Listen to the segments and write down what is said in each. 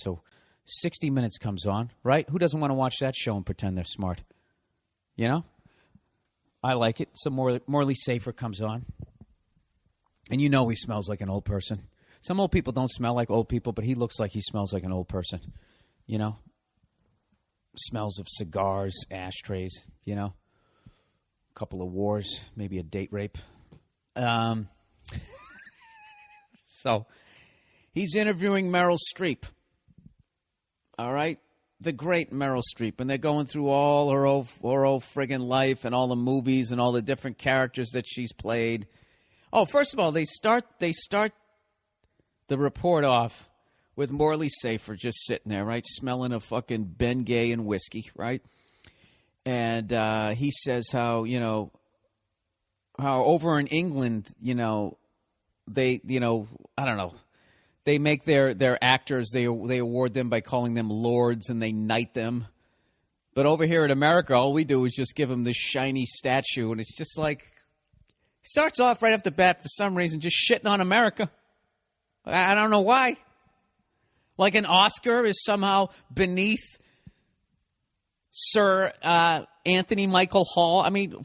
So 60 Minutes comes on, right? Who doesn't want to watch that show and pretend they're smart? You know? I like it. So Morley Safer comes on. And you know he smells like an old person. Some old people don't smell like old people, but he looks like he smells like an old person. You know? Smells of cigars, ashtrays, you know? A couple of wars, maybe a date rape. So he's interviewing Meryl Streep. All right? The great Meryl Streep. And they're going through all her old friggin' life and all the movies and all the different characters that she's played. Oh, first of all, they start the report off with Morley Safer just sitting there, right? Smelling of fucking Bengay and whiskey, right? And he says how over in England, they, I don't know, they make their actors, they award them by calling them lords and they knight them. But over here in America, all we do is just give them this shiny statue. And it's just like, he starts off right off the bat for some reason just shitting on America. I don't know why. Like an Oscar is somehow beneath Sir Anthony Michael Hall. I mean,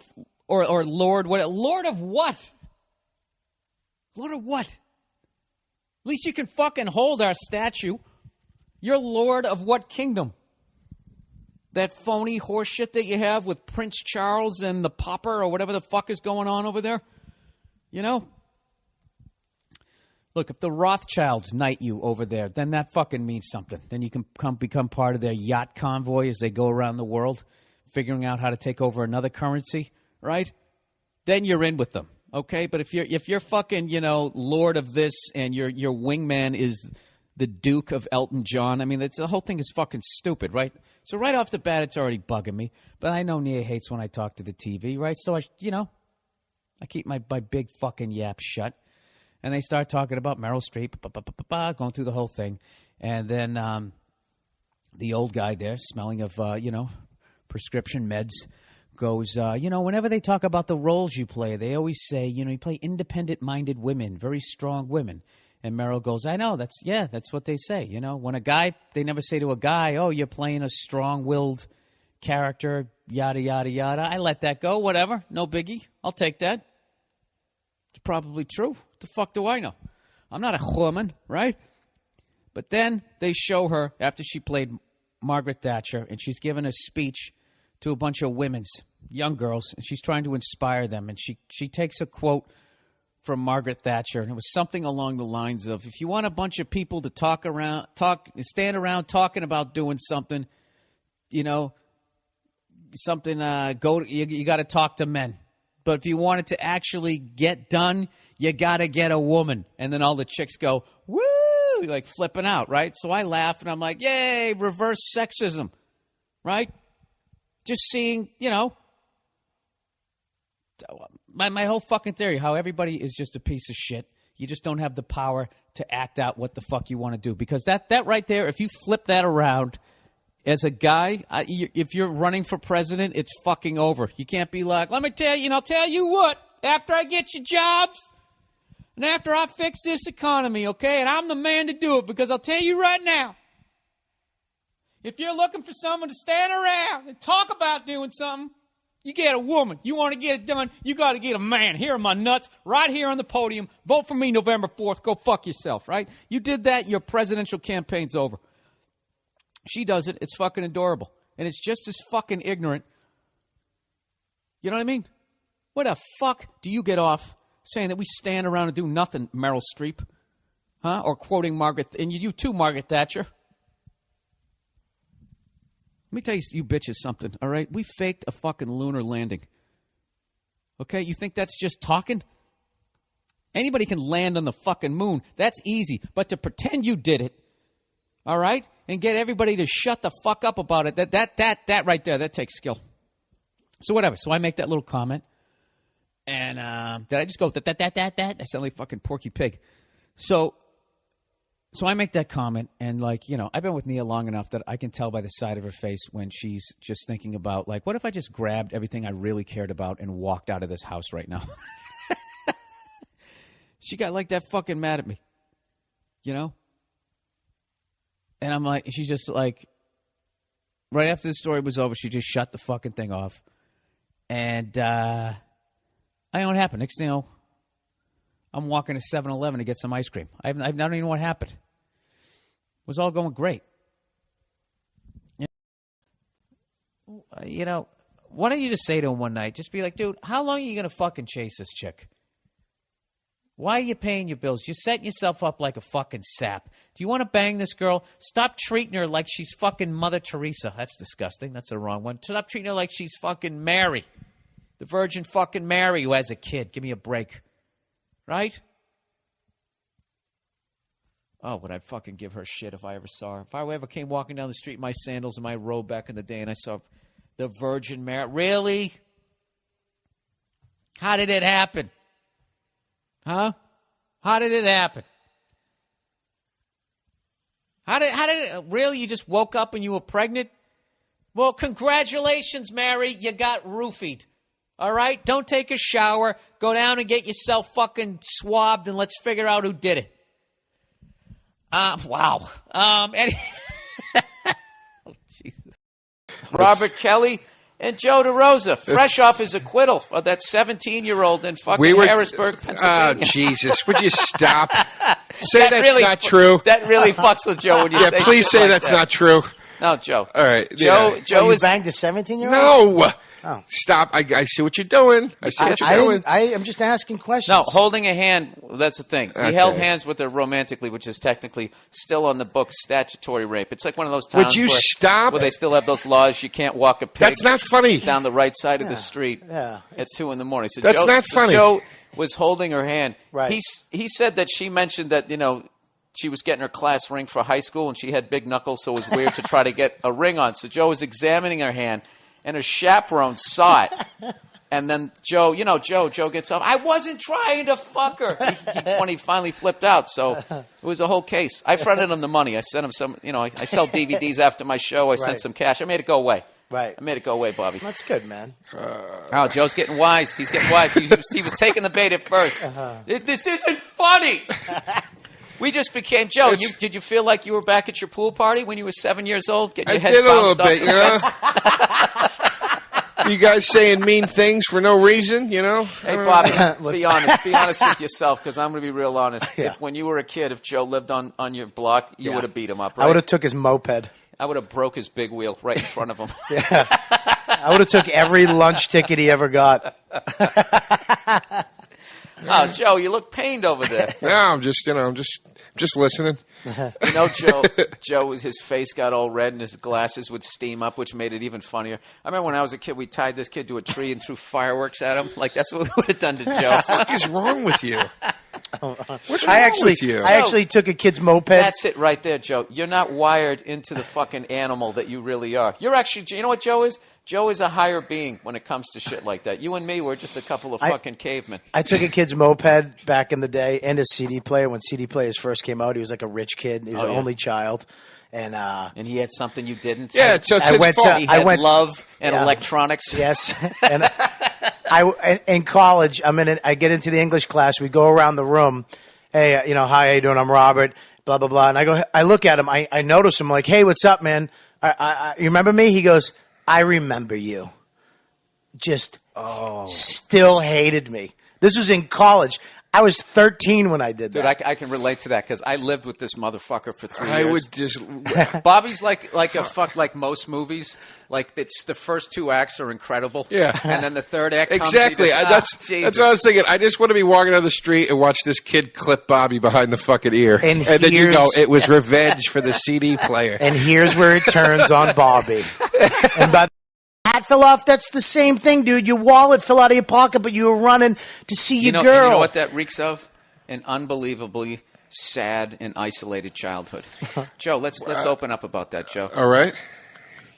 or Lord, what? Lord of what? Lord of what? At least you can fucking hold our statue. You're Lord of what kingdom? That phony horse shit that you have with Prince Charles and the Popper or whatever the fuck is going on over there? You know? Look, if the Rothschilds knight you over there, then that fucking means something. Then you can become part of their yacht convoy as they go around the world, figuring out how to take over another currency, right? Then you're in with them, okay? But if you're fucking, Lord of this and your wingman is the Duke of Elton John, I mean, the whole thing is fucking stupid, right? So right off the bat, it's already bugging me. But I know Nia hates when I talk to the TV, right? So I keep my big fucking yap shut. And they start talking about Meryl Streep, going through the whole thing. And then the old guy there, smelling of, prescription meds, goes, whenever they talk about the roles you play, they always say, you play independent-minded women, very strong women. And Meryl goes, I know, that's what they say. When a guy, they never say to a guy, oh, you're playing a strong-willed character, yada, yada, yada. I let that go, whatever, no biggie. I'll take that. It's probably true. What the fuck do I know? I'm not a woman, right? But then they show her after she played Margaret Thatcher, and she's given a speech to a bunch of young girls, and she's trying to inspire them. And she takes a quote from Margaret Thatcher, and it was something along the lines of, if you want a bunch of people to stand around talking about doing something, you got to talk to men. But if you want it to actually get done, you got to get a woman. And then all the chicks go, woo, like flipping out, right? So I laugh, and I'm like, yay, reverse sexism, right? Just seeing, my whole fucking theory, how everybody is just a piece of shit. You just don't have the power to act out what the fuck you want to do. Because that right there, if you flip that around as a guy, if you're running for president, it's fucking over. You can't be like, let me tell you, and I'll tell you what, after I get you jobs, and after I fix this economy, okay, and I'm the man to do it, because I'll tell you right now, if you're looking for someone to stand around and talk about doing something, you get a woman. You want to get it done, you got to get a man. Here are my nuts, right here on the podium. Vote for me November 4th. Go fuck yourself, right? You did that, your presidential campaign's over. She does it. It's fucking adorable. And it's just as fucking ignorant. You know what I mean? What the fuck do you get off saying that we stand around and do nothing, Meryl Streep? Huh? Or quoting Margaret. And you too, Margaret Thatcher. Let me tell you bitches something, all right? We faked a fucking lunar landing. Okay? You think that's just talking? Anybody can land on the fucking moon. That's easy. But to pretend you did it, all right, and get everybody to shut the fuck up about it, that right there, that takes skill. So whatever. So I make that little comment. And did I just go, that? I sound like fucking Porky Pig. So I make that comment, and I've been with Nia long enough that I can tell by the side of her face when she's just thinking about, what if I just grabbed everything I really cared about and walked out of this house right now? She got that fucking mad at me, And I'm like, she's just like, right after the story was over, she just shut the fucking thing off. And I don't know what happened. Next thing you know, I'm walking to 7-Eleven to get some ice cream. I don't even know what happened. It was all going great. You know, why don't you just say to him one night, just be like, dude, how long are you going to fucking chase this chick? Why are you paying your bills? You're setting yourself up like a fucking sap. Do you want to bang this girl? Stop treating her like she's fucking Mother Teresa. That's disgusting. That's the wrong one. Stop treating her like she's fucking Mary. The Virgin fucking Mary who has a kid. Give me a break. Right? Oh, would I fucking give her shit if I ever saw her? If I ever came walking down the street in my sandals and my robe back in the day and I saw the Virgin Mary. Really? How did it happen? Huh? How did it happen? How did it really? You just woke up and you were pregnant? Well, congratulations, Mary. You got roofied. All right? Don't take a shower. Go down and get yourself fucking swabbed and let's figure out who did it. Wow. Oh, Jesus. Robert Kelly and Joe DeRosa, fresh off his acquittal of that 17-year-old in fucking Harrisburg, Pennsylvania. Oh, Jesus. Would you stop? Say that's really, not true. That really fucks with Joe when you say please say like that's that. not true. No, Joe. All right. Joe you is... banged a 17-year-old? No. Oh. Stop. I see what you're doing. I see what you're doing. I'm just asking questions. No, holding a hand, that's the thing. He Okay. held hands with her romantically, which is technically still on the books statutory rape. It's like one of those towns Would you stop? where they still have those laws you can't walk a pig That's not funny. down the right side of the street Yeah. at 2 a.m. So That's not funny. Joe was holding her hand. Right. He said that she mentioned that, you know, she was getting her class ring for high school and she had big knuckles, so it was weird to try to get a ring on. So Joe was examining her hand, and her chaperone saw it. And then Joe gets up. I wasn't trying to fuck her when he finally flipped out. So it was a whole case. I fronted him the money. I sent him some, I sell DVDs after my show. I sent some cash. I made it go away. Right. I made it go away, Bobby. That's good, man. Oh, Joe's getting wise. He's getting wise. He was taking the bait at first. This isn't funny. We just became Joe. Did you feel like you were back at your pool party when you were 7 years old, getting your head bounced off the fence? You guys saying mean things for no reason, you know? Hey, Bobby, be honest. Be honest with yourself, because I'm going to be real honest. Yeah. When you were a kid, if Joe lived on your block, you would have beat him up, right? I would have took his moped. I would have broke his big wheel right in front of him. Yeah. I would have took every lunch ticket he ever got. Oh, Joe, you look pained over there. No, I'm just listening. Joe, his face got all red and his glasses would steam up, which made it even funnier. I remember when I was a kid, we tied this kid to a tree and threw fireworks at him. Like, that's what we would have done to Joe. What is wrong with you? What's wrong with you? I actually took a kid's moped. That's it right there, Joe. You're not wired into the fucking animal that you really are. You're actually, you know what Joe is? Joe is a higher being when it comes to shit like that. You and me, we're just a couple of fucking cavemen. I took a kid's moped back in the day and a CD player. When CD players first came out, he was like a rich kid. He was an only child. And he had something you didn't? Yeah, so it's his fault. He had love and electronics. Yes. And in college, I get into the English class. We go around the room. Hey, hi, how you doing? I'm Robert. Blah, blah, blah. And I look at him. I notice him like, hey, what's up, man? You remember me? He goes, I remember you. Still hated me. This was in college. I was 13 when I did that. Dude, I can relate to that because I lived with this motherfucker for 3 years. I would just... Bobby's like most movies. Like, it's the first 2 acts are incredible. Yeah. And then the third act comes. Exactly. That's what I was thinking. I just want to be walking down the street and watch this kid clip Bobby behind the fucking ear. And then you go, it was revenge for the CD player. And here's where it turns on Bobby. And by hat fell off, that's the same thing, dude. Your wallet fell out of your pocket, but you were running to see your girl. You know what that reeks of? An unbelievably sad and isolated childhood. Joe, let's open up about that, Joe. All right.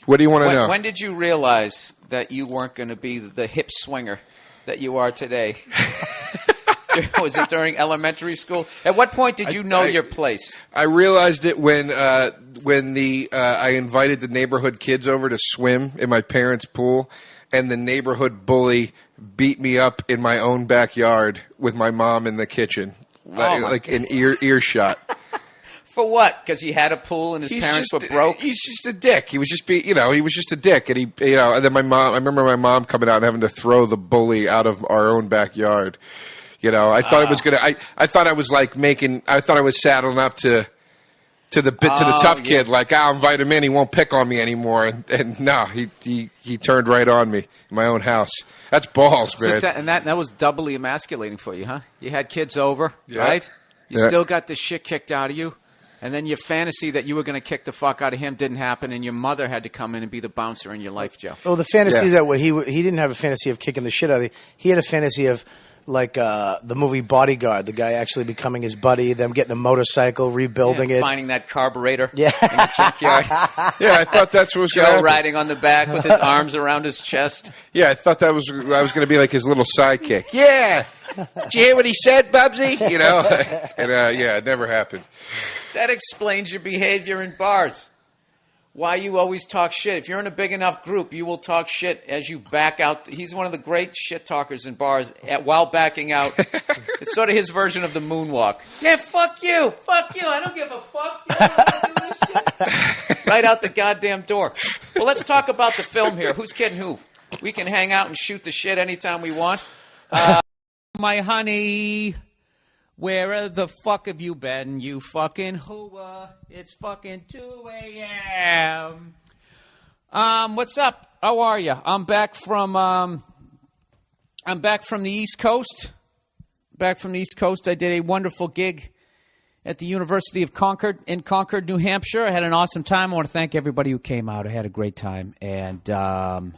What do you want to know? When did you realize that you weren't going to be the hip swinger that you are today? Was it during elementary school? At what point did you know your place? I realized it when I invited the neighborhood kids over to swim in my parents' pool, and the neighborhood bully beat me up in my own backyard with my mom in the kitchen, like in earshot. For what? Because he had a pool and his parents were broke? He's just a dick. He was just he was just a dick. And and then I remember my mom coming out and having to throw the bully out of our own backyard. I thought it was going to, I thought I was like I thought I was saddling up to the tough kid. Like, I'll invite him in. He won't pick on me anymore. And no, he turned right on me in my own house. That's balls, man. So that was doubly emasculating for you, huh? You had kids over, yeah. right? You still got the shit kicked out of you. And then your fantasy that you were going to kick the fuck out of him didn't happen, and your mother had to come in and be the bouncer in your life, Joe. Well, the fantasy that he didn't have a fantasy of kicking the shit out of you. He had a fantasy of, like, the movie Bodyguard, the guy actually becoming his buddy, them getting a motorcycle, rebuilding it. Finding that carburetor in Yeah. the junkyard. Yeah, I thought that's what was going to Joe happen. riding on the back with his arms around his chest. Yeah, I thought I was going to be like his little sidekick. Yeah. Did you hear what he said, Bubsy? And it never happened. That explains your behavior in bars. Why you always talk shit. If you're in a big enough group, you will talk shit as you back out. He's one of the great shit talkers in bars while backing out. It's sort of his version of the moonwalk. Yeah, fuck you. Fuck you. I don't give a fuck. You don't want to do this shit. Right out the goddamn door. Well, let's talk about the film here. Who's kidding who? We can hang out and shoot the shit anytime we want. My honey, where the fuck have you been, you fucking hooah? It's fucking 2 a.m. What's up? How are you? I'm back from the East Coast. Back from the East Coast. I did a wonderful gig at the University of Concord in Concord, New Hampshire. I had an awesome time. I want to thank everybody who came out. I had a great time, and I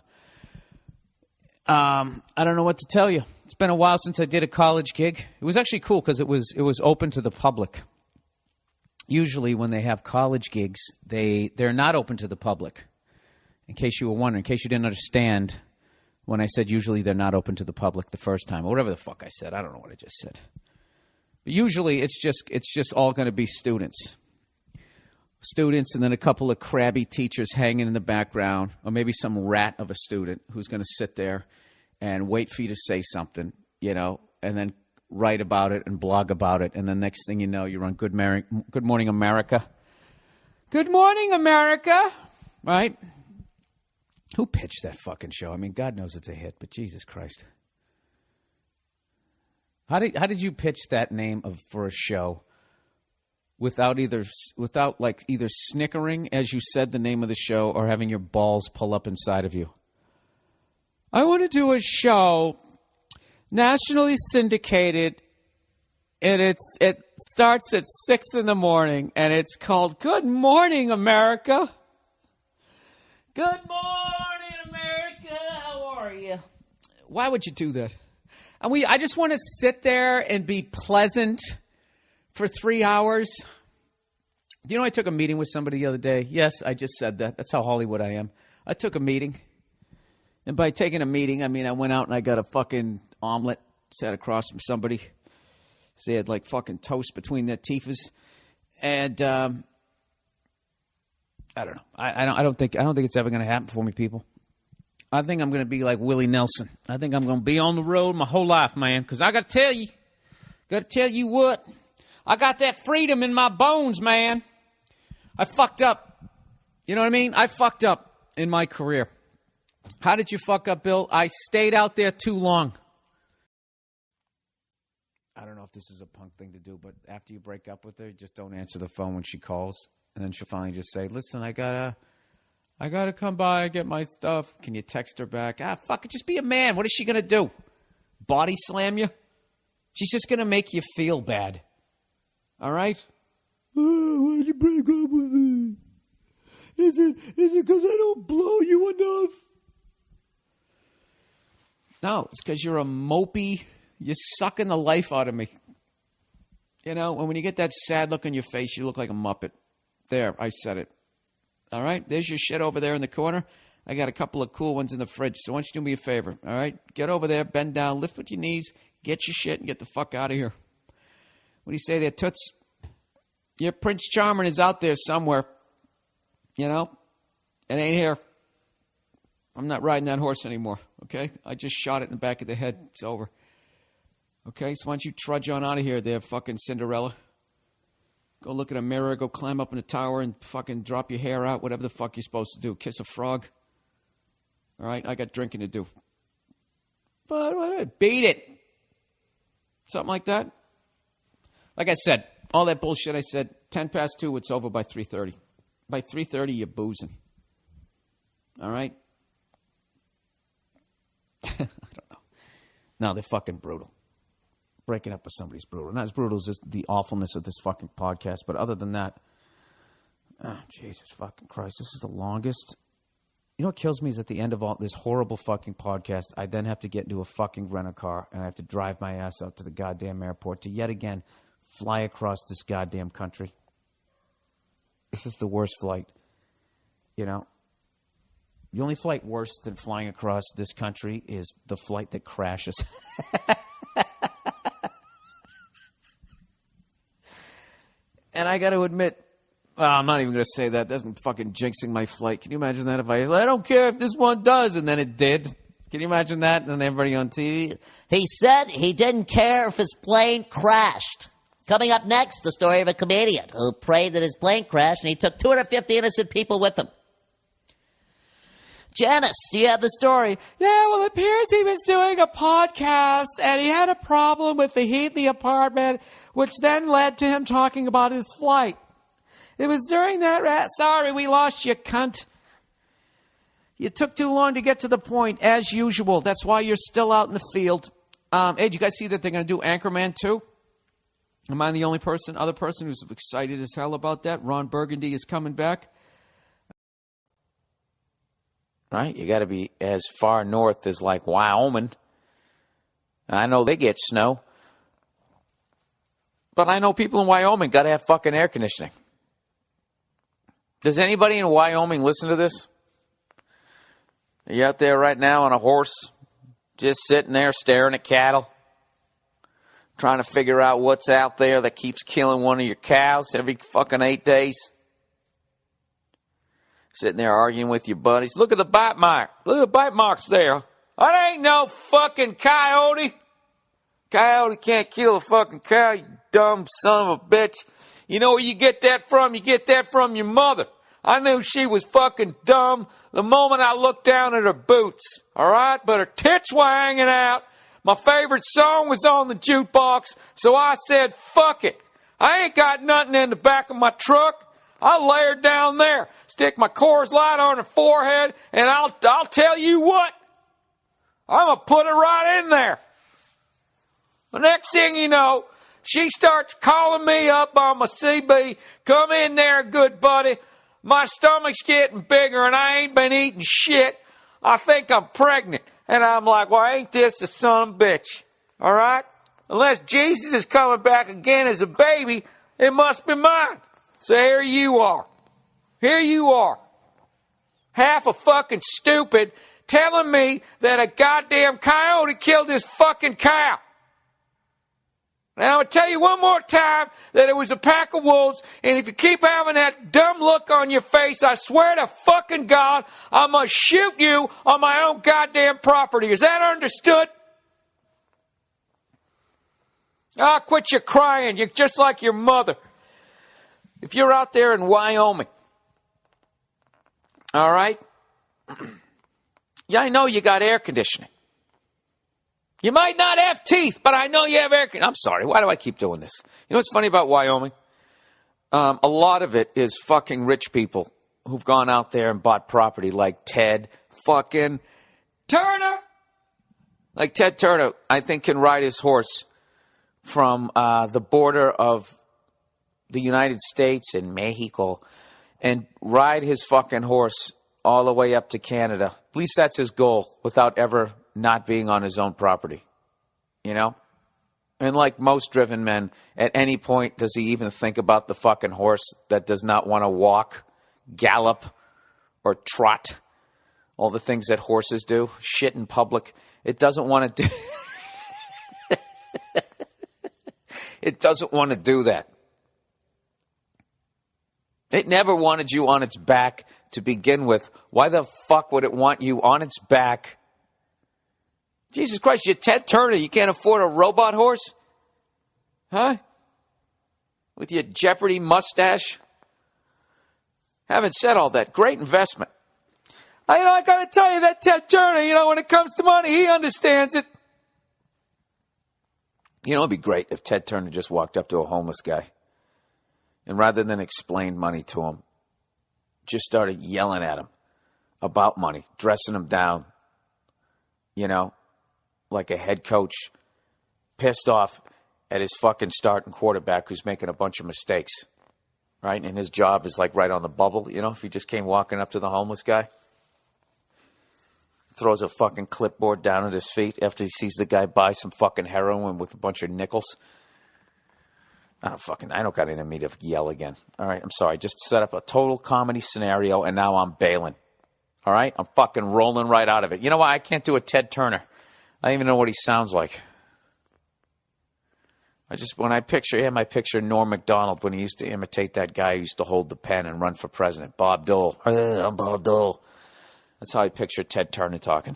don't know what to tell you. It's been a while since I did a college gig. It was actually cool because it was open to the public. Usually when they have college gigs, they're not open to the public. In case you were wondering, in case you didn't understand when I said usually they're not open to the public the first time, or whatever the fuck I said. I don't know what I just said. But usually it's just all going to be students. Students and then a couple of crabby teachers hanging in the background, or maybe some rat of a student who's going to sit there and wait for you to say something, and then write about it and blog about it. And then next thing you know, you're on Good Morning America. Good Morning America, right? Who pitched that fucking show? I mean, God knows it's a hit, but Jesus Christ. How did you pitch that name for a show without either snickering as you said the name of the show or having your balls pull up inside of you? I want to do a show, nationally syndicated, and it starts at 6 in the morning, and it's called Good Morning America. Good morning, America. How are you? Why would you do that? And I just want to sit there and be pleasant for 3 hours. Do you know I took a meeting with somebody the other day? Yes, I just said that. That's how Hollywood I am. I took a meeting. And by taking a meeting, I mean I went out and I got a fucking omelet, sat across from somebody. They had like fucking toast between their teeths. And I don't know. I don't think it's ever going to happen for me, people. I think I'm going to be like Willie Nelson. I think I'm going to be on the road my whole life, man. Because I got to tell you what. I got that freedom in my bones, man. I fucked up. You know what I mean? I fucked up in my career. How did you fuck up, Bill? I stayed out there too long. I don't know if this is a punk thing to do, but after you break up with her, just don't answer the phone when she calls. And then she'll finally just say, listen, I gotta come by and get my stuff. Can you text her back? Fuck it, just be a man. What is she gonna do? Body slam you? She's just gonna make you feel bad. All right? Why'd you break up with me? Is it because I don't blow you enough? No, it's because you're a mopey. You're sucking the life out of me. And when you get that sad look on your face, you look like a Muppet. There, I said it. All right? There's your shit over there in the corner. I got a couple of cool ones in the fridge. So why don't you do me a favor, all right? Get over there, bend down, lift with your knees, get your shit, and get the fuck out of here. What do you say there, Toots? Your Prince Charming is out there somewhere. It ain't here. I'm not riding that horse anymore, okay? I just shot it in the back of the head. It's over. Okay, so why don't you trudge on out of here there, fucking Cinderella? Go look in a mirror, go climb up in a tower and fucking drop your hair out, whatever the fuck you're supposed to do. Kiss a frog. All right, I got drinking to do. But beat it. Something like that. Like I said, all that bullshit I said, 10 past 2, it's over by 3:30. By 3:30, you're boozing. All right? I don't know. No, they're fucking brutal. Breaking up with somebody's brutal. Not as brutal as the awfulness of this fucking podcast, but other than that, oh, Jesus fucking Christ, this is the longest. You know what kills me is at the end of all this horrible fucking podcast, I then have to get into a fucking rent-a-car and I have to drive my ass out to the goddamn airport to yet again fly across this goddamn country. This is the worst flight. You know? The only flight worse than flying across this country is the flight that crashes. And I got to admit, I'm not even going to say that. That's fucking jinxing my flight. Can you imagine that? If I don't care if this one does, and then it did. Can you imagine that? And everybody on TV. He said he didn't care if his plane crashed. Coming up next, the story of a comedian who prayed that his plane crashed and he took 250 innocent people with him. Janice, do you have the story? Yeah, well, it appears he was doing a podcast and he had a problem with the heat in the apartment, which then led to him talking about his flight. It was during that... Sorry, we lost you, cunt. You took too long to get to the point, as usual. That's why you're still out in the field. Hey, did you guys see that they're going to do Anchorman 2? Am I the only other person who's excited as hell about that? Ron Burgundy is coming back. Right? You got to be as far north as like Wyoming. I know they get snow. But I know people in Wyoming got to have fucking air conditioning. Does anybody in Wyoming listen to this? Are you out there right now on a horse, just sitting there staring at cattle, trying to figure out what's out there that keeps killing one of your cows every fucking 8 days? Sitting there arguing with your buddies. Look at the bite mark. Look at the bite marks there. That ain't no fucking coyote. Coyote can't kill a fucking cow, you dumb son of a bitch. You know where you get that from? You get that from your mother. I knew she was fucking dumb the moment I looked down at her boots. All right? But her tits were hanging out. My favorite song was on the jukebox. So I said, fuck it. I ain't got nothing in the back of my truck. I'll lay her down there, stick my Coors Light on her forehead, and I'll tell you what, I'm going to put her right in there. The next thing you know, she starts calling me up on my CB, come in there, good buddy. My stomach's getting bigger and I ain't been eating shit. I think I'm pregnant. And I'm like, well, ain't this a son of a bitch? All right? Unless Jesus is coming back again as a baby, it must be mine. So here you are. Here you are. Half a fucking stupid telling me that a goddamn coyote killed this fucking cow. Now, I'll tell you one more time that it was a pack of wolves, and if you keep having that dumb look on your face, I swear to fucking God, I'm going to shoot you on my own goddamn property. Is that understood? Ah, quit your crying. You're just like your mother. If you're out there in Wyoming, all right? Yeah, I know you got air conditioning. You might not have teeth, but I know you have air conditioning. I'm sorry, why do I keep doing this? You know what's funny about Wyoming? A lot of it is fucking rich people who've gone out there and bought property like Ted fucking Turner. Like Ted Turner, I think, can ride his horse from the border of the United States and Mexico and ride his fucking horse all the way up to Canada. At least that's his goal, without ever not being on his own property. You know? And like most driven men, at any point does he even think about the fucking horse that does not want to walk, gallop, or trot. All the things that horses do. Shit in public. It doesn't want to do... It doesn't want to do that. It never wanted you on its back to begin with. Why the fuck would it want you on its back? Jesus Christ, you're Ted Turner. You can't afford a robot horse? Huh? with your Jeopardy mustache. Having said all that, great investment. I got to tell you that Ted Turner, when it comes to money, he understands it. It'd be great if Ted Turner just walked up to a homeless guy and rather than explain money to him, just started yelling at him about money, dressing him down, like a head coach, pissed off at his fucking starting quarterback who's making a bunch of mistakes, right? And his job is like right on the bubble, if he just came walking up to the homeless guy, throws a fucking clipboard down at his feet after he sees the guy buy some fucking heroin with a bunch of nickels. I don't got it in me to yell again. All right, I'm sorry. Just set up a total comedy scenario, and now I'm bailing. All right? I'm fucking rolling right out of it. You know why? I can't do a Ted Turner. I don't even know what he sounds like. When I picture him, I picture Norm Macdonald when he used to imitate that guy who used to hold the pen and run for president. Bob Dole. Hey, I'm Bob Dole. That's how I picture Ted Turner talking.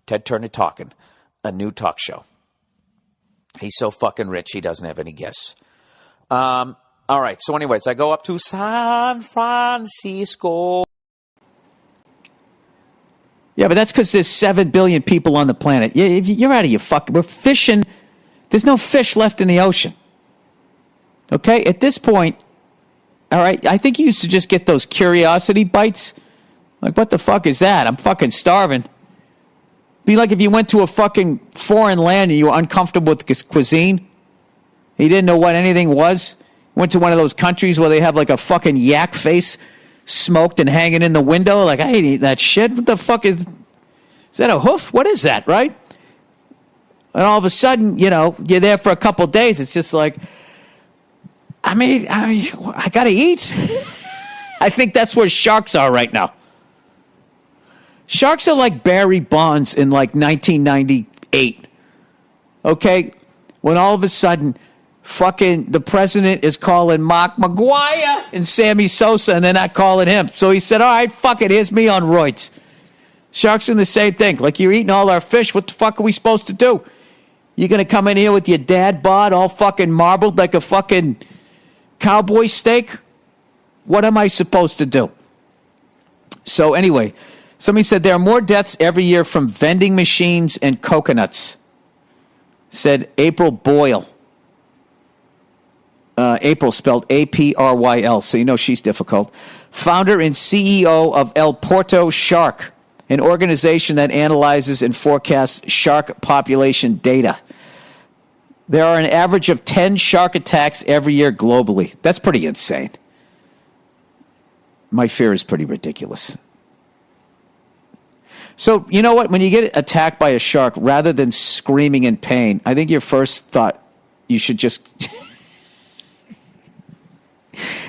Ted Turner talking. A new talk show. He's so fucking rich, he doesn't have any guests. All right. So anyways, I go up to San Francisco. Yeah, but that's because there's 7 billion people on the planet. You're out of your fucking... We're fishing. There's no fish left in the ocean. Okay? At this point, all right, I think you used to just get those curiosity bites. Like, what the fuck is that? I'm fucking starving. Be like if you went to a fucking foreign land and you were uncomfortable with the cuisine. You didn't know what anything was. Went to one of those countries where they have like a fucking yak face smoked and hanging in the window. Like, I ain't eating that shit. What the fuck is that a hoof? What is that, right? And all of a sudden, you're there for a couple of days. It's just like, I got to eat. I think that's where sharks are right now. Sharks are like Barry Bonds in like 1998. Okay? When all of a sudden, fucking the president is calling Mark McGuire and Sammy Sosa, and they're not calling him. So he said, all right, fuck it, here's me on roids. Sharks in the same thing. Like, you're eating all our fish. What the fuck are we supposed to do? You're going to come in here with your dad bod all fucking marbled like a fucking cowboy steak? What am I supposed to do? So anyway, somebody said there are more deaths every year from vending machines and coconuts, said April Boyle. April spelled A-P-R-Y-L, so she's difficult. Founder and CEO of El Porto Shark, an organization that analyzes and forecasts shark population data. There are an average of 10 shark attacks every year globally. That's pretty insane. My fear is pretty ridiculous. So, you know what? When you get attacked by a shark, rather than screaming in pain, I think your first thought you should just...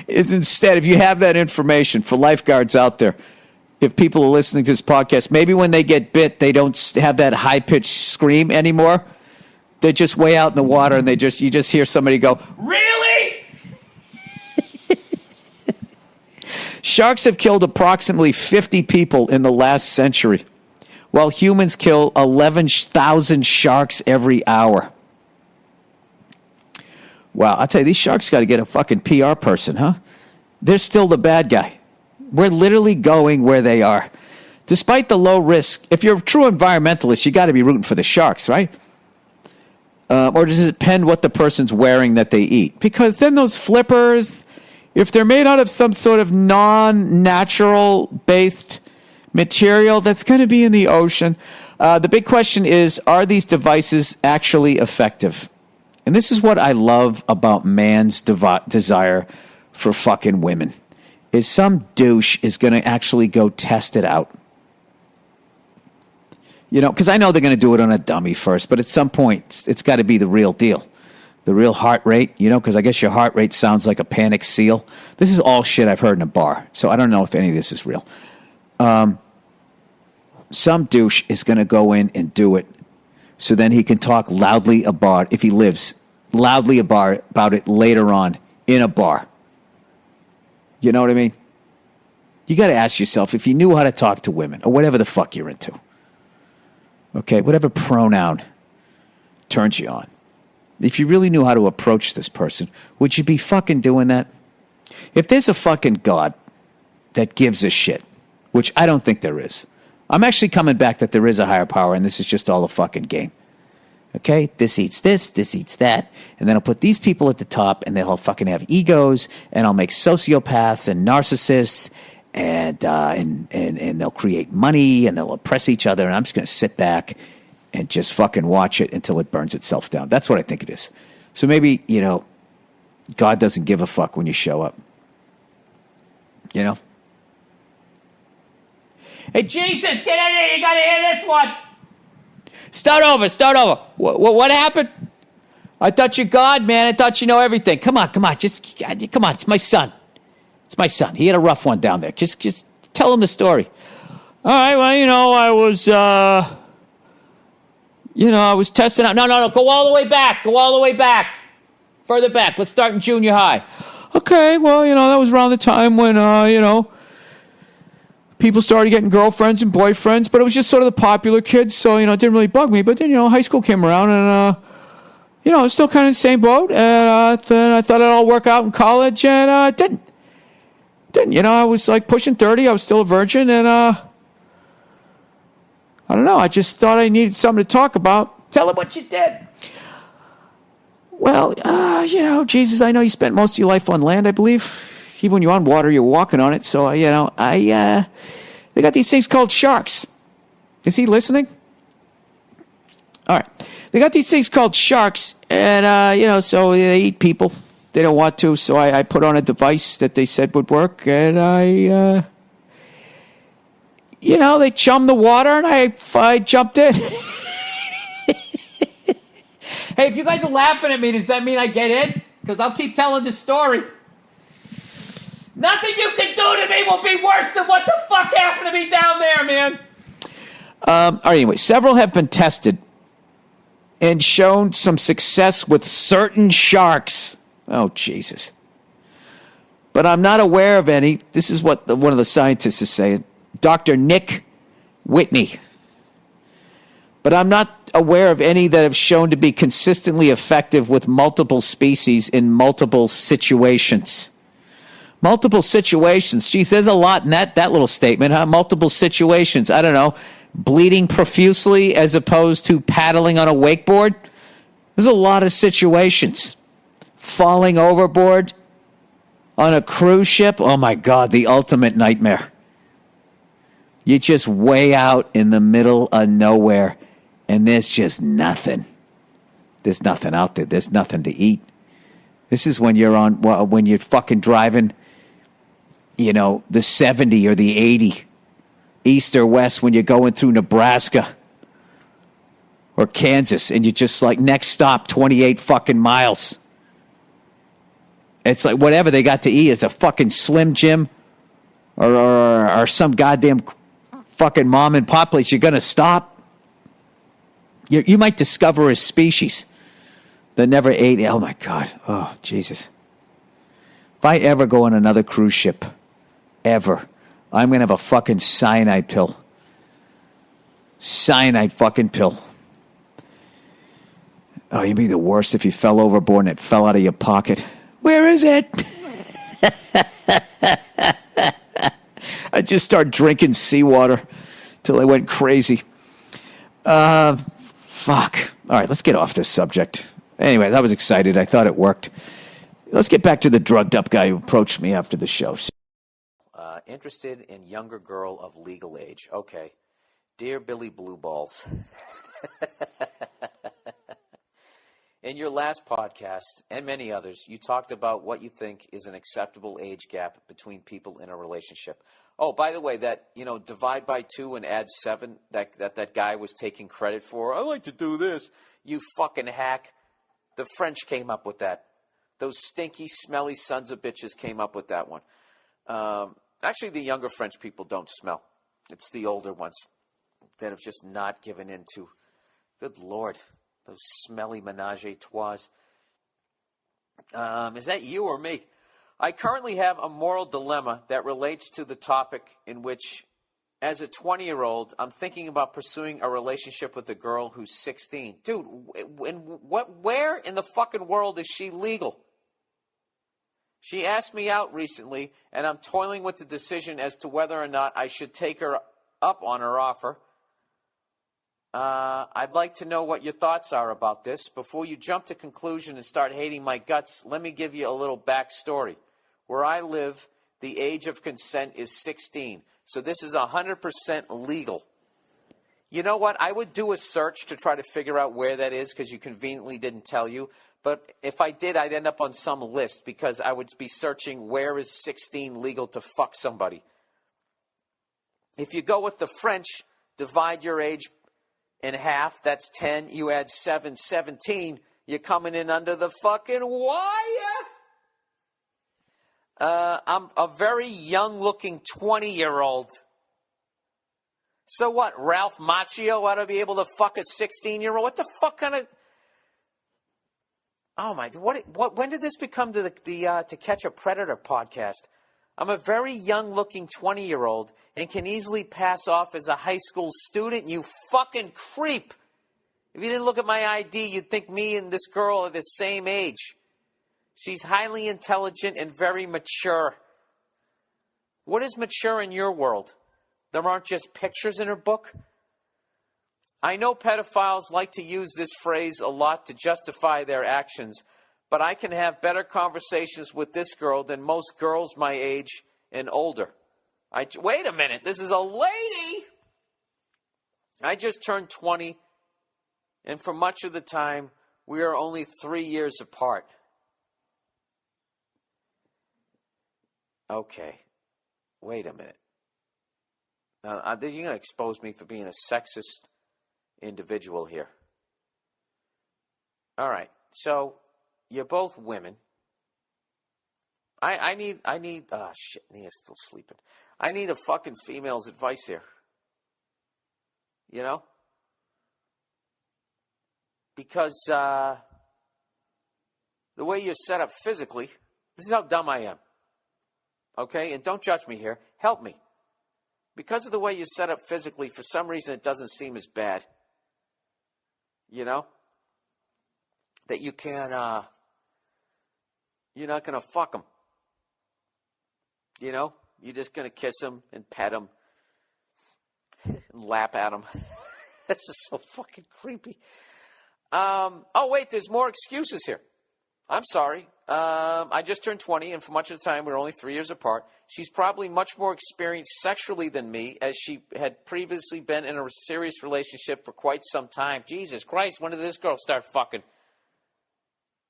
is instead, if you have that information for lifeguards out there, if people are listening to this podcast, maybe when they get bit, they don't have that high-pitched scream anymore. They're just way out in the water, and you just hear somebody go, really? Sharks have killed approximately 50 people in the last century, while humans kill 11,000 sharks every hour. Wow, I'll tell you, these sharks got to get a fucking PR person, huh? They're still the bad guy. We're literally going where they are. Despite the low risk, if you're a true environmentalist, you got to be rooting for the sharks, right? Or does it depend what the person's wearing that they eat? Because then those flippers, if they're made out of some sort of non-natural based material, that's going to be in the ocean. The big question is, are these devices actually effective? And this is what I love about man's desire for fucking women, is some douche is going to actually go test it out. Because I know they're going to do it on a dummy first, but at some point, it's got to be the real deal. The real heart rate, because I guess your heart rate sounds like a panic seal. This is all shit I've heard in a bar, so I don't know if any of this is real. Some douche is going to go in and do it, so then he can talk loudly about, if he lives, loudly about it later on in a bar. You know what I mean? You got to ask yourself, if you knew how to talk to women, or whatever the fuck you're into, okay, whatever pronoun turns you on, if you really knew how to approach this person, would you be fucking doing that? If there's a fucking God that gives a shit, which I don't think there is, I'm actually coming back that there is a higher power and this is just all a fucking game. Okay? This eats that, and then I'll put these people at the top and they'll all fucking have egos, and I'll make sociopaths and narcissists, and they'll create money and they'll oppress each other, and I'm just going to sit back and just fucking watch it until it burns itself down. That's what I think it is. So maybe, God doesn't give a fuck when you show up. Hey, Jesus, get in here. You got to hear this one. Start over. What happened? I thought you're God, man. I thought you know everything. Come on. Come on. It's my son. He had a rough one down there. Just tell him the story. All right, well, I was testing out. No. Go all the way back. Further back. Let's start in junior high. Okay, well, that was around the time when, people started getting girlfriends and boyfriends, but it was just sort of the popular kids, so, it didn't really bug me. But then, high school came around, and, I was still kind of in the same boat, and then I thought it'd all work out in college, and it didn't. I was, pushing 30. I was still a virgin, and, I don't know. I just thought I needed something to talk about. Tell him what you did. Well, Jesus, I know you spent most of your life on land, I believe. Even when you're on water, you're walking on it. So, they got these things called sharks. Is he listening? All right. They got these things called sharks, and, so they eat people. They don't want to, so I put on a device that they said would work, and they chummed the water, and I jumped in. Hey, if you guys are laughing at me, does that mean I get in? Because I'll keep telling this story. Nothing you can do to me will be worse than what the fuck happened to me down there, man. All right, anyway, several have been tested and shown some success with certain sharks. Oh, Jesus. But I'm not aware of any. This is what one of the scientists is saying. Dr. Nick Whitney. But I'm not aware of any that have shown to be consistently effective with multiple species in multiple situations. Multiple situations. Geez, there's a lot in that little statement, huh? Multiple situations. I don't know. Bleeding profusely as opposed to paddling on a wakeboard. There's a lot of situations. Falling overboard on a cruise ship. Oh, my God, the ultimate nightmare. You're just way out in the middle of nowhere, and there's just nothing. There's nothing out there. There's nothing to eat. This is when when you're fucking driving, the 70 or the 80, east or west, when you're going through Nebraska or Kansas, and you're just next stop, 28 fucking miles. It's whatever they got to eat. It's a fucking Slim Jim or some goddamn fucking mom and pop place. You're going to stop. You might discover a species that never ate. Oh, my God. Oh, Jesus. If I ever go on another cruise ship, ever, I'm going to have a fucking cyanide pill. Cyanide fucking pill. Oh, you'd be the worst if you fell overboard and it fell out of your pocket. Where is it? I just started drinking seawater till I went crazy. Fuck. All right, let's get off this subject. Anyways, I was excited. I thought it worked. Let's get back to the drugged up guy who approached me after the show. Interested in younger girl of legal age. Okay. Dear Billy Blue Balls. In your last podcast, and many others, you talked about what you think is an acceptable age gap between people in a relationship. Oh, by the way, that, divide by 2 and add 7, that guy was taking credit for. I like to do this. You fucking hack. The French came up with that. Those stinky, smelly sons of bitches came up with that one. Actually, the younger French people don't smell. It's the older ones that have just not given in to, good Lord, those smelly menage a trois. Is that you or me? I currently have a moral dilemma that relates to the topic in which as a 20-year-old, I'm thinking about pursuing a relationship with a girl who's 16. Dude, where in the fucking world is she legal? She asked me out recently, and I'm toiling with the decision as to whether or not I should take her up on her offer. I'd like to know what your thoughts are about this. Before you jump to conclusion and start hating my guts, let me give you a little backstory. Where I live, the age of consent is 16. So this is 100% legal. You know what? I would do a search to try to figure out where that is because you conveniently didn't tell you. But if I did, I'd end up on some list because I would be searching where is 16 legal to fuck somebody. If you go with the French, divide your age in half, that's 10. You add 7, 17. You're coming in under the fucking wire. I'm a very young-looking 20-year-old. So what, Ralph Macchio ought to be able to fuck a 16-year-old? What the fuck kind of... Oh, my... When did this become the To Catch a Predator podcast? I'm a very young-looking 20-year-old and can easily pass off as a high school student, you fucking creep. If you didn't look at my ID, you'd think me and this girl are the same age. She's highly intelligent and very mature. What is mature in your world? There aren't just pictures in her book? I know pedophiles like to use this phrase a lot to justify their actions, but I can have better conversations with this girl than most girls my age and older. Wait a minute, this is a lady! I just turned 20, and for much of the time, we are only 3 years apart. Okay, wait a minute. Now, you're going to expose me for being a sexist individual here. All right, so you're both women. I need, oh shit, Nia's still sleeping. I need a fucking female's advice here. You know? Because the way you're set up physically, this is how dumb I am. Okay? And don't judge me here. Help me. Because of the way you're set up physically, for some reason it doesn't seem as bad. You know? That you can, you're not going to fuck them. You know? You're just going to kiss them and pet them and lap at them. This is so fucking creepy. Oh, wait, there's more excuses here. I'm sorry. I just turned 20, and for much of the time, we were only 3 years apart. She's probably much more experienced sexually than me, as she had previously been in a serious relationship for quite some time. Jesus Christ, when did this girl start fucking?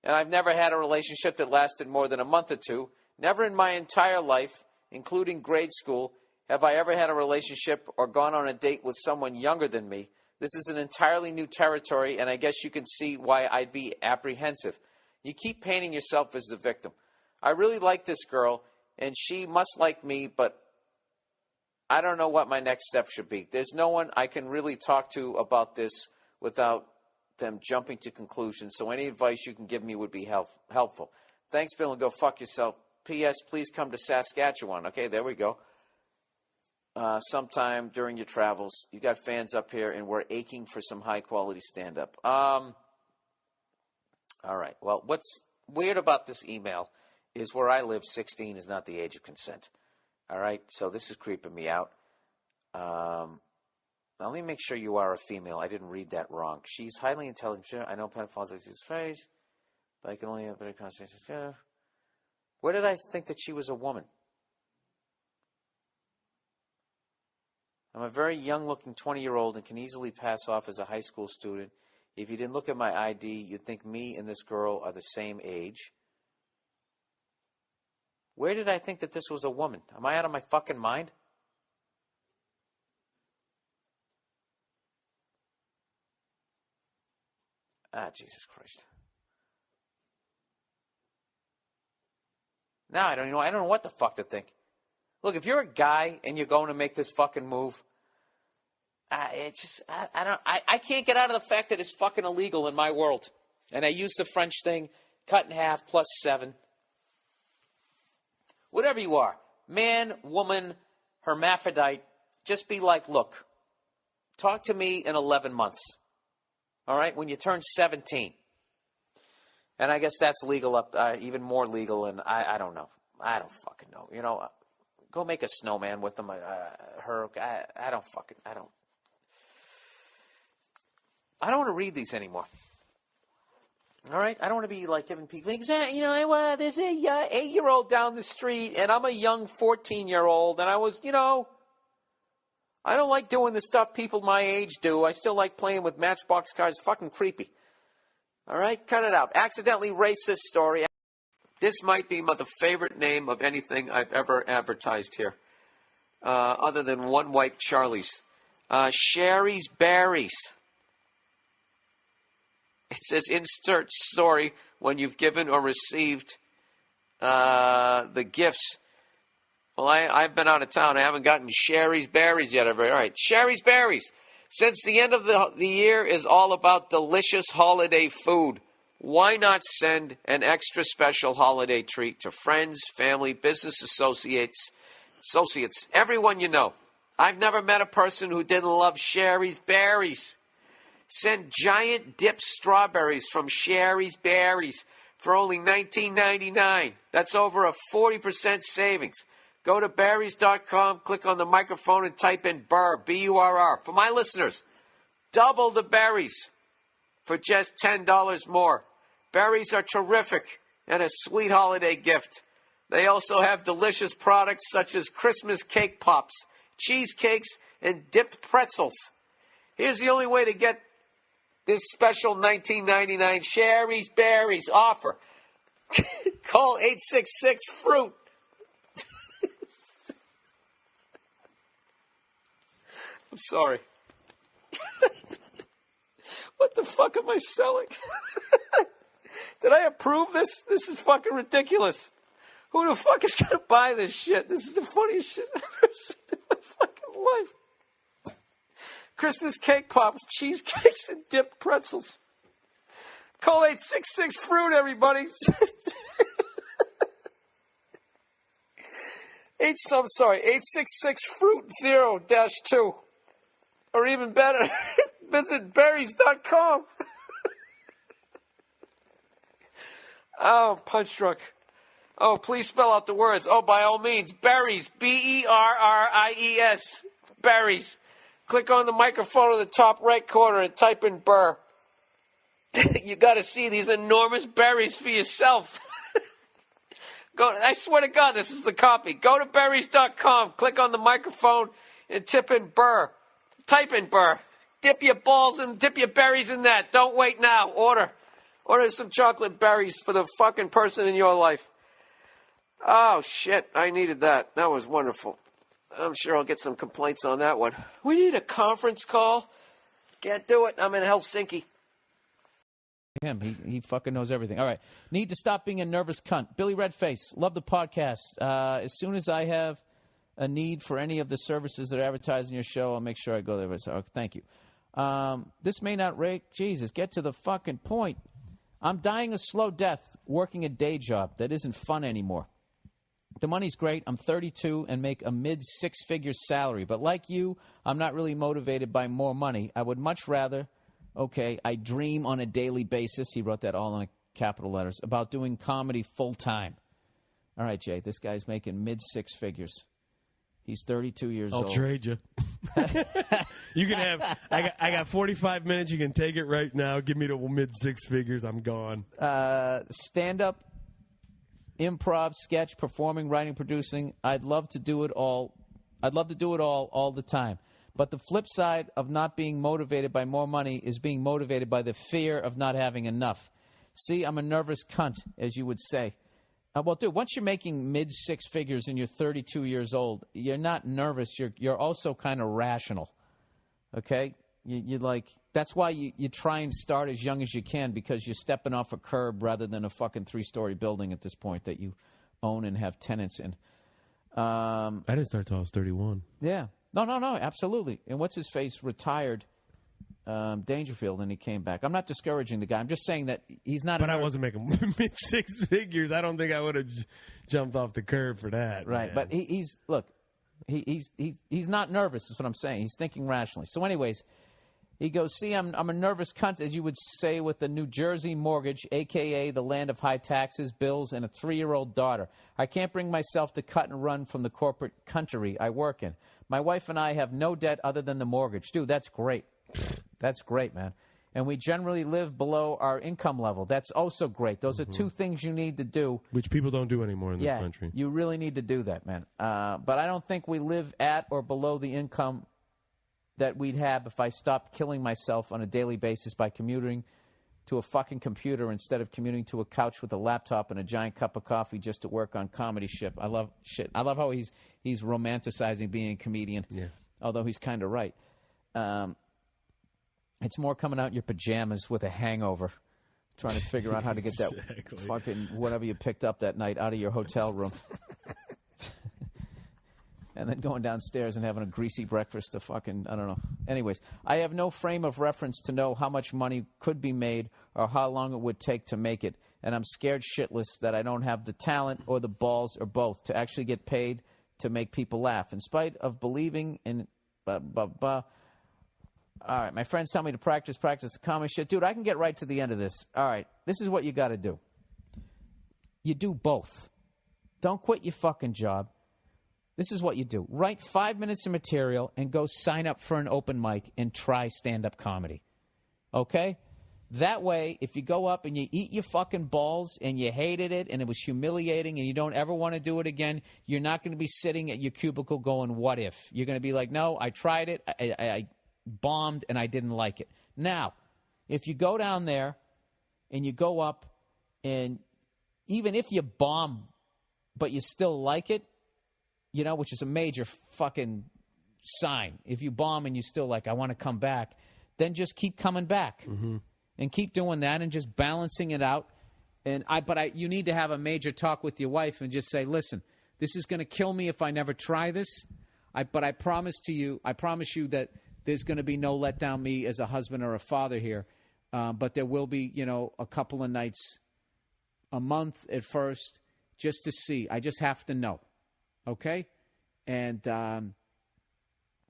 And I've never had a relationship that lasted more than a month or two. Never in my entire life, including grade school, have I ever had a relationship or gone on a date with someone younger than me. This is an entirely new territory, and I guess you can see why I'd be apprehensive. You keep painting yourself as the victim. I really like this girl, and she must like me, but I don't know what my next step should be. There's no one I can really talk to about this without them jumping to conclusions, so any advice you can give me would be helpful. Thanks, Bill, and go fuck yourself. P.S. Please come to Saskatchewan. Okay, there we go. Sometime during your travels. You got fans up here, and we're aching for some high-quality stand-up. All right. Well, what's weird about this email is where I live, 16 is not the age of consent. All right? So this is creeping me out. Now, let me make sure you are a female. I didn't read that wrong. She's highly intelligent. I know pedophiles like this phrase, but I can only have better conversations. Where did I think that she was a woman? I'm a very young-looking 20-year-old and can easily pass off as a high school student. If you didn't look at my ID, you'd think me and this girl are the same age. Where did I think that this was a woman? Am I out of my fucking mind? Ah, Jesus Christ. Now I don't know what the fuck to think. Look, if you're a guy and you're going to make this fucking move, it's just I can't get out of the fact that it's fucking illegal in my world. And I use the French thing, cut in half plus 7. Whatever you are, man, woman, hermaphrodite, just be like, look, talk to me in 11 months. All right, when you turn 17. And I guess that's legal up, even more legal, and I don't know. I don't fucking know. You know, go make a snowman with them. I don't want to read these anymore. All right? I don't want to be like giving people, you know, there's a 8-year-old down the street, and I'm a young 14-year-old, and I was, you know, I don't like doing the stuff people my age do. I still like playing with Matchbox cars. It's fucking creepy. All right? Cut it out. Accidentally racist story. This might be the favorite name of anything I've ever advertised here, other than One White Charlie's. Sherry's Berries. It says, insert story when you've given or received the gifts. Well, I've been out of town. I haven't gotten Sherry's Berries yet. All right, Sherry's Berries. Since the end of the year is all about delicious holiday food, why not send an extra special holiday treat to friends, family, business associates, everyone you know? I've never met a person who didn't love Sherry's Berries. Send giant dipped strawberries from Sherry's Berries for only $19.99. That's over a 40% savings. Go to berries.com, click on the microphone, and type in Burr, B-U-R-R. For my listeners, double the berries for just $10 more. Berries are terrific and a sweet holiday gift. They also have delicious products such as Christmas cake pops, cheesecakes, and dipped pretzels. Here's the only way to get this special $19.99 Sherry's Berries offer. Call 866-FRUIT. I'm sorry. What the fuck am I selling? Did I approve this? This is fucking ridiculous. Who the fuck is going to buy this shit? This is the funniest shit I've ever seen in my fucking life. Christmas cake pops, cheesecakes, and dipped pretzels. Call 866-FRUIT, everybody. 866-FRUIT-0-2. Or even better, visit berries.com. Oh, punch drunk. Oh, please spell out the words. Oh, by all means, berries. B-E-R-R-I-E-S. Berries. Click on the microphone in the top right corner and type in Burr. You got to see these enormous berries for yourself. I swear to God, this is the copy. Go to berries.com, click on the microphone, and type in Burr. Type in Burr. Dip your balls and dip your berries in that. Don't wait now. Order some chocolate berries for the fucking person in your life. Oh, shit. I needed that. That was wonderful. I'm sure I'll get some complaints on that one. We need a conference call. Can't do it. I'm in Helsinki. Him. He fucking knows everything. All right. Need to stop being a nervous cunt. Billy Redface. Love the podcast. As soon as I have a need for any of the services that are advertised in your show, I'll make sure I go there. So, thank you. This may not rake. Jesus, get to the fucking point. I'm dying a slow death working a day job that isn't fun anymore. The money's great. I'm 32 and make a mid-six-figure salary. But like you, I'm not really motivated by more money. I would much rather, I dream on a daily basis. He wrote that all in capital letters, about doing comedy full-time. All right, Jay, this guy's making mid-six figures. He's 32 years old. I'll trade you. You can have. I got 45 minutes. You can take it right now. Give me the mid-six figures. I'm gone. Stand-up, improv, sketch, performing, writing, producing. I'd love to do it all. All the time. But the flip side of not being motivated by more money is being motivated by the fear of not having enough. See, I'm a nervous cunt, as you would say. Well, dude, once you're making mid-six figures and you're 32 years old, you're not nervous. You're also kind of rational, okay? You like that's why you try and start as young as you can, because you're stepping off a curb rather than a fucking 3-story building at this point that you own and have tenants in. I didn't start till I was 31. Yeah. No, absolutely. And what's his face retired Dangerfield, and he came back. I'm not discouraging the guy. I'm just saying that he's not. But I wasn't making mid-six figures. I don't think I would have jumped off the curb for that. Right, man. but he's look. He's not nervous, is what I'm saying. He's thinking rationally. So anyways, he goes, see, I'm a nervous cunt, as you would say, with a New Jersey mortgage, a.k.a. the land of high taxes, bills, and a 3-year-old daughter. I can't bring myself to cut and run from the corporate country I work in. My wife and I have no debt other than the mortgage. Dude, that's great. That's great, man. And we generally live below our income level. That's also great. Those are two things you need to do. Which people don't do anymore in this country. You really need to do that, man. But I don't think we live at or below the income that we'd have if I stopped killing myself on a daily basis by commuting to a fucking computer instead of commuting to a couch with a laptop and a giant cup of coffee just to work on comedy shit. I love how he's romanticizing being a comedian. Yeah. Although he's kind of right. It's more coming out in your pajamas with a hangover, trying to figure out how to get that fucking whatever you picked up that night out of your hotel room. And then going downstairs and having a greasy breakfast to fucking, I don't know. Anyways, I have no frame of reference to know how much money could be made or how long it would take to make it. And I'm scared shitless that I don't have the talent or the balls or both to actually get paid to make people laugh. In spite of believing in All right, my friends tell me to practice the comedy shit. Dude, I can get right to the end of this. All right, this is what you got to do. You do both. Don't quit your fucking job. This is what you do. Write 5 minutes of material and go sign up for an open mic and try stand-up comedy. Okay? That way, if you go up and you eat your fucking balls and you hated it and it was humiliating and you don't ever want to do it again, you're not going to be sitting at your cubicle going, what if? You're going to be like, no, I tried it. I bombed and I didn't like it. Now, if you go down there and you go up and even if you bomb but you still like it, you know, which is a major fucking sign. If you bomb and you still like, I want to come back, then just keep coming back and keep doing that and just balancing it out. And you need to have a major talk with your wife and just say, listen, this is going to kill me if I never try this. But I promise you that there's going to be no letdown me as a husband or a father here. But there will be, you know, a couple of nights, a month at first, just to see. I just have to know. Okay? And then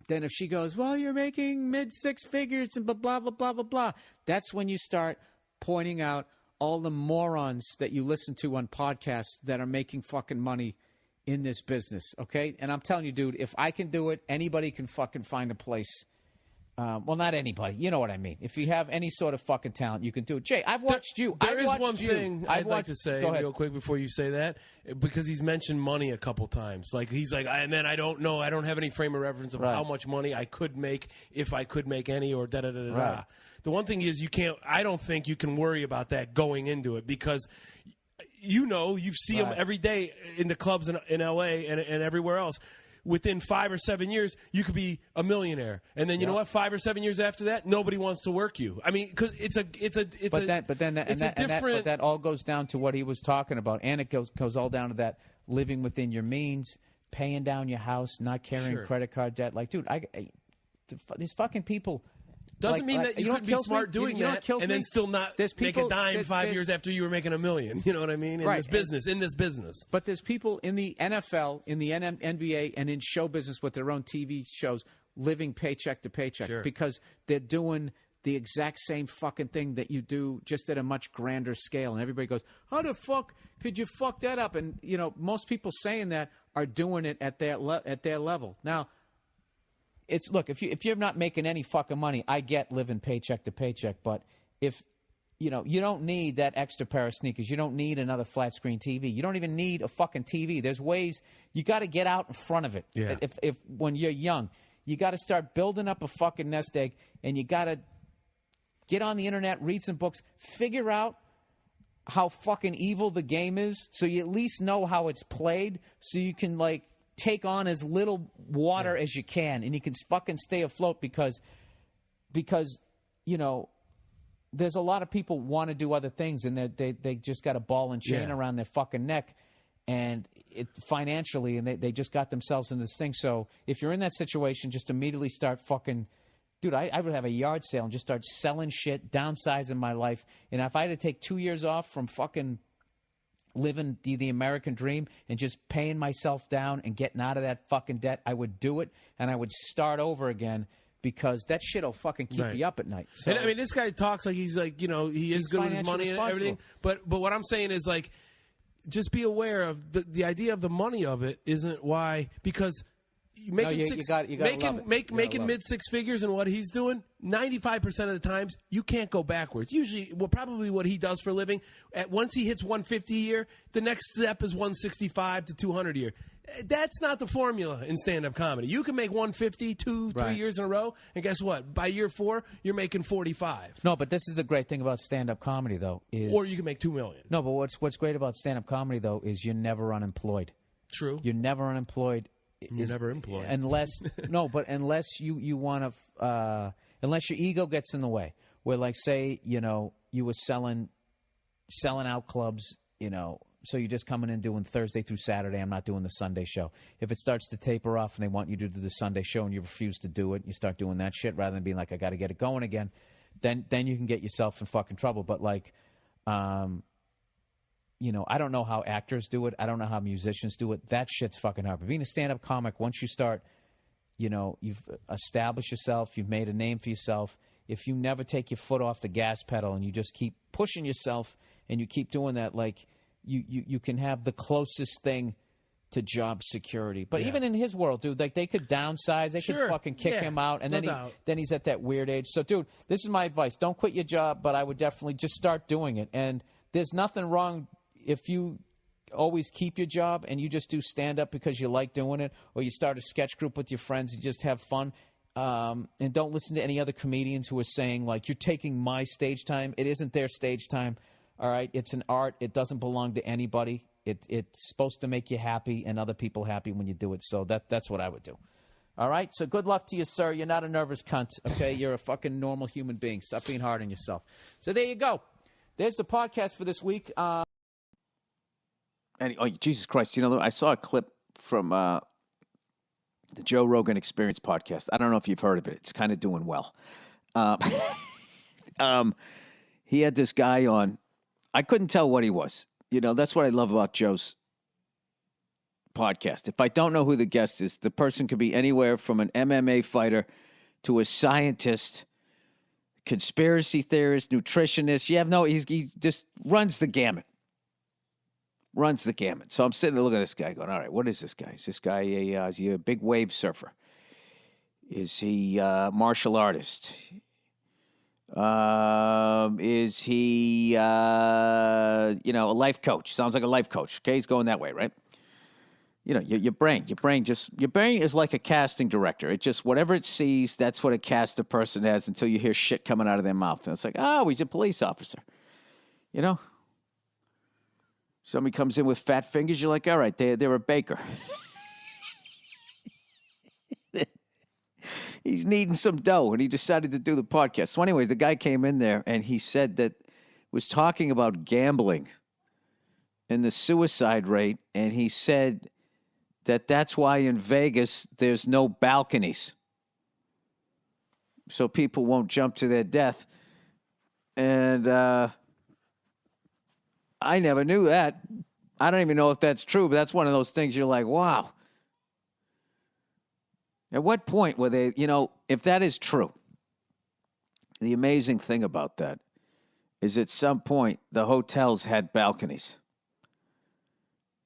if she goes, well, you're making mid-six figures and blah, blah, blah, blah, blah, blah, that's when you start pointing out all the morons that you listen to on podcasts that are making fucking money in this business, okay? And I'm telling you, dude, if I can do it, anybody can fucking find a place. Well, not anybody. You know what I mean. If you have any sort of fucking talent, you can do it. Jay, I've watched you. There is one thing I'd like to say real quick before you say that, because he's mentioned money a couple times. Like he's like, and then I don't know. I don't have any frame of reference of how much money I could make if I could make any or da-da-da-da-da. Right. The one thing is you can't – I don't think you can worry about that going into it because – you know, you see them every day in the clubs in L.A. and everywhere else. Within 5 or 7 years, you could be a millionaire, and then you know what? 5 or 7 years after that, nobody wants to work you. I mean, because that all goes down to what he was talking about, and it goes all down to that living within your means, paying down your house, not carrying credit card debt. Like, dude, these fucking people. Doesn't mean that you could be smart doing that and then still not make a dime 5 years after you were making $1 million. You know what I mean? In this business. But there's people in the NFL, in the NBA, and in show business with their own TV shows living paycheck to paycheck because they're doing the exact same fucking thing that you do just at a much grander scale. And everybody goes, how the fuck could you fuck that up? And, you know, most people saying that are doing it at their level. Now, look, if you're not making any fucking money, I get living paycheck to paycheck. But if you don't need that extra pair of sneakers, you don't need another flat screen TV. You don't even need a fucking TV. There's ways you got to get out in front of it. Yeah. If when you're young, you got to start building up a fucking nest egg, and you got to get on the internet, read some books, figure out how fucking evil the game is, so you at least know how it's played, so you can take on as little water as you can, and you can fucking stay afloat because you know there's a lot of people want to do other things, and they just got a ball and chain around their fucking neck, and financially, and they just got themselves in this thing. So if you're in that situation, just immediately start fucking. Dude, I would have a yard sale and just start selling shit, downsizing my life, and if I had to take 2 years off from fucking living the American dream and just paying myself down and getting out of that fucking debt, I would do it, and I would start over again because that shit will fucking keep you up at night. So, and I mean, this guy talks like he's like, he is good with his money and everything. But what I'm saying is, like, just be aware of the idea of the money of it isn't why, because making mid six figures and what he's doing, 95% of the times you can't go backwards. Usually, probably what he does for a living, once he hits 150 a year, the next step is 165 to 200 a year. That's not the formula in stand-up comedy. You can make 150 3 years in a row, and guess what? By year 4, you're making 45. No, but this is the great thing about stand-up comedy, though, is or you can make $2 million. No, but what's great about stand-up comedy, though, is you're never unemployed. True. You're never unemployed. You're never employed unless unless you want to unless your ego gets in the way. Where, like, say you were selling out clubs, so you're just coming in doing Thursday through Saturday. I'm not doing the Sunday show. If it starts to taper off and they want you to do the Sunday show and you refuse to do it, you start doing that shit rather than being like, I got to get it going again. Then you can get yourself in fucking trouble. But like, I don't know how actors do it. I don't know how musicians do it. That shit's fucking hard. But being a stand-up comic, once you start, you've established yourself, you've made a name for yourself. If you never take your foot off the gas pedal and you just keep pushing yourself and you keep doing that, like, you can have the closest thing to job security. But even in his world, dude, like, they could downsize, they could fucking kick him out, and then he's at that weird age. So, dude, this is my advice. Don't quit your job, but I would definitely just start doing it. And there's nothing wrong if you always keep your job and you just do stand-up because you like doing it, or you start a sketch group with your friends and just have fun. And don't listen to any other comedians who are saying, like, you're taking my stage time. It isn't their stage time. All right, it's an art. It doesn't belong to anybody. It's supposed to make you happy and other people happy when you do it. So that's what I would do. All right, so good luck to you, sir. You're not a nervous cunt, okay? You're a fucking normal human being. Stop being hard on yourself. So there you go. There's the podcast for this week. Jesus Christ, I saw a clip from the Joe Rogan Experience podcast. I don't know if you've heard of it. It's kind of doing well. He had this guy on. I couldn't tell what he was. That's what I love about Joe's podcast. If I don't know who the guest is, the person could be anywhere from an MMA fighter to a scientist, conspiracy theorist, nutritionist. He just runs the gamut. So I'm sitting there looking at this guy going, all right, what is this guy? Is this guy is he a big wave surfer? Is he a martial artist? Is he, a life coach? Sounds like a life coach. Okay, he's going that way, right? Your brain is like a casting director. It just, whatever it sees, that's what it casts a person as until you hear shit coming out of their mouth. And it's like, oh, he's a police officer. Somebody comes in with fat fingers, you're like, all right, they're a baker. He's needing some dough, and he decided to do the podcast. So anyways, the guy came in there, and he said that was talking about gambling and the suicide rate, and he said that that's why in Vegas there's no balconies, so people won't jump to their death. And I never knew that. I don't even know if that's true, but that's one of those things you're like, wow. At what point were they, if that is true, the amazing thing about that is at some point the hotels had balconies.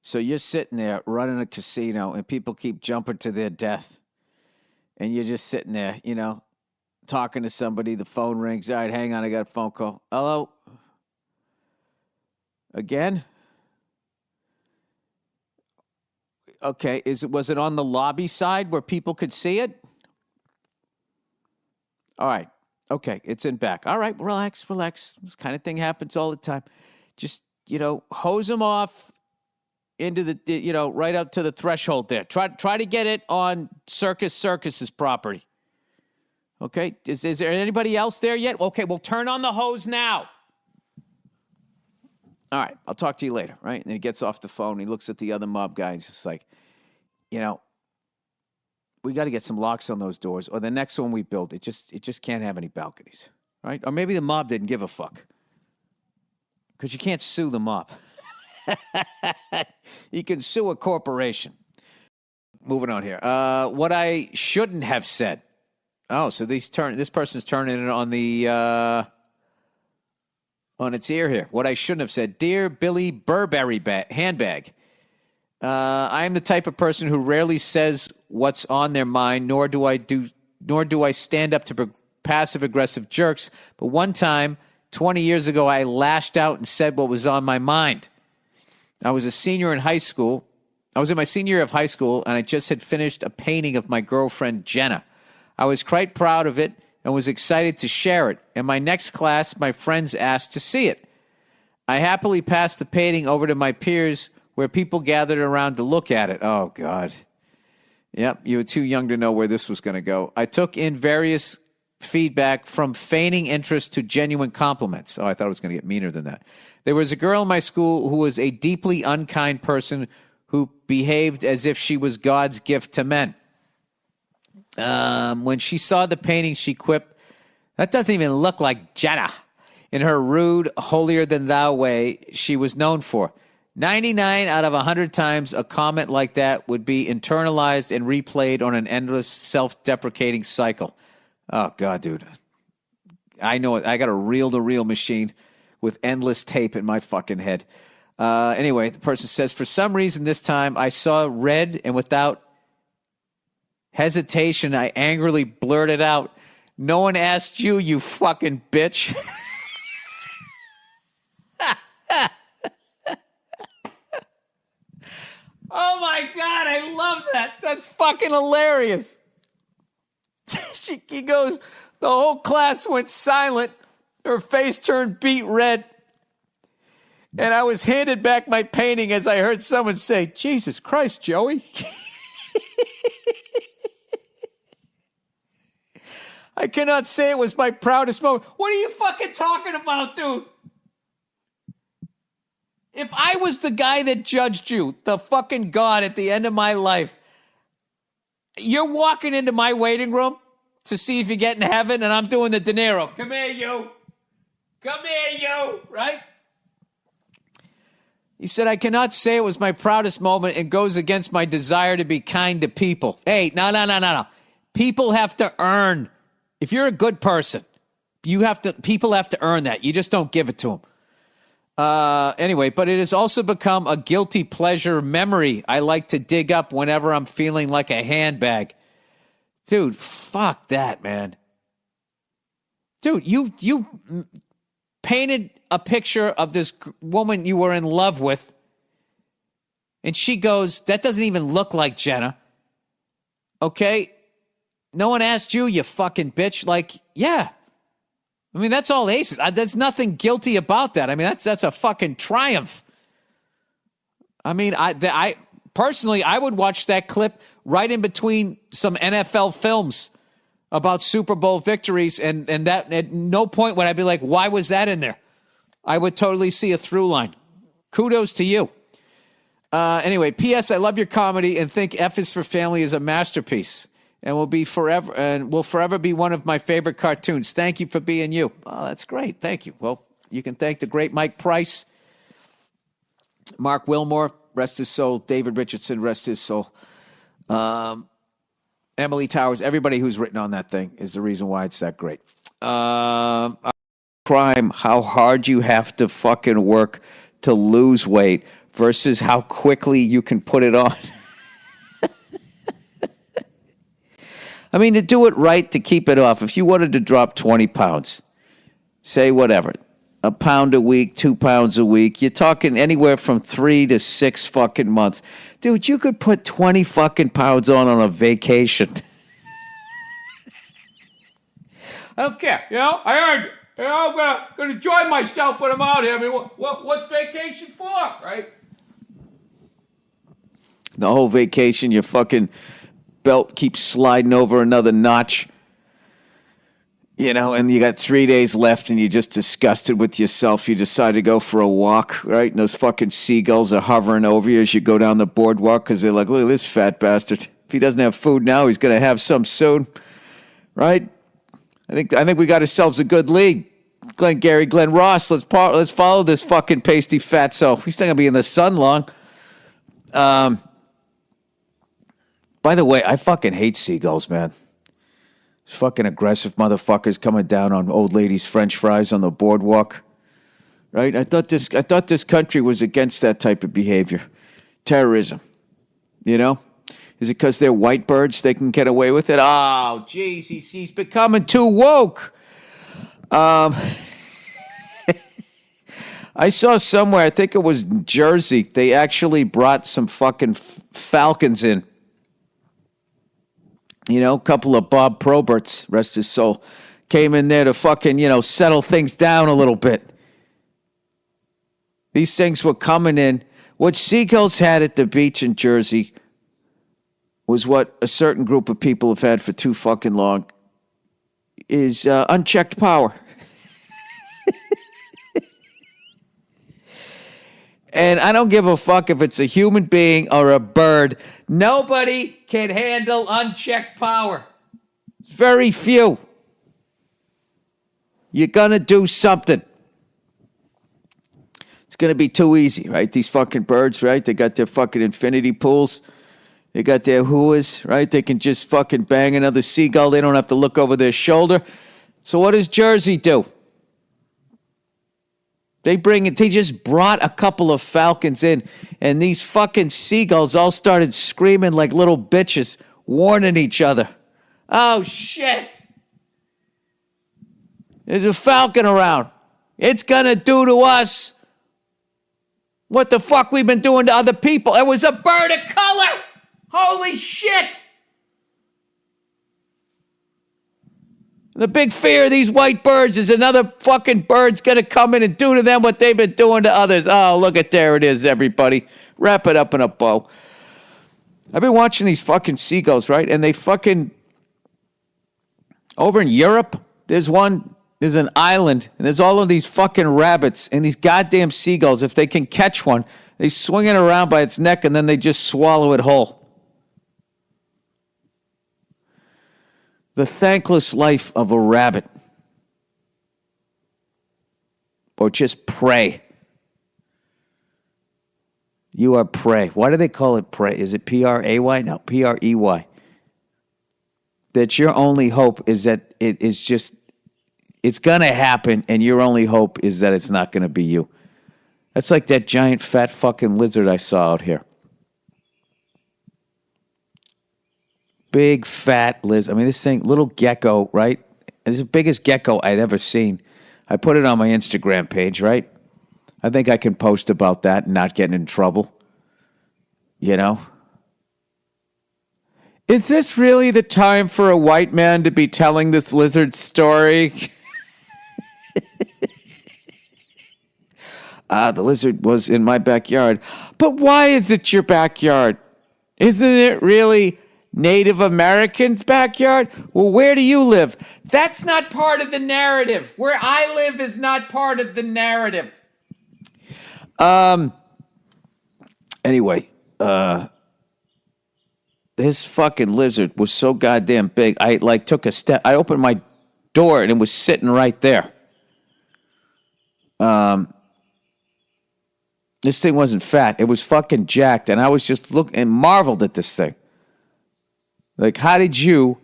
So you're sitting there running a casino and people keep jumping to their death. And you're just sitting there, talking to somebody. The phone rings. All right, hang on. I got a phone call. Hello? Again? Okay, was it on the lobby side where people could see it? All right. Okay, it's in back. All right, relax. This kind of thing happens all the time. Just, hose them off into the, right up to the threshold there. Try to get it on Circus's property. Okay, is there anybody else there yet? Okay, well, turn on the hose now. All right, I'll talk to you later, right? And then he gets off the phone. He looks at the other mob guy. He's just like, we got to get some locks on those doors, or the next one we build, it just can't have any balconies, right? Or maybe the mob didn't give a fuck, because you can't sue the mob. You can sue a corporation. Moving on here. What I shouldn't have said. Oh, so this person's turning it on the on its ear here. What I shouldn't have said. Dear Billy Burberry handbag. I am the type of person who rarely says what's on their mind, nor do I stand up to passive aggressive jerks. But one time, 20 years ago, I lashed out and said what was on my mind. I was a senior in high school. I was in my senior year of high school, and I just had finished a painting of my girlfriend, Jenna. I was quite proud of it and was excited to share it. In my next class, my friends asked to see it. I happily passed the painting over to my peers, where people gathered around to look at it. Oh, God. Yep, you were too young to know where this was going to go. I took in various feedback from feigning interest to genuine compliments. Oh, I thought it was going to get meaner than that. There was a girl in my school who was a deeply unkind person who behaved as if she was God's gift to men. When she saw the painting, she quipped, "That doesn't even look like Jenna," in her rude, holier-than-thou way she was known for. 99 out of 100 times a comment like that would be internalized and replayed on an endless self-deprecating cycle. Oh, God, dude. I know it. I got a reel-to-reel machine with endless tape in my fucking head. Anyway, the person says, for some reason this time I saw red and without hesitation I angrily blurted out, "No one asked you, you fucking bitch." Oh, my God, I love that. That's fucking hilarious. He goes, the whole class went silent. Her face turned beet red. And I was handed back my painting as I heard someone say, "Jesus Christ, Joey." I cannot say it was my proudest moment. What are you fucking talking about, dude? If I was the guy that judged you, the fucking God at the end of my life, you're walking into my waiting room to see if you get in heaven, and I'm doing the De Niro. Come here, you. Come here, you. Right? He said, I cannot say it was my proudest moment. It goes against my desire to be kind to people. Hey, no. People have to earn. If you're a good person, people have to earn that. You just don't give it to them. Anyway, but it has also become a guilty pleasure memory I like to dig up whenever I'm feeling like a handbag. Dude, fuck that, man. Dude, you painted a picture of this woman you were in love with, and she goes, "That doesn't even look like Jenna." Okay? No one asked you, you fucking bitch. Like, yeah. I mean, that's all aces. There's nothing guilty about that. I mean, that's a fucking triumph. I mean, I personally, I would watch that clip right in between some NFL films about Super Bowl victories, and that at no point would I be like, why was that in there? I would totally see a through line. Kudos to you. Anyway, P.S. I love your comedy and think F is for Family is a masterpiece. And will forever be one of my favorite cartoons. Thank you for being you. Oh, that's great. Thank you. Well, you can thank the great Mike Price, Mark Wilmore, rest his soul, David Richardson, rest his soul, Emily Towers, everybody who's written on that thing is the reason why it's that great. Crime, how hard you have to fucking work to lose weight versus how quickly you can put it on. I mean, to do it right, to keep it off, if you wanted to drop 20 pounds, say whatever, a pound a week, 2 pounds a week, you're talking anywhere from 3 to 6 fucking months. Dude, you could put 20 fucking pounds on a vacation. I don't care, I earned it. I'm going to enjoy myself when I'm out here. I mean, what's vacation for, right? The whole vacation, your fucking belt keeps sliding over another notch, and you got 3 days left and you're just disgusted with yourself. You decide to go for a walk, right? And those fucking seagulls are hovering over you as you go down the boardwalk because they're like, look at this fat bastard. If he doesn't have food now, he's going to have some soon, right? I think we got ourselves a good lead. Glenn Ross. Let's follow this fucking pasty fatso. He's not gonna be in the sun long. By the way, I fucking hate seagulls, man. These fucking aggressive motherfuckers coming down on old ladies' French fries on the boardwalk. Right? I thought this country was against that type of behavior. Terrorism. You know? Is it because they're white birds they can get away with it? Oh, jeez, he's becoming too woke. I saw somewhere, I think it was Jersey, they actually brought some fucking falcons in. You know, a couple of Bob Proberts, rest his soul, came in there to fucking, settle things down a little bit. These things were coming in. What seagulls had at the beach in Jersey was what a certain group of people have had for too fucking long, is unchecked power. And I don't give a fuck if it's a human being or a bird. Nobody can handle unchecked power. Very few. You're going to do something. It's going to be too easy, right? These fucking birds, right? They got their fucking infinity pools. They got their hooas, right? They can just fucking bang another seagull. They don't have to look over their shoulder. So what does Jersey do? They just brought a couple of falcons in, and these fucking seagulls all started screaming like little bitches, warning each other. Oh, shit. There's a falcon around. It's gonna do to us what the fuck we've been doing to other people. It was a bird of color. Holy shit. The big fear of these white birds is another fucking bird's going to come in and do to them what they've been doing to others. Oh, look at there it is, everybody. Wrap it up in a bow. I've been watching these fucking seagulls, right? And they fucking... Over in Europe, there's an island, and there's all of these fucking rabbits, and these goddamn seagulls, if they can catch one, they swing it around by its neck, and then they just swallow it whole. The thankless life of a rabbit. Or just prey. You are prey. Why do they call it prey? Is it P-R-A-Y? No, P-R-E-Y. That your only hope is that it's going to happen, and your only hope is that it's not going to be you. That's like that giant fat fucking lizard I saw out here. Big fat lizard. I mean, this thing, little gecko, right? It's the biggest gecko I'd ever seen. I put it on my Instagram page, right? I think I can post about that and not get in trouble. You know? Is this really the time for a white man to be telling this lizard story? The lizard was in my backyard. But why is it your backyard? Isn't it really Native Americans' backyard? Well, where do you live? That's not part of the narrative. Where I live is not part of the narrative. Anyway, this fucking lizard was so goddamn big. I took a step. I opened my door and it was sitting right there. This thing wasn't fat. It was fucking jacked. And I was just looking and marveled at this thing. Like, how did you,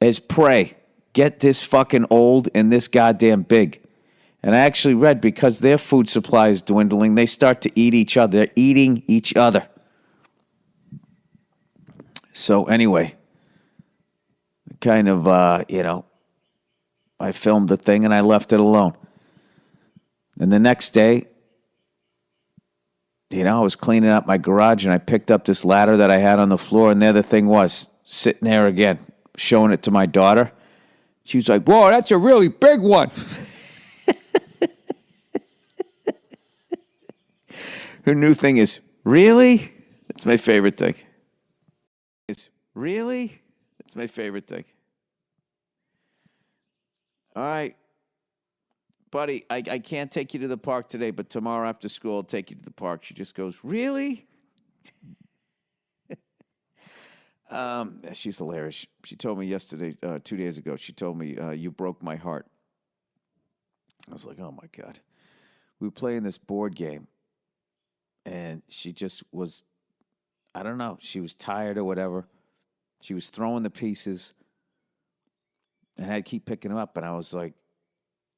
as prey, get this fucking old and this goddamn big? And I actually read because their food supply is dwindling, they start to eat each other. They're eating each other. So anyway, kind of, I filmed the thing and I left it alone. And the next day, I was cleaning up my garage and I picked up this ladder that I had on the floor, and there the thing was, sitting there again, showing it to my daughter. She was like, whoa, that's a really big one. Her new thing is, really? That's my favorite thing. Really? That's my favorite thing. All right. Buddy, I can't take you to the park today, but tomorrow after school I'll take you to the park. She just goes, really? She's hilarious. She told me yesterday, 2 days ago, she told me, you broke my heart. I was like, oh, my God. We were playing this board game, and she just was, I don't know, she was tired or whatever. She was throwing the pieces, and I had to keep picking them up, and I was like,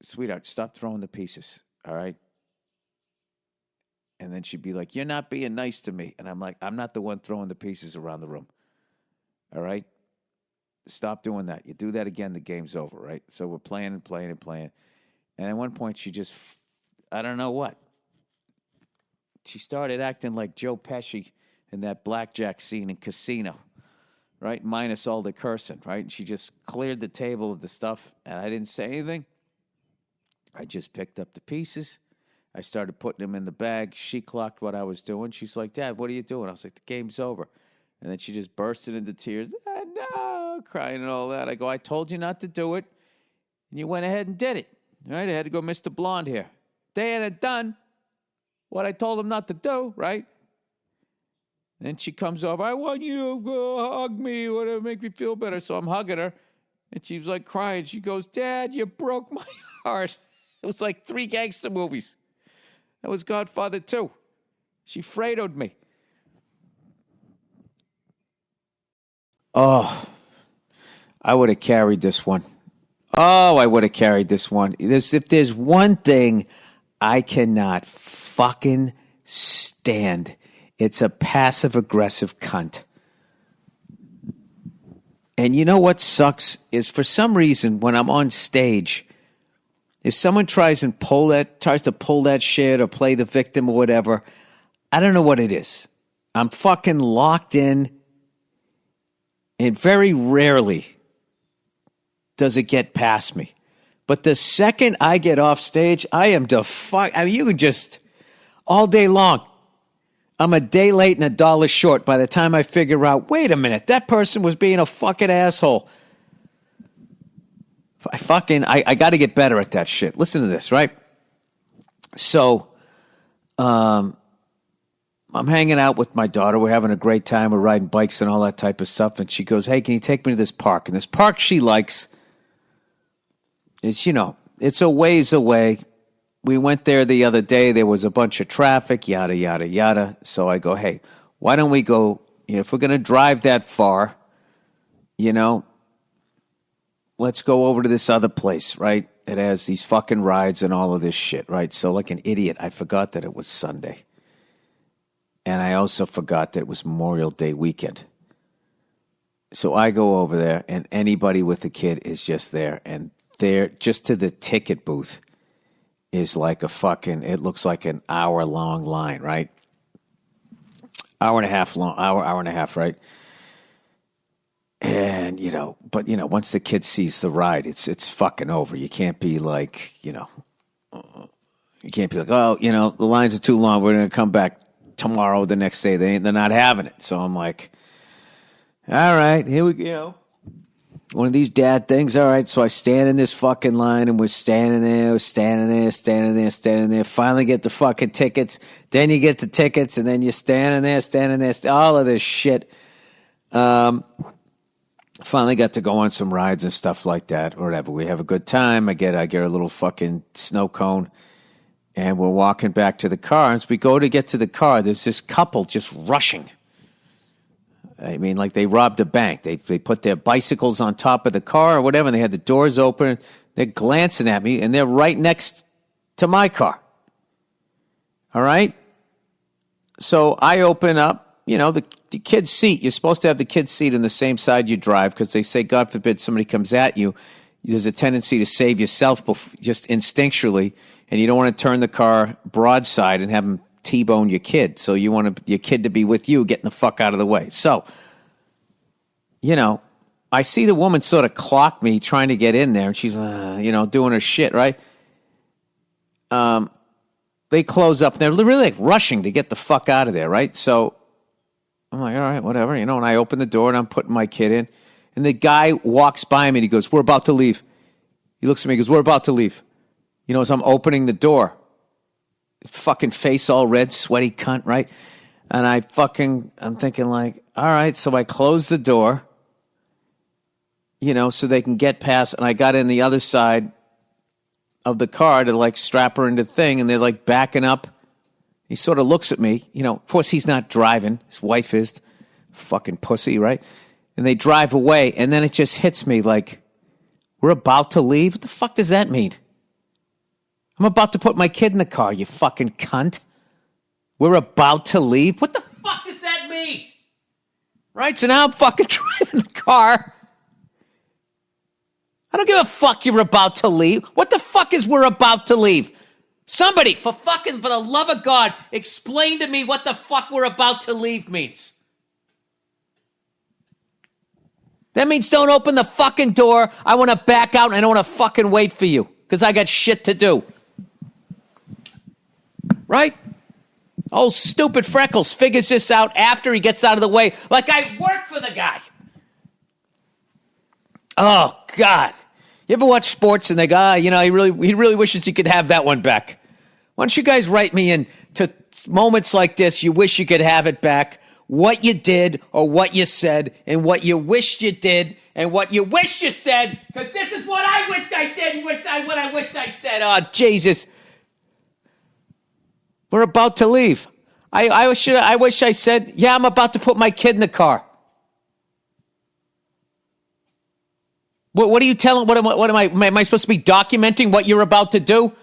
sweetheart, stop throwing the pieces, all right? And then she'd be like, you're not being nice to me. And I'm like, I'm not the one throwing the pieces around the room, all right? Stop doing that. You do that again, the game's over, right? So we're playing and playing and playing. And at one point, she just, I don't know what. She started acting like Joe Pesci in that blackjack scene in Casino, right? Minus all the cursing, right? And she just cleared the table of the stuff, and I didn't say anything. I just picked up the pieces. I started putting them in the bag. She clocked what I was doing. She's like, Dad, what are you doing? I was like, the game's over. And then she just bursted into tears. No, crying and all that. I go, I told you not to do it, and you went ahead and did it. All right, I had to go Mr. Blonde here. They hadn't done what I told them not to do, right? And then she comes over, I want you to hug me, whatever, make me feel better. So I'm hugging her, and she was like crying. She goes, Dad, you broke my heart. It was like 3 gangster movies. That was Godfather 2. She Fredoed me. Oh, I would have carried this one. Oh, I would have carried this one. If there's one thing I cannot fucking stand, it's a passive-aggressive cunt. And you know what sucks is for some reason when I'm on stage, if someone tries to pull that shit or play the victim or whatever, I don't know what it is. I'm fucking locked in, and very rarely does it get past me. But the second I get off stage, I am I mean, you can just, all day long, I'm a day late and $1 short by the time I figure out, wait a minute, that person was being a fucking asshole. I got to get better at that shit. Listen to this, right? So, I'm hanging out with my daughter. We're having a great time. We're riding bikes and all that type of stuff. And she goes, hey, can you take me to this park? And this park she likes is, it's a ways away. We went there the other day. There was a bunch of traffic, yada, yada, yada. So I go, hey, why don't we go, if we're going to drive that far, let's go over to this other place, right? It has these fucking rides and all of this shit, right? So like an idiot, I forgot that it was Sunday. And I also forgot that it was Memorial Day weekend. So I go over there, and anybody with a kid is just there. And there, just to the ticket booth, is like it looks like an hour-long line, right? Hour and a half long, hour and a half, right? And, but, once the kid sees the ride, it's fucking over. You can't be like, you can't be like, oh, the lines are too long. We're going to come back tomorrow, the next day. They're not having it. So I'm like, all right, here we go. One of these dad things. All right. So I stand in this fucking line, and we're standing there. Finally get the fucking tickets. Then you get the tickets, and then you're standing there, all of this shit. Finally got to go on some rides and stuff like that or whatever. We have a good time. I get a little fucking snow cone. And we're walking back to the car. And as we go to get to the car, there's this couple just rushing. I mean, like they robbed a bank. They put their bicycles on top of the car or whatever, and they had the doors open. They're glancing at me, and they're right next to my car. All right? So I open up, the kid's seat. You're supposed to have the kid's seat on the same side you drive because they say, God forbid, somebody comes at you. There's a tendency to save yourself just instinctually. And you don't want to turn the car broadside and have them T-bone your kid. So you want your kid to be with you, getting the fuck out of the way. So, I see the woman sort of clock me trying to get in there, and she's, doing her shit, right? They close up, and they're really like rushing to get the fuck out of there, right? So I'm like, all right, whatever, and I open the door, and I'm putting my kid in, and the guy walks by me, and he goes, we're about to leave. He looks at me, he goes, we're about to leave. As I'm opening the door, fucking face all red, sweaty cunt, right? And I'm thinking like, all right, so I close the door, so they can get past, and I got in the other side, of the car to like strap her into the thing, and they're like backing up. He sort of looks at me. You know, of course he's not driving. His wife is. Fucking pussy, right? And they drive away, and then it just hits me like, we're about to leave? What the fuck does that mean? I'm about to put my kid in the car, you fucking cunt. We're about to leave? What the fuck does that mean? Right? So now I'm fucking driving the car. I don't give a fuck you're about to leave. What the fuck is we're about to leave? Somebody, for the love of God, explain to me what the fuck we're about to leave means. That means don't open the fucking door. I want to back out and I don't want to fucking wait for you because I got shit to do. Right? Old stupid Freckles figures this out after he gets out of the way like I work for the guy. Oh, God. You ever watch sports and they go, he really wishes he could have that one back. Why don't you guys write me in to moments like this you wish you could have it back, what you did or what you said, and what you wished you did and what you wished you said, because this is what I wished I did and what I wished I said. Oh, Jesus. We're about to leave. I wish I said, yeah, I'm about to put my kid in the car. What are you telling? Am I supposed to be documenting what you're about to do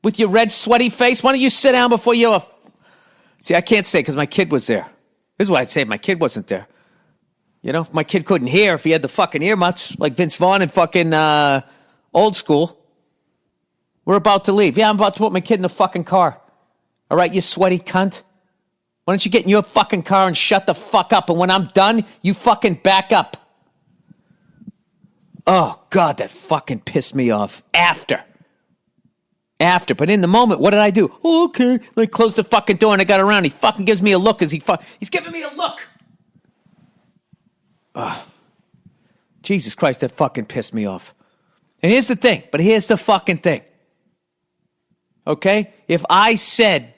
with your red, sweaty face? Why don't you sit down before you... See, I can't say because my kid was there. This is what I'd say if my kid wasn't there. You know, if my kid couldn't hear, if he had the fucking earmuffs like Vince Vaughn and fucking Old School. We're about to leave. Yeah, I'm about to put my kid in the fucking car. All right, you sweaty cunt. Why don't you get in your fucking car and shut the fuck up? And when I'm done, you fucking back up. Oh, God, that fucking pissed me off. After. But in the moment, what did I do? Oh, okay. I closed the fucking door and I got around. He fucking gives me a look as he's giving me a look. Oh, Jesus Christ, that fucking pissed me off. And here's the fucking thing. Okay? If I said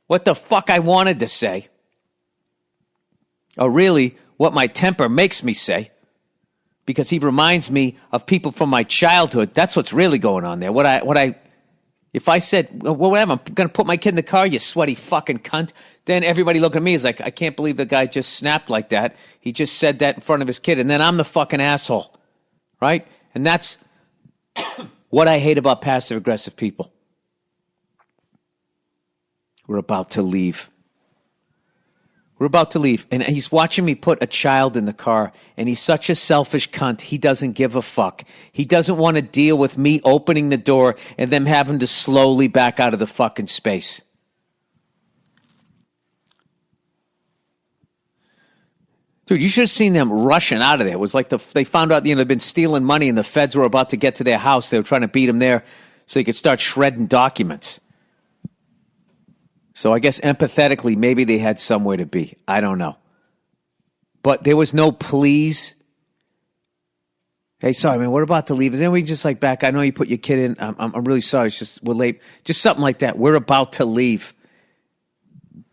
what the fuck I wanted to say, or really what my temper makes me say, because he reminds me of people from my childhood, that's what's really going on there. If I said, well, whatever, I'm going to put my kid in the car, you sweaty fucking cunt, then everybody looking at me is like, I can't believe the guy just snapped like that. He just said that in front of his kid, and then I'm the fucking asshole, right? And that's what I hate about passive-aggressive people. We're about to leave. We're about to leave, and he's watching me put a child in the car, and he's such a selfish cunt, he doesn't give a fuck. He doesn't want to deal with me opening the door and them having to slowly back out of the fucking space. Dude, you should have seen them rushing out of there. It was like they found out, they'd been stealing money, and the feds were about to get to their house. They were trying to beat them there so they could start shredding documents. So I guess empathetically, maybe they had somewhere to be. I don't know. But there was no please. Hey, sorry, man, we're about to leave. Is anybody just like back? I know you put your kid in. I'm really sorry. It's just, we're late. Just something like that. We're about to leave. And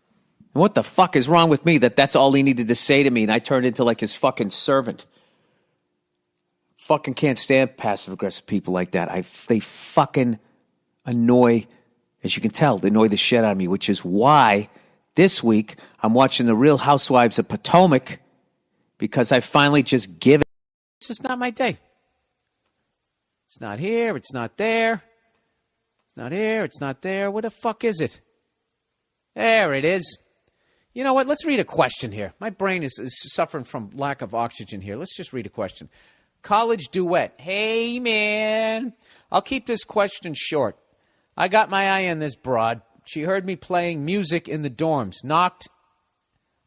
what the fuck is wrong with me that's all he needed to say to me, and I turned into like his fucking servant? Fucking can't stand passive-aggressive people like that. They fucking annoy. As you can tell, they annoy the shit out of me, which is why this week I'm watching The Real Housewives of Potomac, because I finally just give it. It's just not my day. It's not here. It's not there. It's not here. It's not there. Where the fuck is it? There it is. You know what? Let's read a question here. My brain is suffering from lack of oxygen here. Let's just read a question. College duet. Hey, man. I'll keep this question short. I got my eye on this broad. She heard me playing music in the dorms, knocked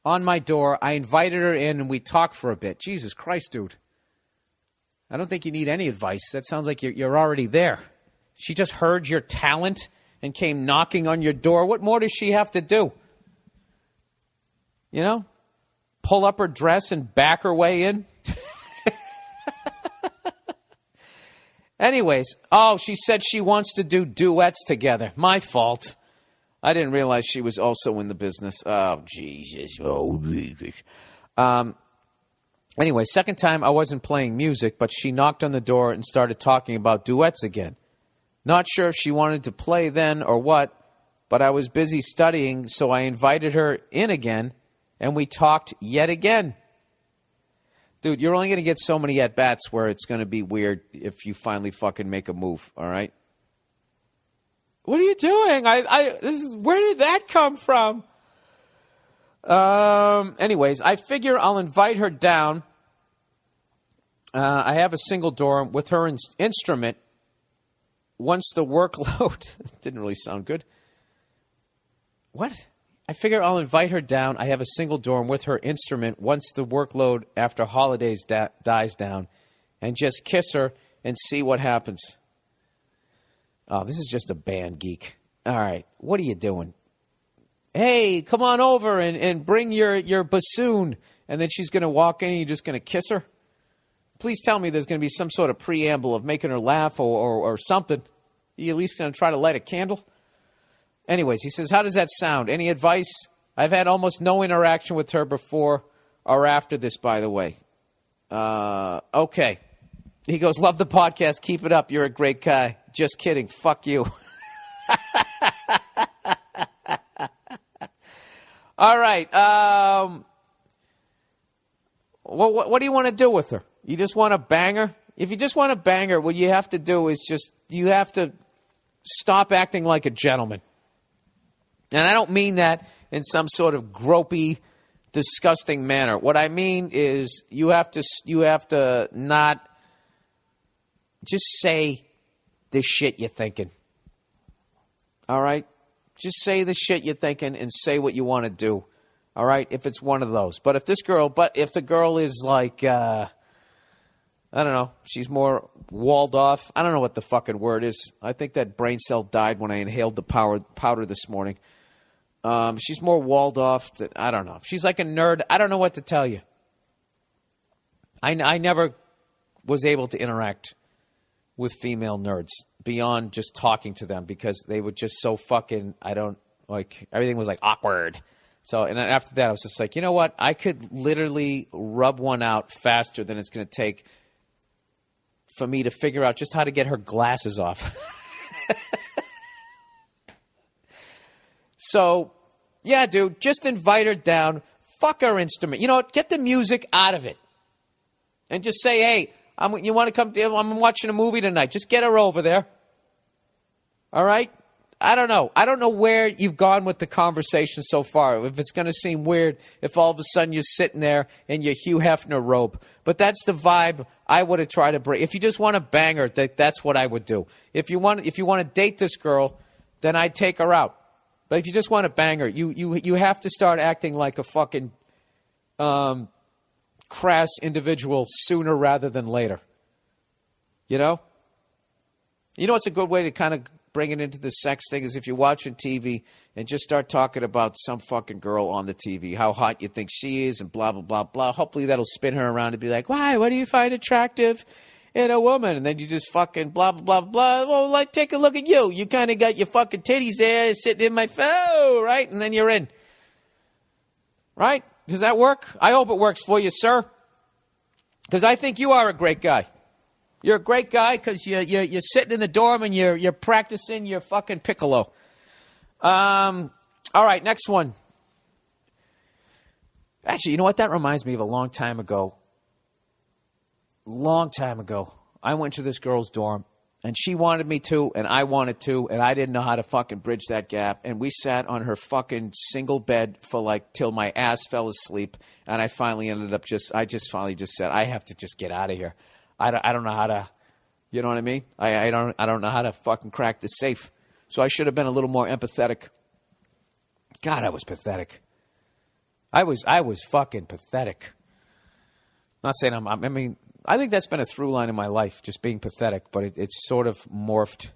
on my door. I invited her in, and we talked for a bit. Jesus Christ, dude. I don't think you need any advice. That sounds like you're already there. She just heard your talent and came knocking on your door. What more does she have to do? You know? Pull up her dress and back her way in? Anyways, she said she wants to do duets together. My fault. I didn't realize she was also in the business. Oh, Jesus. Anyway, second time I wasn't playing music, but she knocked on the door and started talking about duets again. Not sure if she wanted to play then or what, but I was busy studying, so I invited her in again, and we talked yet again. Dude, you're only going to get so many at-bats where it's going to be weird if you finally fucking make a move, all right? What are you doing? Where did that come from? Anyways, I figure I'll invite her down. I have a single dorm with her instrument. Once the workload... didn't really sound good. What? I figure I'll invite her down. I have a single dorm with her instrument once the workload after holidays dies down, and just kiss her and see what happens. Oh, this is just a band geek. All right, what are you doing? Hey, come on over and bring your bassoon. And then she's going to walk in and you're just going to kiss her? Please tell me there's going to be some sort of preamble of making her laugh or something. Are you at least going to try to light a candle? Anyways, he says, how does that sound? Any advice? I've had almost no interaction with her before or after this, by the way. Okay. He goes, love the podcast. Keep it up. You're a great guy. Just kidding. Fuck you. All right. What do you want to do with her? You just want to bang her? If you just want to bang her, what you have to do is you have to stop acting like a gentleman. And I don't mean that in some sort of gropey, disgusting manner. What I mean is you have to not just say the shit you're thinking. All right? Just say the shit you're thinking and say what you want to do. All right? If it's one of those. But if the girl is like, I don't know, she's more walled off. I don't know what the fucking word is. I think that brain cell died when I inhaled the powder this morning. She's more walled off. I don't know. She's like a nerd. I don't know what to tell you. I never was able to interact with female nerds beyond just talking to them because they were just so fucking, everything was like awkward. So, and then after that, I was just like, you know what? I could literally rub one out faster than it's going to take for me to figure out just how to get her glasses off. So, yeah, dude, just invite her down. Fuck her instrument. You know what? Get the music out of it. And just say, hey, you want to come? I'm watching a movie tonight. Just get her over there. All right? I don't know. I don't know where you've gone with the conversation so far. If it's going to seem weird if all of a sudden you're sitting there in your Hugh Hefner robe. But that's the vibe I would have tried to bring. If you just want to bang her, that's what I would do. If you want to date this girl, then I'd take her out. But if you just want to bang her, you have to start acting like a fucking crass individual sooner rather than later. You know? You know what's a good way to kind of bring it into the sex thing is if you're watching TV and just start talking about some fucking girl on the TV, how hot you think she is and blah, blah, blah, blah. Hopefully that'll spin her around and be like, why? What do you find attractive in a woman? And then you just fucking blah, blah, blah, blah. Well, like, take a look at you. You kind of got your fucking titties there sitting in my phone, right? And then you're in. Right? Does that work? I hope it works for you, sir. Because I think you are a great guy. You're a great guy because you're sitting in the dorm and you're practicing your fucking piccolo. All right, next one. Actually, you know what? That reminds me of a long time ago. I went to this girl's dorm, and she wanted me to, and I wanted to, and I didn't know how to fucking bridge that gap. And we sat on her fucking single bed for like till my ass fell asleep, and I finally ended up I finally said, I have to just get out of here. I don't know how to, you know what I mean? I don't know how to fucking crack the safe. So I should have been a little more empathetic. God, I was pathetic. I was fucking pathetic. Not saying I think that's been a through line in my life, just being pathetic, but it's sort of morphed.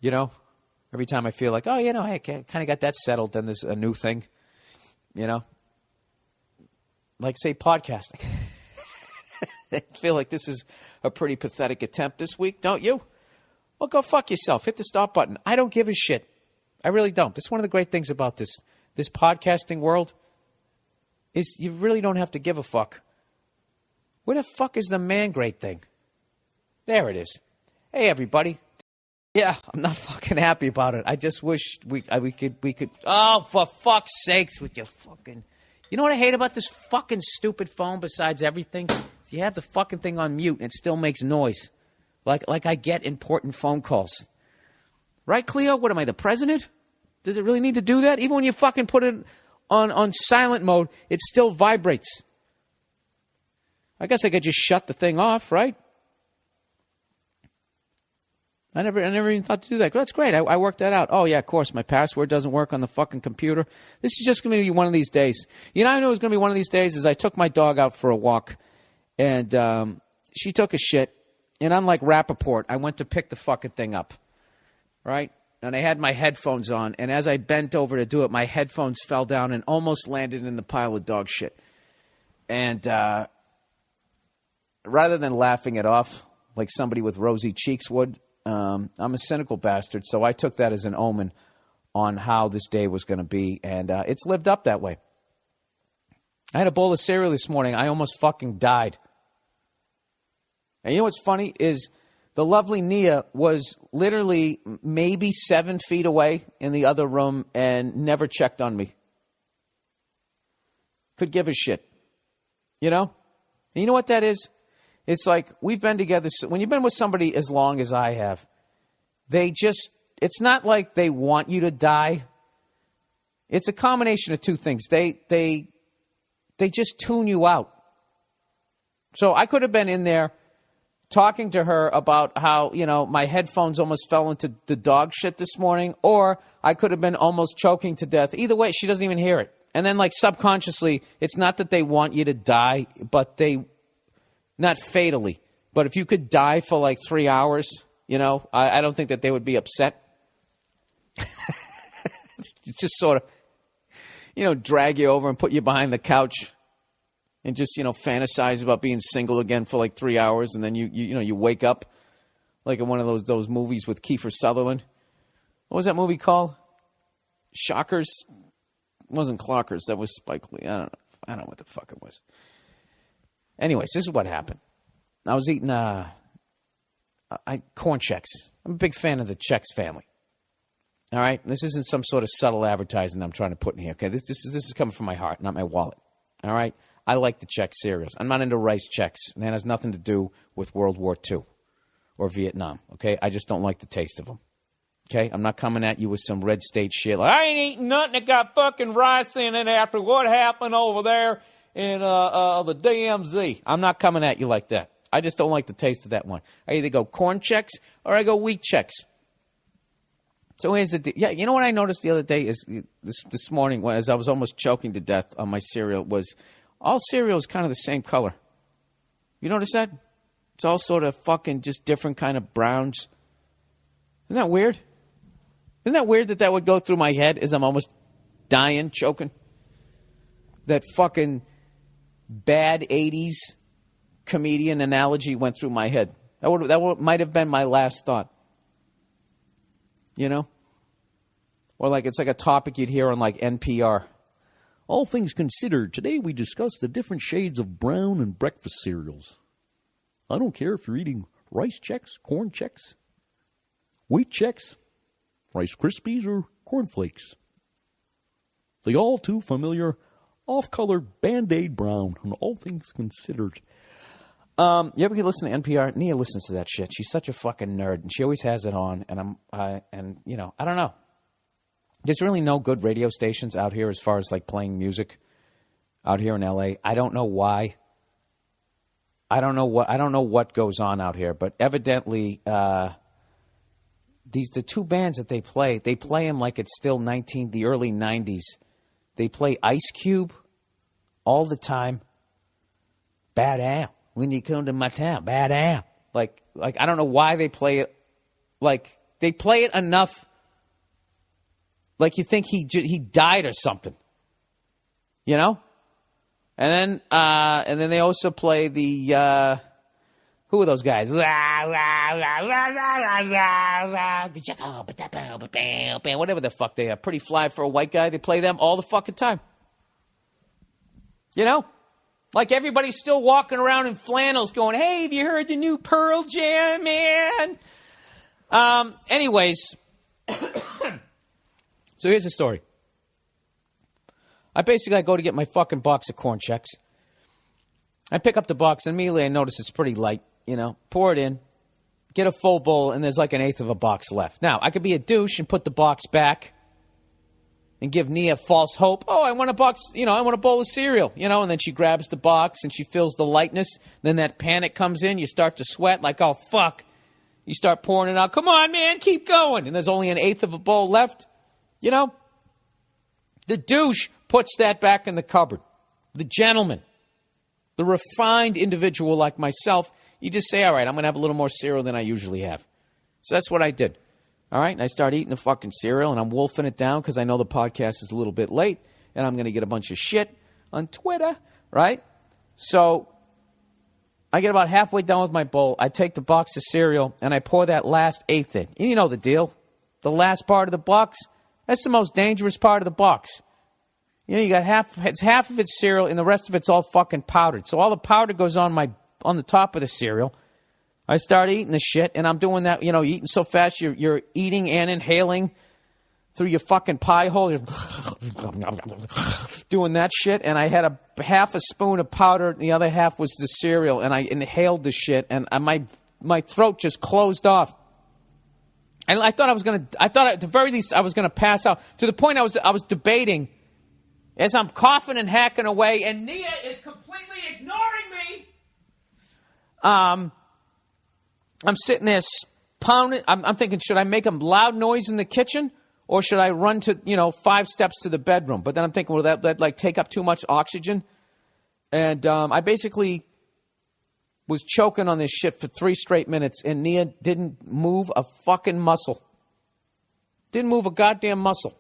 You know? Every time I feel like, oh, you know, I kind of got that settled, then there's a new thing. You know? Like, say, podcasting. I feel like this is a pretty pathetic attempt this week, don't you? Well, go fuck yourself. Hit the stop button. I don't give a shit. I really don't. That's one of the great things about this podcasting world is you really don't have to give a fuck. Where the fuck is the man great thing? There it is. Hey, everybody. Yeah, I'm not fucking happy about it. I just wish we could. Oh, for fuck's sakes, with your fucking. You know what I hate about this fucking stupid phone? Besides everything, is you have the fucking thing on mute and it still makes noise, like I get important phone calls. Right, Cleo? What am I, the president? Does it really need to do that? Even when you fucking put it on silent mode, it still vibrates. I guess I could just shut the thing off, right? I never even thought to do that. That's great. I worked that out. Oh, yeah, of course. My password doesn't work on the fucking computer. This is just going to be one of these days. You know, I know it was going to be one of these days is I took my dog out for a walk, and she took a shit. And unlike Rappaport, I went to pick the fucking thing up, right? And I had my headphones on. And as I bent over to do it, my headphones fell down and almost landed in the pile of dog shit. And rather than laughing it off like somebody with rosy cheeks would, I'm a cynical bastard, so I took that as an omen on how this day was going to be, and it's lived up that way. I had a bowl of cereal this morning. I almost fucking died. And you know what's funny is the lovely Nia was literally maybe 7 feet away in the other room and never checked on me. Could give a shit. You know? And you know what that is? It's like we've been together. When you've been with somebody as long as I have, it's not like they want you to die. It's a combination of two things. They just tune you out. So I could have been in there talking to her about how, you know, my headphones almost fell into the dog shit this morning, or I could have been almost choking to death. Either way, she doesn't even hear it. And then, like, subconsciously, it's not that they want you to die, but not fatally, but if you could die for like 3 hours, you know, I don't think that they would be upset. It's just sort of, you know, drag you over and put you behind the couch and just, you know, fantasize about being single again for like 3 hours. And then you wake up like in one of those movies with Kiefer Sutherland. What was that movie called? Shockers? It wasn't Clockers. That was Spike Lee. I don't know what the fuck it was. Anyways, this is what happened. I was eating corn Chex. I'm a big fan of the Chex family. All right? This isn't some sort of subtle advertising I'm trying to put in here. Okay? This is coming from my heart, not my wallet. All right? I like the Chex cereals. I'm not into rice Chex. And that has nothing to do with World War II or Vietnam. Okay? I just don't like the taste of them. Okay? I'm not coming at you with some red state shit. Like, I ain't eating nothing that got fucking rice in it after what happened over there in the DMZ. I'm not coming at you like that. I just don't like the taste of that one. I either go corn Chex or I go wheat Chex. So here's the deal. Yeah, you know what I noticed the other day is this morning as I was almost choking to death on my cereal was all cereal is kind of the same color. You notice that? It's all sort of fucking just different kind of browns. Isn't that weird? Isn't that weird that would go through my head as I'm almost dying, choking? That fucking bad 80s comedian analogy went through my head. That might have been my last thought. You know? Or like it's like a topic you'd hear on like NPR. All things considered, today we discuss the different shades of brown and breakfast cereals. I don't care if you're eating rice Chex, corn Chex, wheat Chex, Rice Krispies, or Corn Flakes. The all too familiar off-color Band-Aid brown, and all things considered. You ever listen to NPR? Nia listens to that shit. She's such a fucking nerd, and she always has it on. And I don't know. There's really no good radio stations out here as far as like playing music out here in LA. I don't know why. I don't know what goes on out here, but evidently, the two bands that they play them like it's still the early 90s. They play Ice Cube all the time. Bad when you come to my town, bad. Like I don't know why they play it. Like they play it enough. Like you think he died or something. You know? And then they also play the who are those guys? Whatever the fuck they are. Pretty Fly for a White Guy. They play them all the fucking time. You know? Like everybody's still walking around in flannels going, hey, have you heard the new Pearl Jam, man? Anyways, so here's the story. I go to get my fucking box of corn checks. I pick up the box, and immediately I notice it's pretty light. Pour it in, get a full bowl, and there's like an eighth of a box left. Now, I could be a douche and put the box back and give Nia false hope. Oh, I want a box, I want a bowl of cereal, and then she grabs the box and she feels the lightness. Then that panic comes in. You start to sweat like, oh, fuck. You start pouring it out. Come on, man, keep going. And there's only an eighth of a bowl left. The douche puts that back in the cupboard. The gentleman, the refined individual like myself, you just say, all right, I'm going to have a little more cereal than I usually have. So that's what I did. All right, and I start eating the fucking cereal, and I'm wolfing it down because I know the podcast is a little bit late, and I'm going to get a bunch of shit on Twitter, right? So I get about halfway done with my bowl. I take the box of cereal, and I pour that last eighth in. And you know the deal. The last part of the box, that's the most dangerous part of the box. You got half of it's cereal, and the rest of it's all fucking powdered. So all the powder goes on the top of the cereal. I start eating the shit, and I'm doing that, eating so fast, you're eating and inhaling through your fucking pie hole. You're doing that shit, and I had a half a spoon of powder, and the other half was the cereal, and I inhaled the shit, and my throat just closed off. And I thought at the very least I was going to pass out, to the point I was debating as I'm coughing and hacking away, and Nia is completely ignoring me. I'm sitting there pounding. I'm thinking, should I make a loud noise in the kitchen, or should I run to 5 steps to the bedroom? But then I'm thinking, will that like take up too much oxygen? And I basically was choking on this shit for 3 straight minutes, and Nia didn't move a fucking muscle. Didn't move a goddamn muscle.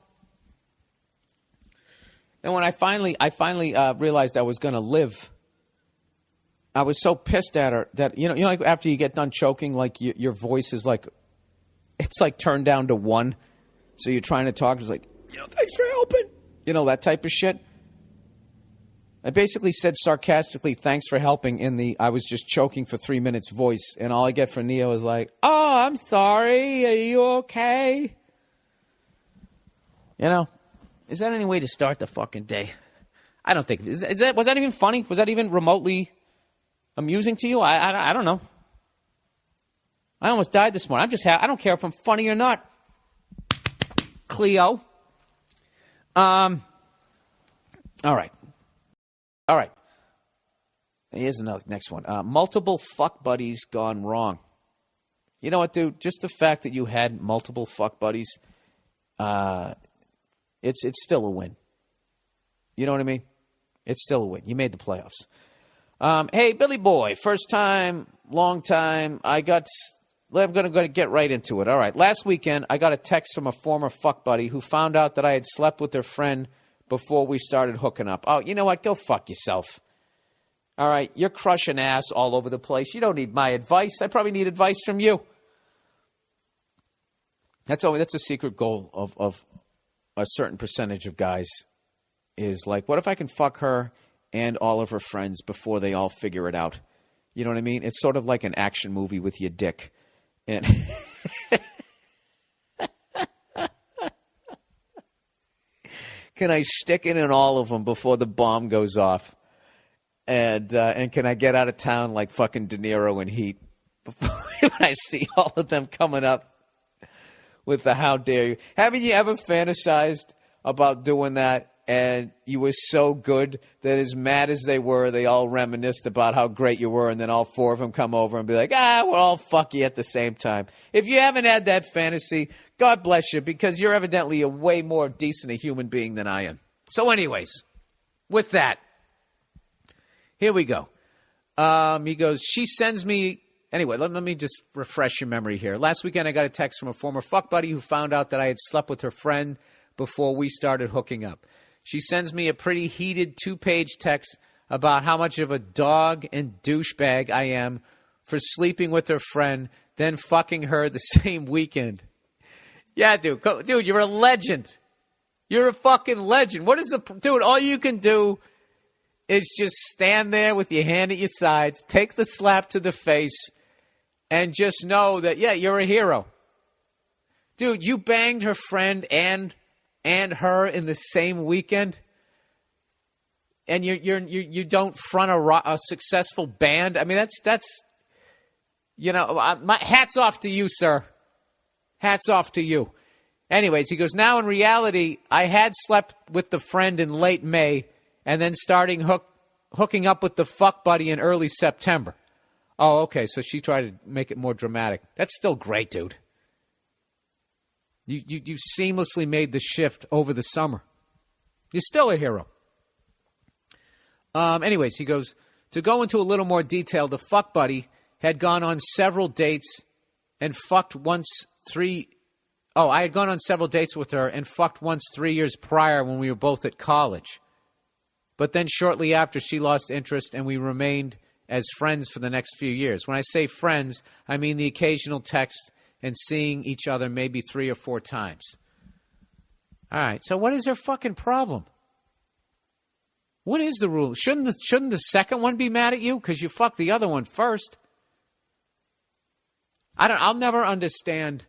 And when I finally realized I was going to live, I was so pissed at her that, like after you get done choking, like your voice is like, it's like turned down to 1. So you're trying to talk. It's like, thanks for helping. That type of shit. I basically said sarcastically, thanks for helping in the I was just choking for 3 minutes voice. And all I get from Nia was like, oh, I'm sorry. Are you okay? Is that any way to start the fucking day? I don't think. Was that even funny? Was that even remotely amusing to you? I don't know. I almost died this morning. I don't care if I'm funny or not. Cleo. All right. Here's another next one. Multiple fuck buddies gone wrong. You know what, dude? Just the fact that you had multiple fuck buddies, it's still a win. You know what I mean? It's still a win. You made the playoffs. Hey, Billy Boy, first time, long time. I'm going to get right into it. All right. Last weekend, I got a text from a former fuck buddy who found out that I had slept with their friend before we started hooking up. Oh, you know what? Go fuck yourself. All right. You're crushing ass all over the place. You don't need my advice. I probably need advice from you. That's a secret goal of a certain percentage of guys is like, what if I can fuck her and all of her friends before they all figure it out? You know what I mean? It's sort of like an action movie with your dick. And can I stick it in all of them before the bomb goes off? And can I get out of town like fucking De Niro in Heat before when I see all of them coming up with the how dare you? Haven't you ever fantasized about doing that? And you were so good that as mad as they were, they all reminisced about how great you were, and then all 4 of them come over and be like, we'll all fuck you at the same time. If you haven't had that fantasy, God bless you, because you're evidently a way more decent a human being than I am. So anyways, with that, here we go. He goes, she sends me... Anyway, let me just refresh your memory here. Last weekend, I got a text from a former fuck buddy who found out that I had slept with her friend before we started hooking up. She sends me a pretty heated 2-page text about how much of a dog and douchebag I am for sleeping with her friend, then fucking her the same weekend. Yeah, dude, you're a legend. You're a fucking legend. Dude, all you can do is just stand there with your hand at your sides, take the slap to the face, and just know that, yeah, you're a hero. Dude, you banged her friend and her in the same weekend, and you don't front a successful band. I mean, that's my hats off to you, sir. Hats off to you. Anyways, he goes, now in reality, I had slept with the friend in late May and then starting hooking up with the fuck buddy in early September. Oh, okay, so she tried to make it more dramatic. That's still great, dude. You seamlessly made the shift over the summer. You're still a hero. Anyways, he goes, to go into a little more detail, the fuck buddy had gone on several dates and fucked once I had gone on several dates with her and fucked once 3 years prior when we were both at college. But then shortly after, she lost interest and we remained as friends for the next few years. When I say friends, I mean the occasional text and seeing each other maybe 3 or 4 times. All right, so what is her fucking problem? What is the rule? Shouldn't the second one be mad at you because you fucked the other one first? I'll never understand.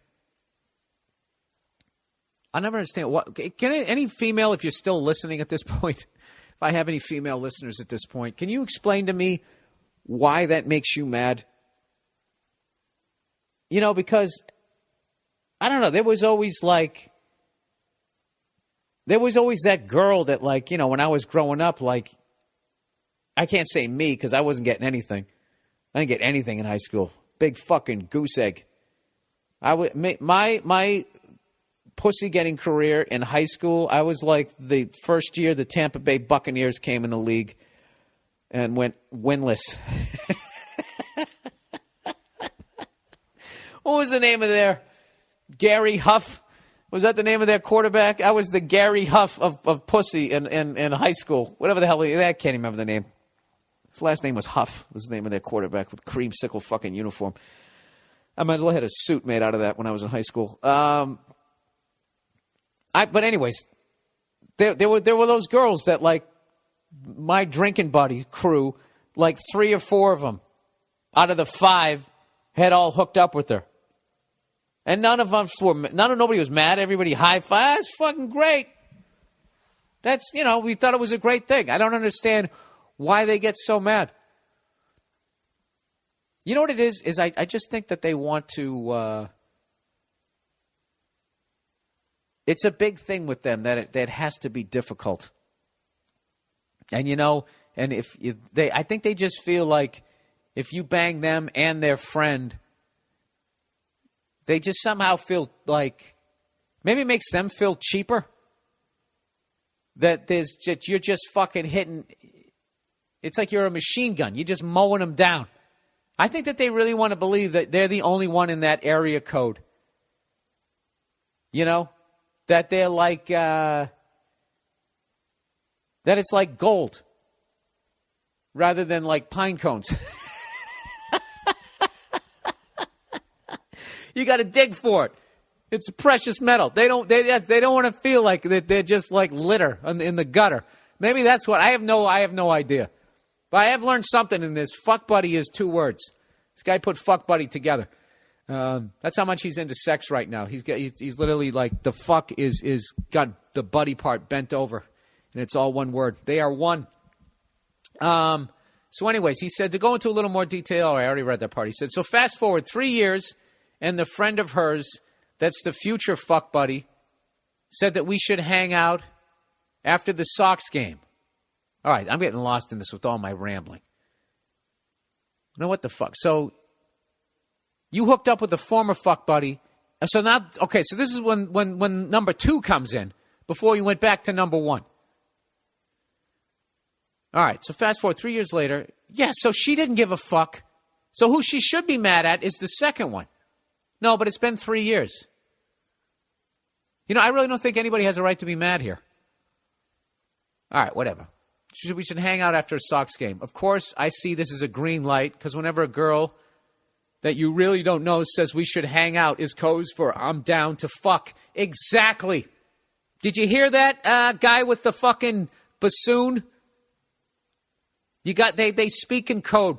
I'll never understand what. Can any female, if you're still listening at this point, if I have any female listeners at this point, can you explain to me why that makes you mad? Because I don't know. There was always that girl that, when I was growing up, I can't say me because I wasn't getting anything. I didn't get anything in high school. Big fucking goose egg. My pussy getting career in high school, I was like the first year the Tampa Bay Buccaneers came in the league and went winless. What was the name of their Gary Huff? Was that the name of their quarterback? I was the Gary Huff of pussy in high school. Whatever the hell, I can't even remember the name. His last name was Huff, was the name of their quarterback with creamsicle fucking uniform. I might as well had a suit made out of that when I was in high school. But anyways, there were those girls that, my drinking buddy crew, 3 or 4 of them out of the 5 had all hooked up with her. And nobody was mad. Everybody high-fived. That's fucking great. That's, we thought it was a great thing. I don't understand why they get so mad. You know what it is? I just think that they want to... it's a big thing with them that it has to be difficult. And, and I think they just feel like if you bang them and their friend, they just somehow feel like maybe it makes them feel cheaper. That you're just fucking hitting. It's like you're a machine gun. You're just mowing them down. I think that they really want to believe that they're the only one in that area code. That they're that it's like gold rather than like pine cones. You got to dig for it. It's a precious metal. They don't want to feel like that they're just like litter in the gutter. Maybe that's what I have no idea. But I have learned something in this. Fuck buddy is 2 words. This guy put fuck buddy together. That's how much he's into sex right now. He's literally like the fuck is got the buddy part bent over, and it's all one word. They are one. So anyways, he said, to go into a little more detail, I already read that part. He said, so fast forward 3 years, and the friend of hers, that's the future fuck buddy, said that we should hang out after the Sox game. All right, I'm getting lost in this with all my rambling. What the fuck? So you hooked up with a former fuck buddy. So now, okay, so this is when number 2 comes in, before you went back to number 1. All right, so fast forward 3 years later. Yeah, so she didn't give a fuck. So who she should be mad at is the second one. No, but it's been 3 years. I really don't think anybody has a right to be mad here. All right, whatever. We should hang out after a Sox game. Of course, I see this as a green light, because whenever a girl that you really don't know says we should hang out is code for I'm down to fuck. Exactly. Did you hear that guy with the fucking bassoon? They speak in code.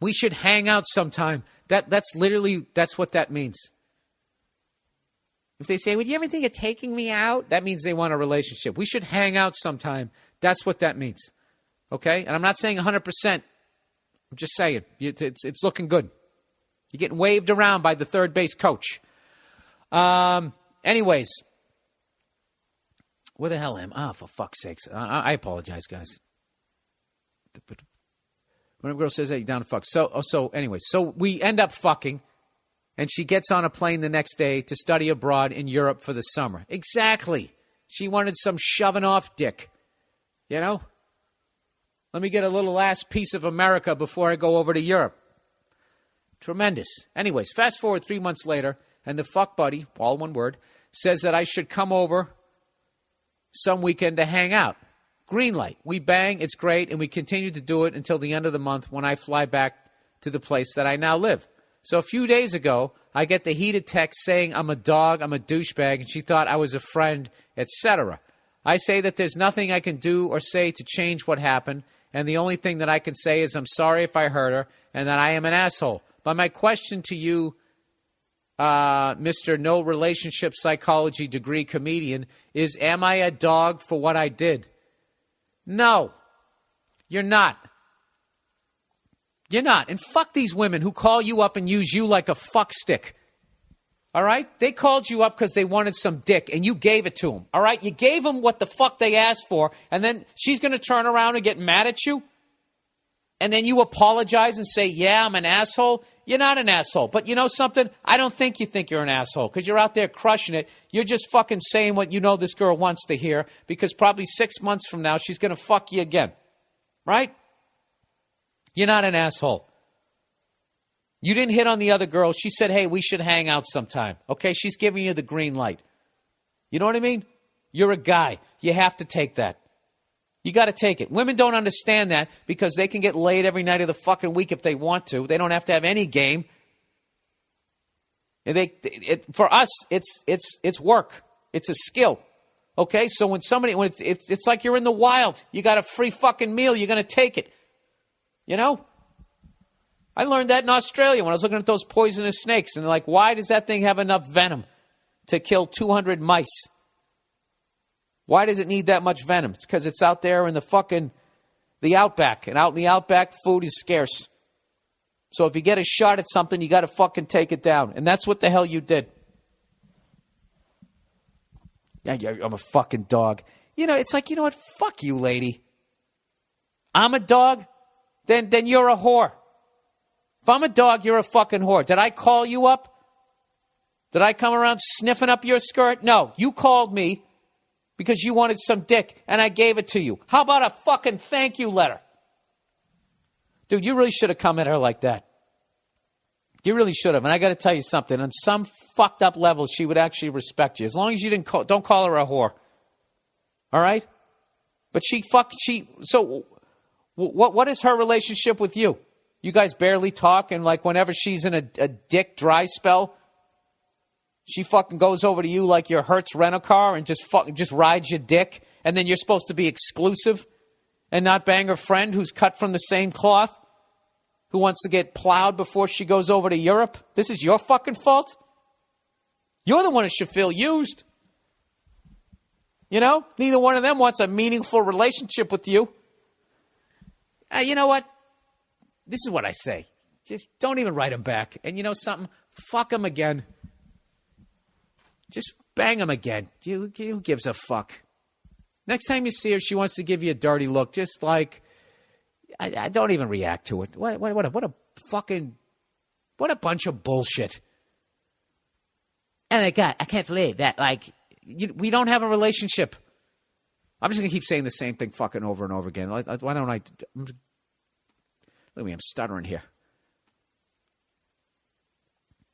We should hang out sometime. That's what that means. If they say, would you ever think of taking me out? That means they want a relationship. We should hang out sometime. That's what that means. Okay? And I'm not saying 100%. I'm just saying. It's looking good. You're getting waved around by the third base coach. Anyways. Where the hell am I? Oh, for fuck's sakes. I apologize, guys. But when a girl says, hey, down to fuck. So anyway. So we end up fucking. And she gets on a plane the next day to study abroad in Europe for the summer. Exactly. She wanted some shoving off dick. You know? Let me get a little last piece of America before I go over to Europe. Tremendous. Anyways, fast forward 3 months later, and the fuck buddy, all one word, says that I should come over some weekend to hang out. Green light. We bang, it's great, and we continue to do it until the end of the month when I fly back to the place that I now live. So a few days ago, I get the heated text saying I'm a dog, I'm a douchebag, and she thought I was a friend, etc. I say that there's nothing I can do or say to change what happened, and the only thing that I can say is I'm sorry if I hurt her and that I am an asshole. But my question to you, Mr. No Relationship Psychology degree comedian, is am I a dog for what I did? No, you're not. You're not. And fuck these women who call you up and use you like a fuck stick. All right? They called you up because they wanted some dick, and you gave it to them. All right? You gave them what the fuck they asked for, and then she's going to turn around and get mad at you? And then you apologize and say, yeah, I'm an asshole? You're not an asshole. But you know something? I don't think you think you're an asshole because you're out there crushing it. You're just fucking saying what you know this girl wants to hear because probably 6 months from now she's going to fuck you again. Right? You're not an asshole. You didn't hit on the other girl. She said, hey, we should hang out sometime. Okay, she's giving you the green light. You know what I mean? You're a guy. You have to take that. You got to take it. Women don't understand that because they can get laid every night of the fucking week if they want to. They don't have to have any game. And for us, it's work. It's a skill. Okay, so when it's like you're in the wild. You got a free fucking meal. You're going to take it. You know? I learned that in Australia when I was looking at those poisonous snakes. And they're like, why does that thing have enough venom to kill 200 mice? Why does it need that much venom? It's because it's out there in the outback. And out in the outback, food is scarce. So if you get a shot at something, you got to fucking take it down. And that's what the hell you did. Yeah, I'm a fucking dog. You know, it's like, you know what? Fuck you, lady. I'm a dog? Then you're a whore. If I'm a dog, you're a fucking whore. Did I call you up? Did I come around sniffing up your skirt? No, you called me because you wanted some dick, and I gave it to you. How about a fucking thank you letter? Dude, you really should have come at her like that. You really should have. And I got to tell you something. On some fucked up level, she would actually respect you. As long as you don't call her a whore. All right? But so what is her relationship with you? You guys barely talk, and like whenever she's in a dick dry spell, she fucking goes over to you like your Hertz rent-a-car and just rides your dick, and then you're supposed to be exclusive and not bang her friend who's cut from the same cloth, who wants to get plowed before she goes over to Europe. This is your fucking fault? You're the one who should feel used. You know? Neither one of them wants a meaningful relationship with you. You know what? This is what I say. Just don't even write them back. And you know something? Fuck them again. Just bang them again. Who gives a fuck? Next time you see her, she wants to give you a dirty look. Just like, I don't even react to it. What a bunch of bullshit. And I can't believe that. Like, we don't have a relationship. I'm just gonna keep saying the same thing fucking over and over again. Why don't I? Look at me, I'm stuttering here.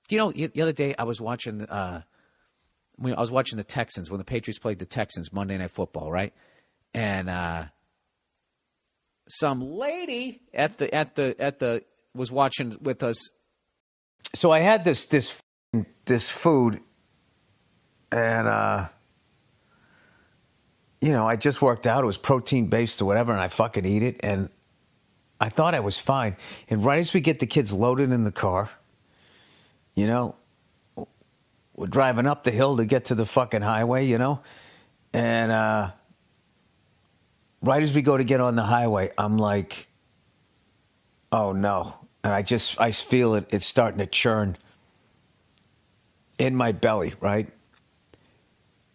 Do you know the other day I was watching the Texans when the Patriots played the Texans Monday Night Football, right? And some lady at the was watching with us. So I had this food, and I just worked out. It was protein based or whatever, and I fucking eat it, and I thought I was fine. And right as we get the kids loaded in the car, we're driving up the hill to get to the fucking highway, you know? And right as we go to get on the highway, I'm like, oh no. And I feel it, it's starting to churn in my belly, right?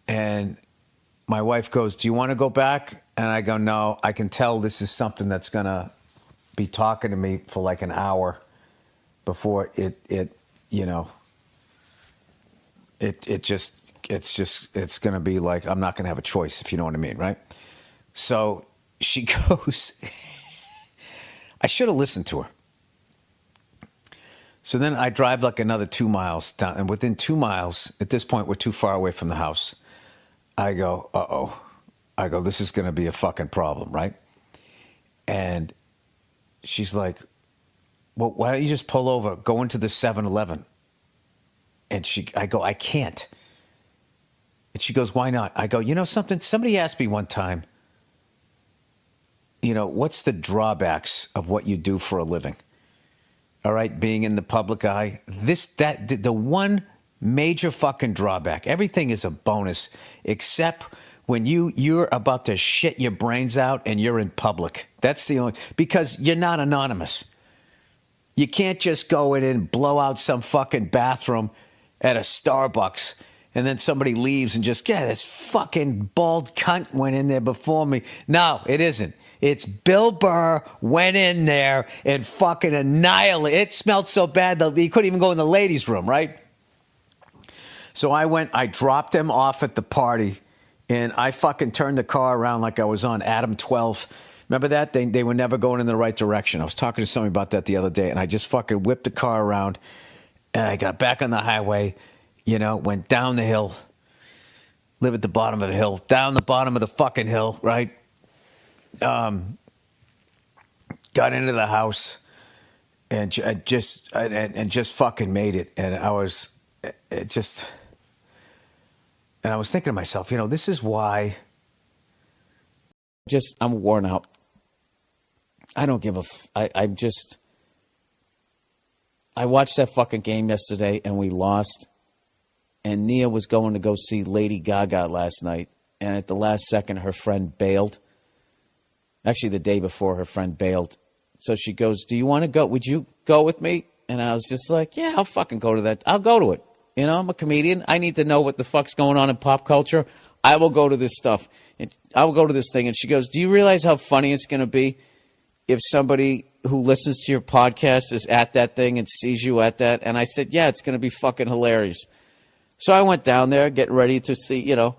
And my wife goes, do you want to go back? And I go, no, I can tell this is something that's going to be talking to me for like an hour before it's going to be like, I'm not going to have a choice, if you know what I mean, right? So she goes, I should have listened to her. So then I drive like another 2 miles down, and within 2 miles, at this point, we're too far away from the house. I go, uh-oh. I go, this is going to be a fucking problem, right? And she's like, well, why don't you just pull over, go into the 7-Eleven? And I go, I can't. And she goes, why not? I go, you know something? Somebody asked me one time, you know, what's the drawbacks of what you do for a living? All right, being in the public eye. The one major fucking drawback. Everything is a bonus, except when you're about to shit your brains out and you're in public. That's the only, because you're not anonymous. You can't just go in and blow out some fucking bathroom at a Starbucks and then somebody leaves and just, yeah, this fucking bald cunt went in there before me. No, it isn't. It's Bill Burr went in there and fucking annihilated. It smelled so bad that he couldn't even go in the ladies' room, right? So I dropped them off at the party, and I fucking turned the car around like I was on Adam 12. Remember that? They were never going in the right direction. I was talking to somebody about that the other day, and I just fucking whipped the car around, and I got back on the highway, you know, went down the hill, live at the bottom of the hill, down the bottom of the fucking hill, right? Got into the house and just fucking made it. And I was thinking to myself, you know, this is why. I'm worn out. I don't give I watched that fucking game yesterday and we lost. And Nia was going to go see Lady Gaga last night. And at the last second, her friend bailed. Actually, the day before, her friend bailed. So she goes, do you want to go? Would you go with me? And I was just like, yeah, I'll fucking go to that. I'll go to it. You know, I'm a comedian. I need to know what the fuck's going on in pop culture. I will go to this stuff. And I will go to this thing. And she goes, do you realize how funny it's going to be if somebody who listens to your podcast is at that thing and sees you at that? And I said, yeah, it's going to be fucking hilarious. So I went down there, getting ready to see, you know.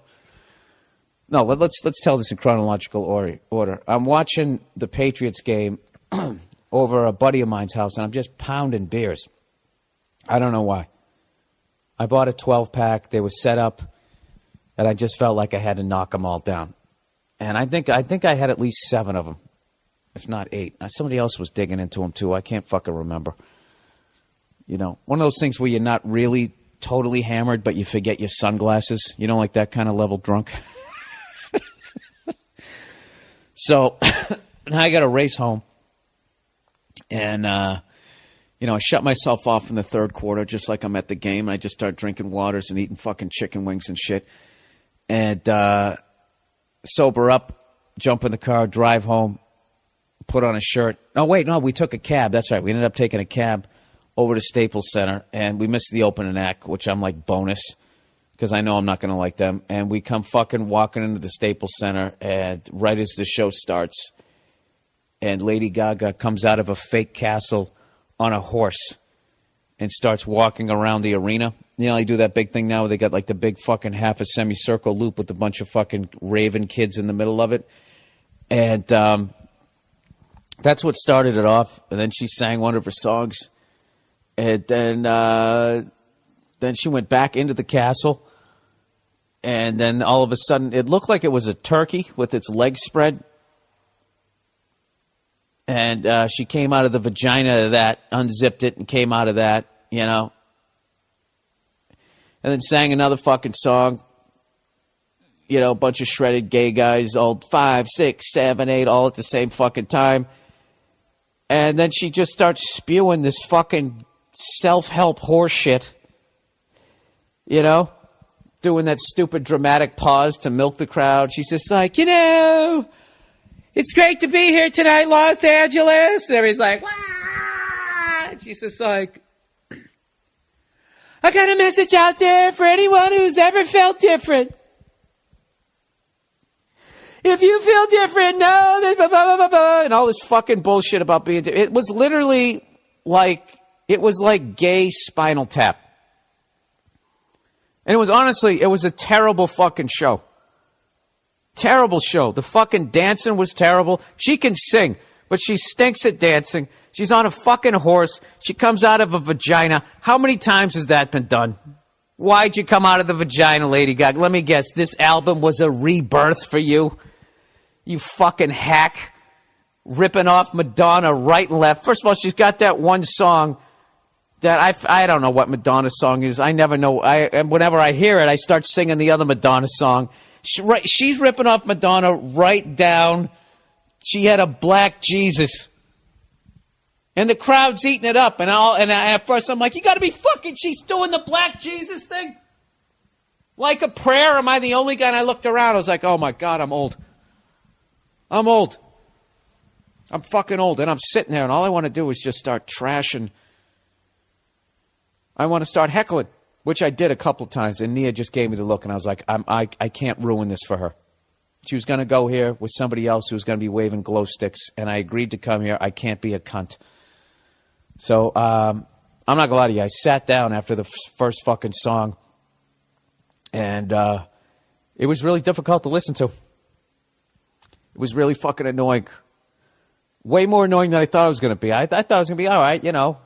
No, let's tell this in chronological order. I'm watching the Patriots game over a buddy of mine's house, and I'm just pounding beers. I don't know why. I bought a 12-pack. They were set up, and I just felt like I had to knock them all down. And I think I had at least 7 of them, if not 8. Somebody else was digging into them, too. I can't fucking remember. You know, one of those things where you're not really totally hammered, but you forget your sunglasses. You know, like that kind of level drunk. So now I got to race home. And, you know, I shut myself off in the third quarter just like I'm at the game. And I just start drinking waters and eating fucking chicken wings and shit. And sober up, jump in the car, drive home, put on a shirt. Oh, wait, no, we took a cab. That's right. We ended up taking a cab over to Staples Center. And we missed the opening act, which I'm like bonus. Because I know I'm not going to like them. And we come fucking walking into the Staples Center, and right as the show starts, and Lady Gaga comes out of a fake castle on a horse and starts walking around the arena. You know, they do that big thing now where they got like the big fucking half a semicircle loop with a bunch of fucking raven kids in the middle of it. And that's what started it off. And then she sang one of her songs. And then she went back into the castle. And then all of a sudden, it looked like it was a turkey with its legs spread. And she came out of the vagina of that, unzipped it, and came out of that, you know. And then sang another fucking song. You know, a bunch of shredded gay guys, all 5, 6, 7, 8, all at the same fucking time. And then she just starts spewing this fucking self-help horse shit. you know, doing that stupid dramatic pause to milk the crowd. She's just like, you know, it's great to be here tonight, Los Angeles. And everybody's like, wah! And she's just like, I got a message out there for anyone who's ever felt different. If you feel different, know that blah, blah, blah, blah, blah, and all this fucking bullshit about being different. It was literally like, it was like gay Spinal Tap. And it was honestly, it was a terrible fucking show. Terrible show. The fucking dancing was terrible. She can sing, but she stinks at dancing. She's on a fucking horse. She comes out of a vagina. How many times has that been done? Why'd you come out of the vagina, Lady Gaga? Let me guess, this album was a rebirth for you? You fucking hack. Ripping off Madonna right and left. First of all, she's got that one song that I don't know what Madonna's song is. I never know. And whenever I hear it, I start singing the other Madonna song. She's ripping off Madonna right down. She had a black Jesus. And the crowd's eating it up. And at first I'm like, you got to be fucking, she's doing the black Jesus thing? Like a prayer? Am I the only guy? And I looked around. I was like, oh my God, I'm old. I'm old. I'm fucking old. And I'm sitting there and all I want to do is just start trashing. I want to start heckling, which I did a couple of times. And Nia just gave me the look and I was like, I can't ruin this for her. She was going to go here with somebody else who was going to be waving glow sticks. And I agreed to come here. I can't be a cunt. So I'm not going to lie to you. I sat down after the first fucking song. And it was really difficult to listen to. It was really fucking annoying. Way more annoying than I thought it was going to be. I thought it was going to be all right, you know.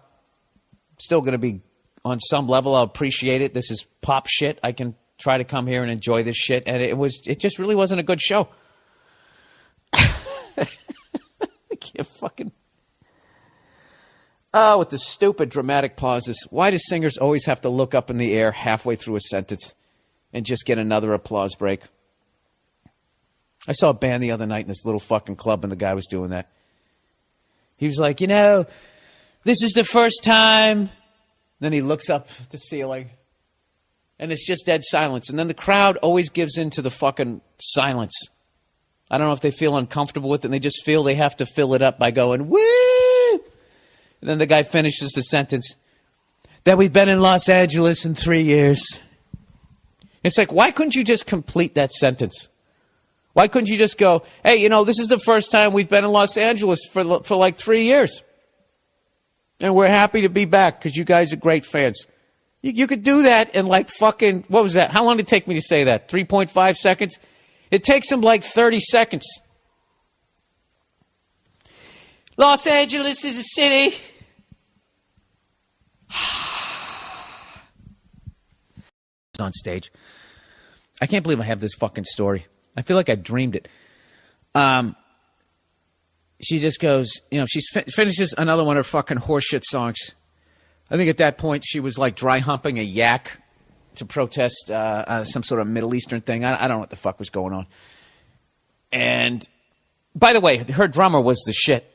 Still going to be on some level. I'll appreciate it. This is pop shit. I can try to come here and enjoy this shit. And it just really wasn't a good show. I can't fucking... Oh, with the stupid dramatic pauses. Why do singers always have to look up in the air halfway through a sentence and just get another applause break? I saw a band the other night in this little fucking club and the guy was doing that. He was like, you know, this is the first time. Then he looks up at the ceiling and it's just dead silence. And then the crowd always gives in to the fucking silence. I don't know if they feel uncomfortable with it and they just feel they have to fill it up by going, woo! And then the guy finishes the sentence, that we've been in Los Angeles in 3 years. It's like, why couldn't you just complete that sentence? Why couldn't you just go, hey, you know, this is the first time we've been in Los Angeles for like 3 years. And we're happy to be back because you guys are great fans. You could do that in like fucking, what was that? How long did it take me to say that? 3.5 seconds? It takes him like 30 seconds. Los Angeles is a city. On stage. I can't believe I have this fucking story. I feel like I dreamed it. She just goes, you know, she finishes another one of her fucking horseshit songs. I think at that point she was like dry humping a yak to protest some sort of Middle Eastern thing. I don't know what the fuck was going on. And by the way, her drummer was the shit.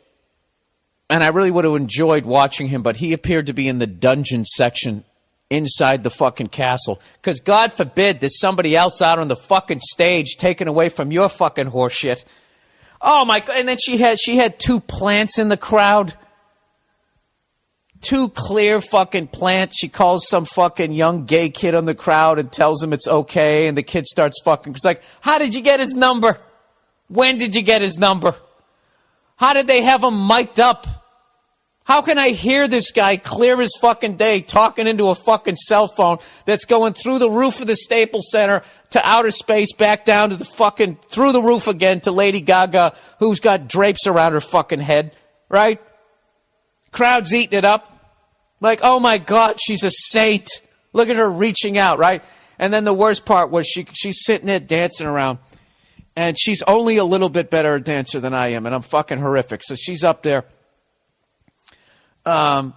And I really would have enjoyed watching him, but he appeared to be in the dungeon section inside the fucking castle. Because God forbid there's somebody else out on the fucking stage taken away from your fucking horseshit. Oh my God. And then she had two plants in the crowd. Two clear fucking plants. She calls some fucking young gay kid on the crowd and tells him it's okay. And the kid starts fucking, it's like, how did you get his number? When did you get his number? How did they have him mic'd up? How can I hear this guy clear as fucking day talking into a fucking cell phone that's going through the roof of the Staples Center to outer space, back down to the fucking, through the roof again to Lady Gaga, who's got drapes around her fucking head, right? Crowd's eating it up. Like, oh my God, she's a saint. Look at her reaching out, right? And then the worst part was she's sitting there dancing around. And she's only a little bit better a dancer than I am, and I'm fucking horrific. So she's up there. And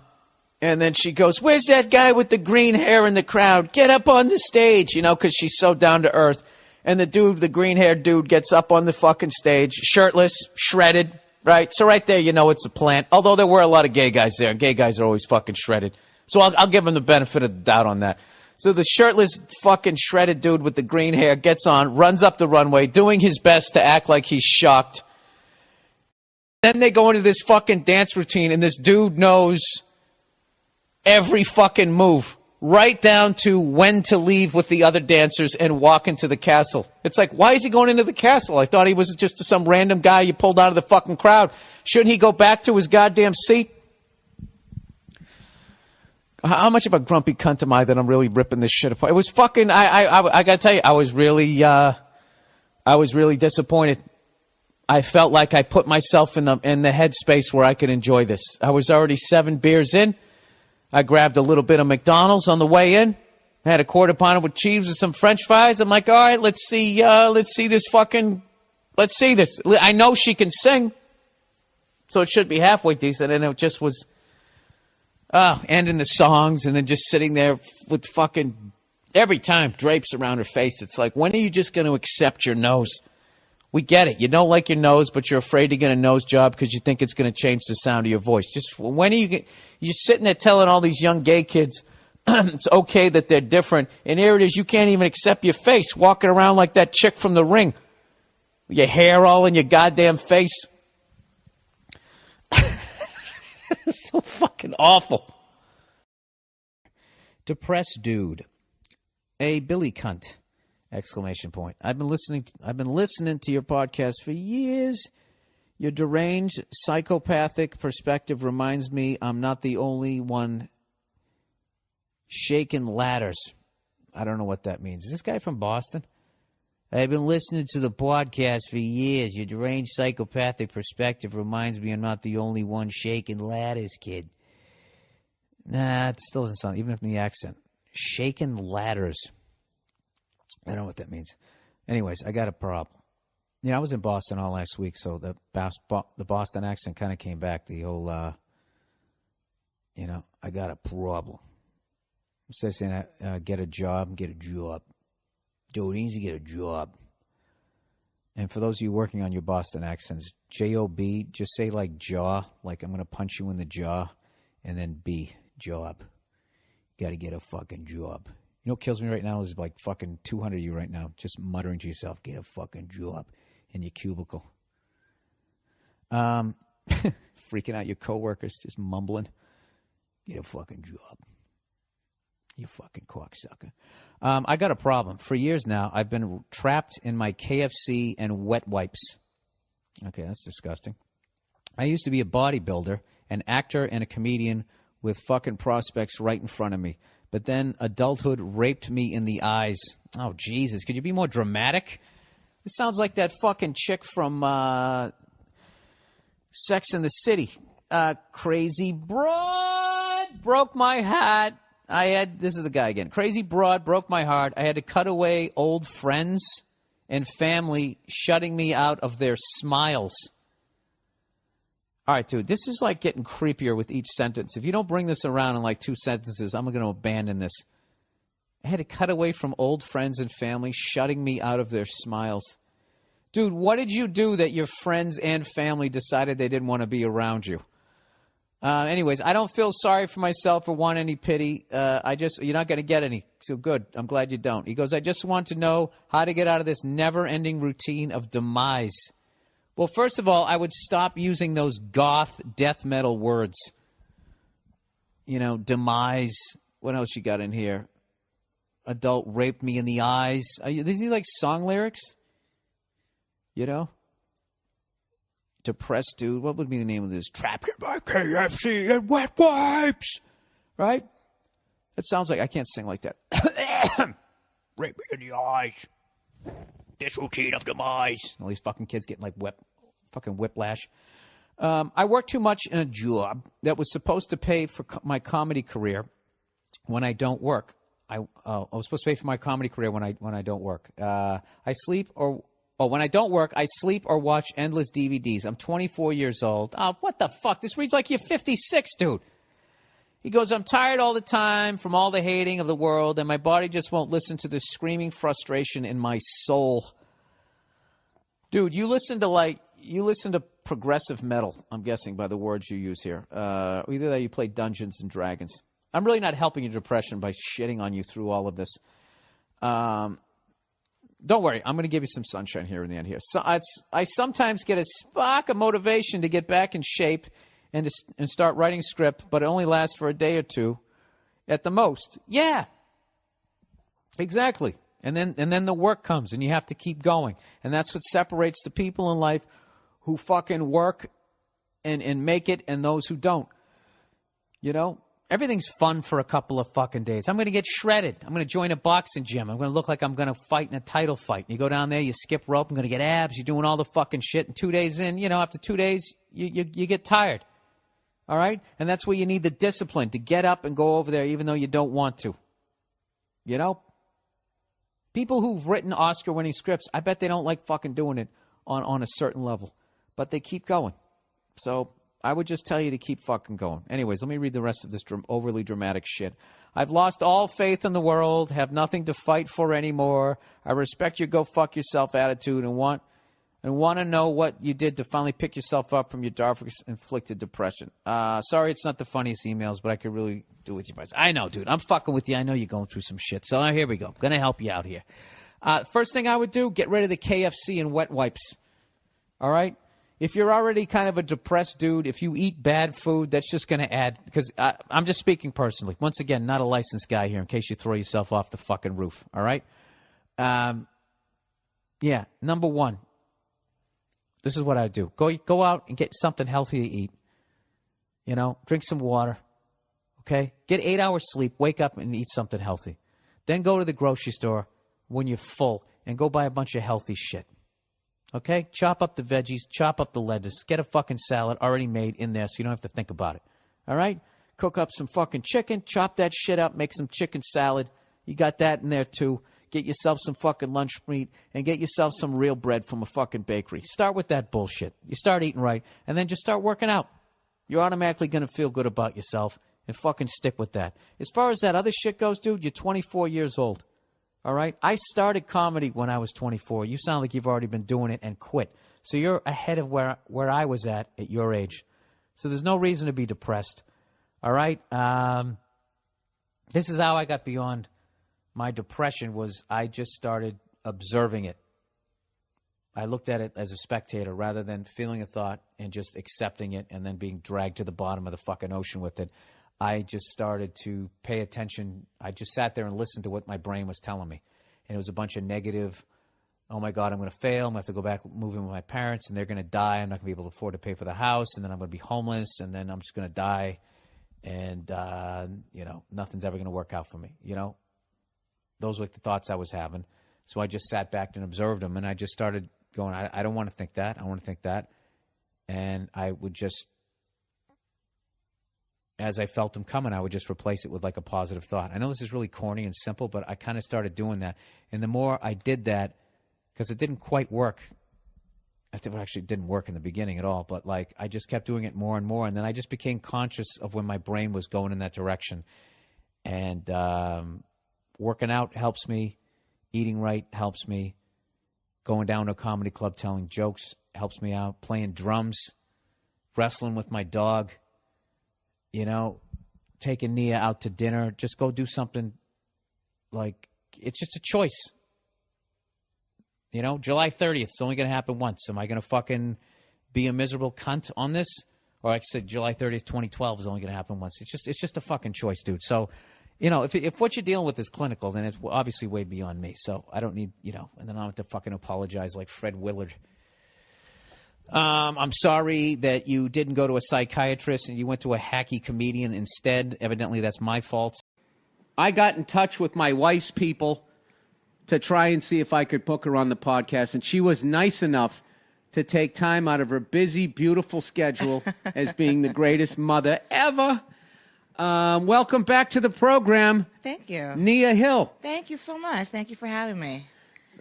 then she goes, where's that guy with the green hair in the crowd? Get up on the stage, you know, because she's so down to earth. And the green-haired dude gets up on the fucking stage, shirtless, shredded, right? So right there, you know it's a plant. Although there were a lot of gay guys there, and gay guys are always fucking shredded. So I'll give him the benefit of the doubt on that. So the shirtless fucking shredded dude with the green hair gets on, runs up the runway, doing his best to act like he's shocked. Then they go into this fucking dance routine, and this dude knows every fucking move, right down to when to leave with the other dancers and walk into the castle. It's like, why is he going into the castle? I thought he was just some random guy you pulled out of the fucking crowd. Shouldn't he go back to his goddamn seat? How much of a grumpy cunt am I that I'm really ripping this shit apart? It was fucking, I gotta tell you, I was really disappointed. I felt like I put myself in the headspace where I could enjoy this. I was already 7 beers in. I grabbed a little bit of McDonald's on the way in. Had a quarter pounder with cheese and some French fries. I'm like, all right, let's see this. I know she can sing, so it should be halfway decent. And it just was, ending the songs and then just sitting there with fucking every time drapes around her face. It's like, when are you just going to accept your nose? We get it. You don't like your nose, but you're afraid to get a nose job because you think it's going to change the sound of your voice. Just when are you? You're sitting there telling all these young gay kids it's okay that they're different, and here it is. You can't even accept your face, walking around like that chick from The Ring, your hair all in your goddamn face. So fucking awful. Depressed dude, a Billy cunt! Exclamation point. I've been listening to your podcast for years. Your deranged, psychopathic perspective reminds me I'm not the only one shaking ladders. I don't know what that means. Is this guy from Boston? I've been listening to the podcast for years. Your deranged, psychopathic perspective reminds me I'm not the only one shaking ladders, kid. Nah, it still doesn't sound, even if in the accent. Shaking ladders. I don't know what that means. Anyways, I got a problem. I was in Boston all last week, so the Boston accent kind of came back. The whole, I got a problem. Instead of saying, get a job. Dude, he needs to get a job. And for those of you working on your Boston accents, J-O-B, just say like jaw, like I'm going to punch you in the jaw, and then B, job. Got to get a fucking job. You know what kills me right now is like fucking 200 of you right now just muttering to yourself, get a fucking job in your cubicle. Freaking out your coworkers, just mumbling, get a fucking job. You fucking cocksucker. I got a problem. For years now, I've been trapped in my KFC and wet wipes. Okay, that's disgusting. I used to be a bodybuilder, an actor, and a comedian with fucking prospects right in front of me. But then adulthood raped me in the eyes. Oh, Jesus. Could you be more dramatic? This sounds like that fucking chick from Sex and the City. Crazy broad broke my heart. This is the guy again. Crazy broad broke my heart. I had to cut away old friends and family, shutting me out of their smiles. All right, dude, this is like getting creepier with each sentence. If you don't bring this around in like 2 sentences, I'm going to abandon this. I had to cut away from old friends and family, shutting me out of their smiles. Dude, what did you do that your friends and family decided they didn't want to be around you? Anyways, I don't feel sorry for myself or want any pity. You're not going to get any. So good. I'm glad you don't. He goes, I just want to know how to get out of this never-ending routine of demise. Well, first of all, I would stop using those goth death metal words. Demise. What else you got in here? Adult raped me in the eyes. These are like song lyrics? Depressed dude. What would be the name of this? Trapped in my KFC and wet wipes. Right? That sounds like, I can't sing like that. Rape me in the eyes. This routine of demise. All these fucking kids getting like fucking whiplash. I work too much in a job that was supposed to pay for my comedy career when I don't work. I was supposed to pay for my comedy career when I don't work. When I don't work, I sleep or watch endless DVDs. I'm 24 years old. Oh, what the fuck? This reads like you're 56, dude. He goes, I'm tired all the time from all the hating of the world, and my body just won't listen to this screaming frustration in my soul. Dude, you listen to progressive metal, I'm guessing, by the words you use here. Either that or you play Dungeons and Dragons. I'm really not helping your depression by shitting on you through all of this. Don't worry, I'm going to give you some sunshine here in the end here. So I sometimes get a spark of motivation to get back in shape and start writing script, but it only lasts for a day or two at the most. Yeah, exactly. And then the work comes, and you have to keep going. And that's what separates the people in life who fucking work and make it and those who don't. You know? Everything's fun for a couple of fucking days. I'm going to get shredded. I'm going to join a boxing gym. I'm going to look like I'm going to fight in a title fight. You go down there, you skip rope. I'm going to get abs. You're doing all the fucking shit. And 2 days in, after 2 days, you get tired. All right? And that's where you need the discipline to get up and go over there even though you don't want to. You know? People who've written Oscar-winning scripts, I bet they don't like fucking doing it on a certain level. But they keep going. So I would just tell you to keep fucking going. Anyways, let me read the rest of this overly dramatic shit. I've lost all faith in the world, have nothing to fight for anymore. I respect your go fuck yourself attitude and want to know what you did to finally pick yourself up from your dark-inflicted depression. Sorry it's not the funniest emails, but I could really do with you guys. I know, dude. I'm fucking with you. I know you're going through some shit. So here we go. I'm going to help you out here. First thing I would do, get rid of the KFC and wet wipes. All right? If you're already kind of a depressed dude, if you eat bad food, that's just going to add, because I'm just speaking personally. Once again, not a licensed guy here in case you throw yourself off the fucking roof, all right? Yeah, number one, this is what I do. Go out and get something healthy to eat. Drink some water, okay? Get 8 hours sleep, wake up and eat something healthy. Then go to the grocery store when you're full and go buy a bunch of healthy shit. Okay? Chop up the veggies, chop up the lettuce, get a fucking salad already made in there so you don't have to think about it. All right? Cook up some fucking chicken, chop that shit up, make some chicken salad. You got that in there too. Get yourself some fucking lunch meat and get yourself some real bread from a fucking bakery. Start with that bullshit. You start eating right and then just start working out. You're automatically going to feel good about yourself and fucking stick with that. As far as that other shit goes, dude, you're 24 years old. All right? I started comedy when I was 24. You sound like you've already been doing it and quit. So you're ahead of where I was at your age. So there's no reason to be depressed. All right? This is how I got beyond my depression was I just started observing it. I looked at it as a spectator rather than feeling a thought and just accepting it and then being dragged to the bottom of the fucking ocean with it. I just started to pay attention. I just sat there and listened to what my brain was telling me. And it was a bunch of negative, oh, my God, I'm going to fail. I'm going to have to go back, move in with my parents, and they're going to die. I'm not going to be able to afford to pay for the house, and then I'm going to be homeless, and then I'm just going to die. And, nothing's ever going to work out for me, Those were the thoughts I was having. So I just sat back and observed them, and I just started going, I don't want to think that. I want to think that. And I would just, as I felt them coming, I would just replace it with like a positive thought. I know this is really corny and simple, but I kind of started doing that. And the more I did that, because it didn't quite work. It actually didn't work in the beginning at all, but like I just kept doing it more and more. And then I just became conscious of when my brain was going in that direction. And working out helps me. Eating right helps me. Going down to a comedy club telling jokes helps me out. Playing drums. Wrestling with my dog. Taking Nia out to dinner. Just go do something like, it's just a choice. July 30th, it's only going to happen once. Am I going to fucking be a miserable cunt on this? Or like I said, July 30th, 2012 is only going to happen once. It's just a fucking choice, dude. So, if what you're dealing with is clinical, then it's obviously way beyond me. So I don't need, and then I don't have to fucking apologize like Fred Willard. I'm sorry that you didn't go to a psychiatrist and you went to a hacky comedian instead. Evidently, that's my fault. I got in touch with my wife's people to try and see if I could book her on the podcast, and she was nice enough to take time out of her busy, beautiful schedule as being the greatest mother ever. Welcome back to the program. Thank you. Nia Hill. Thank you so much. Thank you for having me.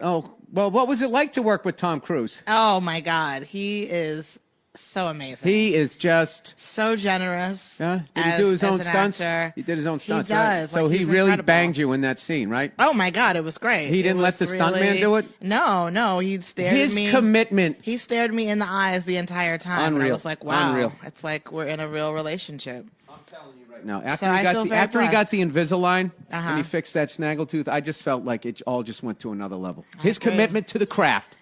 Oh, well, what was it like to work with Tom Cruise? Oh, my God. He is so amazing. He is just so generous. Did he do his own stunts? Actor. He did his own stunts. He does. Right? So like, he really incredible. Banged you in that scene, right? Oh, my God. It was great. He didn't let the stuntman do it? No. He stared his at me. His commitment. He stared me in the eyes the entire time. Unreal. And I was like, wow. Unreal. It's like we're in a real relationship. I'm telling you right No, after So he I got feel the very after he got blessed. the Invisalign Uh-huh. and he fixed that snaggletooth, I just felt like it all just went to another level. His agree. commitment to the craft.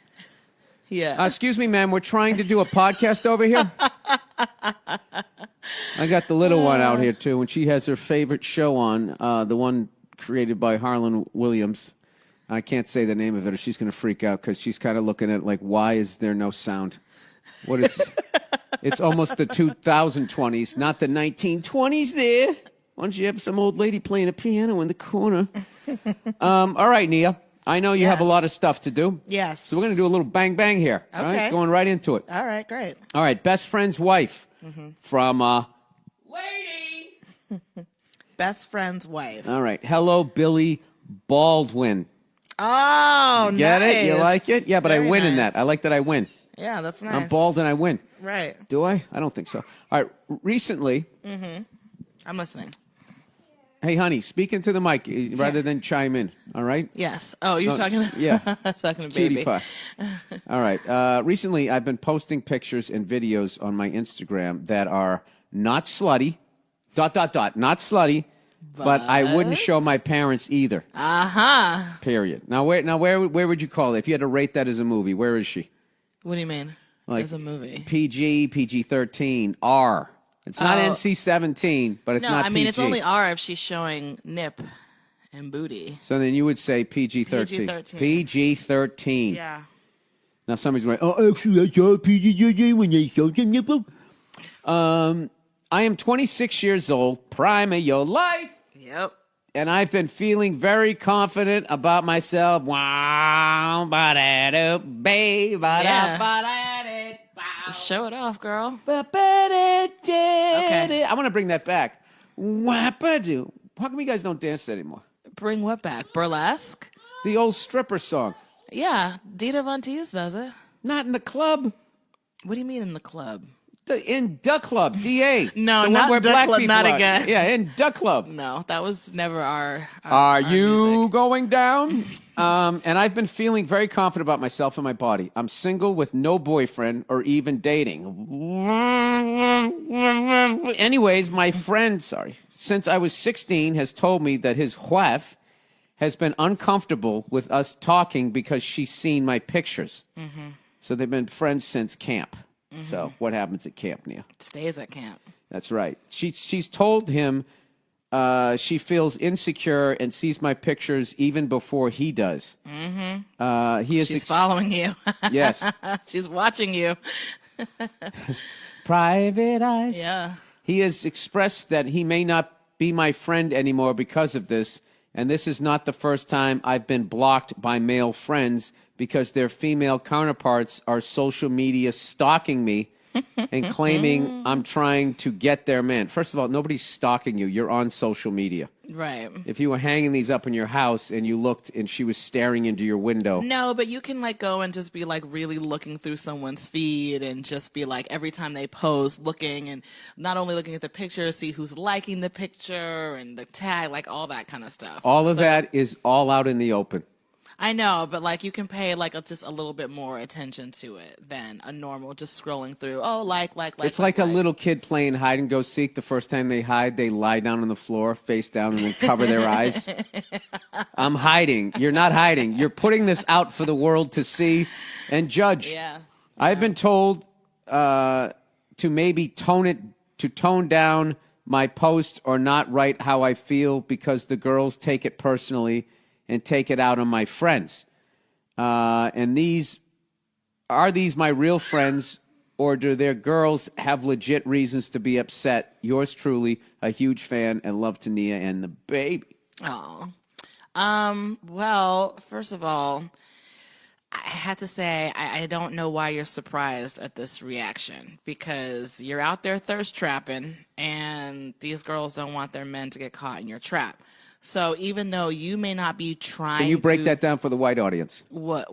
Yeah. Excuse me, ma'am. We're trying to do a podcast over here. I got the little one out here too, and she has her favorite show on, the one created by Harlan Williams. I can't say the name of it, or she's going to freak out because she's kind of looking at it like, why is there no sound? What is? It's almost the 2020s, not the 1920s. There. Why don't you have some old lady playing a piano in the corner? All right, Nia. I know you have a Yes. lot of stuff to do. Yes. So we're going to do a little bang bang here. All right, Okay. going right into it. All right, great. All right, best friend's wife from Best friend's wife. All right, hello, Billy Baldwin. Oh, Get nice. it? You like it? Yeah, but I Very win in nice. that. I like that I win. Yeah, that's nice. I'm bald and I win. Right. Do I? I don't think so. All right, recently, I'm listening. hey, honey, speak into the mic rather than chime in, all right? Yes. Oh, you're No, talking. yeah. talking to Cutie baby. pie. All right. Recently, I've been posting pictures and videos on my Instagram that are not slutty, ... not slutty, but I wouldn't show my parents either. Period. Now, where would you call it? If you had to rate that as a movie, where is she? What do you mean? Like As a movie. PG, PG-13, R. It's not NC-17, but it's No, not I mean PG. it's only R if she's showing nip and booty. So then you would say PG-13. PG-13. PG-13. Yeah. Now somebody's going, oh, actually, I saw PG-13 when they showed some nipple. I am 26 years old, prime of your life, Yep. and I've been feeling very confident about myself. Wow, ba-da-do, babe, ba-da-ba-da-da, bow. Show it off, girl. Ba-ba-da-da-da. I want to bring that back. Wap-a-do. How come you guys don't dance that anymore? Bring what back? Burlesque? The old stripper song. Yeah. Dita Von Teese does it. Not in the club. What do you mean in the club? In Duck Club, DA. No, the not one where Duck black Club, people not are. again. Yeah, in Duck Club. No, that was never our Are you music. going down? And I've been feeling very confident about myself and my body. I'm single with no boyfriend or even dating. Anyways, my friend, since I was 16, has told me that his wife has been uncomfortable with us talking because she's seen my pictures. So they've been friends since camp. So what happens at camp, Nia? Stays at camp. That's right. She's told him she feels insecure and sees my pictures even before he does. He is She's following you. Yes. She's watching you. Private eyes. Yeah. He has expressed that he may not be my friend anymore because of this, and this is not the first time I've been blocked by male friends because their female counterparts are social media stalking me and claiming I'm trying to get their man. First of all, nobody's stalking you. You're on social media. Right. If you were hanging these up in your house and you looked and she was staring into your window. No, but you can like go and just be like really looking through someone's feed and just be like every time they post looking and not only looking at the picture, see who's liking the picture and the tag, like all that kind of stuff. All of So- that is all out in the open. I know, but like you can pay like just a little bit more attention to it than a normal just scrolling through. Oh, like. It's like a little kid playing hide and go seek. The first time they hide, they lie down on the floor, face down, and then cover their eyes. I'm hiding. You're not hiding. You're putting this out for the world to see and judge. Yeah. I've been told to maybe tone down my post or not write how I feel because the girls take it personally and take it out on my friends. And are these my real friends, or do their girls have legit reasons to be upset? Yours truly, a huge fan, and love to Nia and the baby. Oh. Well, first of all, I have to say I don't know why you're surprised at this reaction because you're out there thirst trapping and these girls don't want their men to get caught in your trap. So even though you may not be trying Can you break to, that down for the white audience? What?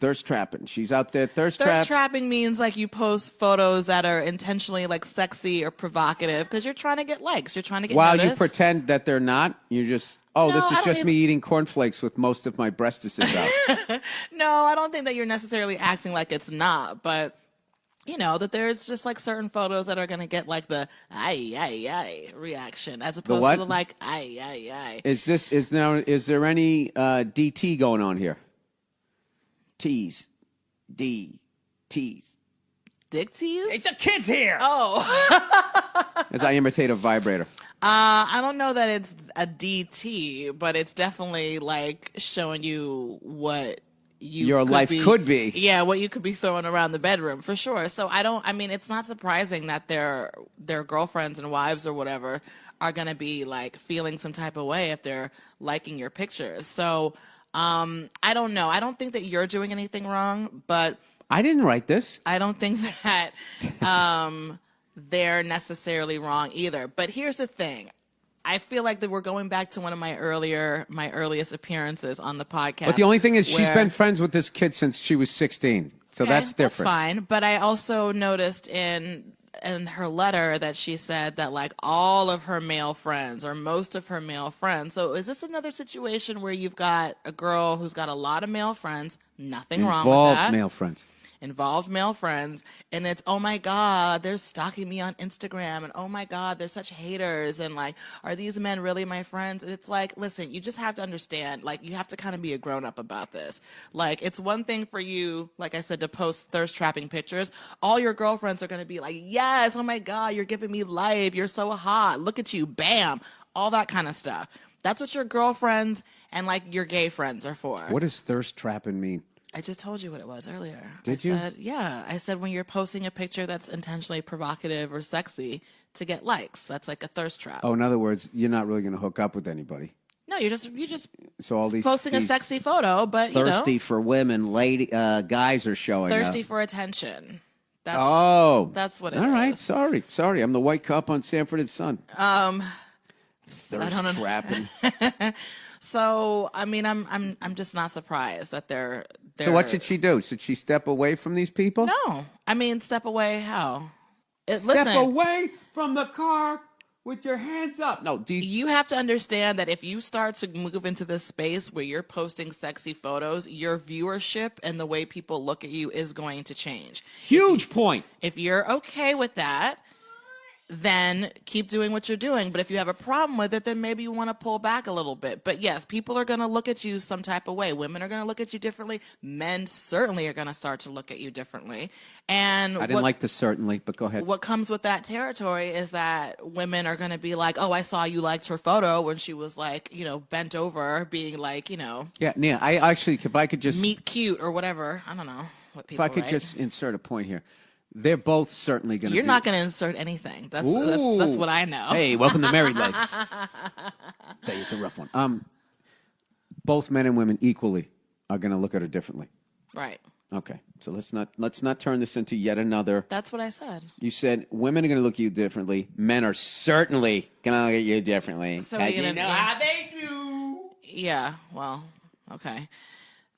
Thirst trapping. She's out there thirst Thirst trapping. trapping means like you post photos that are intentionally like sexy or provocative because you're trying to get likes. You're trying to get While noticed. you pretend that they're not, you're just, No, this I is don't just even- me eating cornflakes with most of my breastises out. No, I don't think that you're necessarily acting like it's not, but you know, that there's just like certain photos that are going to get like the ay reaction as opposed what? to the like ay. Is there any DT going on here? T's. D. T's. Dick tease? It's the kids here. Oh. As I imitate a vibrator. I don't know that it's a DT, but it's definitely like showing you what your life could be. Yeah, what you could be throwing around the bedroom for sure. So I mean, it's not surprising that their girlfriends and wives or whatever are going to be like feeling some type of way if they're liking your pictures. So, I don't know. I don't think that you're doing anything wrong, but I didn't write this. I don't think that, they're necessarily wrong either. But here's the thing. I feel like that we're going back to one of my earliest appearances on the podcast. But the only thing is she's been friends with this kid since she was 16. So that's different. That's fine. But I also noticed in her letter that she said that like all of her male friends or most of her male friends. So is this another situation where you've got a girl who's got a lot of male friends, nothing wrong with that. Involved male friends. Involved male friends, and it's, oh my God, they're stalking me on Instagram, and oh my God, they're such haters, and like, are these men really my friends? And it's like, listen, you just have to understand, like, you have to kind of be a grown-up about this. Like, it's one thing for you, like I said, to post thirst-trapping pictures. All your girlfriends are going to be like, yes, oh my God, you're giving me life, you're so hot, look at you, bam, all that kind of stuff. That's what your girlfriends and, like, your gay friends are for. What does thirst trapping mean? I just told you what it was earlier. Did you? I said when you're posting a picture that's intentionally provocative or sexy to get likes. That's like a thirst trap. Oh, in other words, you're not really going to hook up with anybody. No, you're just so all these posting a sexy photo, but thirsty you know, for women, guys are showing thirsty up. for attention. That's what it is. All right, sorry. I'm the white cop on Sanford and Son. Thirst trapping. So, I mean, I'm just not surprised that they're. So what should she do? Should she step away from these people? No, I mean, step away. How? Step away from the car with your hands up. No, you have to understand that if you start to move into this space where you're posting sexy photos, your viewership and the way people look at you is going to change. Huge point. If you're okay with that, then keep doing what you're doing. But if you have a problem with it, then maybe you want to pull back a little bit. But yes, people are going to look at you some type of way. Women are going to look at you differently. Men certainly are going to start to look at you differently. And I didn't like the certainly, but go ahead. What comes with that territory is that women are going to be like, oh, I saw you liked her photo when she was like, you know, bent over being like, you know. Yeah, Nia, I actually, if I could just. Meet cute or whatever. I don't know what people If I could write. just insert a point here. They're both certainly going to You're not going to insert anything. That's what I know. Hey, welcome to married life. Tell you, it's a rough one. Both men and women equally are going to look at her differently. Right. Okay, so let's not turn this into yet another. That's what I said. You said women are going to look at you differently. Men are certainly going to look at you differently. So you know how they do. Yeah. Well. Okay.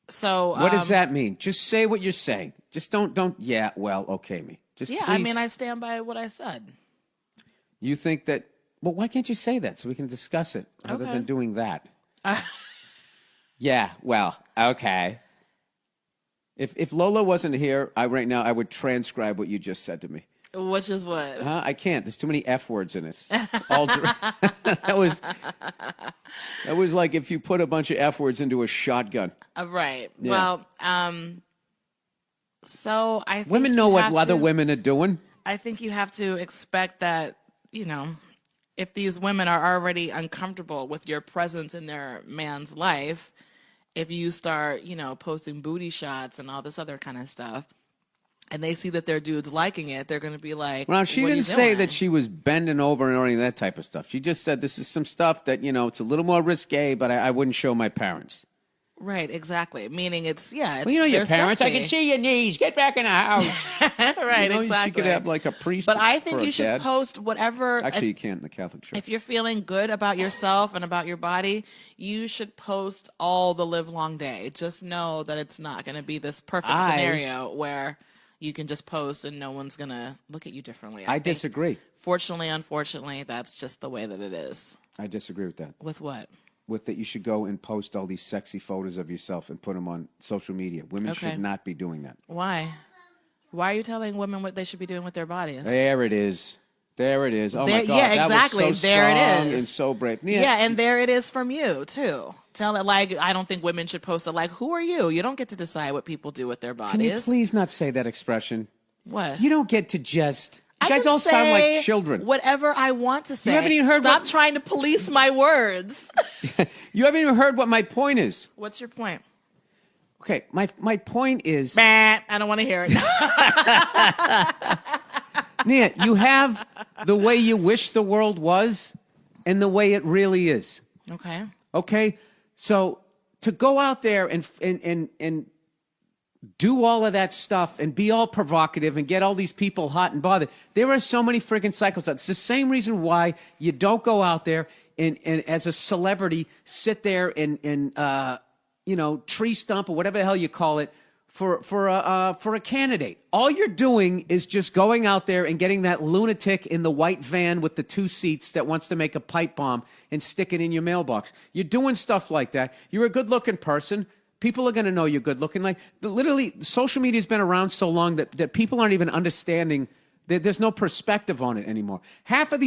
So what does that mean? Just say what you're saying. Just don't. Yeah. Well. Okay. Me. Just yeah. please. I mean, I stand by what I said. You think that? Well, why can't you say that so we can discuss it rather than doing that? Yeah. Well. Okay. If Lola wasn't here, right now I would transcribe what you just said to me. Which is what? I can't. There's too many F words in it. That was like if you put a bunch of F words into a shotgun. Right. Yeah. Well, so I think women know what other women are doing. I think you have to expect that, you know, if these women are already uncomfortable with your presence in their man's life, if you start, you know, posting booty shots and all this other kind of stuff, and they see that their dude's liking it, they're going to be like, well, she didn't say that she was bending over and any of that type of stuff. She just said this is some stuff that, you know, it's a little more risque, but I wouldn't show my parents. Right, exactly. Meaning it's, yeah. It's, well, you know your parents. sexy. I can see your knees. Get back in the house. Right, you know, exactly. She could have like a priest. But I think for you a should dad. post whatever. Actually, you can't in the Catholic Church. If you're feeling good about yourself and about your body, you should post all the live long day. Just know that it's not going to be this perfect scenario where you can just post and no one's going to look at you differently. I disagree. Fortunately, unfortunately, that's just the way that it is. I disagree with that. With what? With that you should go and post all these sexy photos of yourself and put them on social media. Women should not be doing that. Why? Why are you telling women what they should be doing with their bodies? There it is. There it is. Oh my God! Yeah, exactly. That was so there it strong is. and so brave. Yeah, and there it is from you too. Tell it like I don't think women should post it. Like, who are you? You don't get to decide what people do with their bodies. Can you please not say that expression? What? You don't get to just. You I guys can all sound say like children. Whatever I want to say. You haven't even heard. Stop trying to police my words. You haven't even heard what my point is. What's your point? Okay, my point is. Bah, I don't want to hear it. Nia, you have the way you wish the world was and the way it really is. Okay. Okay? So to go out there and do all of that stuff and be all provocative and get all these people hot and bothered, there are so many freaking cycles. It's the same reason why you don't go out there and as a celebrity sit there and tree stump or whatever the hell you call it for a candidate. All you're doing is just going out there and getting that lunatic in the white van with the 2 seats that wants to make a pipe bomb and stick it in your mailbox. You're doing stuff like that. You're a good-looking person. People are going to know you're good-looking. Like literally, social media's been around so long that people aren't even understanding. There's no perspective on it anymore.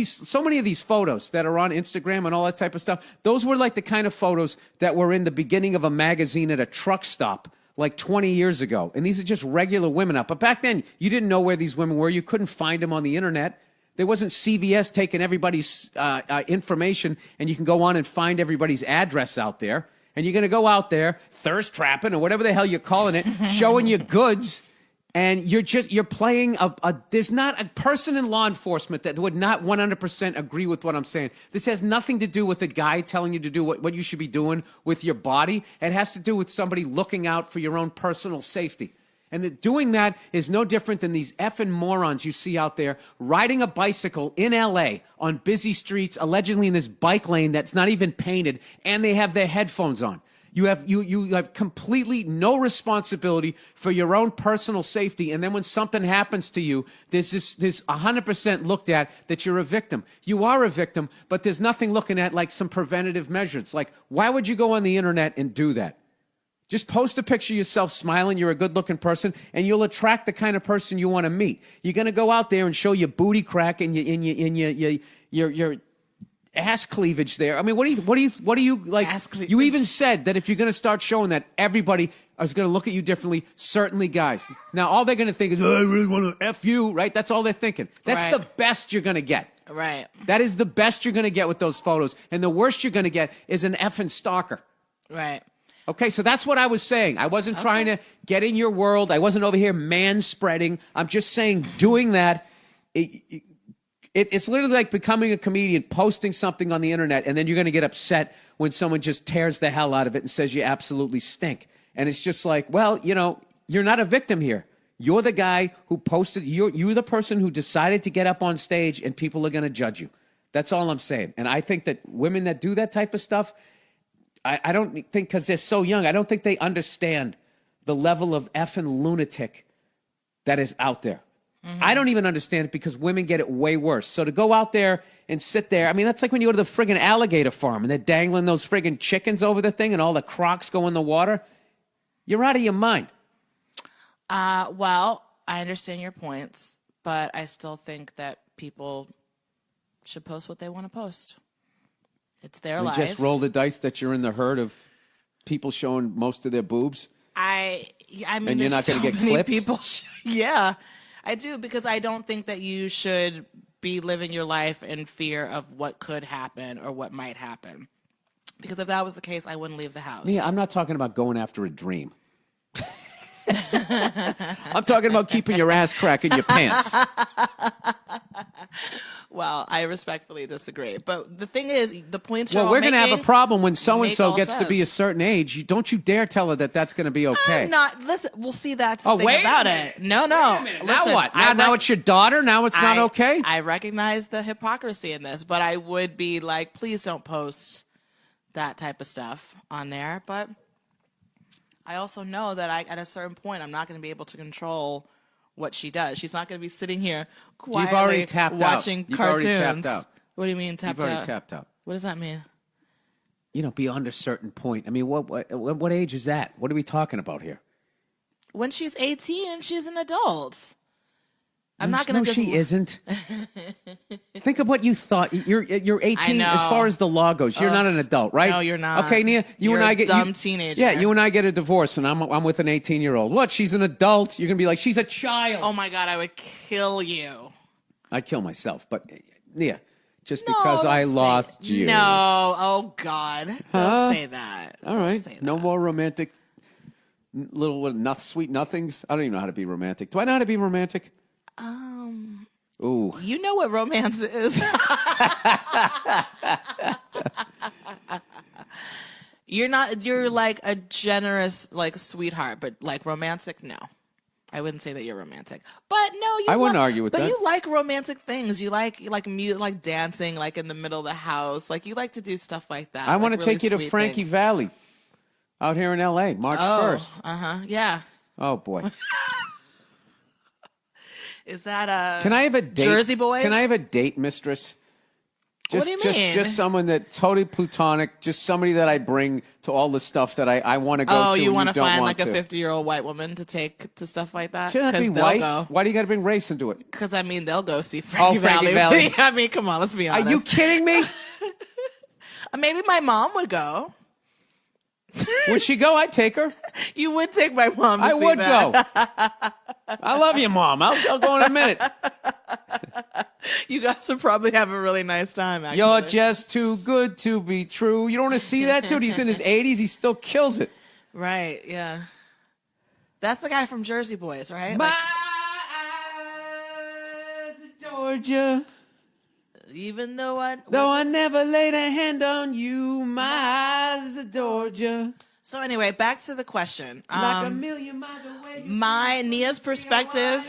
So many of these photos that are on Instagram and all that type of stuff, those were like the kind of photos that were in the beginning of a magazine at a truck stop like 20 years ago. And these are just regular women up. But back then, you didn't know where these women were. You couldn't find them on the internet. There wasn't CVS taking everybody's information, and you can go on and find everybody's address out there. And you're going to go out there thirst trapping or whatever the hell you're calling it, showing your goods. And you're playing there's not a person in law enforcement that would not 100% agree with what I'm saying. This has nothing to do with a guy telling you to do what you should be doing with your body. It has to do with somebody looking out for your own personal safety. And doing that is no different than these effing morons you see out there riding a bicycle in L.A. on busy streets, allegedly in this bike lane that's not even painted, and they have their headphones on. You have completely no responsibility for your own personal safety. And then when something happens to you, there's 100% looked at that you're a victim. You are a victim, but there's nothing looking at like some preventative measures. Like, why would you go on the internet and do that? Just post a picture of yourself smiling. You're a good-looking person, and you'll attract the kind of person you want to meet. You're going to go out there and show your booty crack and your ass cleavage there. I mean, what do you like? Ass cleavage. You even said that if you're going to start showing that, everybody is going to look at you differently. Certainly, guys. Now, all they're going to think is, "Oh, I really want to F you," right? That's all they're thinking. That's Right. the best you're going to get. Right. That is the best you're going to get with those photos. And the worst you're going to get is an effing stalker. Right. Okay, so that's what I was saying. I wasn't trying to get in your world. I wasn't over here man-spreading. I'm just saying doing that, it's literally like becoming a comedian, posting something on the internet, and then you're going to get upset when someone just tears the hell out of it and says you absolutely stink. And it's just like, well, you're not a victim here. You're the guy who posted, you're the person who decided to get up on stage, and people are going to judge you. That's all I'm saying. And I think that women that do that type of stuff, I don't think, because they're so young, I don't think they understand the level of effing lunatic that is out there. Mm-hmm. I don't even understand it because women get it way worse. So to go out there and sit there, I mean, that's like when you go to the friggin' alligator farm and they're dangling those friggin' chickens over the thing and all the crocs go in the water. You're out of your mind. Well, I understand your points, but I still think that people should post what they want to post. It's their life. Just roll the dice that you're in the herd of people showing most of their boobs. I mean, and you're not going to get many clipped. People yeah, I do, because I don't think that you should be living your life in fear of what could happen or what might happen. Because if that was the case, I wouldn't leave the house. Yeah, I'm not talking about going after a dream. I'm talking about keeping your ass crack in your pants. Well, I respectfully disagree. But the thing is, the points you're Well, all we're going to have a problem when so-and-so make gets all to be a sense. certain age. Don't you dare tell her that that's going to be okay. I'm not. Listen, we'll see. That's the thing wait a about minute. it. No. Wait a minute. Now Listen, what? Now it's your daughter? Now it's not okay? I recognize the hypocrisy in this, but I would be like, please don't post that type of stuff on there. But I also know that at a certain point, I'm not going to be able to control what she does. She's not going to be sitting here quietly You've already tapped watching out. You've cartoons. already tapped out. What do you mean tapped You've out? already tapped out. What does that mean? Beyond a certain point. I mean, what age is that? What are we talking about here? When she's 18, she's an adult. I'm not going to just... No, she isn't. Think of what you thought. You're 18 as far as the law goes. You're not an adult, right? No, you're not. Okay, Nia, You're a dumb teenager. Yeah, you and I get a divorce, and I'm with an 18-year-old. What? She's an adult. You're going to be like, she's a child. Oh, my God, I would kill you. I'd kill myself. But, Nia, just because I lost you. No. Oh, God. Don't say that. All right. No more romantic little sweet nothings. I don't even know how to be romantic. Do I know how to be romantic? Ooh. You know what romance is. You're like a generous, like, sweetheart, but like romantic, no. I wouldn't say that you're romantic. But no, I wouldn't argue with that. But you like romantic things. You like music, like dancing, like in the middle of the house. Like you like to do stuff like that. I want to really take you to sweet Frankie things. Valley out here in LA, March 1st. Yeah. Oh boy. Is that Can I have a date? Jersey Boys? Can I have a date mistress? What do you mean? Just someone that totally plutonic, just somebody that I bring to all the stuff that I want to go to. Oh, you want to find like a 50-year-old white woman to take to stuff like that? Shouldn't that be they'll white? Go. Why do you got to bring race into it? Because, I mean, they'll go see Frankie Frankie Valley. Valley. I mean, come on, let's be honest. Are you kidding me? Maybe my mom would go. Would she go? I'd take her. You would take my mom to I see would that. go. I love you, Mom. I'll go in a minute. You guys would probably have a really nice time, actually. You're just too good to be true. You don't want to see that dude? He's in his 80s. He still kills it. Right, yeah. That's the guy from Jersey Boys, right? My eyes adored you. Even though I never laid a hand on you, my eyes adored you. So anyway, back to the question. Like a million miles away. Nia's perspective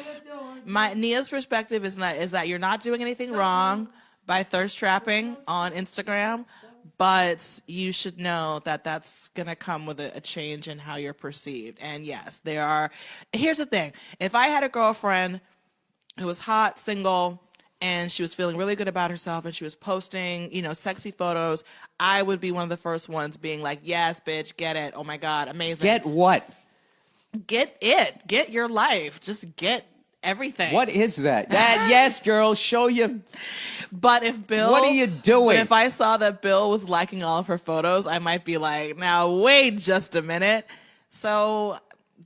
is that you're not doing anything wrong by thirst trapping on Instagram, but you should know that that's going to come with a change in how you're perceived. And yes, here's the thing. If I had a girlfriend who was hot, single, and she was feeling really good about herself and she was posting, sexy photos, I would be one of the first ones being like, yes, bitch, get it. Oh my God, amazing. Get what? Get it. Get your life. Just get everything. What is that? Yes, girl, show you. But if Bill... What are you doing? But if I saw that Bill was liking all of her photos, I might be like, now wait just a minute. So...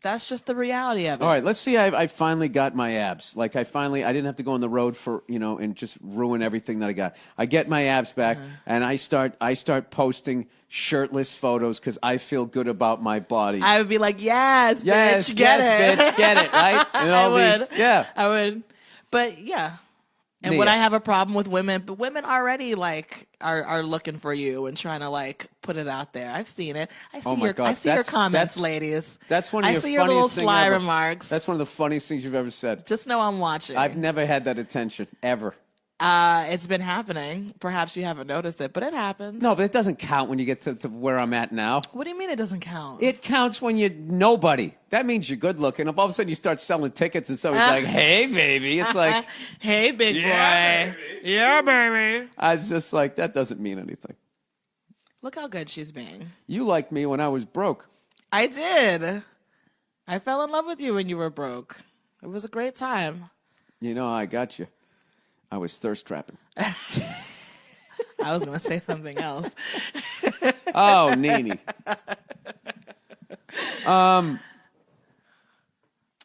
that's just the reality of it. All right, let's see. I finally got my abs. Like I didn't have to go on the road for and just ruin everything that I got. I get my abs back, and I start posting shirtless photos because I feel good about my body. I would be like, yes, bitch, get it, bitch, get it, right? And all I would. But yeah. And Nia. would I have a problem with women? But women already are looking for you and trying to put it out there. I've seen it. I see your comments, ladies. That's one of your I see your little funniest things sly ever. remarks. That's one of the funniest things you've ever said. Just know I'm watching. I've never had that attention ever. It's been happening. Perhaps you haven't noticed it, but it happens. No, but it doesn't count when you get to where I'm at now. What do you mean it doesn't count? It counts when you're nobody. That means you're good looking. If all of a sudden you start selling tickets and somebody's like, hey, baby. It's like, hey, big boy. Baby. Yeah, baby. I was just like, that doesn't mean anything. Look how good she's being. You liked me when I was broke. I did. I fell in love with you when you were broke. It was a great time. You know, I got you. I was thirst trapping. I was going to say something else. Oh, Nene. All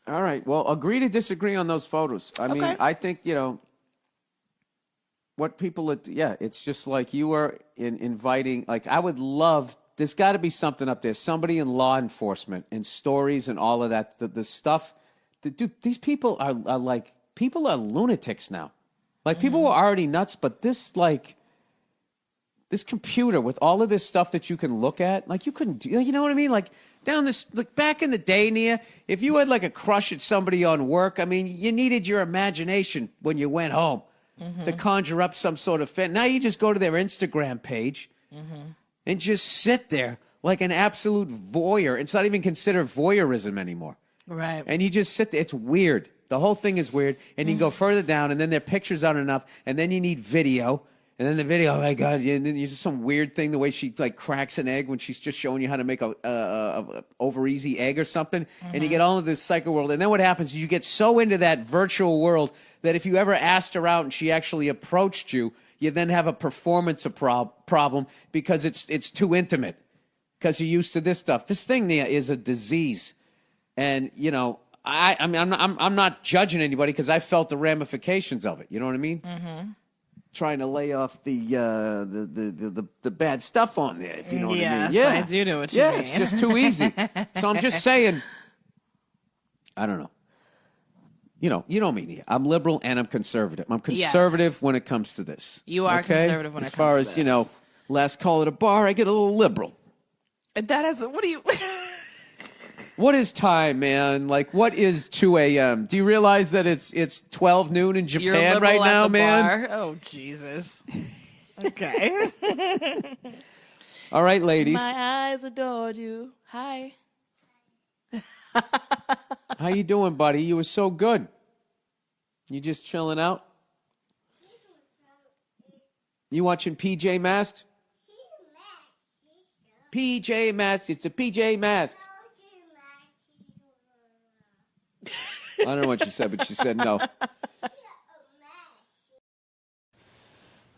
right. Well, agree to disagree on those photos. I mean, I think, what people, it's just like you are inviting, like I would love, there's got to be something up there, somebody in law enforcement and stories and all of that, the stuff. Dude, these people are like, people are lunatics now. Like, people were already nuts, but this computer with all of this stuff that you can look at, like, you couldn't do, you know what I mean? Like, back in the day, Nia, if you had, like, a crush at somebody on work, I mean, you needed your imagination when you went home to conjure up some sort of fan. Now you just go to their Instagram page and just sit there like an absolute voyeur. It's not even considered voyeurism anymore. Right. And you just sit there. It's weird. The whole thing is weird. And you can go further down, and then their pictures aren't enough, and then you need video, And then the video, oh my God, and then there's some weird thing, the way she like cracks an egg when she's just showing you how to make a over easy egg or something. And you get all of this psycho world. And then what happens is you get so into that virtual world that if you ever asked her out and she actually approached you, you then have a performance problem because it's too intimate because you're used to this stuff. This thing there is a disease. And, you know, I mean, I'm not judging anybody because I felt the ramifications of it. You know what I mean? Mm-hmm. Trying to lay off the bad stuff on there, if you know what I mean. Yeah, I do know what you mean. Yeah, it's just too easy. So I'm just saying, I don't know. You know me. I'm liberal and I'm conservative. I'm conservative when it comes to this. You are conservative when it comes to this. As far as, you know, last call at a bar, I get a little liberal. That is, what do you... What is time, man? Like, what is 2 a.m.? Do you realize that it's 12 noon in Japan right now, man? Bar. Oh, Jesus. Okay. All right, ladies. My eyes adored you. Hi. How you doing, buddy? You were so good. You just chilling out? You watching PJ Masks? PJ Masks. It's a PJ Masks. I don't know what she said, but she said no.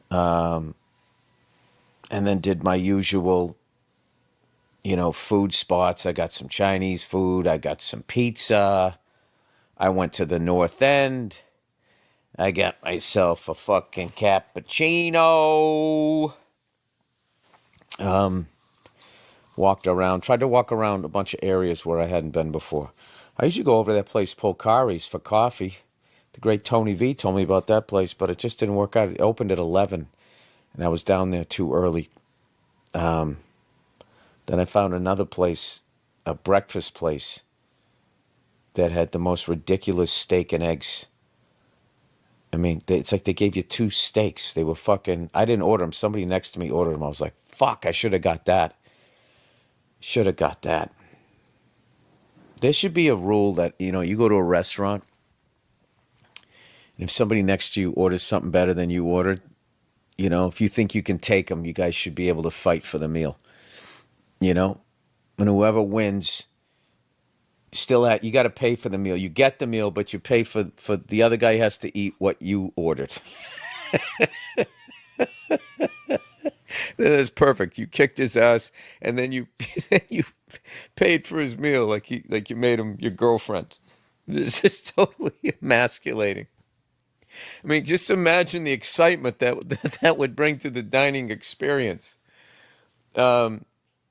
And then did my usual, you know, food spots. I got some Chinese food. I got some pizza. I went to the North End. I got myself a fucking cappuccino. Walked around, tried to walk around a bunch of areas where I hadn't been before. I usually go over to that place, Polcari's, for coffee. The great Tony V told me about that place, but it just didn't work out. It opened at 11, and I was down there too early. Then I found another place, a breakfast place, that had the most ridiculous steak and eggs. I mean, it's like they gave you 2 steaks. They were fucking... I didn't order them. Somebody next to me ordered them. I was like, fuck, I should have got that. Should have got that. There should be a rule that, you know, you go to a restaurant, and if somebody next to you orders something better than you ordered, you know, if you think you can take them, you guys should be able to fight for the meal. You know? And whoever wins, you got to pay for the meal. You get the meal, but you pay for the other guy has to eat what you ordered. That's perfect. You kicked his ass, and then you paid for his meal like you made him your girlfriend. This is totally emasculating. I mean, just imagine the excitement that would bring to the dining experience. And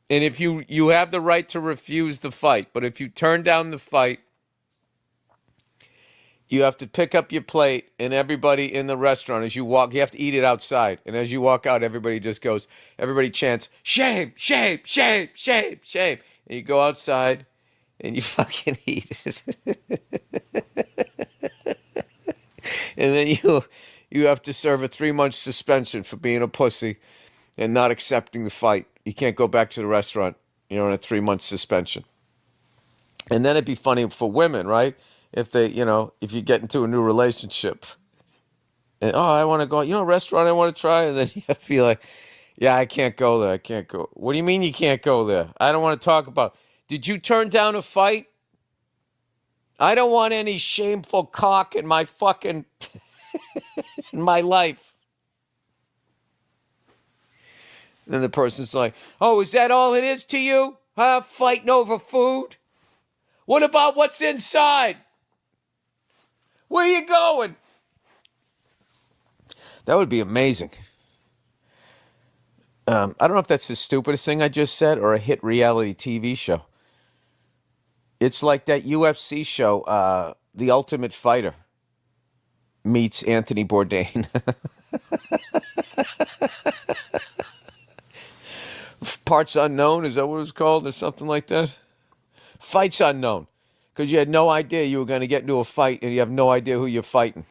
if you have the right to refuse the fight, but if you turn down the fight, you have to pick up your plate, and everybody in the restaurant, as you walk, you have to eat it outside. And as you walk out, everybody chants, shame, shame, shame, shame, shame. And you go outside, and you fucking eat it. And then you have to serve a 3-month suspension for being a pussy and not accepting the fight. You can't go back to the restaurant. You're on a 3-month suspension. And then it'd be funny for women, right? If if you get into a new relationship and, I want to go, a restaurant I want to try. And then you have to be like, yeah, I can't go there. I can't go. What do you mean you can't go there? I don't want to talk about, did you turn down a fight? I don't want any shameful cock in my fucking, in my life. And then the person's like, oh, is that all it is to you? Huh? Fighting over food? What about what's inside? Where are you going? That would be amazing. I don't know if that's the stupidest thing I just said or a hit reality TV show. It's like that UFC show, The Ultimate Fighter meets Anthony Bourdain. Parts Unknown, is that what it was called or something like that? Fights Unknown. Because you had no idea you were going to get into a fight and you have no idea who you're fighting.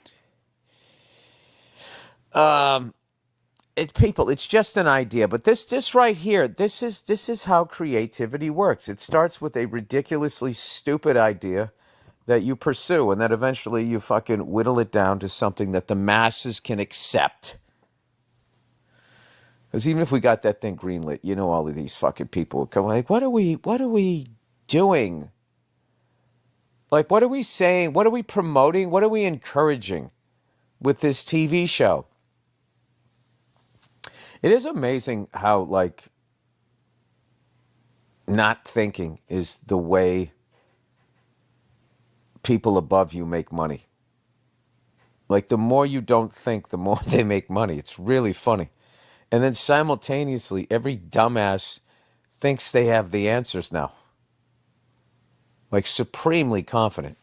People, it's just an idea. But this right here, this is how creativity works. It starts with a ridiculously stupid idea that you pursue, and then eventually you fucking whittle it down to something that the masses can accept. Because even if we got that thing greenlit, you know, all of these fucking people would come like, what are we doing? Like, what are we saying? What are we promoting? What are we encouraging with this TV show? It is amazing how, like, not thinking is the way people above you make money. Like, the more you don't think, the more they make money. It's really funny. And then simultaneously, every dumbass thinks they have the answers now. Like, supremely confident.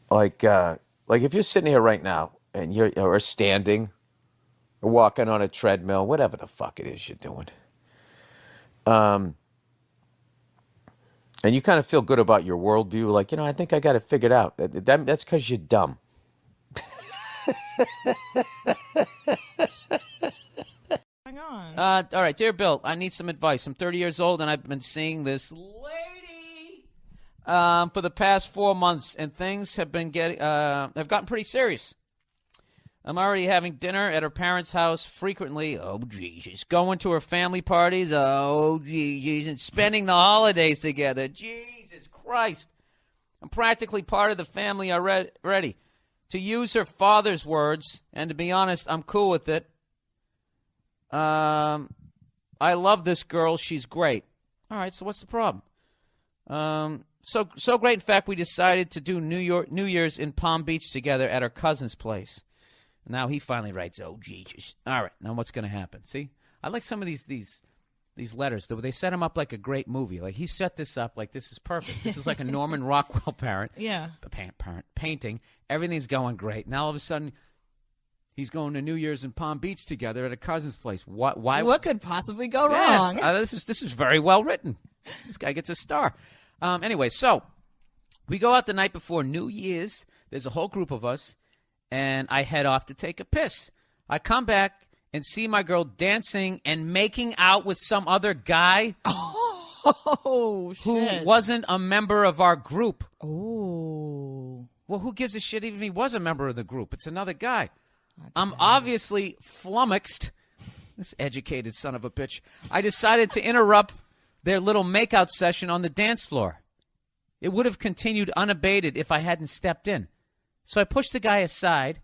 Like if you're sitting here right now and you're standing or walking on a treadmill, whatever the fuck it is you're doing, and you kind of feel good about your worldview, like, you know, I think I got it figured out. That's because you're dumb. All right, dear Bill, I need some advice. I'm 30 years old, and I've been seeing this lady for the past 4 months, and things have gotten pretty serious. I'm already having dinner at her parents' house frequently. Oh, Jesus. Going to her family parties. Oh, Jesus. And spending the holidays together. Jesus Christ. I'm practically part of the family already. To use her father's words, and to be honest, I'm cool with it. I love this girl. She's great. All right, so what's the problem? So great, in fact, we decided to do New Year's in Palm Beach together at our cousin's place. Now he finally writes, oh, Jesus. All right, now what's going to happen? See, I like some of these letters. They set him up like a great movie. Like, he set this up like this is perfect. This is like a Norman Rockwell painting. Everything's going great. Now all of a sudden, he's going to New Year's in Palm Beach together at a cousin's place. Why? What could possibly go wrong? This is very well written. This guy gets a star. Anyway, so we go out the night before New Year's. There's a whole group of us, and I head off to take a piss. I come back and see my girl dancing and making out with some other guy who wasn't a member of our group. Oh. Well, who gives a shit even if he was a member of the group? It's another guy. I'm obviously flummoxed. This educated son of a bitch. I decided to interrupt their little makeout session on the dance floor. It would have continued unabated if I hadn't stepped in. So I pushed the guy aside,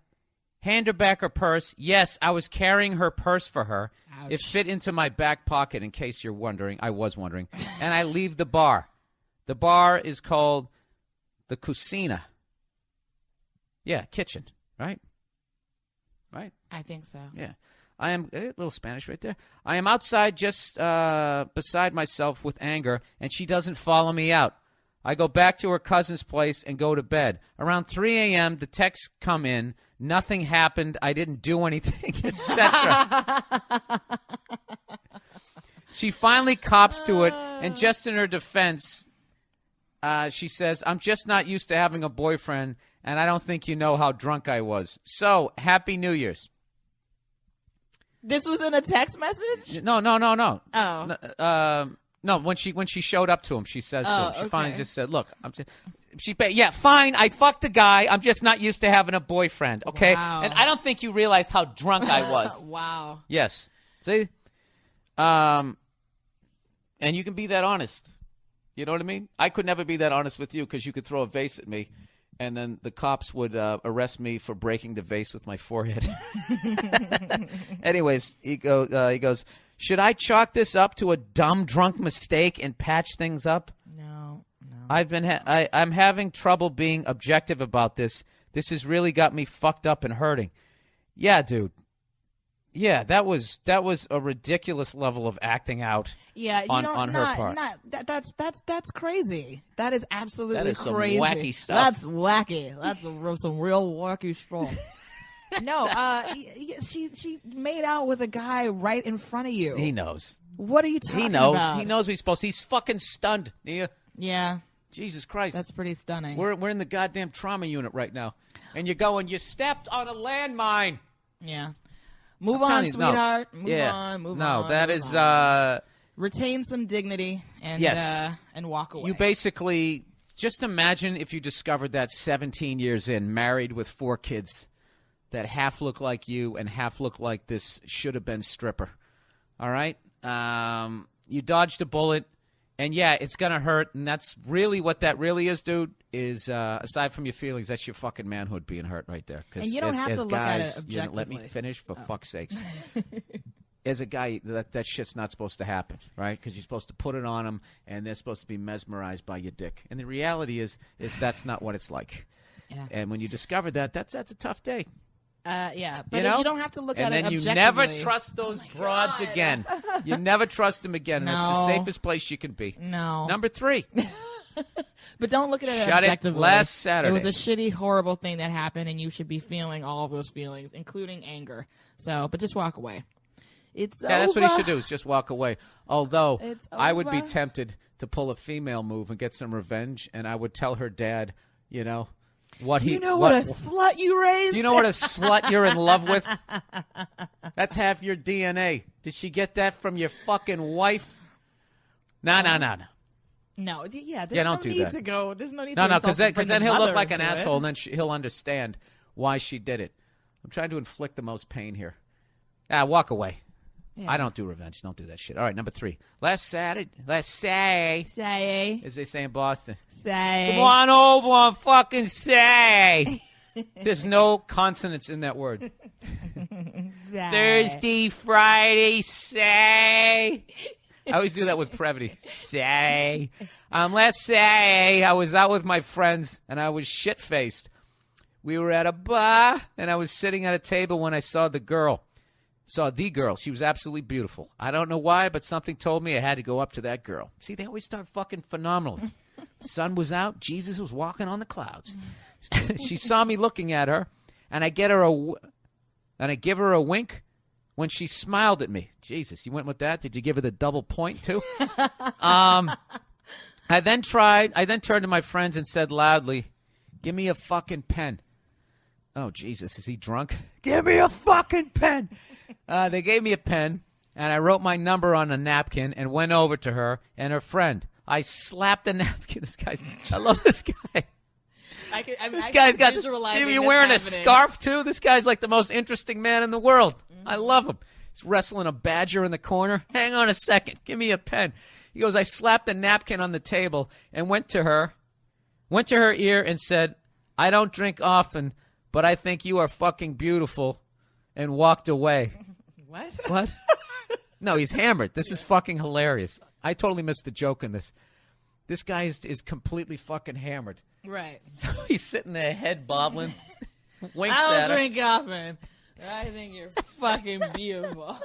hand her back her purse. Yes, I was carrying her purse for her. Ouch. It fit into my back pocket, in case you're wondering. I was wondering. And I leave the bar. The bar is called the Cocina. Yeah, kitchen, right? Right? I think so. Yeah. I am a little Spanish right there. I am outside just beside myself with anger, and she doesn't follow me out. I go back to her cousin's place and go to bed. Around 3 a.m., the texts come in. Nothing happened. I didn't do anything, etc. She finally cops to it, and just in her defense, she says, I'm just not used to having a boyfriend, and I don't think you know how drunk I was. So, Happy New Year's. This was in a text message? No. Oh. No, when she showed up to him, she says to him, she finally just said, look, fine, I fucked the guy. I'm just not used to having a boyfriend, okay? Wow. And I don't think you realized how drunk I was. Wow. Yes. See? And you can be that honest. You know what I mean? I could never be that honest with you because you could throw a vase at me, and then the cops would arrest me for breaking the vase with my forehead. Anyways, he goes, should I chalk this up to a dumb drunk mistake and patch things up? No. I'm having trouble being objective about this. This has really got me fucked up and hurting. Yeah, dude. Yeah, that was a ridiculous level of acting out. Yeah, on her part. That's crazy. That is absolutely that is some crazy. Wacky stuff. That's wacky. That's some real wacky stuff. No, she made out with a guy right in front of you. He knows. What are you talking about? He knows what he's supposed to. He's fucking stunned, Nia. Yeah. Jesus Christ. That's pretty stunning. We're in the goddamn trauma unit right now. And you're going, you stepped on a landmine. Yeah. Move on, sweetheart. Move on. No, that is retain some dignity and walk away. You basically just imagine if you discovered that 17 years in, married with 4 kids. that half look like you and half look like this should have been stripper. All right? You dodged a bullet, and yeah, it's going to hurt, and that's really what that really is, dude, is aside from your feelings, that's your fucking manhood being hurt right there. And you don't have to look at it objectively. Let me finish, for fuck's sakes. As a guy, that shit's not supposed to happen, right? Because you're supposed to put it on them, and they're supposed to be mesmerized by your dick. And the reality is that's not what it's like. Yeah. And when you discover that, that's a tough day. Yeah, but you know? you don't have to look at it objectively. objectively. And then you never trust those broads again. You never trust them again, and it's the No. safest place you can be. No. Number 3. But don't look at it Shut it objectively. last Saturday. It was a shitty, horrible thing that happened, and you should be feeling all of those feelings, including anger. So, but just walk away. It's over. That's what he should do, is just walk away. Although, It's I would be over. tempted to pull a female move and get some revenge, and I would tell her dad, you know, what Do he... you know what a slut you raised? Do you know what a slut you're in love with? That's half your DNA. Did she get that from your fucking wife? No. No, yeah, there's Yeah, no don't do need that. to go. There's no need No, to because bring then the he'll look mother like an into it. asshole, and then he'll understand why she did it. I'm trying to inflict the most pain here. Walk away. Yeah. I don't do revenge. Don't do that shit. All right, number 3. Let's say, Say, as they say in Boston. say. Come on over and fucking say. There's no consonants in that word. Say. Thursday, Friday, say. I always do that with brevity. Say. Let's say I was out with my friends and I was shit-faced. We were at a bar and I was sitting at a table when I saw the girl. She was absolutely beautiful. I don't know why, but something told me I had to go up to that girl. See, they always start fucking phenomenally. The sun was out. Jesus was walking on the clouds. She saw me looking at her, and I give her a wink when she smiled at me. Jesus, you went with that? Did you give her the double point too? I then turned to my friends and said loudly, "Give me a fucking pen." Oh, Jesus, is he drunk? Give me a fucking pen. They gave me a pen, and I wrote my number on a napkin and went over to her and her friend. I slapped the napkin. I love this guy. This guy's got. You're wearing a scarf too. This guy's like the most interesting man in the world. I love him. He's wrestling a badger in the corner. Hang on a second. Give me a pen. He goes. I slapped the napkin on the table and went to her ear and said, "I don't drink often, but I think you are fucking beautiful," and walked away. What? No, he's hammered. This is fucking hilarious. I totally missed the joke in this. This guy is completely fucking hammered. Right. So he's sitting there, head bobbling, winks I at don't her. drink often. I think you're fucking beautiful.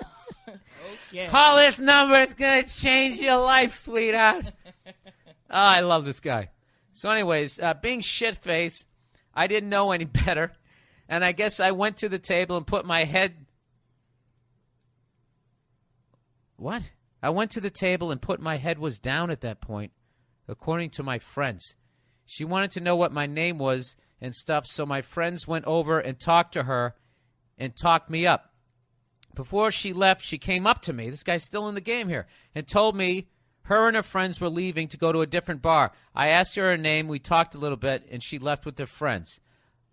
Okay. Call this number. It's going to change your life, sweetheart. Oh, I love this guy. So anyways, being shit-faced, I didn't know any better. And I guess I went to the table and put my head... What? I went to the table and put my head was down at that point, according to my friends. She wanted to know what my name was and stuff, so my friends went over and talked to her and talked me up. Before she left, she came up to me, this guy's still in the game here, and told me her and her friends were leaving to go to a different bar. I asked her name, we talked a little bit, and she left with her friends.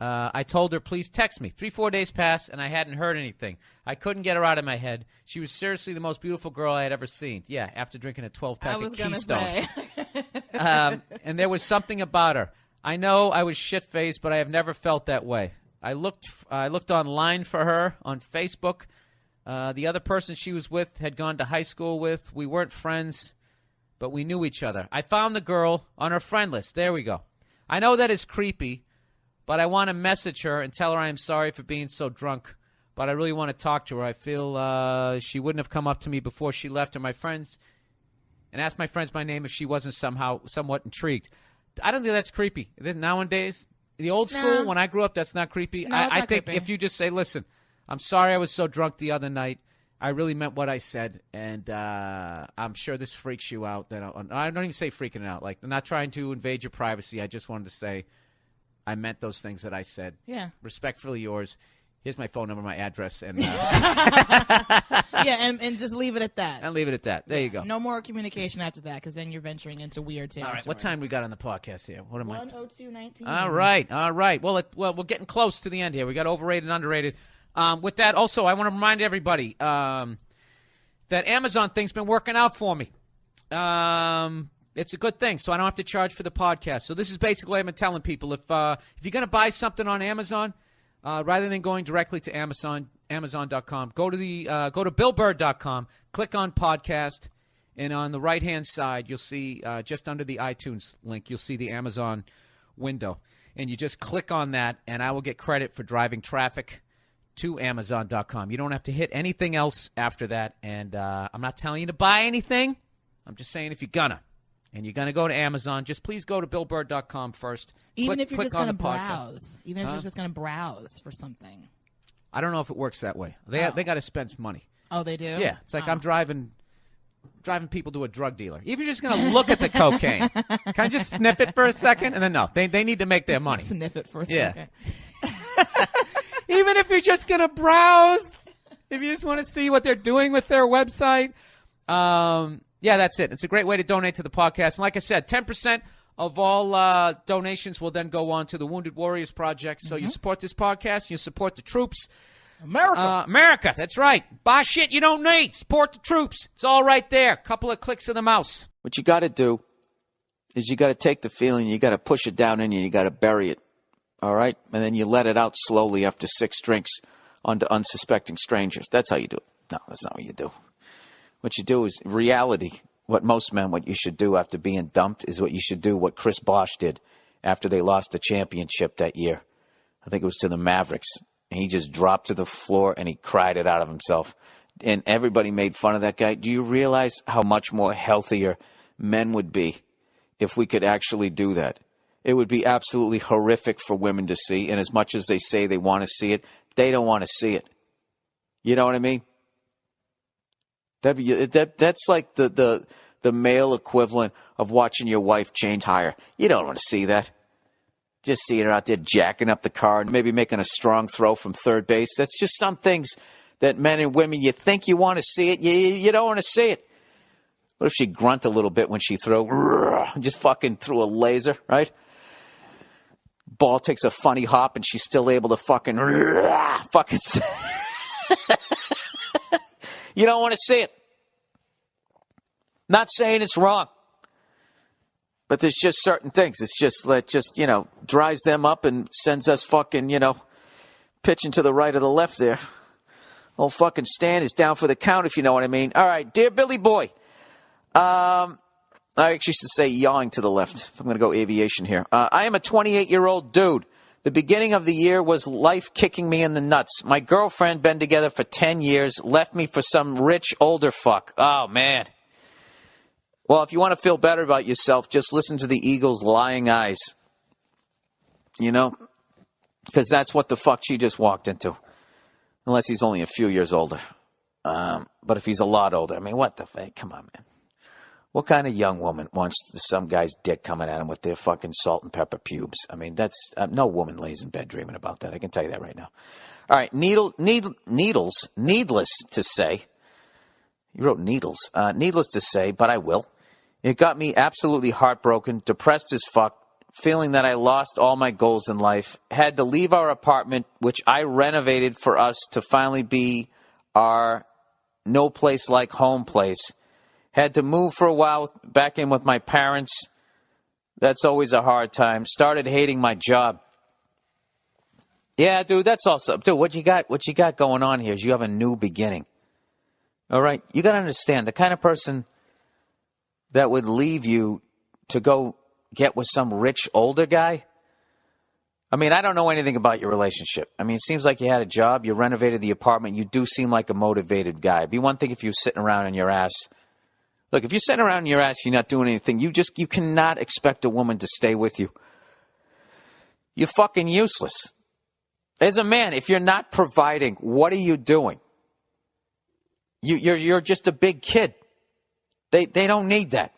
I told her, please text me. 3-4 days passed, and I hadn't heard anything. I couldn't get her out of my head. She was seriously the most beautiful girl I had ever seen. Yeah, after drinking a 12-pack of Keystone. Say. And there was something about her. I know I was shit-faced, but I have never felt that way. I looked online for her on Facebook. The other person she was with had gone to high school with. We weren't friends, but we knew each other. I found the girl on her friend list. There we go. I know that is creepy, but I want to message her and tell her I am sorry for being so drunk, but I really want to talk to her. I feel she wouldn't have come up to me before she left, and asked my friends my name if she wasn't somewhat intrigued. I don't think that's creepy. Nowadays, the old school, when I grew up, that's not creepy. No, it's I not think creepy. if you just say, listen, I'm sorry I was so drunk the other night. I really meant what I said, and I'm sure this freaks you out. I don't even say freaking out. Like, I'm not trying to invade your privacy. I just wanted to say I meant those things that I said. Yeah. Respectfully yours. Here's my phone number, my address, and Yeah, and just leave it at that. leave it at that. There you go. No more communication after that, because then you're venturing into weird territory. All right, what time we got on the podcast here? What am I? 1:02:19. All right. Well, we're getting close to the end here. We got overrated and underrated. With that, also, I want to remind everybody that Amazon thing's been working out for me. It's a good thing, so I don't have to charge for the podcast. So this is basically what I've been telling people. If you're going to buy something on Amazon, rather than going directly to Amazon.com, go to BillBurr.com, click on podcast, and on the right-hand side, you'll see just under the iTunes link, you'll see the Amazon window. And you just click on that, and I will get credit for driving traffic to Amazon.com. You don't have to hit anything else after that. And I'm not telling you to buy anything. I'm just saying if you're going to go to Amazon, just please go to BillBurr.com first. Even if you're click just going to on the podcast. browse. Even if you're just going to browse for something. I don't know if it works that way. They got to spend some money. Oh, they do? Yeah. It's like I'm driving people to a drug dealer. Even if you're just going to look at the cocaine, can I just sniff it for a second? And then no, they need to make their money. Sniff it for a Yeah. second. Even if you're just going to browse, if you just want to see what they're doing with their website, yeah, that's it. It's a great way to donate to the podcast. And like I said, 10% of all donations will then go on to the Wounded Warriors Project. So you support this podcast, you support the troops. America, that's right. Buy shit you don't need. Support the troops. It's all right there. Couple of clicks of the mouse. What you got to do is you got to take the feeling, you got to push it down in you, you got to bury it. All right? And then you let it out slowly after 6 drinks onto unsuspecting strangers. That's how you do it. No, that's not what you do. What you do is reality. What you should do after being dumped is what you should do, what Chris Bosh did after they lost the championship that year. I think it was to the Mavericks. And he just dropped to the floor and he cried it out of himself. And everybody made fun of that guy. Do you realize how much more healthier men would be if we could actually do that? It would be absolutely horrific for women to see. And as much as they say they want to see it, they don't want to see it. You know what I mean? That's like the male equivalent of watching your wife change tire. You don't want to see that. Just seeing her out there jacking up the car and maybe making a strong throw from third base. That's just some things that men and women, you think you want to see it, you don't want to see it. What if she grunt a little bit when she just fucking threw a laser, right? Ball takes a funny hop and she's still able to fucking You don't want to see it. Not saying it's wrong. But there's just certain things. It's just dries them up and sends us fucking, pitching to the right or the left there. Old fucking Stan is down for the count, if you know what I mean. All right, dear Billy Boy. I actually should say yawing to the left, if I'm going to go aviation here. I am a 28-year-old dude. The beginning of the year was life kicking me in the nuts. My girlfriend, been together for 10 years, left me for some rich older fuck. Oh, man. Well, if you want to feel better about yourself, just listen to the Eagles' Lying Eyes. Because that's what the fuck she just walked into. Unless he's only a few years older. But if he's a lot older, I mean, what the fuck? Come on, man. What kind of young woman wants some guy's dick coming at him with their fucking salt and pepper pubes? I mean, that's no woman lays in bed dreaming about that. I can tell you that right now. All right, needles, needless to say. You wrote needles. Needless to say, but I will. It got me absolutely heartbroken, depressed as fuck, feeling that I lost all my goals in life, had to leave our apartment, which I renovated for us to finally be our no place like home place. Had to move for a while back in with my parents. That's always a hard time. Started hating my job. Yeah, dude, that's also... Dude, what you got going on here is you have a new beginning. All right? You got to understand, the kind of person that would leave you to go get with some rich older guy... I mean, I don't know anything about your relationship. I mean, it seems like you had a job, you renovated the apartment, you do seem like a motivated guy. It'd be one thing if you were sitting around on your ass... Look, if you're sitting around in your ass, you're not doing anything, you cannot expect a woman to stay with you. You're fucking useless. As a man, if you're not providing, what are you doing? You're just a big kid. They don't need that.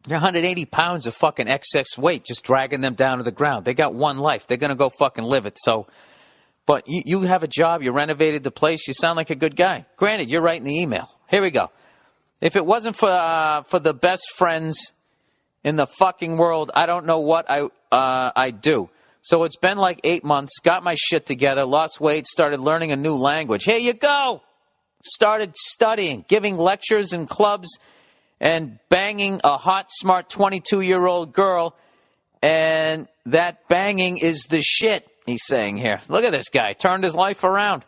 You're 180 pounds of fucking excess weight just dragging them down to the ground. They got one life. They're going to go fucking live it. So But you have a job. You renovated the place. You sound like a good guy. Granted, you're writing the email. Here we go. If it wasn't for the best friends in the fucking world, I don't know what I'd do. So it's been like 8 months. Got my shit together. Lost weight. Started learning a new language. Here you go. Started studying, giving lectures in clubs, and banging a hot, smart 22-year-old girl. And that banging is the shit, he's saying here. Look at this guy. Turned his life around.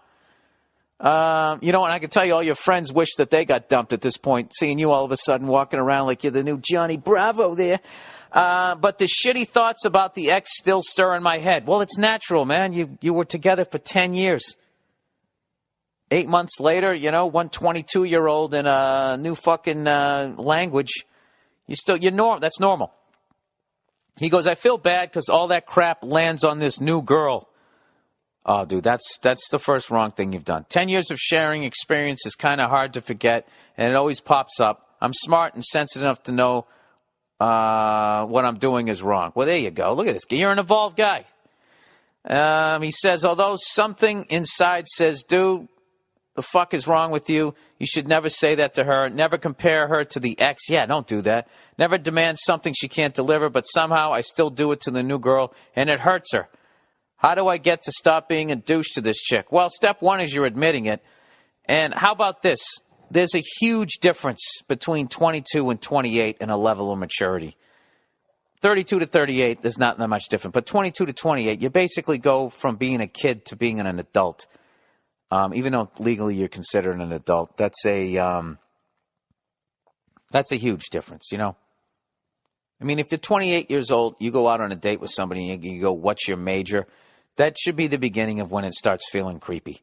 You know what? I can tell you all your friends wish that they got dumped at this point, seeing you all of a sudden walking around like you're the new Johnny Bravo there. But the shitty thoughts about the ex still stir in my head. Well, it's natural, man. You were together for 10 years. 8 months later, you know, one 22-year-old in a new fucking language. That's normal. He goes, I feel bad because all that crap lands on this new girl. Oh, dude, that's the first wrong thing you've done. 10 years of sharing experience is kind of hard to forget, and it always pops up. I'm smart and sensitive enough to know what I'm doing is wrong. Well, there you go. Look at this. You're an evolved guy. He says, although something inside says, dude, the fuck is wrong with you? You should never say that to her. Never compare her to the ex. Yeah, don't do that. Never demand something she can't deliver, but somehow I still do it to the new girl, and it hurts her. How do I get to stop being a douche to this chick? Well, step one is you're admitting it. And how about this? There's a huge difference between 22 and 28 in a level of maturity. 32 to 38, there's not that much different. But 22 to 28, you basically go from being a kid to being an adult. Even though legally you're considered an adult, that's a huge difference, you know. I mean, if you're 28 years old, you go out on a date with somebody and you go, what's your major? That should be the beginning of when it starts feeling creepy.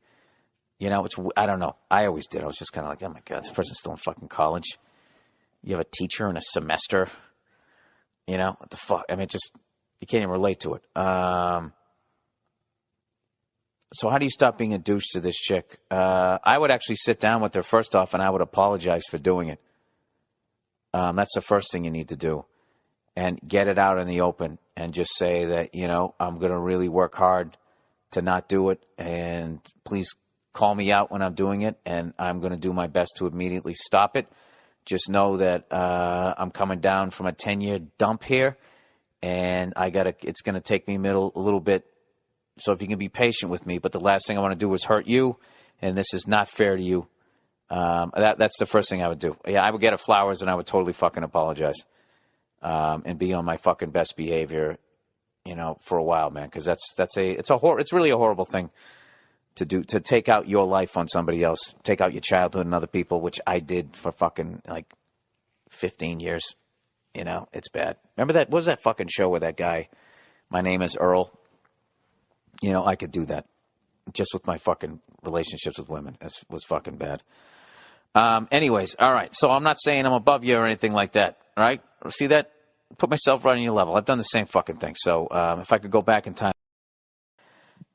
You know, I don't know. I always did. I was just kind of like, oh my God, this person's still in fucking college. You have a teacher in a semester. You know, what the fuck? I mean, you can't even relate to it. So how do you stop being a douche to this chick? I would actually sit down with her first off, and I would apologize for doing it. That's the first thing you need to do. And get it out in the open and just say that, you know, I'm going to really work hard to not do it. And please call me out when I'm doing it. And I'm going to do my best to immediately stop it. Just know that I'm coming down from a 10-year dump here. And it's going to take me a little bit. So if you can be patient with me, but the last thing I want to do is hurt you, and this is not fair to you. That's the first thing I would do. Yeah, I would get her flowers, and I would totally fucking apologize, and be on my fucking best behavior, you know, for a while, man. Because it's really a horrible thing to do, to take out your life on somebody else, take out your childhood and other people, which I did for fucking like 15 years. You know, it's bad. Remember that? What was that fucking show where that guy? My name is Earl. You know, I could do that just with my fucking relationships with women. It was fucking bad. Anyways, all right. So I'm not saying I'm above you or anything like that. All right? See that? Put myself right on your level. I've done the same fucking thing. So if I could go back in time.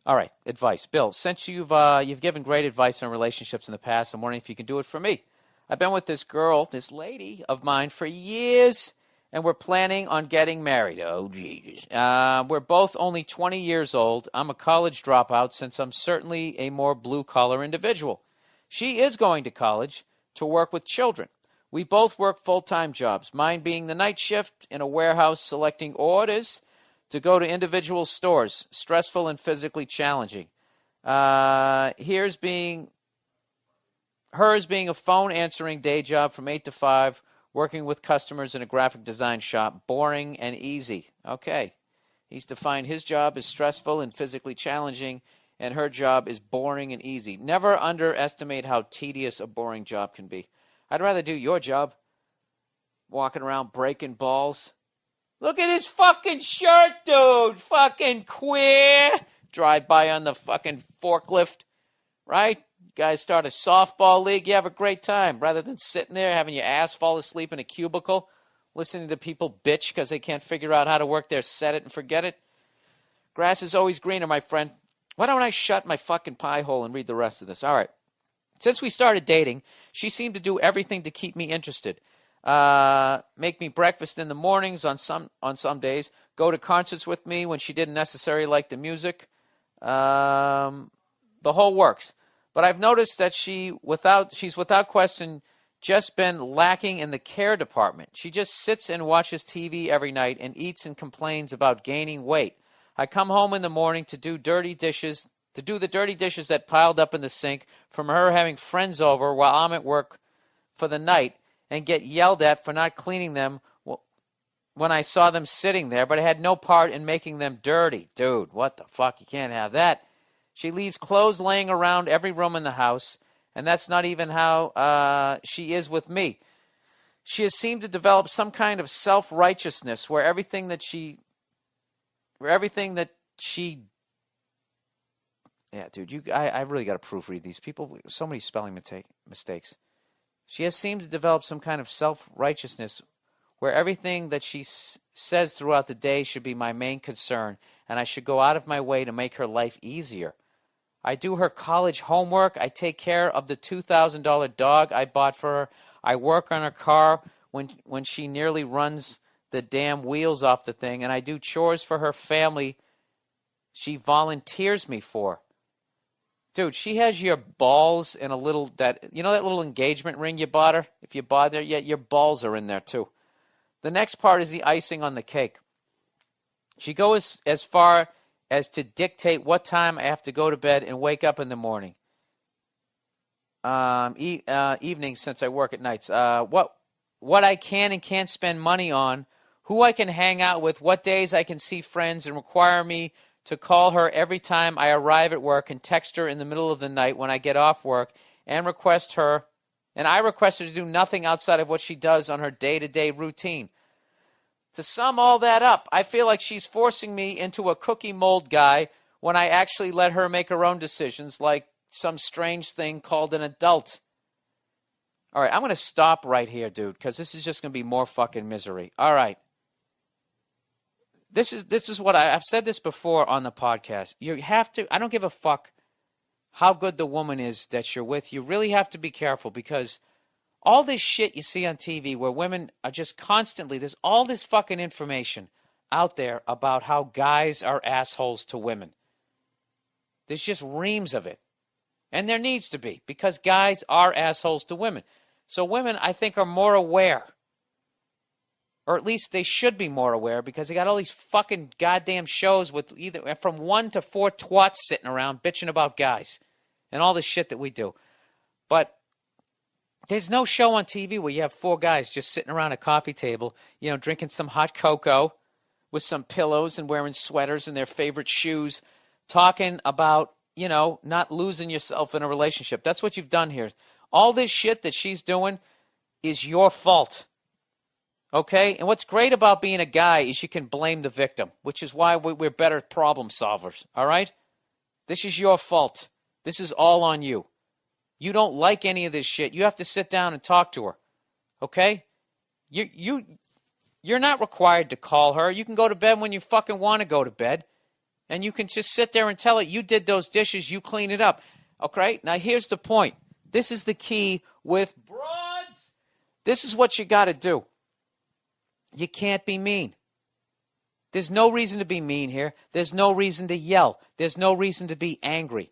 All right. Advice. Bill, since you've given great advice on relationships in the past, I'm wondering if you can do it for me. I've been with this lady of mine for years. And we're planning on getting married. Oh, Jesus. We're both only 20 years old. I'm a college dropout since I'm certainly a more blue-collar individual. She is going to college to work with children. We both work full-time jobs, mine being the night shift in a warehouse selecting orders to go to individual stores, stressful and physically challenging. Hers being a phone-answering day job from 8 to 5, working with customers in a graphic design shop, boring and easy. Okay. He's defined his job as stressful and physically challenging, and her job is boring and easy. Never underestimate how tedious a boring job can be. I'd rather do your job. Walking around breaking balls. Look at his fucking shirt, dude. Fucking queer. Drive by on the fucking forklift. Right? Guys start a softball league, you have a great time. Rather than sitting there having your ass fall asleep in a cubicle, listening to people bitch because they can't figure out how to work their set it and forget it. Grass is always greener, my friend. Why don't I shut my fucking pie hole and read the rest of this? All right. Since we started dating, she seemed to do everything to keep me interested. Make me breakfast in the mornings on some days. Go to concerts with me when she didn't necessarily like the music. The whole works. But I've noticed that she's without question just been lacking in the care department. She just sits and watches TV every night and eats and complains about gaining weight. I come home in the morning to do the dirty dishes that piled up in the sink from her having friends over while I'm at work for the night, and get yelled at for not cleaning them when I saw them sitting there, but I had no part in making them dirty. Dude, what the fuck? You can't have that. She leaves clothes laying around every room in the house, and that's not even how she is with me. She has seemed to develop some kind of self-righteousness where everything that she... Yeah, dude, I really got to proofread these. People, so many spelling mistakes. She has seemed to develop some kind of self-righteousness where everything that she says throughout the day should be my main concern, and I should go out of my way to make her life easier. I do her college homework. I take care of the $2,000 dog I bought for her. I work on her car when she nearly runs the damn wheels off the thing, and I do chores for her family she volunteers me for. Dude, she has your balls in a little, that little engagement ring you bought her? If you bought her, yeah, your balls are in there too. The next part is the icing on the cake. She goes as far as to dictate what time I have to go to bed and wake up in the morning. Evenings, since I work at nights. What I can and can't spend money on, who I can hang out with, what days I can see friends, and require me to call her every time I arrive at work and text her in the middle of the night when I get off work, and I request her to do nothing outside of what she does on her day-to-day routine. To sum all that up, I feel like she's forcing me into a cookie mold guy when I actually let her make her own decisions, like some strange thing called an adult. All right, I'm going to stop right here, dude, because this is just going to be more fucking misery. All right. This is what I've said this before on the podcast. You have to, I don't give a fuck how good the woman is that you're with. You really have to be careful, because all this shit you see on TV where women are just constantly, there's all this fucking information out there about how guys are assholes to women. There's just reams of it. And there needs to be, because guys are assholes to women. So women, I think, are more aware. Or at least they should be more aware, because they got all these fucking goddamn shows with either from 1 to 4 twats sitting around bitching about guys and all the shit that we do. But there's no show on TV where you have 4 guys just sitting around a coffee table, drinking some hot cocoa with some pillows and wearing sweaters and their favorite shoes, talking about, not losing yourself in a relationship. That's what you've done here. All this shit that she's doing is your fault. Okay? And what's great about being a guy is you can blame the victim, which is why we're better problem solvers. All right? This is your fault. This is all on you. You don't like any of this shit. You have to sit down and talk to her. Okay? You're not required to call her. You can go to bed when you fucking want to go to bed. And you can just sit there and tell it, you did those dishes, you clean it up. Okay? Now here's the point. This is the key with broads. This is what you got to do. You can't be mean. There's no reason to be mean here. There's no reason to yell. There's no reason to be angry.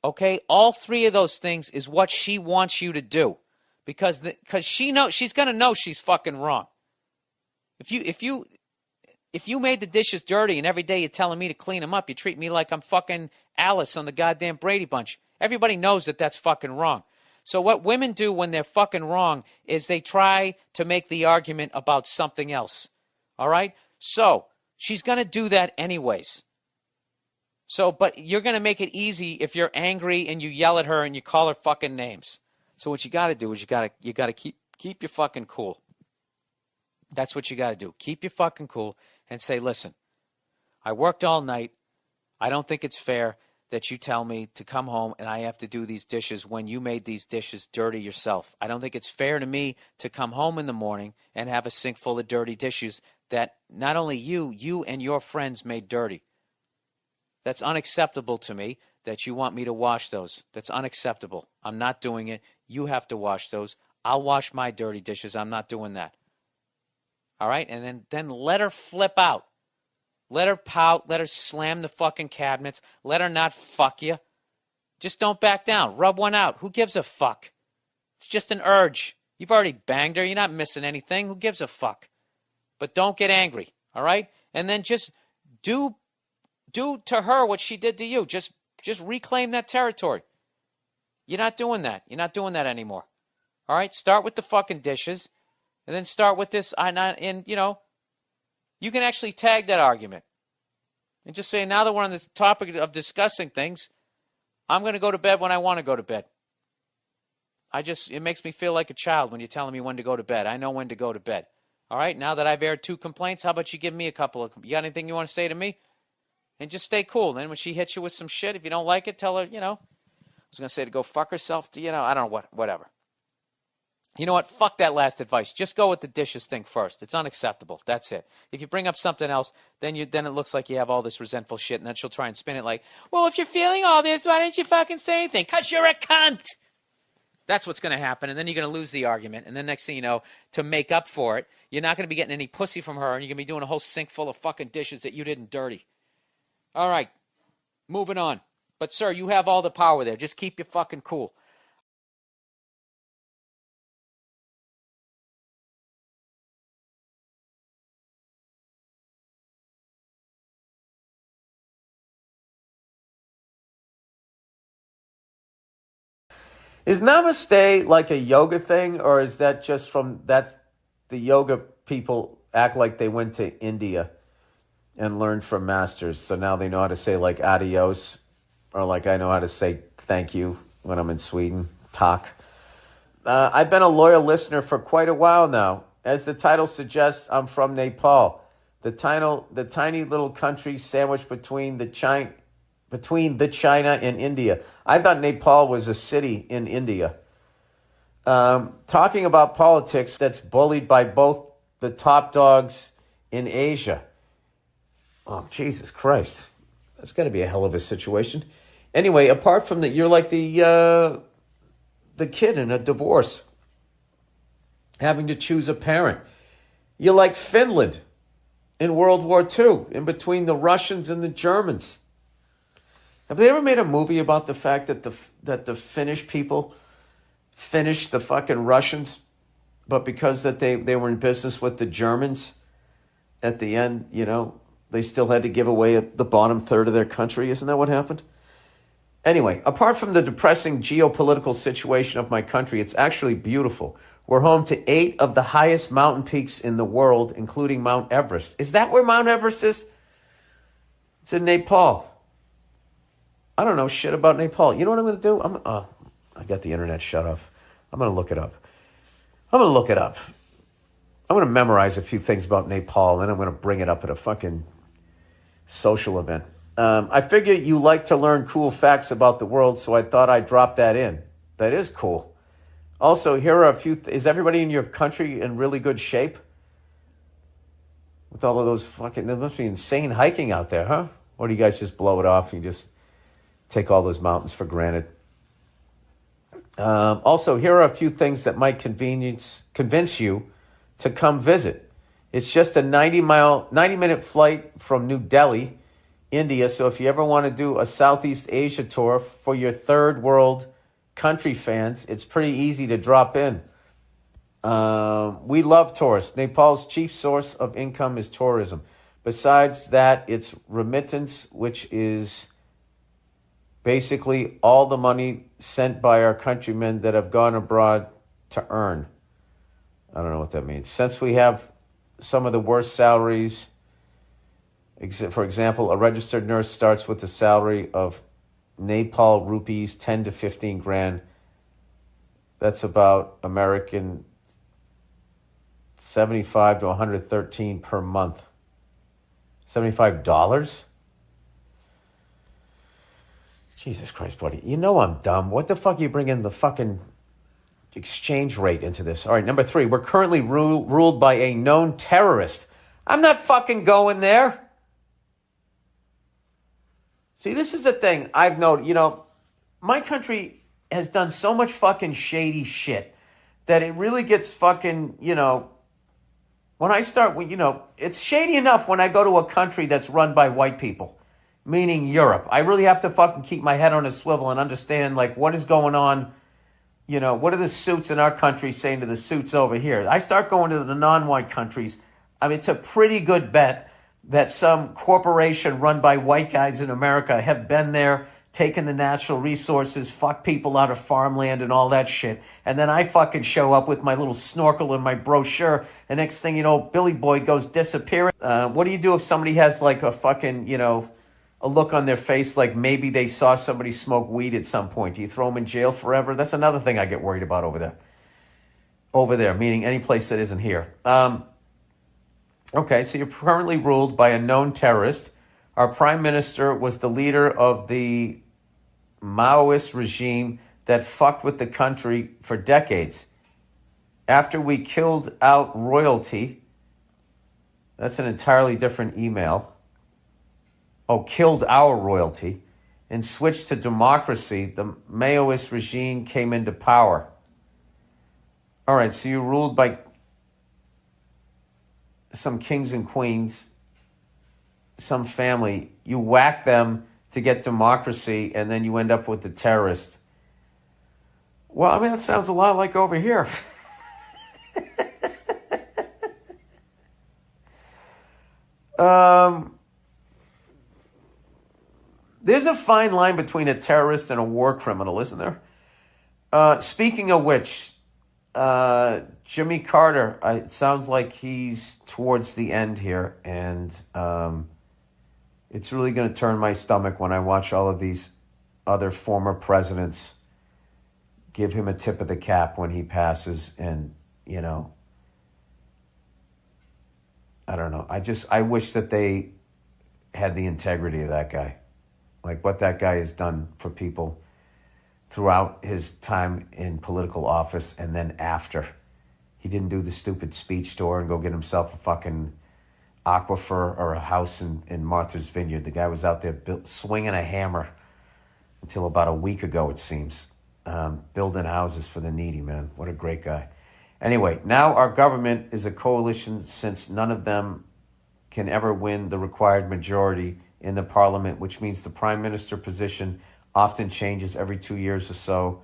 Okay? All 3 of those things is what she wants you to do. Because she knows, she's going to know she's fucking wrong. If you made the dishes dirty and every day you're telling me to clean them up, you treat me like I'm fucking Alice on the goddamn Brady Bunch. Everybody knows that that's fucking wrong. So what women do when they're fucking wrong is they try to make the argument about something else. All right? So she's going to do that anyways. So, but you're going to make it easy if you're angry and you yell at her and you call her fucking names. So what you got to do is you got to keep your fucking cool. That's what you got to do. Keep your fucking cool and say, listen, I worked all night. I don't think it's fair that you tell me to come home and I have to do these dishes when you made these dishes dirty yourself. I don't think it's fair to me to come home in the morning and have a sink full of dirty dishes that not only you and your friends made dirty. That's unacceptable to me that you want me to wash those. That's unacceptable. I'm not doing it. You have to wash those. I'll wash my dirty dishes. I'm not doing that. All right? And then let her flip out. Let her pout. Let her slam the fucking cabinets. Let her not fuck you. Just don't back down. Rub one out. Who gives a fuck? It's just an urge. You've already banged her. You're not missing anything. Who gives a fuck? But don't get angry, all right? And then just do to her what she did to you. Just reclaim that territory. You're not doing that. You're not doing that anymore. All right? Start with the fucking dishes, and then start with this. And, you know, you can actually tag that argument. And just say, now that we're on this topic of discussing things, I'm going to go to bed when I want to go to bed. It makes me feel like a child when you're telling me when to go to bed. I know when to go to bed. All right? Now that I've aired 2 complaints, how about you give me a couple of... You got anything you want to say to me? And just stay cool. Then when she hits you with some shit, if you don't like it, tell her, you know, I was going to say to go fuck herself, to, you know, I don't know, whatever. You know what? Fuck that last advice. Just go with the dishes thing first. It's unacceptable. That's it. If you bring up something else, then it looks like you have all this resentful shit, and then she'll try and spin it like, well, if you're feeling all this, why didn't you fucking say anything? 'Cause you're a cunt. That's what's going to happen, and then you're going to lose the argument, and then next thing you know, to make up for it, you're not going to be getting any pussy from her, and you're going to be doing a whole sink full of fucking dishes that you didn't dirty. All right, moving on. But, sir, you have all the power there. Just keep your fucking cool. Is namaste like a yoga thing, or is that just that's the yoga people act like they went to India and learned from masters, so now they know how to say like adios, or like I know how to say thank you when I'm in Sweden, tack. I've been a loyal listener for quite a while now. As the title suggests, I'm from Nepal, the tiny little country sandwiched between the China and India. I thought Nepal was a city in India. Talking about politics that's bullied by both the top dogs in Asia. Oh, Jesus Christ. That's got to be a hell of a situation. Anyway, apart from that, you're like the kid in a divorce, having to choose a parent. You're like Finland in World War II, in between the Russians and the Germans. Have they ever made a movie about the fact that the Finnish people finished the fucking Russians, but because that they were in business with the Germans, at the end, you know, they still had to give away the bottom third of their country? Isn't that what happened? Anyway, apart from the depressing geopolitical situation of my country, it's actually beautiful. We're home to 8 of the highest mountain peaks in the world, including Mount Everest. Is that where Mount Everest is? It's in Nepal. I don't know shit about Nepal. You know what I'm going to do? I got the internet shut off. I'm going to look it up. I'm going to memorize a few things about Nepal, and then I'm going to bring it up at a fucking social event. I figure you like to learn cool facts about the world, so I thought I'd drop that in. That is cool. Also, here are a few... Is everybody in your country in really good shape? With all of those fucking... There must be insane hiking out there, huh? Or do you guys just blow it off and you just take all those mountains for granted? Also, here are a few things that might convince you to come visit. It's just a 90-minute flight from New Delhi, India. So if you ever want to do a Southeast Asia tour for your third world country fans, it's pretty easy to drop in. We love tourists. Nepal's chief source of income is tourism. Besides that, it's remittance, which is basically all the money sent by our countrymen that have gone abroad to earn. I don't know what that means. Since we have some of the worst salaries, for example, a registered nurse starts with a salary of Nepal rupees 10 to 15 grand. That's about American 75 to 113 per month. $75? Jesus Christ, buddy. You know I'm dumb. What the fuck are you bringing the fucking exchange rate into this? All right, number 3. We're currently ruled by a known terrorist. I'm not fucking going there. See, this is the thing I've noted. You know, my country has done so much fucking shady shit that it really gets fucking, you know, when I start, it's shady enough when I go to a country that's run by white people, meaning Europe. I really have to fucking keep my head on a swivel and understand, like, what is going on. What are the suits in our country saying to the suits over here? I start going to the non-white countries. I mean, it's a pretty good bet that some corporation run by white guys in America have been there, taken the natural resources, fuck people out of farmland and all that shit. And then I fucking show up with my little snorkel and my brochure. And next thing you know, Billy Boy goes disappearing. What do you do if somebody has like a fucking, a look on their face like maybe they saw somebody smoke weed at some point? Do you throw them in jail forever? That's another thing I get worried about over there. Over there, meaning any place that isn't here. Okay, so you're currently ruled by a known terrorist. Our prime minister was the leader of the Maoist regime that fucked with the country for decades. After we killed out royalty, that's an entirely different email. Killed our royalty, and switched to democracy, the Maoist regime came into power. All right, so you ruled by some kings and queens, some family. You whack them to get democracy, and then you end up with the terrorist. Well, I mean, that sounds a lot like over here. There's a fine line between a terrorist and a war criminal, isn't there? Speaking of which, Jimmy Carter, it sounds like he's towards the end here, and it's really going to turn my stomach when I watch all of these other former presidents give him a tip of the cap when he passes, and, I don't know. I wish that they had the integrity of that guy. Like what that guy has done for people throughout his time in political office and then after. He didn't do the stupid speech tour and go get himself a fucking aquifer or a house in Martha's Vineyard. The guy was out there swinging a hammer until about a week ago, it seems. Building houses for the needy, man. What a great guy. Anyway, now our government is a coalition since none of them can ever win the required majority in the parliament, which means the prime minister position often changes every 2 years or so.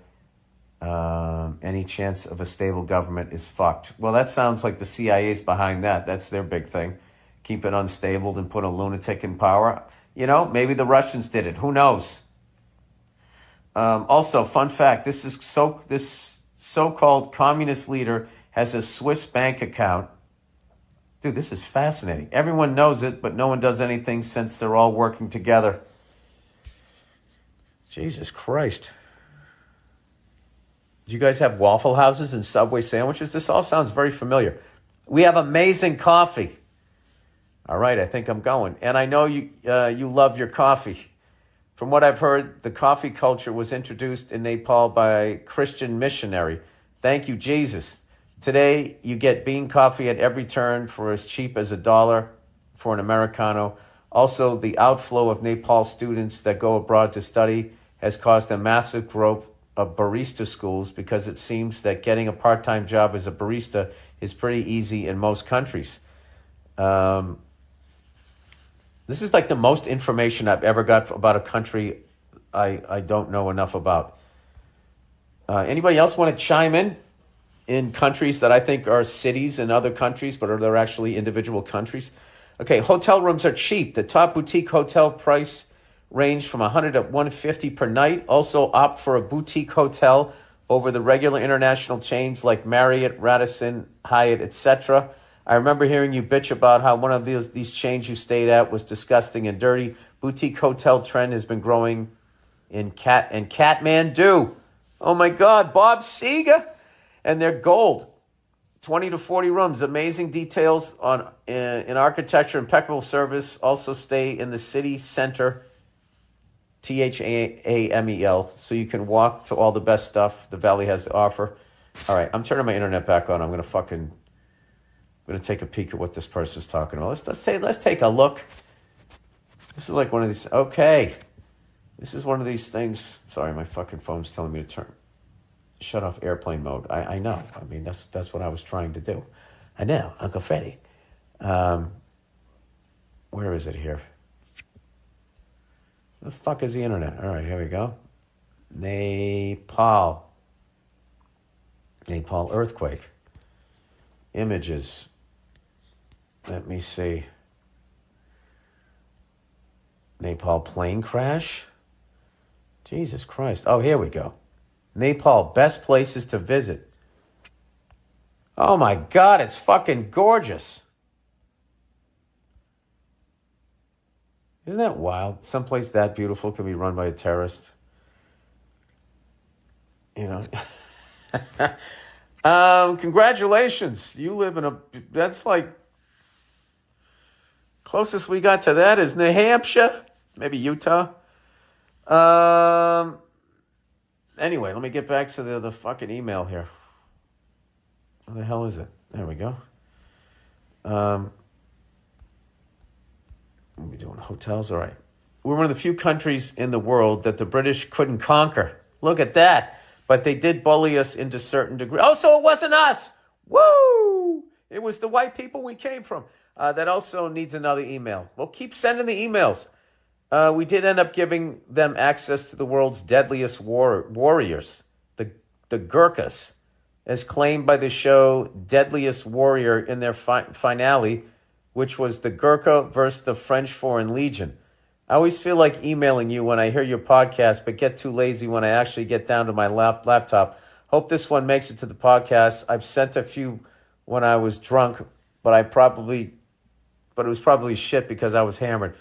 Any chance of a stable government is fucked. Well, that sounds like the CIA's behind that. That's their big thing. Keep it unstable and put a lunatic in power. Maybe the Russians did it. Who knows? Also, fun fact, this so-called communist leader has a Swiss bank account. Dude, this is fascinating. Everyone knows it, but no one does anything since they're all working together. Jesus Christ. Do you guys have Waffle Houses and Subway sandwiches? This all sounds very familiar. We have amazing coffee. All right, I think I'm going. And I know you love your coffee. From what I've heard, the coffee culture was introduced in Nepal by a Christian missionary. Thank you, Jesus. Today, you get bean coffee at every turn for as cheap as $1 for an Americano. Also, the outflow of Nepal students that go abroad to study has caused a massive growth of barista schools because it seems that getting a part-time job as a barista is pretty easy in most countries. This is like the most information I've ever got about a country I don't know enough about. Anybody else want to chime in countries that I think are cities in other countries, but are they actually individual countries? Okay, hotel rooms are cheap. The top boutique hotel price range from $100 to $150 per night. Also opt for a boutique hotel over the regular international chains like Marriott, Radisson, Hyatt, etc. I remember hearing you bitch about how one of these chains you stayed at was disgusting and dirty. Boutique hotel trend has been growing in Kathmandu. Oh my God, Bob Seger. And they're gold. 20 to 40 rooms. Amazing details in architecture, impeccable service. Also stay in the city center. THAMEL. So you can walk to all the best stuff the Valley has to offer. All right, I'm turning my internet back on. I'm going to take a peek at what this person's talking about. Let's take a look. This is like one of these. Okay. This is one of these things. Sorry, my fucking phone's telling me to shut off airplane mode. I know. I mean, that's what I was trying to do. I know, Uncle Freddy. Where is it here? The fuck is the internet? All right, here we go. Nepal earthquake. Images. Let me see. Nepal plane crash? Jesus Christ. Oh, here we go. Nepal, best places to visit. Oh my God, it's fucking gorgeous. Isn't that wild? Someplace that beautiful could be run by a terrorist. You know. Congratulations. You live in that's like, closest we got to that is New Hampshire, maybe Utah. Anyway, let me get back to the fucking email here. What the hell is it? There we go. What are we doing? Hotels? All right. We're one of the few countries in the world that the British couldn't conquer. Look at that. But they did bully us into certain degree. Oh, so it wasn't us. Woo! It was the white people we came from. That also needs another email. Well, keep sending the emails. We did end up giving them access to the world's deadliest warriors, the Gurkhas, as claimed by the show Deadliest Warrior in their finale, which was the Gurkha versus the French Foreign Legion. I always feel like emailing you when I hear your podcast, but get too lazy when I actually get down to my laptop. Hope this one makes it to the podcast. I've sent a few when I was drunk, but it was probably shit because I was hammered.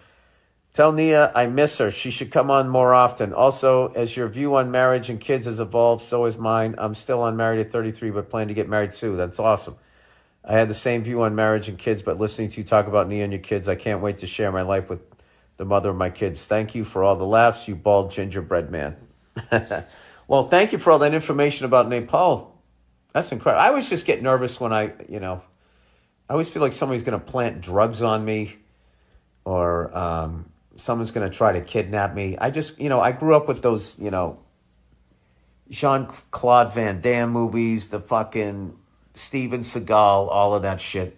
Tell Nia I miss her. She should come on more often. Also, as your view on marriage and kids has evolved, so has mine. I'm still unmarried at 33, but plan to get married soon. That's awesome. I had the same view on marriage and kids, but listening to you talk about Nia and your kids, I can't wait to share my life with the mother of my kids. Thank you for all the laughs, you bald gingerbread man. Well, thank you for all that information about Nepal. That's incredible. I always just get nervous when I always feel like somebody's going to plant drugs on me or someone's going to try to kidnap me. I just, I grew up with those, Jean-Claude Van Damme movies, the fucking Steven Seagal, all of that shit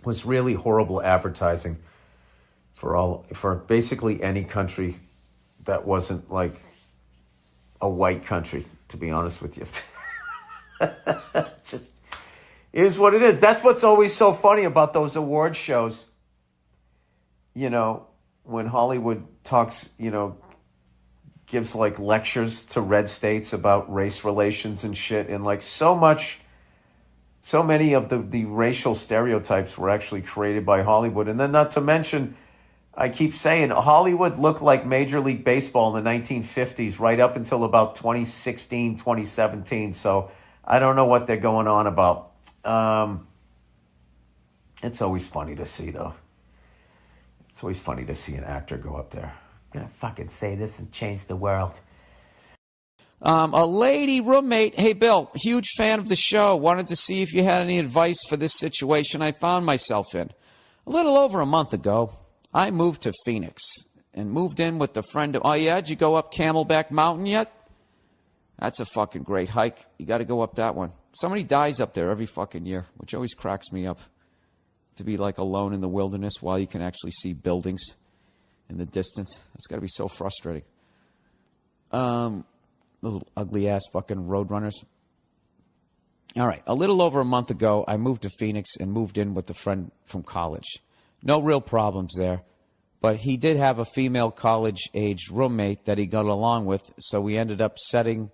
was really horrible advertising for basically any country that wasn't like a white country, to be honest with you. It just is what it is. That's what's always so funny about those award shows. When Hollywood talks, gives like lectures to red states about race relations and shit, and like so many of the racial stereotypes were actually created by Hollywood. And then not to mention, I keep saying Hollywood looked like Major League Baseball in the 1950s right up until about 2016, 2017. So I don't know what they're going on about. It's always funny to see, though. It's always funny to see an actor go up there. I'm going to fucking say this and change the world. A lady roommate, hey Bill, huge fan of the show. Wanted to see if you had any advice for this situation I found myself in. A little over a month ago, I moved to Phoenix and moved in with a friend. Oh yeah, did you go up Camelback Mountain yet? That's a fucking great hike. You got to go up that one. Somebody dies up there every fucking year, which always cracks me up. To be like alone in the wilderness while you can actually see buildings in the distance. That's got to be so frustrating. Little ugly ass fucking roadrunners. All right. A little over a month ago, I moved to Phoenix and moved in with a friend from college. No real problems there. But he did have a female college-aged roommate that he got along with, so we ended up settling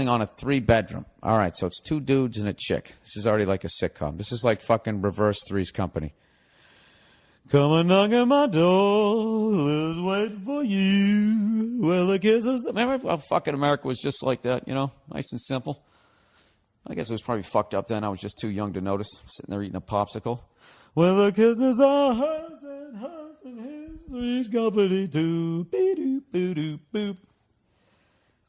on a 3-bedroom. All right, so it's 2 dudes and a chick. This is already like a sitcom. This is like fucking Reverse Three's Company. Come and knock at my door, let's wait for you. Well, the kisses. Remember how fucking America was just like that, nice and simple. I guess it was probably fucked up then. I was just too young to notice. Sitting there eating a popsicle. Well, the kisses are hers and his. Three's Company too. Be-doop, boo-doop, boop.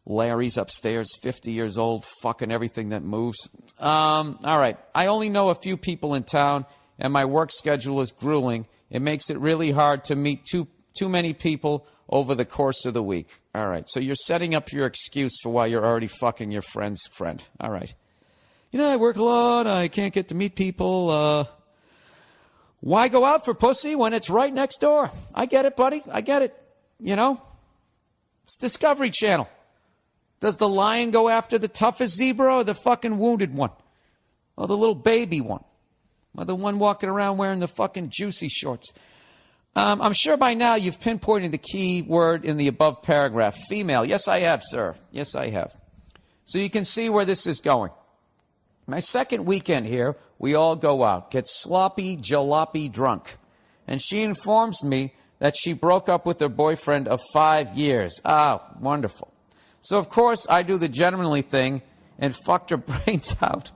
Larry's upstairs, 50 years old, fucking everything that moves. All right. I only know a few people in town, and my work schedule is grueling. It makes it really hard to meet too many people over the course of the week. All right. So you're setting up your excuse for why you're already fucking your friend's friend. All right. I work a lot. I can't get to meet people. Why go out for pussy when it's right next door? I get it, buddy. I get it. You know? It's Discovery Channel. Does the lion go after the toughest zebra or the fucking wounded one? Or the little baby one? Or the one walking around wearing the fucking juicy shorts? I'm sure by now you've pinpointed the key word in the above paragraph. Female. Yes, I have, sir. Yes, I have. So you can see where this is going. My second weekend here, we all go out, get sloppy, jalopy drunk. And she informs me that she broke up with her boyfriend of 5 years. Ah, wonderful. So, of course, I do the gentlemanly thing and fucked her brains out.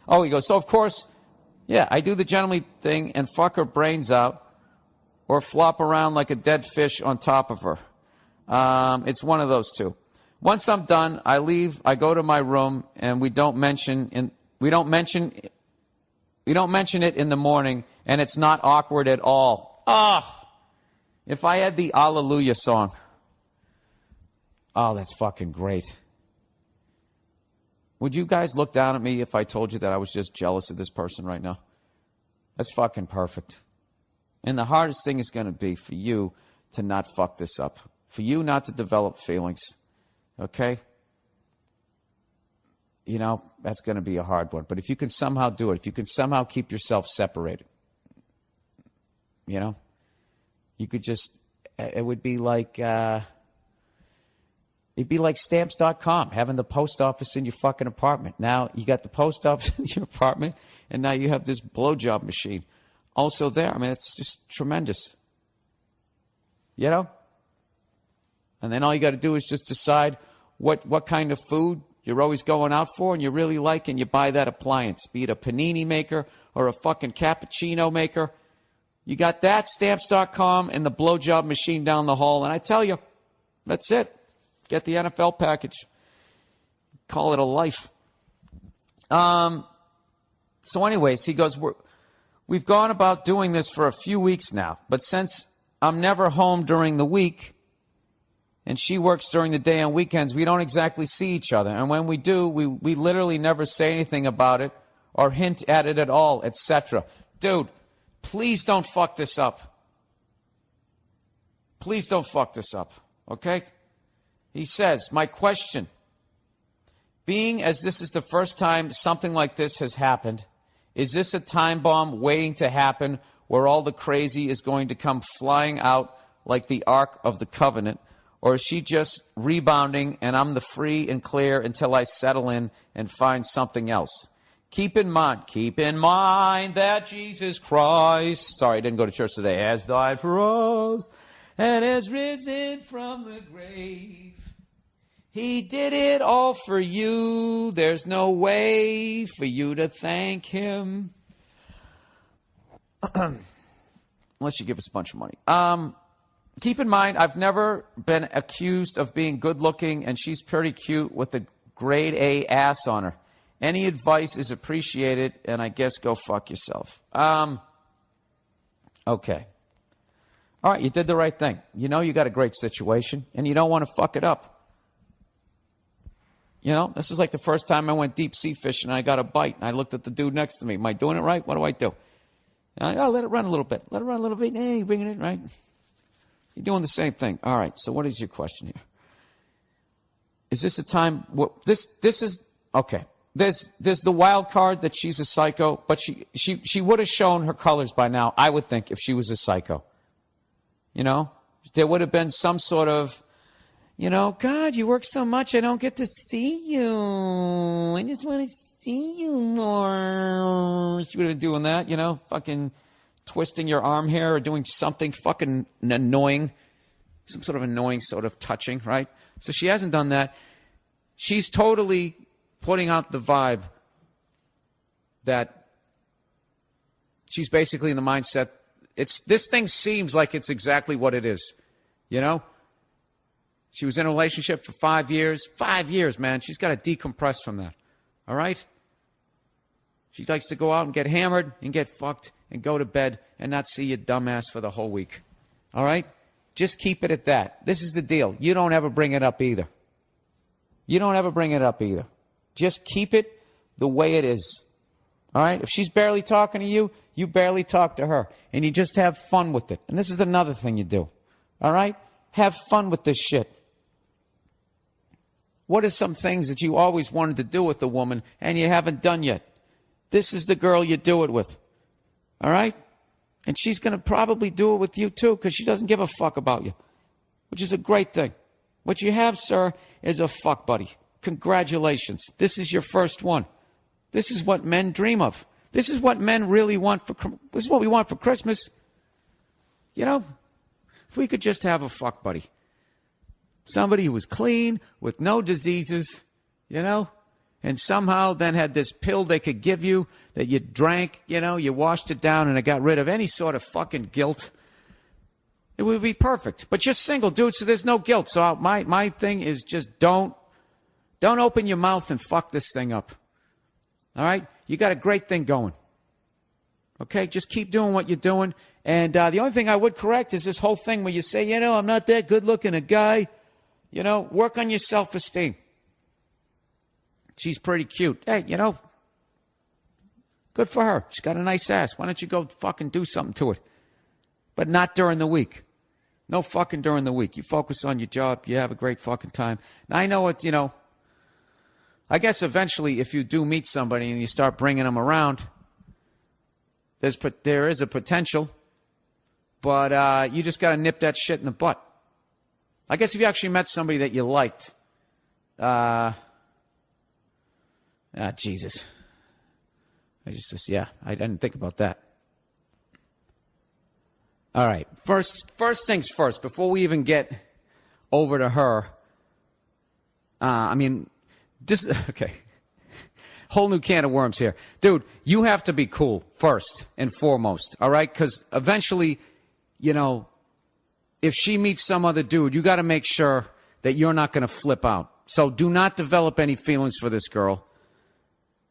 Oh, he goes, so, of course, yeah, I do the gentlemanly thing and fuck her brains out or flop around like a dead fish on top of her. It's one of those two. Once I'm done, I leave, I go to my room, and we don't mention it in the morning, and it's not awkward at all. Ah! If I had the Hallelujah song. Oh, that's fucking great. Would you guys look down at me if I told you that I was just jealous of this person right now? That's fucking perfect. And the hardest thing is going to be for you to not fuck this up. For you not to develop feelings. Okay? You know, that's going to be a hard one. But if you can somehow do it, if you can somehow keep yourself separated, you know, you could just, it would be like, it'd be like stamps.com, having the post office in your fucking apartment. Now you got the post office in your apartment, and now you have this blowjob machine also there. I mean, it's just tremendous. You know? And then all you got to do is just decide what kind of food you're always going out for and you really like, and you buy that appliance, be it a panini maker or a fucking cappuccino maker. You got that, stamps.com, and the blowjob machine down the hall. And I tell you, that's it. Get the NFL package. Call it a life. So anyways, he goes, we've gone about doing this for a few weeks now, but since I'm never home during the week and she works during the day on weekends, we don't exactly see each other. And when we do, we literally never say anything about it or hint at it at all, etc. Dude, please don't fuck this up. Please don't fuck this up, okay? He says, my question, being as this is the first time something like this has happened, is this a time bomb waiting to happen where all the crazy is going to come flying out like the Ark of the Covenant? Or is she just rebounding and I'm the free and clear until I settle in and find something else? Keep in mind that Jesus Christ, sorry, I didn't go to church today, has died for us and has risen from the grave. He did it all for you. There's no way for you to thank him. Unless you give us a bunch of money. Keep in mind, I've never been accused of being good-looking, and she's pretty cute with a grade A ass on her. Any advice is appreciated, and I guess go fuck yourself. Okay. All right, you did the right thing. You know you got a great situation, and you don't want to fuck it up. You know, this is like the first time I went deep sea fishing and I got a bite, and I looked at the dude next to me. Am I doing it right? What do I do? Oh, let it run a little bit. Let it run a little bit. Hey, bring it in, right? You're doing the same thing. All right, so what is your question here? Is this a time... This is... Okay. There's the wild card that she's a psycho, but she would have shown her colors by now, I would think, if she was a psycho. You know? There would have been some sort of... You know, God, you work so much, I don't get to see you. I just want to see you more. She would have been doing that, you know, fucking twisting your arm hair or doing something fucking annoying, some sort of annoying sort of touching, right? So she hasn't done that. She's totally putting out the vibe that she's basically in the mindset, this thing seems like it's exactly what it is, you know? She was in a relationship for 5 years. 5 years, man. She's got to decompress from that. All right? She likes to go out and get hammered and get fucked and go to bed and not see your dumbass for the whole week. All right? Just keep it at that. This is the deal. You don't ever bring it up either. You don't ever bring it up either. Just keep it the way it is. All right? If she's barely talking to you, you barely talk to her. And you just have fun with it. And this is another thing you do. All right? Have fun with this shit. What are some things that you always wanted to do with a woman and you haven't done yet? This is the girl you do it with. All right? And she's going to probably do it with you too because she doesn't give a fuck about you, which is a great thing. What you have, sir, is a fuck buddy. Congratulations. This is your first one. This is what men dream of. This is what men really want this is what we want for Christmas. You know, if we could just have a fuck buddy. Somebody who was clean, with no diseases, you know, and somehow then had this pill they could give you that you drank, you know, you washed it down and it got rid of any sort of fucking guilt. It would be perfect. But you're single, dude, so there's no guilt. So my thing is just don't open your mouth and fuck this thing up. All right? You got a great thing going. Okay? Just keep doing what you're doing. And the only thing I would correct is this whole thing where you say, you know, I'm not that good looking a guy. You know, work on your self-esteem. She's pretty cute. Hey, you know, good for her. She's got a nice ass. Why don't you go fucking do something to it? But not during the week. No fucking during the week. You focus on your job. You have a great fucking time. Now, I know it, you know, I guess eventually if you do meet somebody and you start bringing them around, there is a potential, but you just got to nip that shit in the butt. I guess if you actually met somebody that you liked, Jesus. I didn't think about that. All right. First things first, before we even get over to her, okay. Whole new can of worms here. Dude, you have to be cool first and foremost, all right? Because eventually, you know, if she meets some other dude, you got to make sure that you're not going to flip out. So do not develop any feelings for this girl.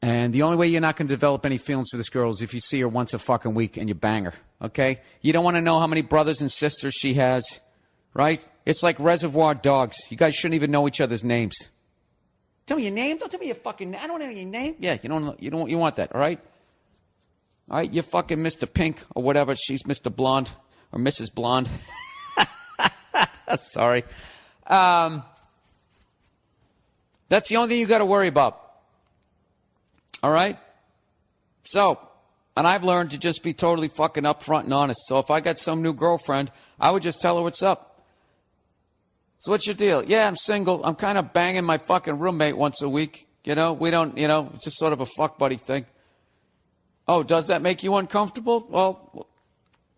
And the only way you're not going to develop any feelings for this girl is if you see her once a fucking week and you bang her, okay? You don't want to know how many brothers and sisters she has, right? It's like Reservoir Dogs. You guys shouldn't even know each other's names. Tell me your name. Don't tell me your fucking name. I don't know your name. Yeah, you want that, all right? All right, you're fucking Mr. Pink or whatever. She's Mr. Blonde or Mrs. Blonde. Sorry. That's the only thing you got to worry about. All right? So, and I've learned to just be totally fucking upfront and honest. So if I got some new girlfriend, I would just tell her what's up. So what's your deal? Yeah, I'm single. I'm kind of banging my fucking roommate once a week. You know, we don't, you know, it's just sort of a fuck buddy thing. Oh, does that make you uncomfortable? Well,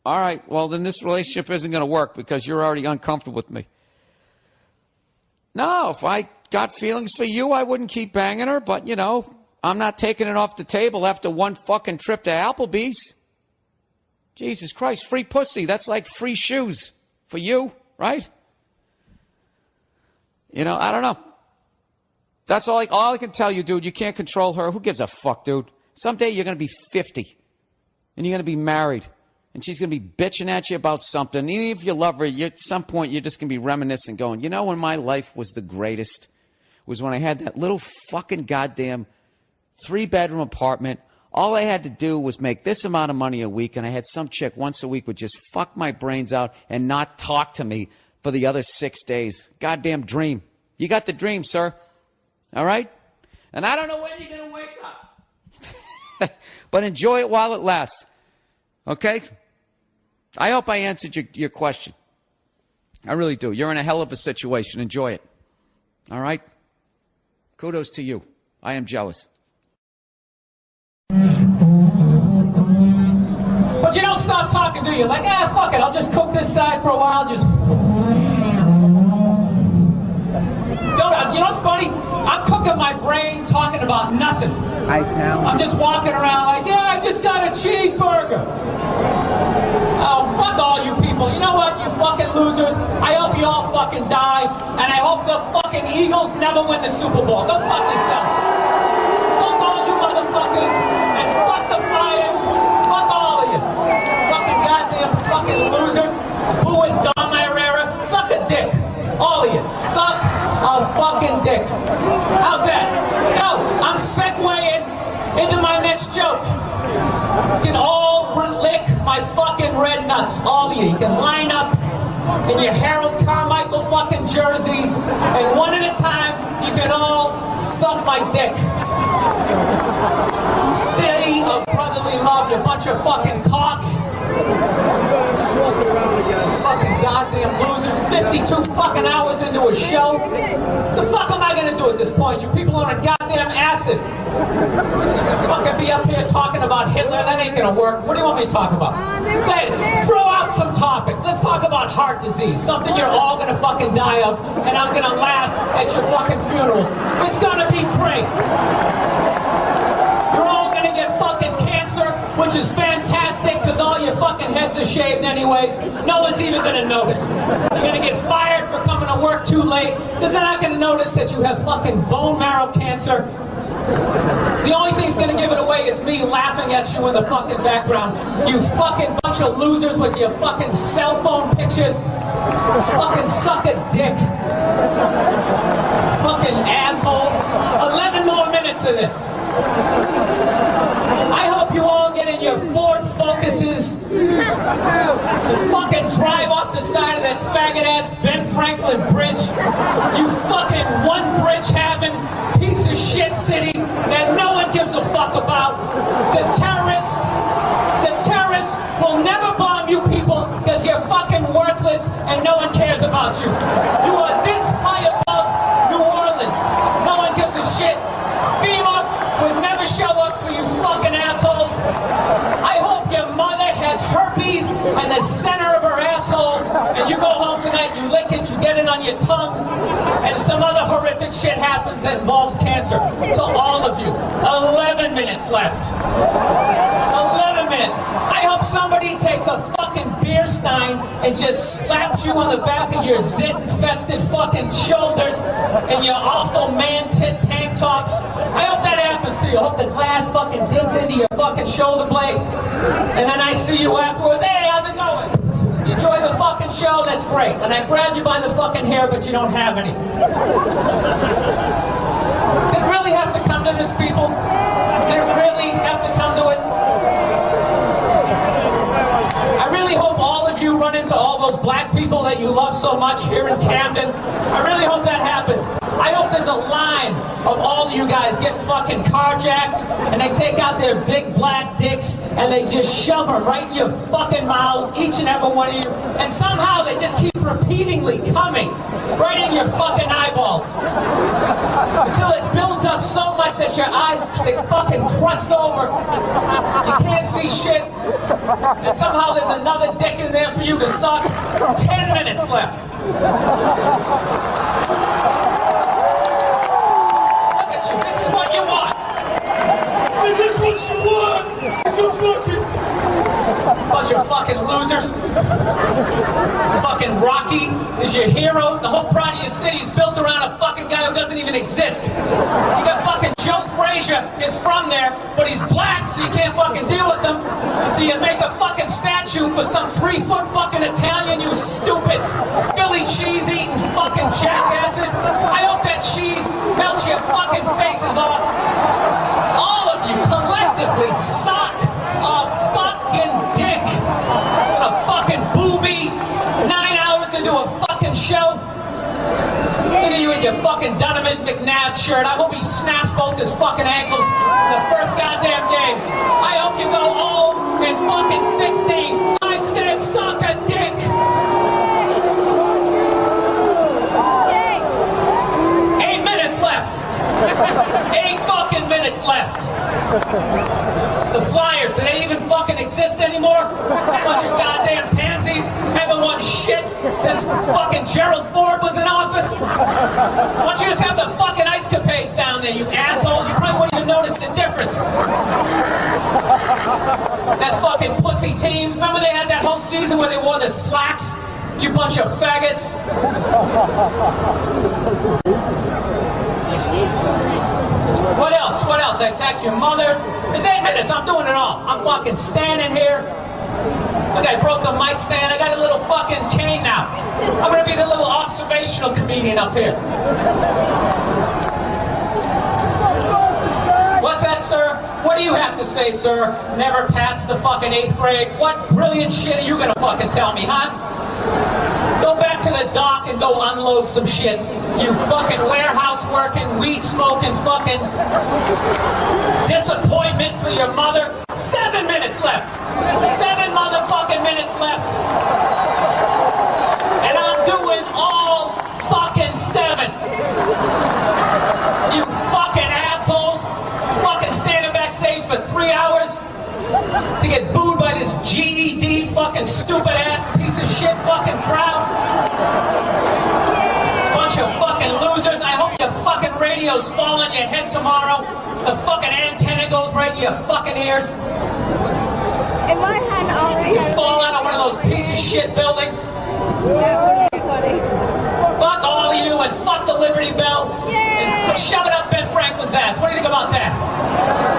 all right. Well, then this relationship isn't going to work because you're already uncomfortable with me. No, if I got feelings for you, I wouldn't keep banging her. But, you know, I'm not taking it off the table after one fucking trip to Applebee's. Jesus Christ, free pussy. That's like free shoes for you, right? You know, I don't know. That's all I can tell you, dude. You can't control her. Who gives a fuck, dude? Someday you're going to be 50 and you're going to be married and she's going to be bitching at you about something. Even if you love her, at some point you're just going to be reminiscing going, you know when my life was the greatest was when I had that little fucking goddamn 3-bedroom apartment. All I had to do was make this amount of money a week and I had some chick once a week would just fuck my brains out and not talk to me for the other 6 days. Goddamn dream. You got the dream, sir. All right? And I don't know when you're going to wake up. But enjoy it while it lasts. Okay? I hope I answered your question. I really do. You're in a hell of a situation. Enjoy it. All right? Kudos to you. I am jealous. But you don't stop talking, do you? Like, fuck it. I'll just cook this side for a while. Just... You know what's funny? I'm cooking my brain talking about nothing. I'm just walking around like, yeah, I just got a cheeseburger. Oh, fuck all you people. You know what, you fucking losers? I hope you all fucking die, and I hope the fucking Eagles never win the Super Bowl. Go fuck yourselves. Fuck all you motherfuckers, and fuck the Friars. Fuck all of you. Fucking goddamn fucking losers. Boo and Dom Herrera. Suck a dick. All of you. Suck a fucking dick. How's that? No, I'm segueing into my next joke. in your Harold Carmichael fucking jerseys, and one at a time, you can all suck my dick. City of brotherly love, you bunch of fucking cocks. Just walking around again. Fucking goddamn losers. 52 fucking hours into a show. The fuck am I gonna do at this point? You people are on goddamn acid. Fucking be up here talking about Hitler, that ain't gonna work. What do you want me to talk about? Hey, throw out some topics. Let's talk about heart disease, something you're all gonna fucking die of, and I'm gonna laugh at your fucking funerals. It's gonna be great. You're all gonna get fucking cancer, which is fantastic because all your fucking heads are shaved anyways. No one's even gonna notice. You're gonna get fired for coming to work too late because they're not gonna notice that you have fucking bone marrow cancer. The only thing's gonna give it away is me laughing at you in the fucking background. You fucking bunch of losers with your fucking cell phone pictures. Fucking suck a dick. Fucking assholes. 11 more minutes of this. I hope you all get in your Ford Focuses and fucking drive off the side of that faggot-ass Ben Franklin Bridge. You fucking one bridge having piece of shit city that no one gives a fuck about. The terrorists will never bomb you people because you're fucking worthless and no one cares about you. You are this high above New Orleans. No one gives a shit. FEMA would never show up for you fucking assholes. I hope your mother has herpes in the center of her asshole and you go home tonight, you lick it, you get it on your tongue, and some other horrific shit happens that involves cancer. To all of you, 11 minutes left. 11 minutes. I hope somebody takes a fucking beer stein and just slaps you on the back of your zit-infested fucking shoulders and your awful man-tit tank tops. I hope that happens to you. I hope the glass fucking digs into your fucking shoulder blade. And then I see you afterwards. Hey, how's it going? You enjoy the fucking show? That's great. And I grabbed you by the fucking hair, but you don't have any. Did it really have to come to this, people? Did it really have to come to it? I really hope all of you run into all those black people that you love so much here in Camden. I really hope that happens. I hope there's a line of all of you guys getting fucking carjacked and they take out their big black dicks and they just shove them right in your fucking mouths, each and every one of you, and somehow they just keep repeatedly coming right in your fucking eyeballs until it builds up so much that your eyes, they fucking crust over. You can't see shit. And somehow there's another dick in there for you to suck. 10 minutes left. Look at you. This is what you want. Is this what you want? It's a fucking... Bunch of fucking losers. Fucking Rocky is your hero. The whole pride of your city is built around a fucking guy who doesn't even exist. You got fucking Joe Frazier is from there, but he's black, so you can't fucking deal with him. So you make a fucking statue for some 3-foot fucking Italian, you stupid Philly cheese eating fucking jackasses. I hope that cheese melts your fucking faces off. All of you collectively suck a fucking dick. A fucking booby. 9 hours into a fucking show. Look at you in your fucking Donovan McNabb shirt. I hope he snaps both his fucking ankles in the first goddamn game. I hope you go 0 and fucking 16. I said suck a dick. 8 minutes left. 8 fucking minutes left. The Flyers, do they even fucking exist anymore? Bunch of goddamn pansies, haven't won shit since fucking Gerald Ford was in office. Why don't you just have the fucking ice capades down there, you assholes? You probably wouldn't even notice the difference. That fucking pussy teams, remember they had that whole season where they wore the slacks? You bunch of faggots. What else? What else? I attacked your mothers. It's 8 minutes. I'm doing it all. I'm fucking standing here. Look, I broke the mic stand. I got a little fucking cane now. I'm going to be the little observational comedian up here. What's that, sir? What do you have to say, sir? Never passed the fucking 8th grade. What brilliant shit are you going to fucking tell me, huh? Go back to the dock and go unload some shit. You fucking warehouse working, weed smoking, fucking disappointment for your mother. 7 minutes left. 7 motherfucking minutes left. And I'm doing all fucking 7. You fucking assholes. Fucking standing backstage for 3 hours to get booed by this GED fucking stupid ass piece of shit fucking crowd. Bunch of fucking losers. I hope your fucking radios fall on your head tomorrow. The fucking antenna goes right in your fucking ears. In my hand already. You fall out of one of those piece of shit buildings. Fuck all of you and fuck the Liberty Bell. And shove it up Ben Franklin's ass. What do you think about that?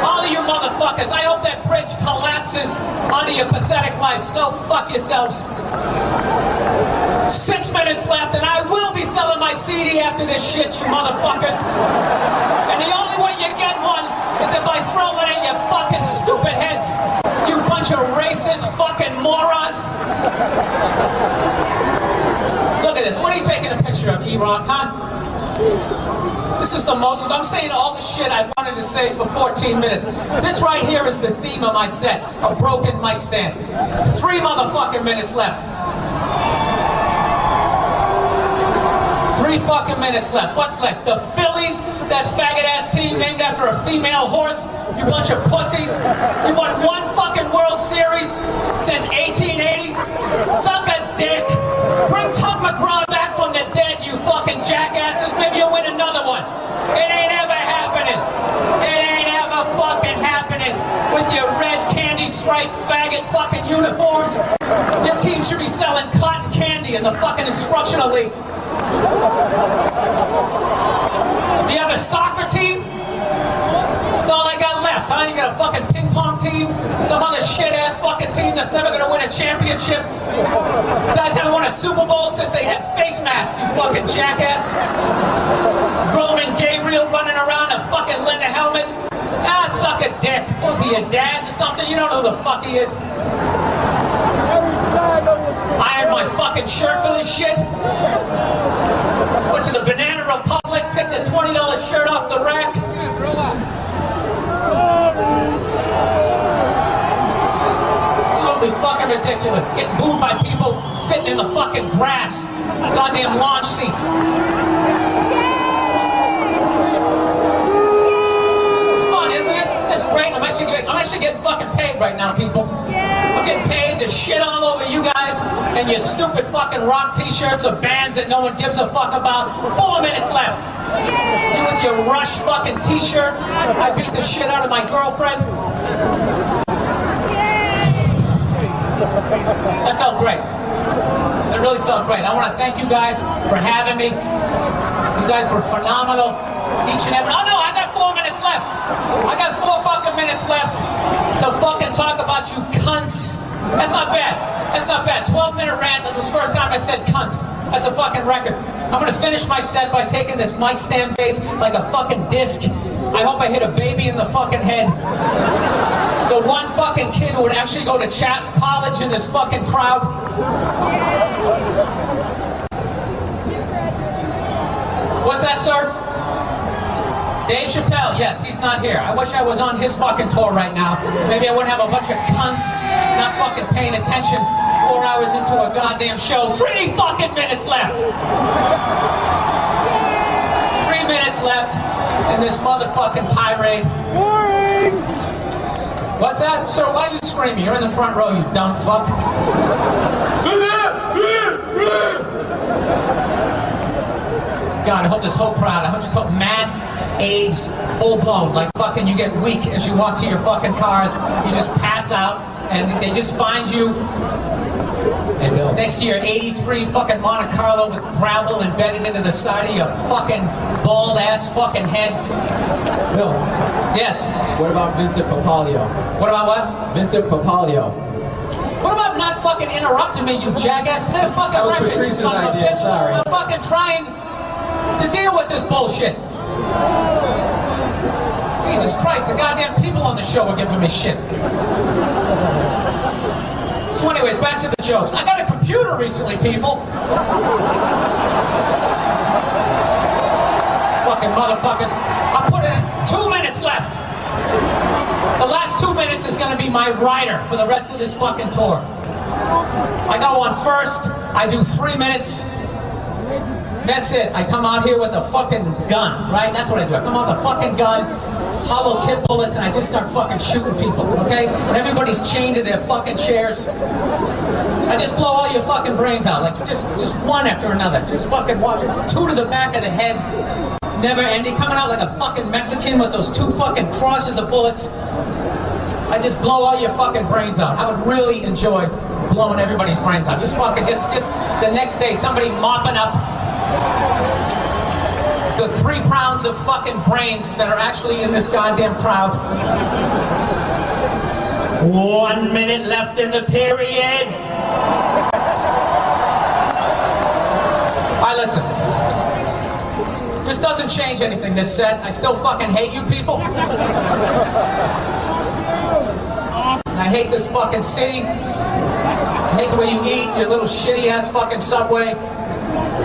All of you motherfuckers, I hope that bridge collapses onto your pathetic lives. Go fuck yourselves. 6 minutes left, and I will be selling my CD after this shit, you motherfuckers. And the only way you get one is if I throw one at your fucking stupid heads. You bunch of racist fucking morons. Look at this. What are you taking a picture of, E-Rock, huh? This is the most, I'm saying all the shit I wanted to say for 14 minutes. This right here is the theme of my set, a broken mic stand. 3 motherfucking minutes left. 3 fucking minutes left. What's left? The Phillies, that faggot-ass team named after a female horse. You bunch of pussies. You won 1 fucking World Series since 1880s. Suck a dick. Bring Tug McGraw back from the dead, you fucking jackasses. Maybe you'll win another one. It ain't ever happening. It ain't ever fucking happening with your red candy striped faggot fucking uniforms. Your team should be selling cotton candy in the fucking instructional leagues. You have a soccer team? That's all I got left, huh? You got a fucking ping pong team? Some other shit-ass fucking team that's never gonna win a championship? You guys haven't won a Super Bowl since they had face masks, you fucking jackass. Roman Gabriel running around a fucking leather helmet. Ah, suck a dick. Was he a dad or something? You don't know who the fuck he is. Ironed my fucking shirt for this shit. Went to the Banana Republic, picked a $20 shirt off the rack. Absolutely fucking ridiculous. Getting booed by people sitting in the fucking grass. Goddamn launch seats. It's fun, isn't it? It's great. I'm actually getting fucking paid right now, people. I'm getting paid to shit all over you guys and your stupid fucking rock t-shirts of bands that no one gives a fuck about. 4 minutes left. You with your Rush fucking t-shirts. I beat the shit out of my girlfriend. That felt great. It really felt great. I want to thank you guys for having me. You guys were phenomenal. Each and every... Oh no, I got 4 minutes left. I got 4 fucking minutes left to fucking talk about you cunts. That's not bad. That's not bad. 12-minute rant. That's the first time I said cunt. That's a fucking record. I'm going to finish my set by taking this mic stand base like a fucking disc. I hope I hit a baby in the fucking head. The one fucking kid who would actually go to college in this fucking crowd. What's that, sir? Dave Chappelle, yes, he's not here. I wish I was on his fucking tour right now. Maybe I wouldn't have a bunch of cunts not fucking paying attention 4 hours into a goddamn show. 3 fucking minutes left. 3 minutes left in this motherfucking tirade. Boring! What's that? Sir, why are you screaming? You're in the front row, you dumb fuck. God, I hope this whole crowd, I just hope mass AIDS full blown, like fucking you get weak as you walk to your fucking cars, you just pass out, and they just find you next to your 83 fucking Monte Carlo with gravel embedded into the side of your fucking bald ass fucking heads. Bill. Yes? What about Vincent Papalio? What about what? Vincent Papalio. What about not fucking interrupting me, you jackass? Play a fucking that was record, Patrice's son of a idea, bitch. sorry. I'm fucking trying to deal with this bullshit. Jesus Christ, the goddamn people on the show are giving me shit. So anyways, back to the jokes. I got a computer recently, people. Fucking motherfuckers. I put in 2 minutes left. The last 2 minutes is gonna be my rider for the rest of this fucking tour. I go on first, I do 3 minutes. That's it. I come out here with a fucking gun, right? That's what I do. I come out with a fucking gun, hollow tip bullets, and I just start fucking shooting people, okay? And everybody's chained to their fucking chairs. I just blow all your fucking brains out, like just one after another. Just fucking walk, 2 to the back of the head, never ending, coming out like a fucking Mexican with those 2 fucking crosses of bullets. I just blow all your fucking brains out. I would really enjoy blowing everybody's brains out. Just fucking, just the next day, somebody mopping up the 3 pounds of fucking brains that are actually in this goddamn crowd. 1 minute left in the period. Alright, listen. This doesn't change anything, this set. I still fucking hate you people. And I hate this fucking city. I hate the way you eat, your little shitty ass fucking Subway.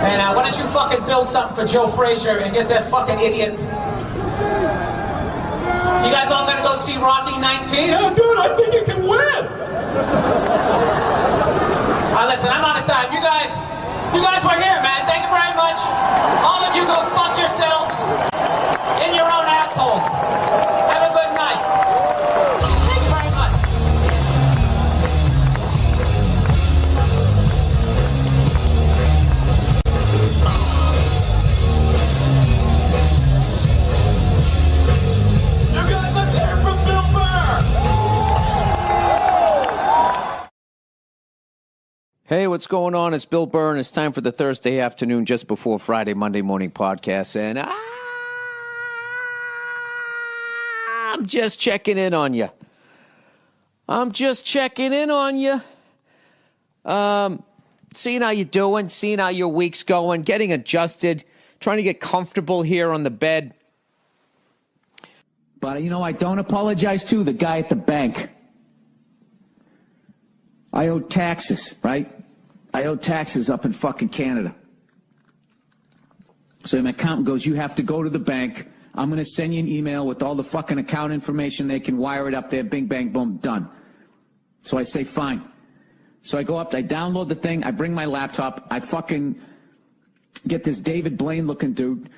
And why don't you fucking build something for Joe Frazier and get that fucking idiot. You guys all gonna go see Rocky 19? Oh, dude, I think you can win. Listen, I'm out of time. You guys were here, man. Thank you very much. All of you go fuck yourselves in your own assholes. Have a good night. Thank you very much. You guys, let's hear from Bill Burr. Hey, what's going on? It's Bill Burr, and it's time for the Thursday afternoon just before Friday, Monday morning podcast. And I'm just checking in on you. Seeing how you're doing, seeing how your week's going, getting adjusted, trying to get comfortable here on the bed. But, you know, I don't apologize to the guy at the bank. I owe taxes, right? I owe taxes up in fucking Canada. So my accountant goes, you have to go to the bank. I'm going to send you an email with all the fucking account information. They can wire it up there. Bing, bang, boom, done. So I say, fine. So I go up, I download the thing. I bring my laptop. I fucking get this David Blaine looking dude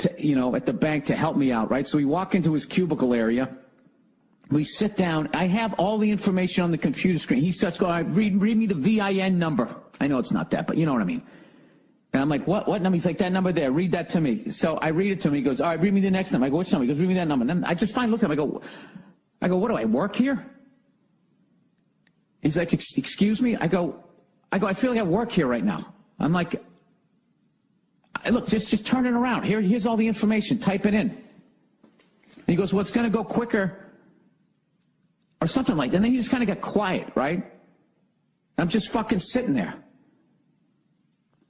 at the bank to help me out, right? So we walk into his cubicle area. We sit down. I have all the information on the computer screen. He starts going, read me the VIN number. I know it's not that, but you know what I mean. And I'm like, what number? He's like, that number there. Read that to me. So I read it to him. He goes, all right, read me the next number. I go, which number? He goes, read me that number. And then I just finally look at him. I go, what do I work here? He's like, excuse me? I go, I feel like I work here right now. I'm like, look, just turn it around. Here's all the information. Type it in. And he goes, well, it's going to go quicker. Or something like that. And then he just kind of got quiet, right? I'm just fucking sitting there.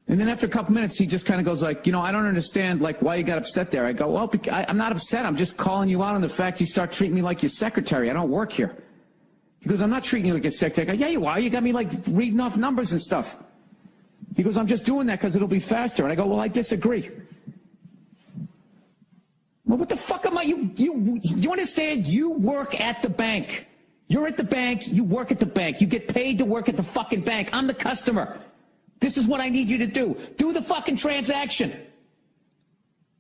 And then after a couple minutes, he just kind of goes like, I don't understand, like, why you got upset there. I go, well, I'm not upset. I'm just calling you out on the fact you start treating me like your secretary. I don't work here. He goes, I'm not treating you like a secretary. I go, yeah, you are. You got me, like, reading off numbers and stuff. He goes, I'm just doing that because it'll be faster. And I go, well, I disagree. Well, what the fuck am I? You understand? You work at the bank. You're at the bank. You work at the bank. You get paid to work at the fucking bank. I'm the customer. This is what I need you to do. Do the fucking transaction.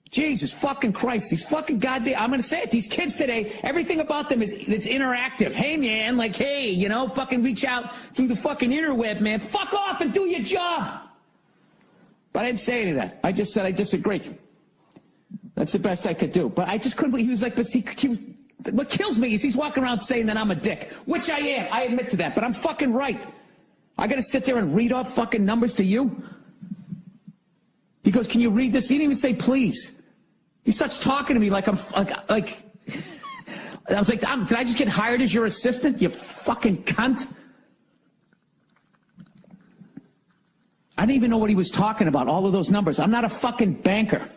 Jesus fucking Christ. These fucking goddamn, I'm going to say it. These kids today, everything about them it's interactive. Hey, man, like, hey, fucking reach out through the fucking interweb, man. Fuck off and do your job. But I didn't say any of that. I just said I disagree. That's the best I could do. But I just couldn't believe he was like, he was, what kills me is he's walking around saying that I'm a dick, which I am. I admit to that, but I'm fucking right. I got to sit there and read off fucking numbers to you? He goes, can you read this? He didn't even say please. He starts talking to me like I'm like I was like, did I just get hired as your assistant, you fucking cunt? I didn't even know what he was talking about, all of those numbers. I'm not a fucking banker.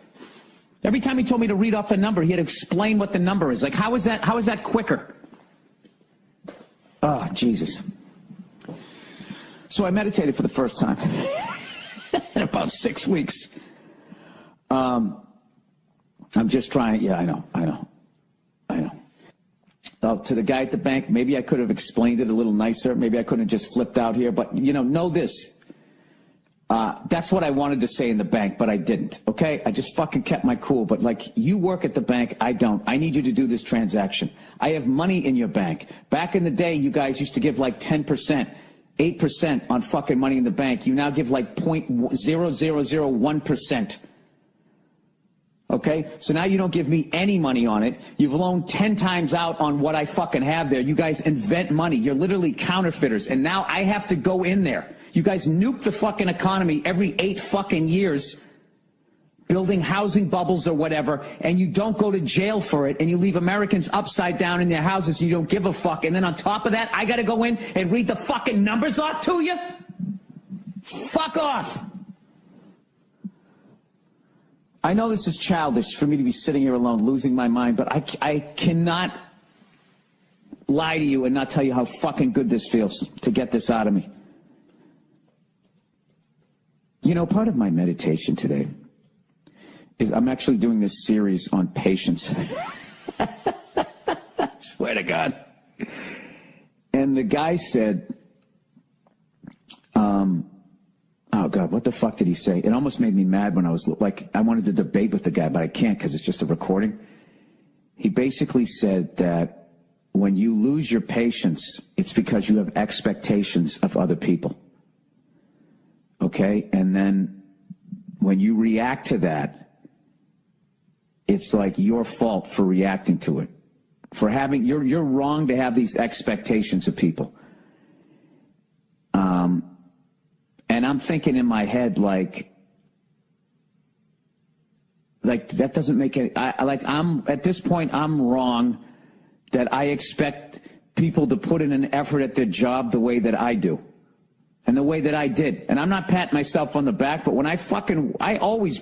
Every time he told me to read off a number, he had to explain what the number is. Like, how is that quicker? Oh, Jesus. So I meditated for the first time in about 6 weeks. I'm just trying. Yeah, I know. To the guy at the bank, maybe I could have explained it a little nicer. Maybe I couldn't have just flipped out here. But, know this. That's what I wanted to say in the bank, but I didn't, okay? I just fucking kept my cool. But, like, you work at the bank, I don't. I need you to do this transaction. I have money in your bank. Back in the day, you guys used to give, like, 10%, 8% on fucking money in the bank. You now give, like, 0.0001%. Okay? So now you don't give me any money on it. You've loaned 10 times out on what I fucking have there. You guys invent money. You're literally counterfeiters. And now I have to go in there. You guys nuke the fucking economy every 8 fucking years, building housing bubbles or whatever, and you don't go to jail for it, and you leave Americans upside down in their houses, and you don't give a fuck. And then on top of that, I got to go in and read the fucking numbers off to you? Fuck off. I know this is childish for me to be sitting here alone, losing my mind, but I cannot lie to you and not tell you how fucking good this feels to get this out of me. Part of my meditation today is I'm actually doing this series on patience. Swear to God. And the guy said, oh, God, what the fuck did he say? It almost made me mad when I was like, I wanted to debate with the guy, but I can't because it's just a recording. He basically said that when you lose your patience, it's because you have expectations of other people. Okay? And then when you react to that, it's like your fault for reacting to it. For having, you're wrong to have these expectations of people. And I'm thinking in my head, like that doesn't make any, I'm at this point, I'm wrong that I expect people to put in an effort at their job the way that I do and the way that I did. And I'm not patting myself on the back, but when I always,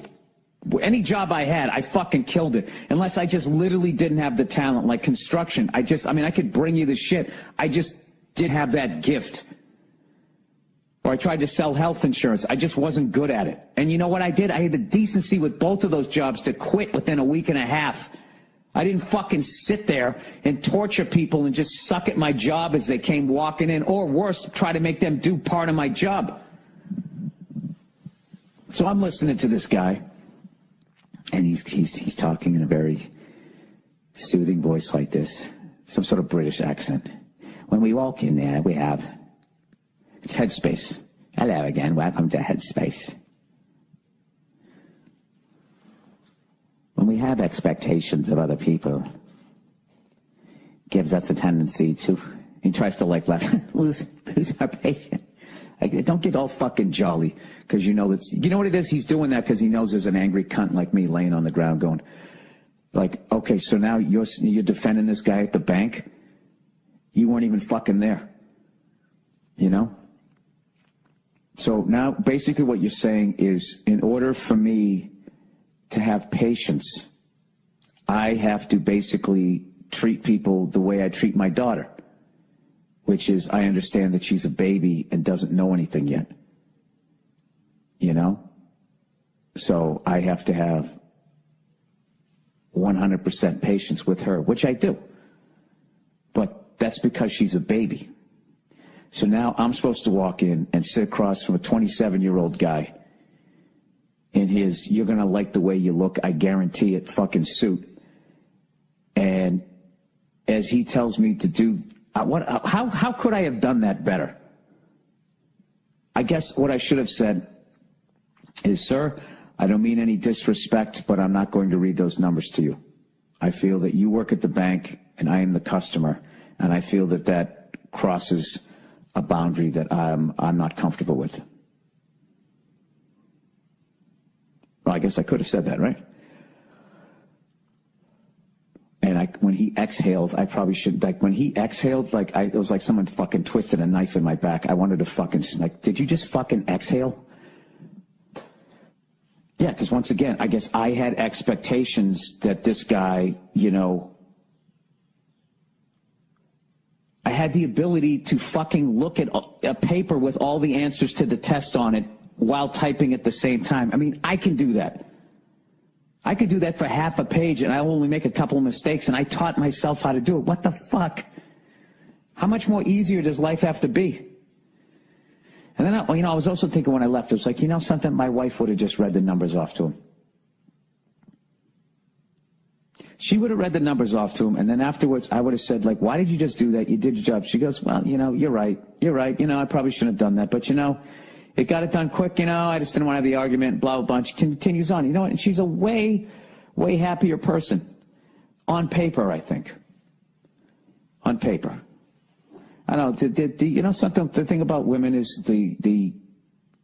any job I had, I fucking killed it. Unless I just literally didn't have the talent, like construction. I could bring you the shit. I just didn't have that gift. Or I tried to sell health insurance. I just wasn't good at it. And you know what I did? I had the decency with both of those jobs to quit within a week and a half. I didn't fucking sit there and torture people and just suck at my job as they came walking in. Or worse, try to make them do part of my job. So I'm listening to this guy. And he's talking in a very soothing voice like this. Some sort of British accent. When we walk in there, we have... It's Headspace. Hello again. Welcome to Headspace. When we have expectations of other people, gives us a tendency to... He tries to lose our patience. Don't get all fucking jolly because you know what it is? He's doing that because he knows there's an angry cunt like me laying on the ground going, like, okay, so now you're defending this guy at the bank? You weren't even fucking there. You know? So now basically what you're saying is in order for me to have patience, I have to basically treat people the way I treat my daughter. Which is, I understand that she's a baby and doesn't know anything yet. You know? So I have to have 100% patience with her, which I do. But that's because she's a baby. So now I'm supposed to walk in and sit across from a 27-year-old guy in his, you're going to like the way you look, I guarantee it, fucking suit. And as he tells me to do... How could I have done that better? I guess what I should have said is, sir, I don't mean any disrespect, but I'm not going to read those numbers to you. I feel that you work at the bank and I am the customer, and I feel that that crosses a boundary that I'm not comfortable with. Well, I guess I could have said that, right? And when he exhaled, I probably should, when he exhaled, it was like someone fucking twisted a knife in my back. I wanted to fucking, did you just fucking exhale? Yeah, because once again, I guess I had expectations that this guy, I had the ability to fucking look at a paper with all the answers to the test on it while typing at the same time. I mean, I can do that. I could do that for half a page, and I'll only make a couple of mistakes, and I taught myself how to do it. What the fuck? How much more easier does life have to be? And then, I was also thinking when I left, it was like, something, my wife would have just read the numbers off to him. She would have read the numbers off to him, and then afterwards, I would have said, like, why did you just do that? You did your job. She goes, well, you're right. You're right. I probably shouldn't have done that, but, it got it done quick, I just didn't want to have the argument, blah, blah, blah. She continues on, and she's a way, way happier person. On paper, I think. On paper. I don't know, something, the thing about women is the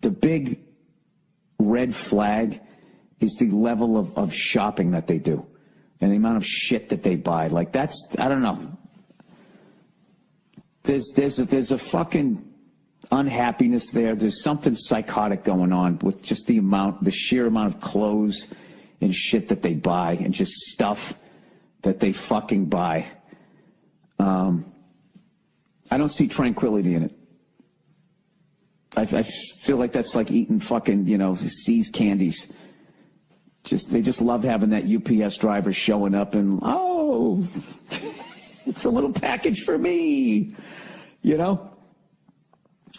big red flag is the level of shopping that they do and the amount of shit that they buy. Like, that's, I don't know. There's a fucking unhappiness there. There's something psychotic going on with just the sheer amount of clothes and shit that they buy and just stuff that they fucking buy. I don't see tranquility in it. I feel like that's like eating fucking, C's candies. They just love having that UPS driver showing up and, oh, it's a little package for me,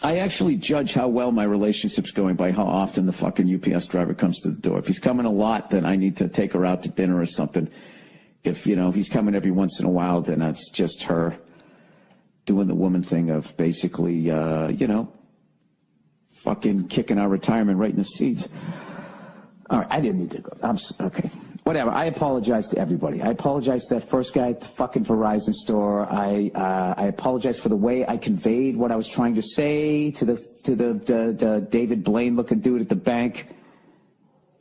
I actually judge how well my relationship's going by how often the fucking UPS driver comes to the door. If he's coming a lot, then I need to take her out to dinner or something. If, he's coming every once in a while, then that's just her doing the woman thing of basically, fucking kicking our retirement right in the seats. All right, I didn't need to go. Okay. Whatever. I apologize to everybody. I apologize to that first guy at the fucking Verizon store. I apologize for the way I conveyed what I was trying to say to the David Blaine looking dude at the bank.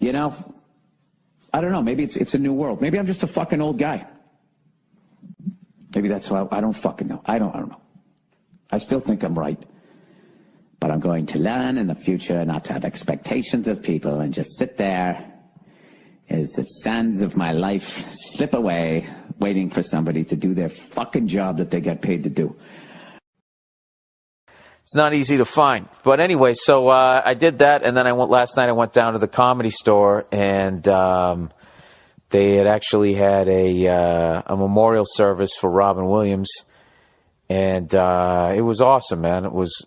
I don't know. Maybe it's a new world. Maybe I'm just a fucking old guy. Maybe that's why I don't fucking know. I don't know. I still think I'm right. But I'm going to learn in the future not to have expectations of people and just sit there as the sands of my life slip away, waiting for somebody to do their fucking job that they get paid to do. It's not easy to find. But anyway, so I did that, and then last night I went down to the Comedy Store, and they had actually had a memorial service for Robin Williams, and it was awesome, man. It was,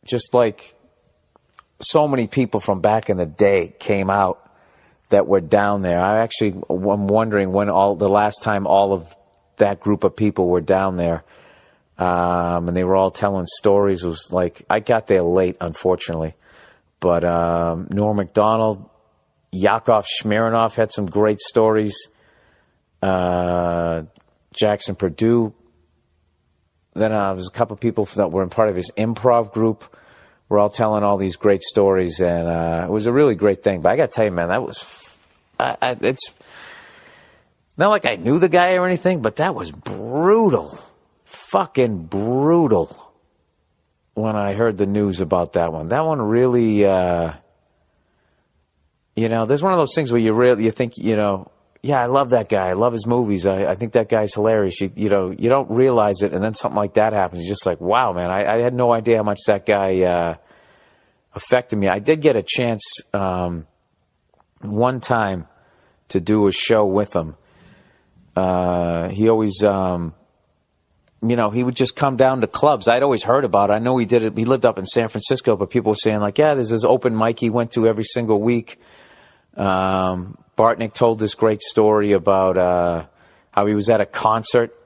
just like so many people from back in the day came out that were down there. I'm wondering when the last time all of that group of people were down there. And they were all telling stories. It was like, I got there late, unfortunately. But Norm Macdonald, Yakov Smirnoff had some great stories. Jackson Purdue. Then there's a couple of people that were in part of his improv group. We're all telling all these great stories, and it was a really great thing. But I got to tell you, man, that was it's not like I knew the guy or anything, but that was brutal. Fucking brutal when I heard the news about that one. That one really, there's one of those things where you think, yeah, I love that guy. I love his movies. I think that guy's hilarious. You don't realize it, and then something like that happens. You're just like, wow, man, I had no idea how much that guy affected me. I did get a chance one time to do a show with him. He always... he would just come down to clubs. I'd always heard about it. I know he did it. He lived up in San Francisco, but people were saying like, yeah, there's this open mic he went to every single week. Bartnick told this great story about how he was at a concert.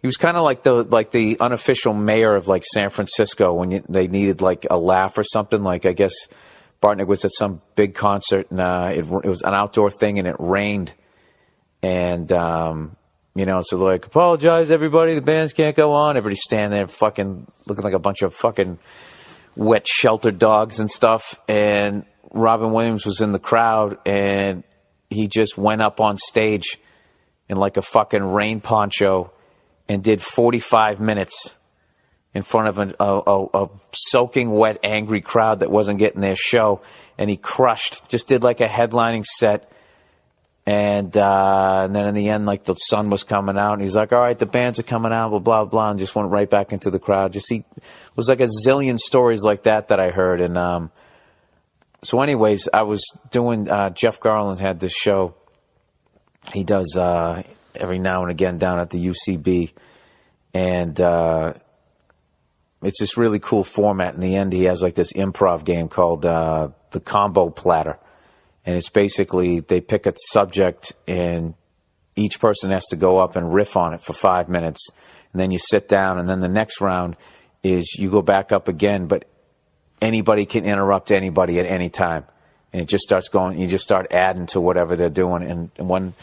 He was kind of like the unofficial mayor of like San Francisco when they needed like a laugh or something. Like I guess Bartnick was at some big concert and it was an outdoor thing and it rained and. So they're like, apologize, everybody. The bands can't go on. Everybody's standing there fucking looking like a bunch of fucking wet shelter dogs and stuff. And Robin Williams was in the crowd, and he just went up on stage in like a fucking rain poncho and did 45 minutes in front of a soaking wet, angry crowd that wasn't getting their show. And he crushed, just did like a headlining set. And then in the end, like the sun was coming out, and he's like, "All right, the bands are coming out, blah blah blah," and just went right back into the crowd. It was like a zillion stories like that I heard. And so, anyways, I was doing. Jeff Garland had this show. He does every now and again down at the UCB, and it's this really cool format. In the end, he has like this improv game called the Combo Platter. And it's basically they pick a subject and each person has to go up and riff on it for 5 minutes. And then you sit down, and then the next round is you go back up again, but anybody can interrupt anybody at any time. And it just starts going, you just start adding to whatever they're doing. And one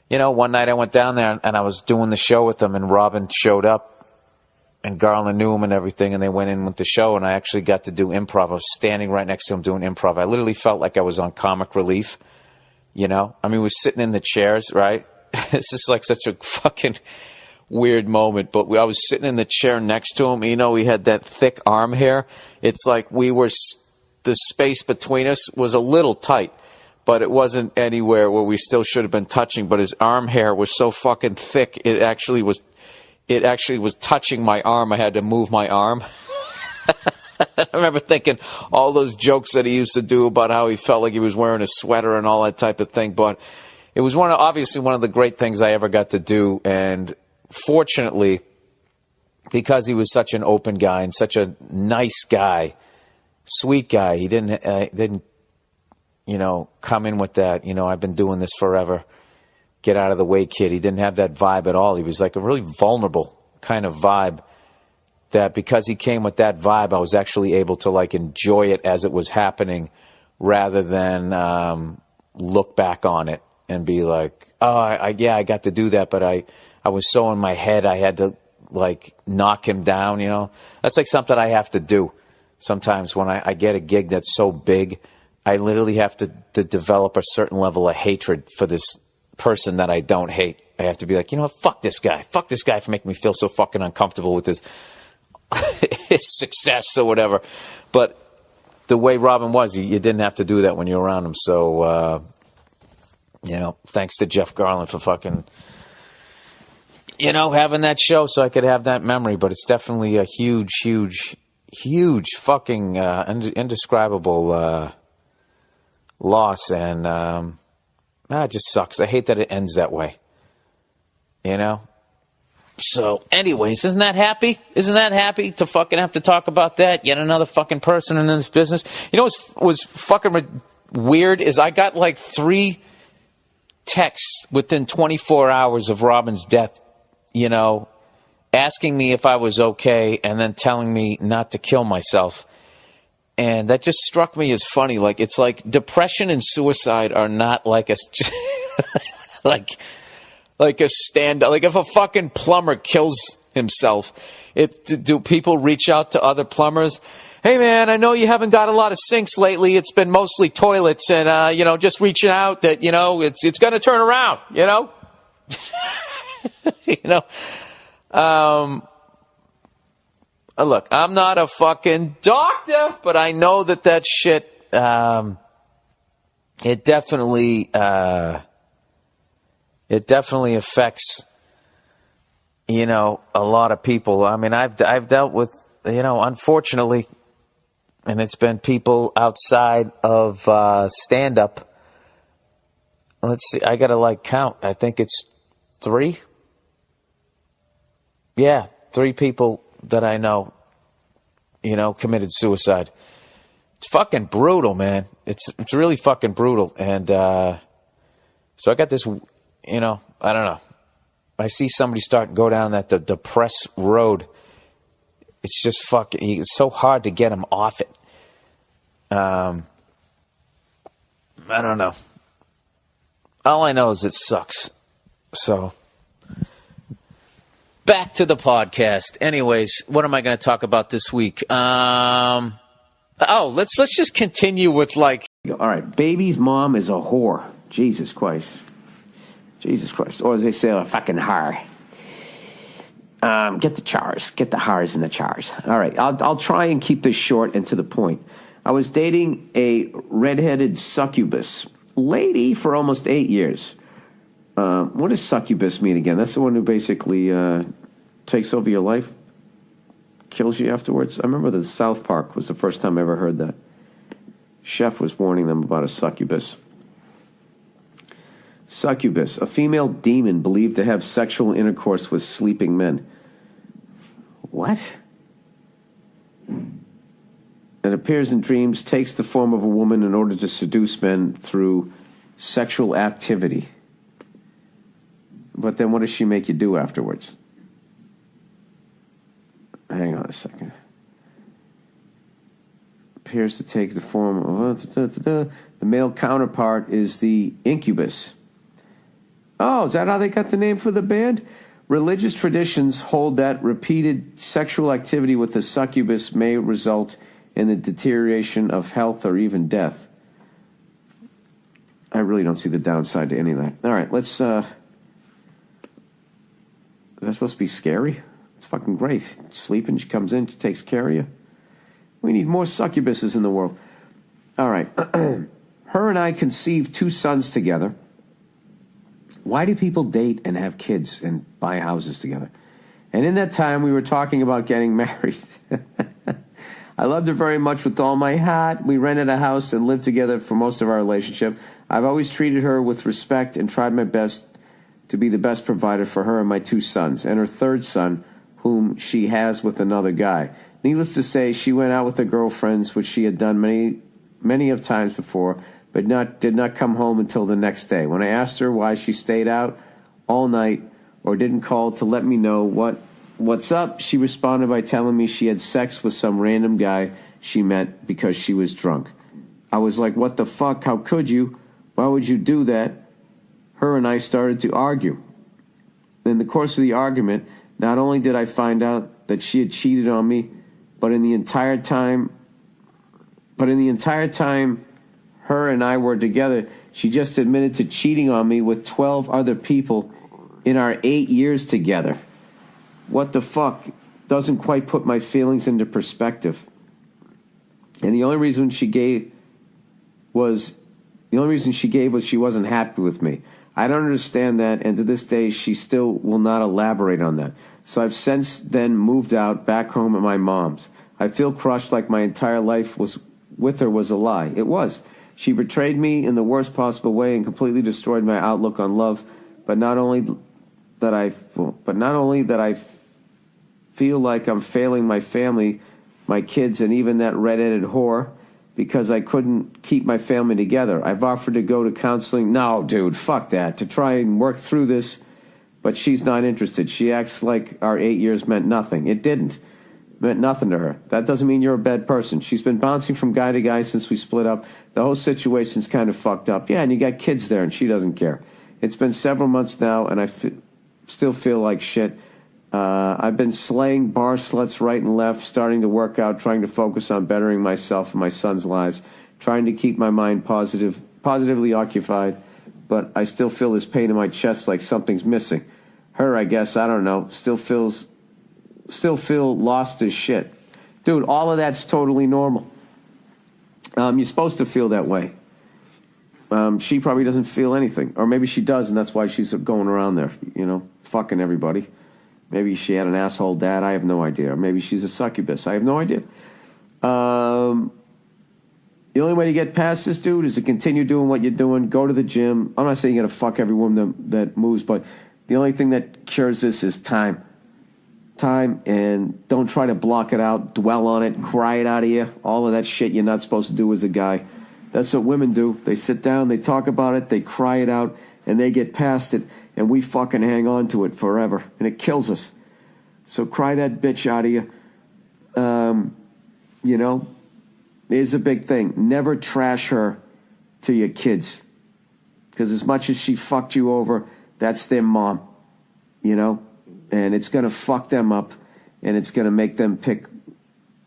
night I went down there and I was doing the show with them, and Robin showed up. And Garland knew him and everything, and they went in with the show, and I actually got to do improv. I was standing right next to him doing improv. I literally felt like I was on comic relief, I mean, we were sitting in the chairs, right? It's just like such a fucking weird moment, but I was sitting in the chair next to him. He had that thick arm hair. It's like the space between us was a little tight, but it wasn't anywhere where we still should have been touching. But his arm hair was so fucking thick, it actually was touching my arm. I had to move my arm. I remember thinking all those jokes that he used to do about how he felt like he was wearing a sweater and all that type of thing. But it was obviously one of the great things I ever got to do. And fortunately, because he was such an open guy and such a nice guy, sweet guy, he didn't come in with that, I've been doing this forever. Get out of the way, kid. He didn't have that vibe at all. He was like a really vulnerable kind of vibe that because he came with that vibe, I was actually able to like enjoy it as it was happening rather than look back on it and be like, oh, I got to do that. But I was so in my head, I had to like knock him down, That's like something I have to do sometimes when I get a gig that's so big. I literally have to develop a certain level of hatred for this person that I don't hate. I have to be like, fuck this guy. Fuck this guy for making me feel so fucking uncomfortable with his success or whatever. But the way Robin was, you didn't have to do that when you're around him. So, thanks to Jeff Garland for fucking, having that show so I could have that memory. But it's definitely a huge, huge, huge fucking indescribable loss. And, it just sucks. I hate that it ends that way. So, anyways, isn't that happy? Isn't that happy to fucking have to talk about that? Yet another fucking person in this business. What was fucking weird is I got like 3 texts within 24 hours of Robin's death, asking me if I was okay and then telling me not to kill myself. And that just struck me as funny. Like, it's like depression and suicide are not like a, like a stand-up. Like, if a fucking plumber kills himself, do people reach out to other plumbers? Hey, man, I know you haven't got a lot of sinks lately. It's been mostly toilets. And, just reaching out that, it's going to turn around, Look, I'm not a fucking doctor, but I know that shit, it definitely affects, a lot of people. I mean, I've dealt with, unfortunately, and it's been people outside of stand-up. Let's see, I got to count. I think it's 3. Yeah, 3 people that I know, committed suicide. It's fucking brutal, man. It's really fucking brutal. And so I got this, I don't know. I see somebody start to go down that the depressed road. It's just fucking, it's so hard to get them off it. I don't know. All I know is it sucks. So back to the podcast. Anyways, what am I going to talk about this week? Let's just continue with all right, baby's mom is a whore. Jesus Christ. Or as they say, a fucking har. Get the chars. Get the hars and the chars. All right, I'll try and keep this short and to the point. I was dating a redheaded succubus lady for almost 8 years. What does succubus mean again? That's the one who basically takes over your life, kills you afterwards. I remember the South Park was the first time I ever heard that. Chef was warning them about a succubus. Succubus, a female demon believed to have sexual intercourse with sleeping men. What? That appears in dreams, takes the form of a woman in order to seduce men through sexual activity. But then what does she make you do afterwards? Hang on a second. Appears to take the form of... The male counterpart is the incubus. Oh, is that how they got the name for the band? Religious traditions hold that repeated sexual activity with the succubus may result in the deterioration of health or even death. I really don't see the downside to any of that. All right, let's... Is that supposed to be scary? It's fucking great. Sleeping, she comes in, she takes care of you. We need more succubuses in the world. All right. Her and I conceived 2 sons together. Why do people date and have kids and buy houses together? And in that time, we were talking about getting married. I loved her very much with all my heart. We rented a house and lived together for most of our relationship. I've always treated her with respect and tried my best to be the best provider for her and my 2 sons, and her 3rd son, whom she has with another guy. Needless to say, she went out with her girlfriends, which she had done many of times before, but did not come home until the next day. When I asked her why she stayed out all night or didn't call to let me know what's up, she responded by telling me she had sex with some random guy she met because she was drunk. I was like, what the fuck? How could you? Why would you do that? Her and I started to argue. In the course of the argument, not only did I find out that she had cheated on me, but in the entire time her and I were together, she just admitted to cheating on me with 12 other people in our 8 years together. What the fuck? Doesn't quite put my feelings into perspective. And the only reason she gave was she wasn't happy with me. I don't understand that, and to this day, she still will not elaborate on that. So I've since then moved out back home at my mom's. I feel crushed, like my entire life with her was a lie. It was. She betrayed me in the worst possible way and completely destroyed my outlook on love. But not only that I feel like I'm failing my family, my kids, and even that red-headed whore, because I couldn't keep my family together. I've offered to go to counseling. No, dude, fuck that. To try and work through this, but she's not interested. She acts like our 8 years meant nothing. It didn't. It meant nothing to her. That doesn't mean you're a bad person. She's been bouncing from guy to guy since we split up. The whole situation's kind of fucked up. Yeah, and you got kids there, and she doesn't care. It's been several months now, and I still feel like shit. I've been slaying bar sluts right and left, starting to work out, trying to focus on bettering myself and my son's lives, trying to keep my mind positively occupied, but I still feel this pain in my chest like something's missing. Her, I guess, I don't know, still feel lost as shit. Dude, all of that's totally normal. You're supposed to feel that way. She probably doesn't feel anything, or maybe she does, and that's why she's going around there, fucking everybody. Maybe she had an asshole dad. I have no idea. Or maybe she's a succubus. I have no idea. The only way to get past this, dude, is to continue doing what you're doing. Go to the gym. I'm not saying you got to fuck every woman that moves, but the only thing that cures this is time. Time, and don't try to block it out, dwell on it, cry it out of you. All of that shit you're not supposed to do as a guy. That's what women do. They sit down, they talk about it, they cry it out, and they get past it. And we fucking hang on to it forever. And it kills us. So cry that bitch out of you. Here's a big thing. Never trash her to your kids. Because as much as she fucked you over, that's their mom. And it's going to fuck them up. And it's going to make them pick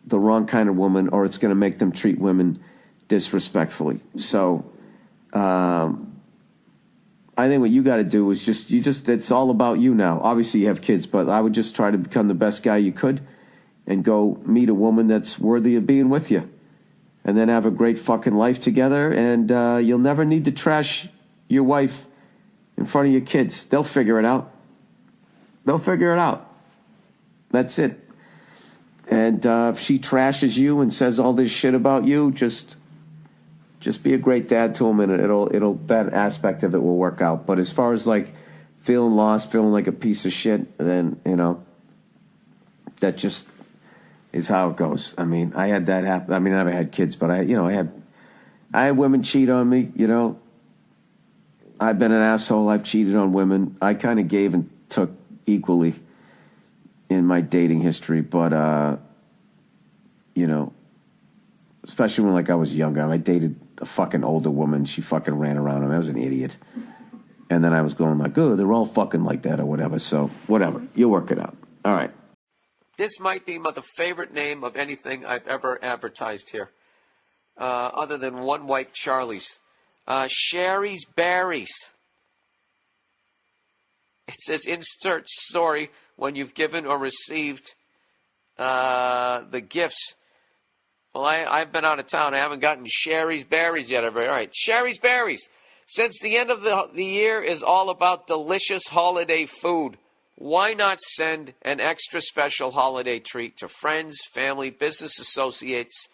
the wrong kind of woman. Or it's going to make them treat women disrespectfully. So, I think what you got to do is it's all about you now. Obviously, you have kids, but I would just try to become the best guy you could and go meet a woman that's worthy of being with you. and then have a great fucking life together, and you'll never need to trash your wife in front of your kids. They'll figure it out. They'll figure it out. That's it. And if she trashes you and says all this shit about you, just be a great dad to him, and it'll that aspect of it will work out. But as far as like feeling lost, feeling like a piece of shit, then that just is how it goes. I mean, I had that happen. I mean, I never had kids, but I had women cheat on me. I've been an asshole. I've cheated on women. I kind of gave and took equally in my dating history, but especially when like I was younger. I dated a fucking older woman. She fucking ran around and I was an idiot. And then I was going like, oh, they're all fucking like that or whatever. So whatever, you work it out. All right. This might be the favorite name of anything I've ever advertised here, other than One White Charlie's. Sherry's Berries. It says insert story when you've given or received the gifts. Well, I've been out of town. I haven't gotten Sherry's Berries yet. All right, Sherry's Berries. Since the end of the year is all about delicious holiday food, why not send an extra special holiday treat to friends, family, business associates,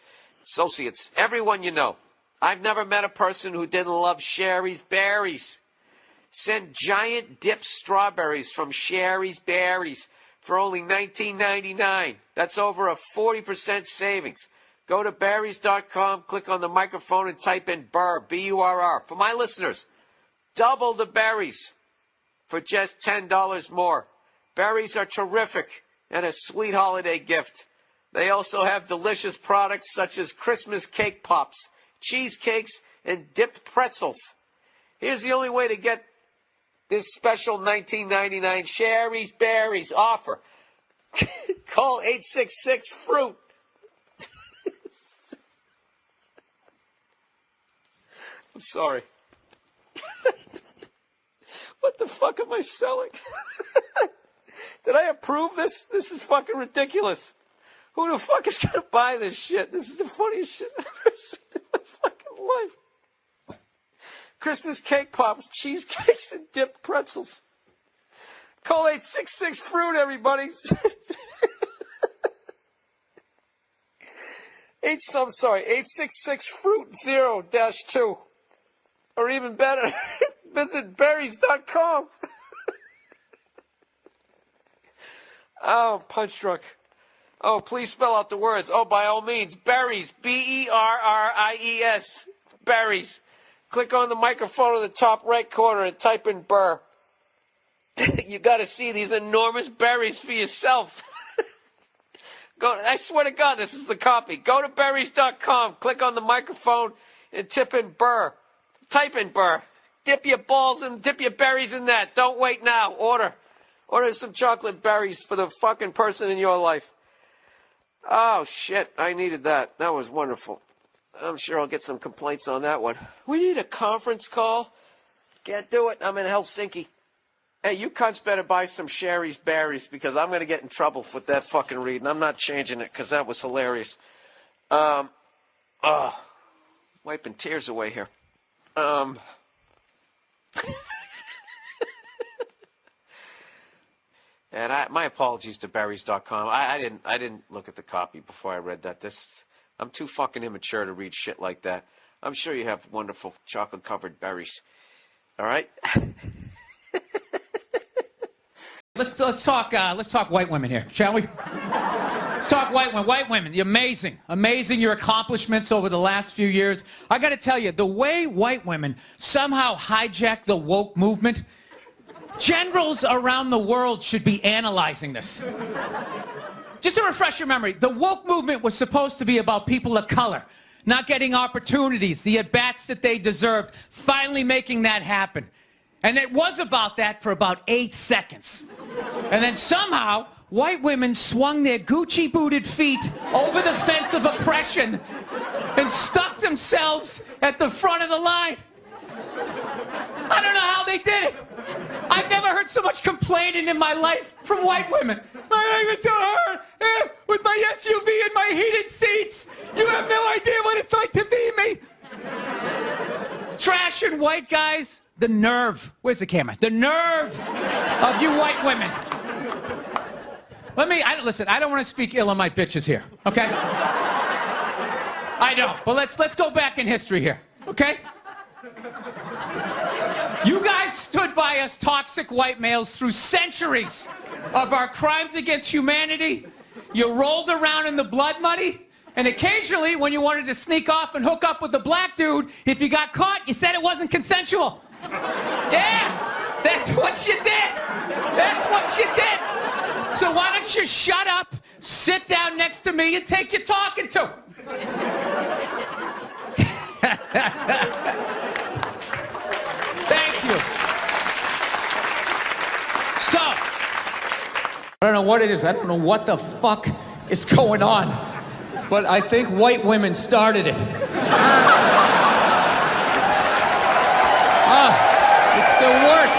everyone you know? I've never met a person who didn't love Sherry's Berries. Send giant dipped strawberries from Sherry's Berries for only $19.99. That's over a 40% savings. Go to berries.com, click on the microphone, and type in Burr, B-U-R-R. For my listeners, double the berries for just $10 more. Berries are terrific and a sweet holiday gift. They also have delicious products such as Christmas cake pops, cheesecakes, and dipped pretzels. Here's the only way to get this special $19.99 Sherry's Berries offer. Call 866-FRUIT. I'm sorry. What the fuck am I selling? Did I approve this? This is fucking ridiculous. Who the fuck is going to buy this shit? This is the funniest shit I've ever seen in my fucking life. Christmas cake pops, cheesecakes, and dipped pretzels. Call 866-FRUIT, everybody. 866-FRUIT-0-2. Or even better, visit berries.com. Oh, punch drunk. Oh, please spell out the words. Oh, by all means, berries, B-E-R-R-I-E-S, berries. Click on the microphone in the top right corner and type in Burr. You got to see these enormous berries for yourself. I swear to God, this is the copy. Go to berries.com, click on the microphone, and type in Burr. Type in Burr. Dip your balls and dip your berries in that. Don't wait now. Order some chocolate berries for the fucking person in your life. Oh, shit. I needed that. That was wonderful. I'm sure I'll get some complaints on that one. We need a conference call. Can't do it. I'm in Helsinki. Hey, you cunts better buy some Sherry's Berries because I'm going to get in trouble with that fucking read, and I'm not changing it because that was hilarious. Wiping tears away here. And my apologies to berries.com. I didn't look at the copy before I read that. I'm too fucking immature to read shit like that. I'm sure you have wonderful chocolate covered berries. All right. Let's talk white women here, shall we? Let's talk white women. White women, you're amazing. Amazing your accomplishments over the last few years. I got to tell you, the way white women somehow hijack the woke movement, generals around the world should be analyzing this. Just to refresh your memory, the woke movement was supposed to be about people of color not getting opportunities, the at-bats that they deserved, finally making that happen. And it was about that for about 8 seconds. And then somehow, white women swung their Gucci-booted feet over the fence of oppression and stuck themselves at the front of the line. I don't know how they did it. I've never heard so much complaining in my life from white women. My life is so hard with my SUV and my heated seats. You have no idea what it's like white guys, the nerve. Where's the camera? The nerve of you white women. Listen, I don't want to speak ill of my bitches here, okay? I don't. But let's go back in history here, okay? You guys stood by us toxic white males through centuries of our crimes against humanity. You rolled around in the blood money, and occasionally when you wanted to sneak off and hook up with a black dude, if you got caught, you said it wasn't consensual. Yeah, that's what you did. That's what you did. So why don't you shut up, sit down next to me, and take your talking to. Thank you. So, I don't know what it is. I don't know what the fuck is going on. But I think white women started it. It's the worst.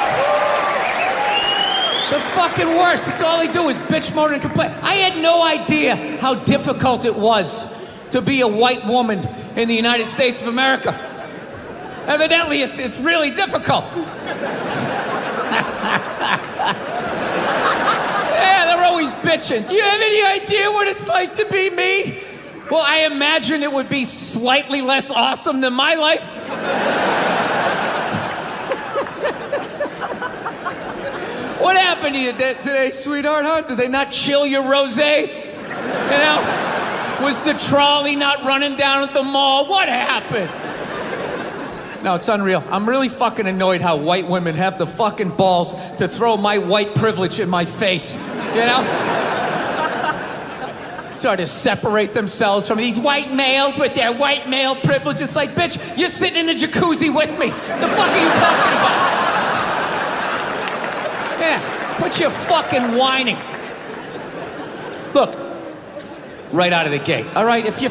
The fucking worst. It's all they do is bitch, moan, and complain. I had no idea how difficult it was to be a white woman in the United States of America. Evidently, it's really difficult. Yeah, they're always bitching. Do you have any idea what it's like to be me? Well, I imagine it would be slightly less awesome than my life. What happened to you today, sweetheart, huh? Did they not chill your rosé? You know? Was the trolley not running down at the mall? What happened? No, it's unreal. I'm really fucking annoyed how white women have the fucking balls to throw my white privilege in my face, you know? Sort of separate themselves from these white males with their white male privilege. It's like, bitch, you're sitting in the jacuzzi with me. The fuck are you talking about? Yeah, quit your fucking whining. Look, right out of the gate, all right? If you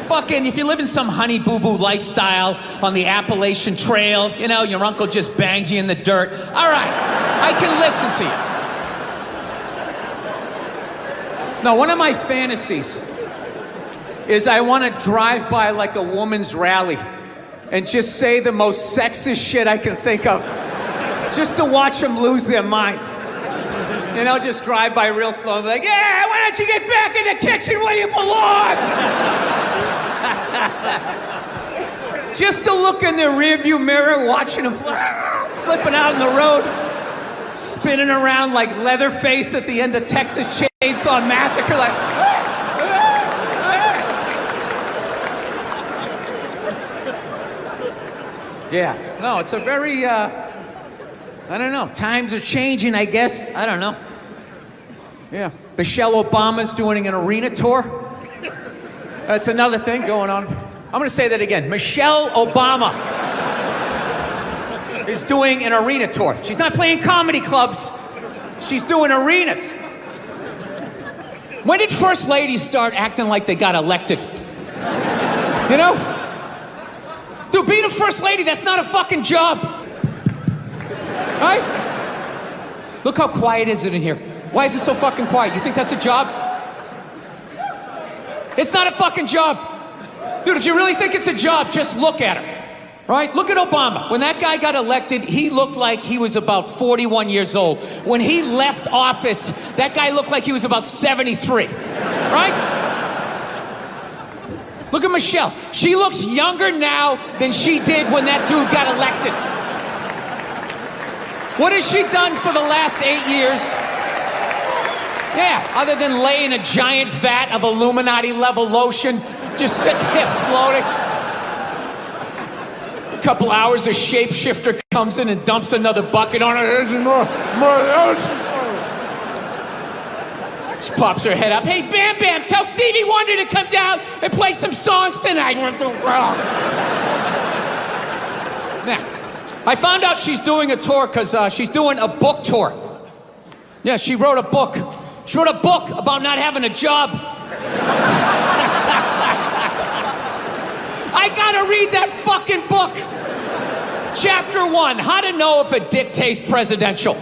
live in some honey boo-boo lifestyle on the Appalachian Trail, you know, your uncle just banged you in the dirt, all right, I can listen to you. Now, one of my fantasies is I want to drive by like a woman's rally and just say the most sexist shit I can think of, just to watch them lose their minds. You know, just drive by real slow and be like, yeah, why don't you get back in the kitchen where you belong? Just to look in the rearview mirror, watching them flipping out on the road, spinning around like Leatherface at the end of Texas Chainsaw Massacre, like, yeah. No, it's a very, I don't know. Times are changing, I guess. I don't know. Yeah. Michelle Obama's doing an arena tour. That's another thing going on. I'm going to say that again. Michelle Obama is doing an arena tour. She's not playing comedy clubs. She's doing arenas. When did first ladies start acting like they got elected? You know? Dude, being a first lady, that's not a fucking job. Right? Look how quiet is it in here. Why is it so fucking quiet? You think that's a job? It's not a fucking job. Dude, if you really think it's a job, just look at him. Right? Look at Obama. When that guy got elected, he looked like he was about 41 years old. When he left office, that guy looked like he was about 73. Right? Look at Michelle. She looks younger now than she did when that dude got elected. What has she done for the last 8 years? Yeah, other than lay in a giant vat of Illuminati-level lotion, just sitting there floating. A couple hours, a shapeshifter comes in and dumps another bucket on her. She pops her head up. Hey, Bam Bam, tell Stevie Wonder to come down and play some songs tonight. Now, I found out she's doing a tour because she's doing a book tour. Yeah, she wrote a book. She wrote a book about not having a job. I gotta read that fucking book. Chapter 1, how to know if a dick tastes presidential.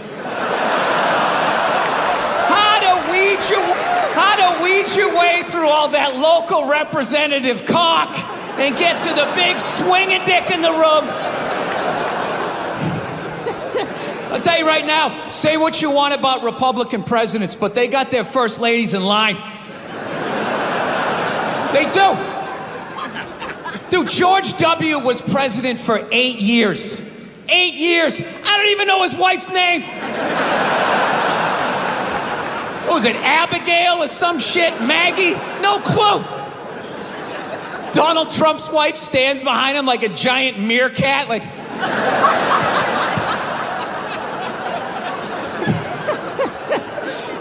How to weed your way through all that local representative cock and get to the big swinging dick in the room. I'll tell you right now, say what you want about Republican presidents, but they got their first ladies in line. They do. Dude, George W. was president for 8 years. 8 years. I don't even know his wife's name. What was it, Abigail or some shit? Maggie? No clue. Donald Trump's wife stands behind him like a giant meerkat, like...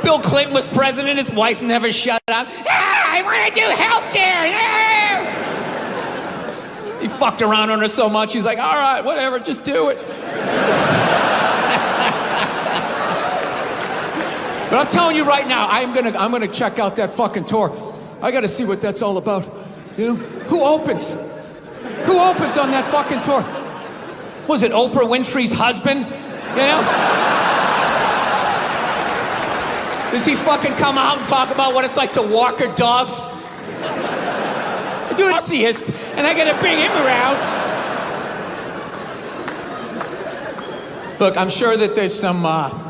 Bill Clinton was president, his wife never shut up. I want to do health care. He fucked around on her so much, he's like, all right, whatever, just do it. But I'm telling you right now, I'm gonna check out that fucking tour. I gotta see what that's all about. You know? Who opens? Who opens on that fucking tour? Was it Oprah Winfrey's husband? You know? Does he fucking come out and talk about what it's like to walk her dogs? Dude, enthusiast, and I gotta bring him around. Look, I'm sure that there's some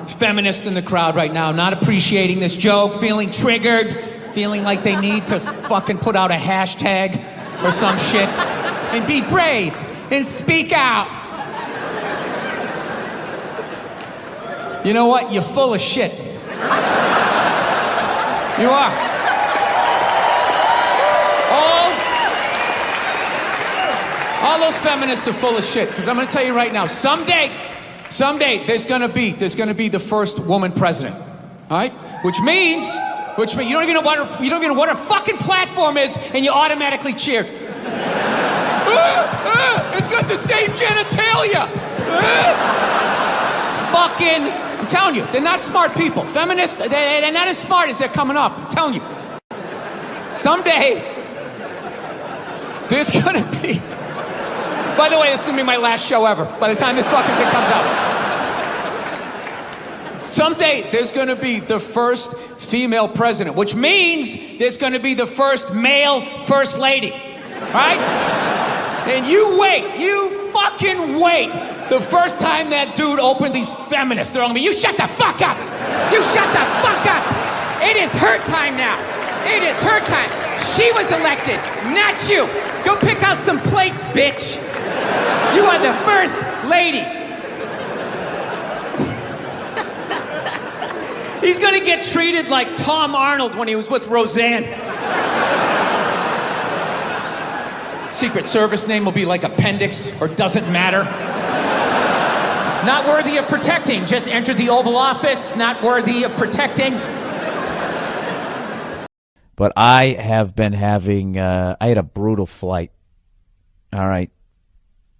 feminists in the crowd right now not appreciating this joke, feeling triggered, feeling like they need to fucking put out a hashtag or some shit and be brave and speak out. You know what? You're full of shit. You are. All those feminists are full of shit. Because I'm going to tell you right now, someday, there's going to be the first woman president. All right? Which means you don't even know what her fucking platform is, and you automatically cheer. It's got the same genitalia. Fucking. I'm telling you, they're not smart people. Feminists, they're not as smart as they're coming off. I'm telling you. Someday, there's gonna be... By the way, this is gonna be my last show ever, by the time this fucking thing comes out. Someday, there's gonna be the first female president, which means there's gonna be the first male first lady. Right? And you wait. You fucking wait. The first time that dude opens these feminists, they're all gonna be, you shut the fuck up! You shut the fuck up! It is her time now! It is her time! She was elected, not you! Go pick out some plates, bitch! You are the first lady! He's gonna get treated like Tom Arnold when he was with Roseanne. Secret Service name will be like Appendix, or doesn't matter. Not worthy of protecting. Just entered the Oval Office. Not worthy of protecting. But I have been having... I had a brutal flight. All right.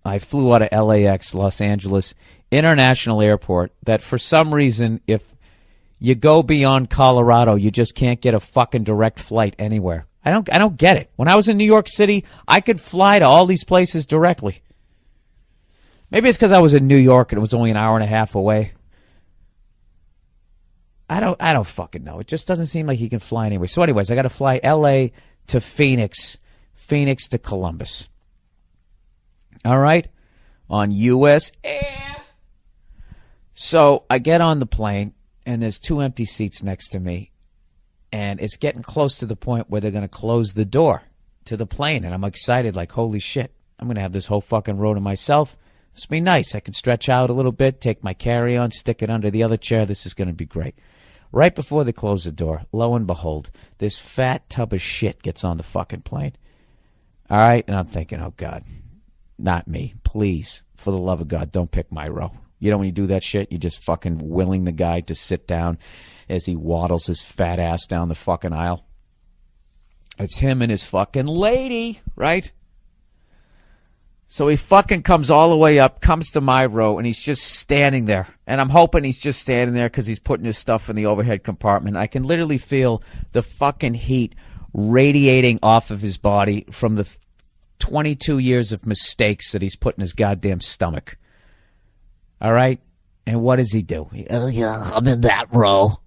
I flew out of LAX, Los Angeles International Airport, that for some reason, if you go beyond Colorado, you just can't get a fucking direct flight anywhere. I don't get it. When I was in New York City, I could fly to all these places directly. Maybe it's because I was in New York and it was only an hour and a half away. I don't fucking know. It just doesn't seem like you can fly anyway. So anyways, I got to fly LA to Phoenix, Phoenix to Columbus. All right? On US Air. So I get on the plane and there's 2 empty seats next to me. And it's getting close to the point where they're going to close the door to the plane. And I'm excited, like, holy shit. I'm going to have this whole fucking row to myself. This will be nice. I can stretch out a little bit, take my carry-on, stick it under the other chair. This is going to be great. Right before they close the door, lo and behold, this fat tub of shit gets on the fucking plane. All right? And I'm thinking, oh, God, not me. Please, for the love of God, don't pick my row. You know when you do that shit, you just fucking willing the guy to sit down as he waddles his fat ass down the fucking aisle. It's him and his fucking lady, right? So he fucking comes all the way up, comes to my row, and he's just standing there. And I'm hoping he's just standing there because he's putting his stuff in the overhead compartment. I can literally feel the fucking heat radiating off of his body from the 22 years of mistakes that he's put in his goddamn stomach. All right? And what does he do? Oh, yeah, I'm in that row.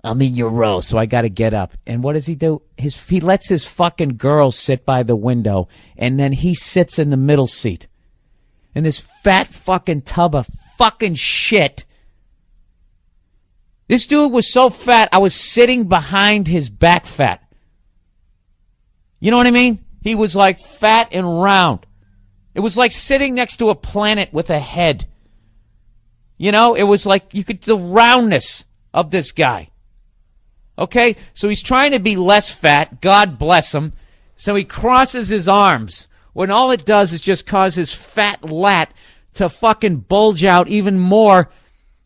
I'm in your row, so I got to get up. And what does he do? He lets his fucking girl sit by the window, and then he sits in the middle seat. And this fat fucking tub of fucking shit This dude was so fat, I was sitting behind his back fat. You know what I mean? He was like fat and round. It was like sitting next to a planet with a head. You know, it was like the roundness of this guy. Okay? So he's trying to be less fat. God bless him. So he crosses his arms when all it does is just cause his fat lat to fucking bulge out even more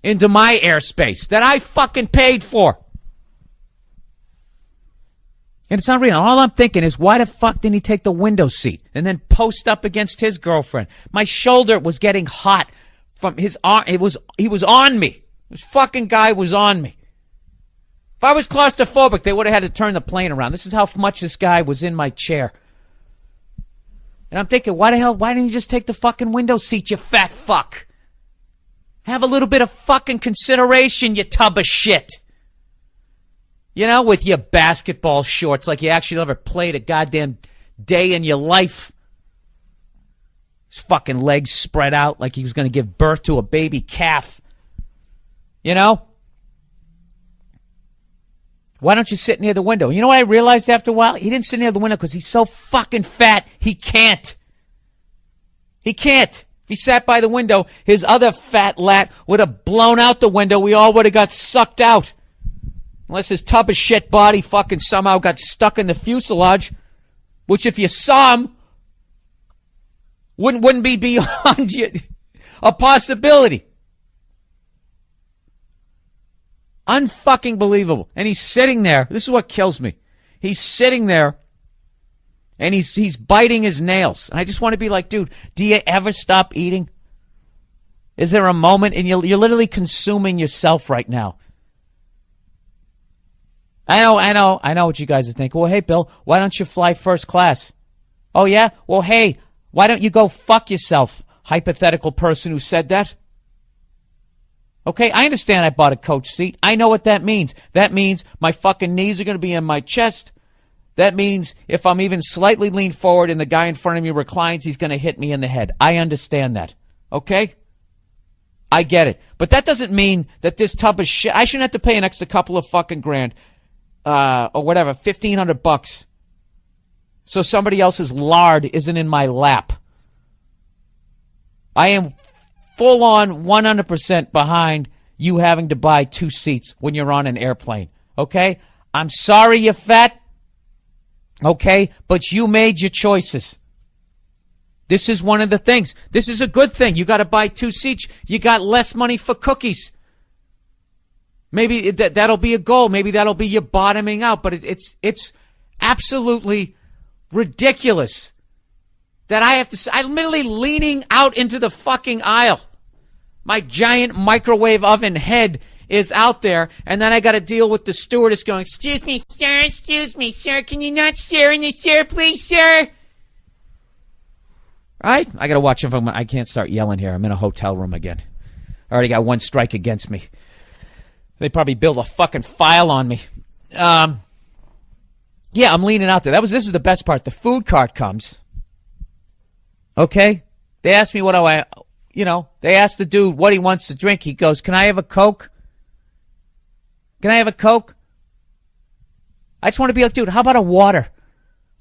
into my airspace that I fucking paid for. And it's not real. All I'm thinking is, why the fuck didn't he take the window seat and then post up against his girlfriend? My shoulder was getting hot from his arm. He was on me. This fucking guy was on me. If I was claustrophobic, they would have had to turn the plane around. This is how much this guy was in my chair. And I'm thinking, why didn't you just take the fucking window seat, you fat fuck? Have a little bit of fucking consideration, you tub of shit. You know, with your basketball shorts, like you actually ever played a goddamn day in your life. His fucking legs spread out like he was going to give birth to a baby calf. You know? Why don't you sit near the window? You know what I realized after a while? He didn't sit near the window because he's so fucking fat, he can't. He can't. If he sat by the window, his other fat lat would have blown out the window. We all would have got sucked out. Unless his tub of shit body fucking somehow got stuck in the fuselage, which if you saw him, wouldn't be beyond you, a possibility. Unfucking believable. And he's sitting there. This is what kills me. He's sitting there and he's biting his nails. And I just want to be like, dude, do you ever stop eating? Is there a moment? And you're literally consuming yourself right now. I know what you guys are thinking. Well, hey, Bill, why don't you fly first class? Oh, yeah? Well, hey, why don't you go fuck yourself, hypothetical person who said that? Okay, I understand I bought a coach seat. I know what that means. That means my fucking knees are going to be in my chest. That means if I'm even slightly leaned forward and the guy in front of me reclines, he's going to hit me in the head. I understand that. Okay? I get it. But that doesn't mean that this tub of shit, I shouldn't have to pay an extra couple of fucking grand, or whatever, $1,500. So somebody else's lard isn't in my lap. I am full on 100% behind you having to buy 2 seats when you're on an airplane. Okay? I'm sorry you're fat. Okay? But you made your choices. This is one of the things. This is a good thing. You got to buy 2 seats. You got less money for cookies. Maybe that'll be a goal. Maybe that'll be you bottoming out. But it's absolutely ridiculous that I have to. I'm literally leaning out into the fucking aisle. My giant microwave oven head is out there, and then I got to deal with the stewardess going, "Excuse me, sir. Can you not share in this, sir, please, sir?" Right? I got to watch if I can't start yelling here. I'm in a hotel room again. I already got 1 strike against me. They probably built a fucking file on me. Yeah, I'm leaning out there. This is the best part. The food cart comes. Okay? They asked me they asked the dude what he wants to drink. He goes, "Can I have a Coke? Can I have a Coke?" I just want to be like, dude, how about a water?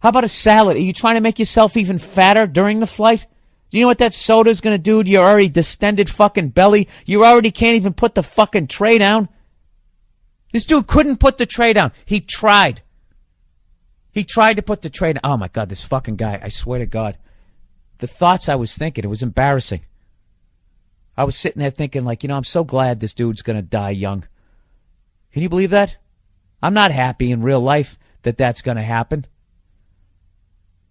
How about a salad? Are you trying to make yourself even fatter during the flight? Do you know what that soda's going to do to your already distended fucking belly? You already can't even put the fucking tray down. This dude couldn't put the tray down. He tried. He tried to put the tray down. Oh, my God, this fucking guy. I swear to God. The thoughts I was thinking, it was embarrassing. I was sitting there thinking, like, I'm so glad this dude's going to die young. Can you believe that? I'm not happy in real life that that's going to happen.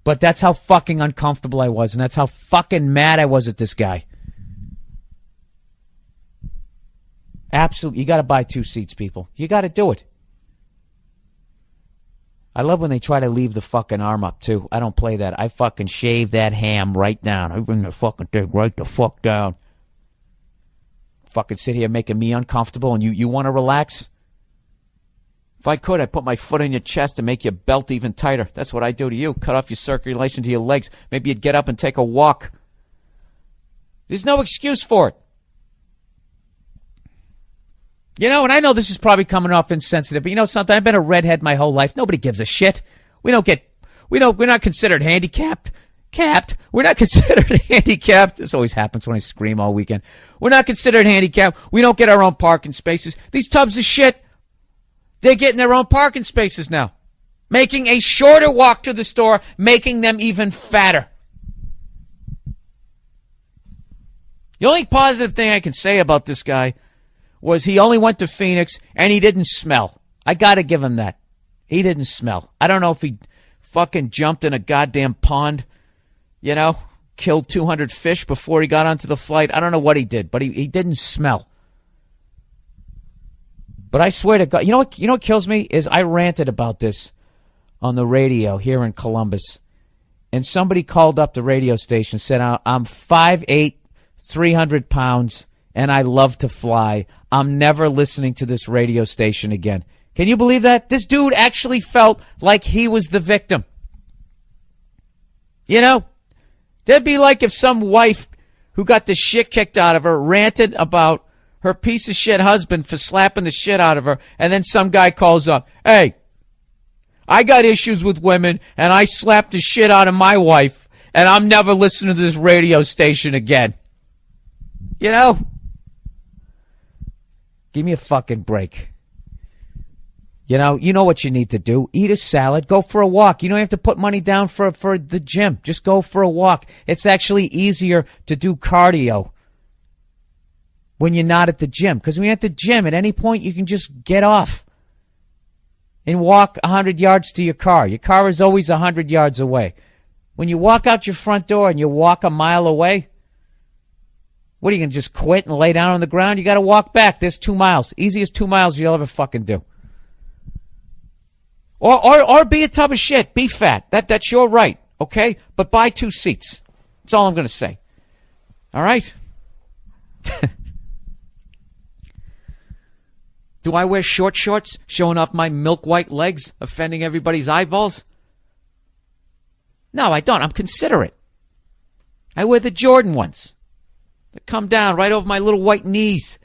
But that's how fucking uncomfortable I was, and that's how fucking mad I was at this guy. Absolutely. You got to buy 2 seats, people. You got to do it. I love when they try to leave the fucking arm up, too. I don't play that. I fucking shave that ham right down. I bring the fucking thing right the fuck down. Fucking sit here making me uncomfortable, and you want to relax? If I could, I'd put my foot on your chest and make your belt even tighter. That's what I do to you. Cut off your circulation to your legs. Maybe you'd get up and take a walk. There's no excuse for it. You know, and I know this is probably coming off insensitive, but you know something? I've been a redhead my whole life. Nobody gives a shit. We're not considered handicapped. We're not considered handicapped. This always happens when I scream all weekend. We're not considered handicapped. We don't get our own parking spaces. These tubs of shit, they're getting their own parking spaces now. Making a shorter walk to the store, making them even fatter. The only positive thing I can say about this guy was he only went to Phoenix and he didn't smell. I got to give him that. He didn't smell. I don't know if he fucking jumped in a goddamn pond, you know, killed 200 fish before he got onto the flight. I don't know what he did, but he didn't smell. But I swear to God, you know what kills me is I ranted about this on the radio here in Columbus. And somebody called up the radio station and said, I'm 5'8", 300 pounds, and I love to fly. I'm never listening to this radio station again. Can you believe that? This dude actually felt like he was the victim. You know, that'd be like if some wife who got the shit kicked out of her ranted about her piece of shit husband for slapping the shit out of her, and then some guy calls up, hey, I got issues with women, and I slapped the shit out of my wife, and I'm never listening to this radio station again. You know? Give me a fucking break. You know what you need to do. Eat a salad. Go for a walk. You don't have to put money down for the gym. Just go for a walk. It's actually easier to do cardio when you're not at the gym. Because when you're at the gym, at any point, you can just get off and walk 100 yards to your car. Your car is always 100 yards away. When you walk out your front door and you walk a mile away, what are you going to just quit and lay down on the ground? You got to walk back. There's 2 miles. Easiest 2 miles you'll ever fucking do. Or be a tub of shit. Be fat. That's your right, okay? But buy 2 seats. That's all I'm going to say. All right? Do I wear short shorts showing off my milk white legs, offending everybody's eyeballs? No, I don't. I'm considerate. I wear the Jordan ones. They come down right over my little white knees.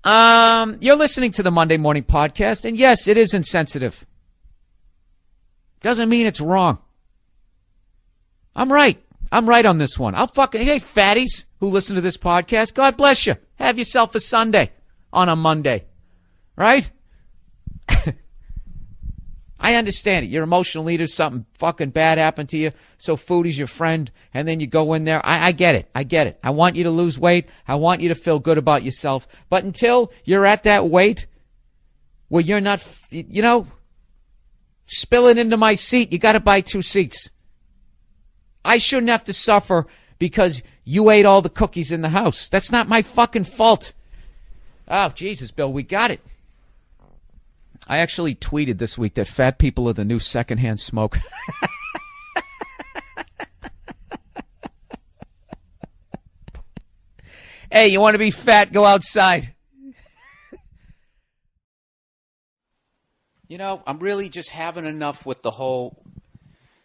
You're listening to the Monday Morning Podcast, and yes, it is insensitive. Doesn't mean it's wrong. I'm right. I'm right on this one. Hey, fatties who listen to this podcast, God bless you. Have yourself a Sunday on a Monday. Right? I understand it. You're emotional leaders. Something fucking bad happened to you. So food is your friend. And then you go in there. I get it. I get it. I want you to lose weight. I want you to feel good about yourself. But until you're at that weight where you're not, spilling into my seat, you got to buy 2 seats. I shouldn't have to suffer because you ate all the cookies in the house. That's not my fucking fault. Oh, Jesus, Bill, we got it. I actually tweeted this week that fat people are the new secondhand smoke. Hey, you want to be fat? Go outside. I'm really just having enough with the whole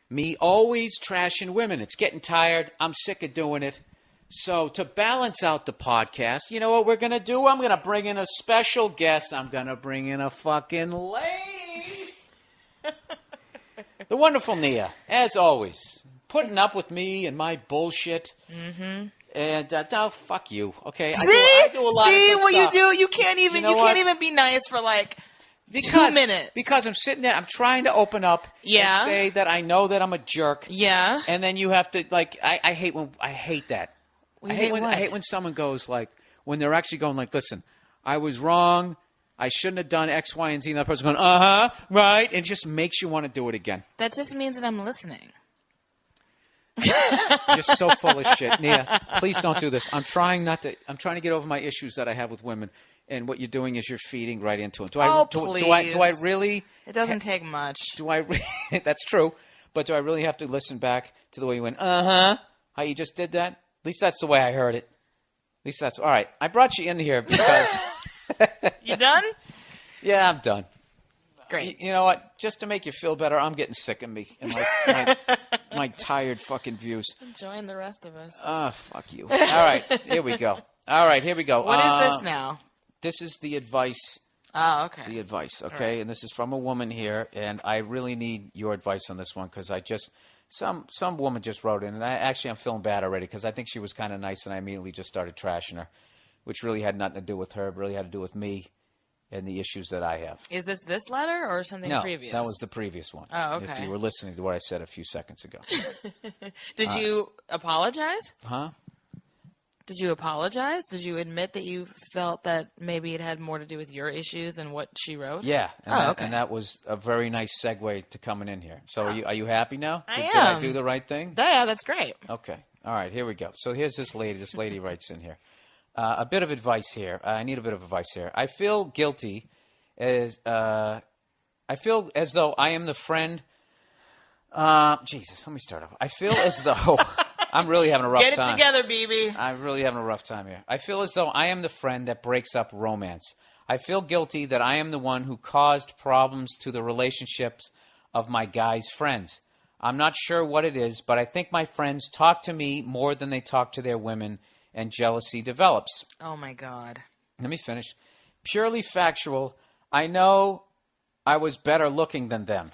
me always trashing women. It's getting tired. I'm sick of doing it. So to balance out the podcast, you know what we're going to do? I'm going to bring in a special guest. I'm going to bring in a fucking lady. The wonderful Nia, as always, putting up with me and my bullshit. Mm-hmm. And fuck you, okay? I do a lot of good what stuff. you do? You can't even can't even be nice for 2 minutes. Because I'm sitting there, I'm trying to open up and say that I know that I'm a jerk. Yeah. And then you have to I hate that. I hate when someone goes when they're actually going listen, I was wrong. I shouldn't have done X, Y, and Z. And that person going, right. And it just makes you want to do it again. That just means that I'm listening. You're so full of shit. Nia, please don't do this. I'm trying to get over my issues that I have with women. And what you're doing is you're feeding right into it. Please. Do I really? It doesn't take much. That's true. But do I really have to listen back to the way you went, how you just did that? At least that's the way I heard it. At least that's all right. I brought you in here because You done? Yeah, I'm done. Great. You know what? Just to make you feel better, I'm getting sick of me and my tired fucking views. Join the rest of us. Fuck you. All right, here we go. What is this now? this is the advice. Oh, okay. The advice, okay? Right. And this is from a woman here, and I really need your advice on this one because I just some woman just wrote in, and I'm feeling bad already because I think she was kind of nice, and I immediately just started trashing her, which really had nothing to do with her. It really had to do with me and the issues that I have. Is this letter or something previous? No, that was the previous one. Oh, okay. If you were listening to what I said a few seconds ago. Did you apologize? Huh? Did you apologize? Did you admit that you felt that maybe it had more to do with your issues than what she wrote? Yeah. Okay. And that was a very nice segue to coming in here. So are you happy now? I Did am. I do the right thing? Yeah, that's great. Okay. All right, here we go. So here's this lady. This lady writes in here. A bit of advice here. I need a bit of advice here. I feel guilty as I feel as though I am the friend. Jesus, let me start off. I feel as though I'm really having a rough time. Get it together, BB. I'm really having a rough time here. I feel as though I am the friend that breaks up romance. I feel guilty that I am the one who caused problems to the relationships of my guys' friends. I'm not sure what it is, but I think my friends talk to me more than they talk to their women, and jealousy develops. Oh, my God. Let me finish. Purely factual, I know I was better looking than them.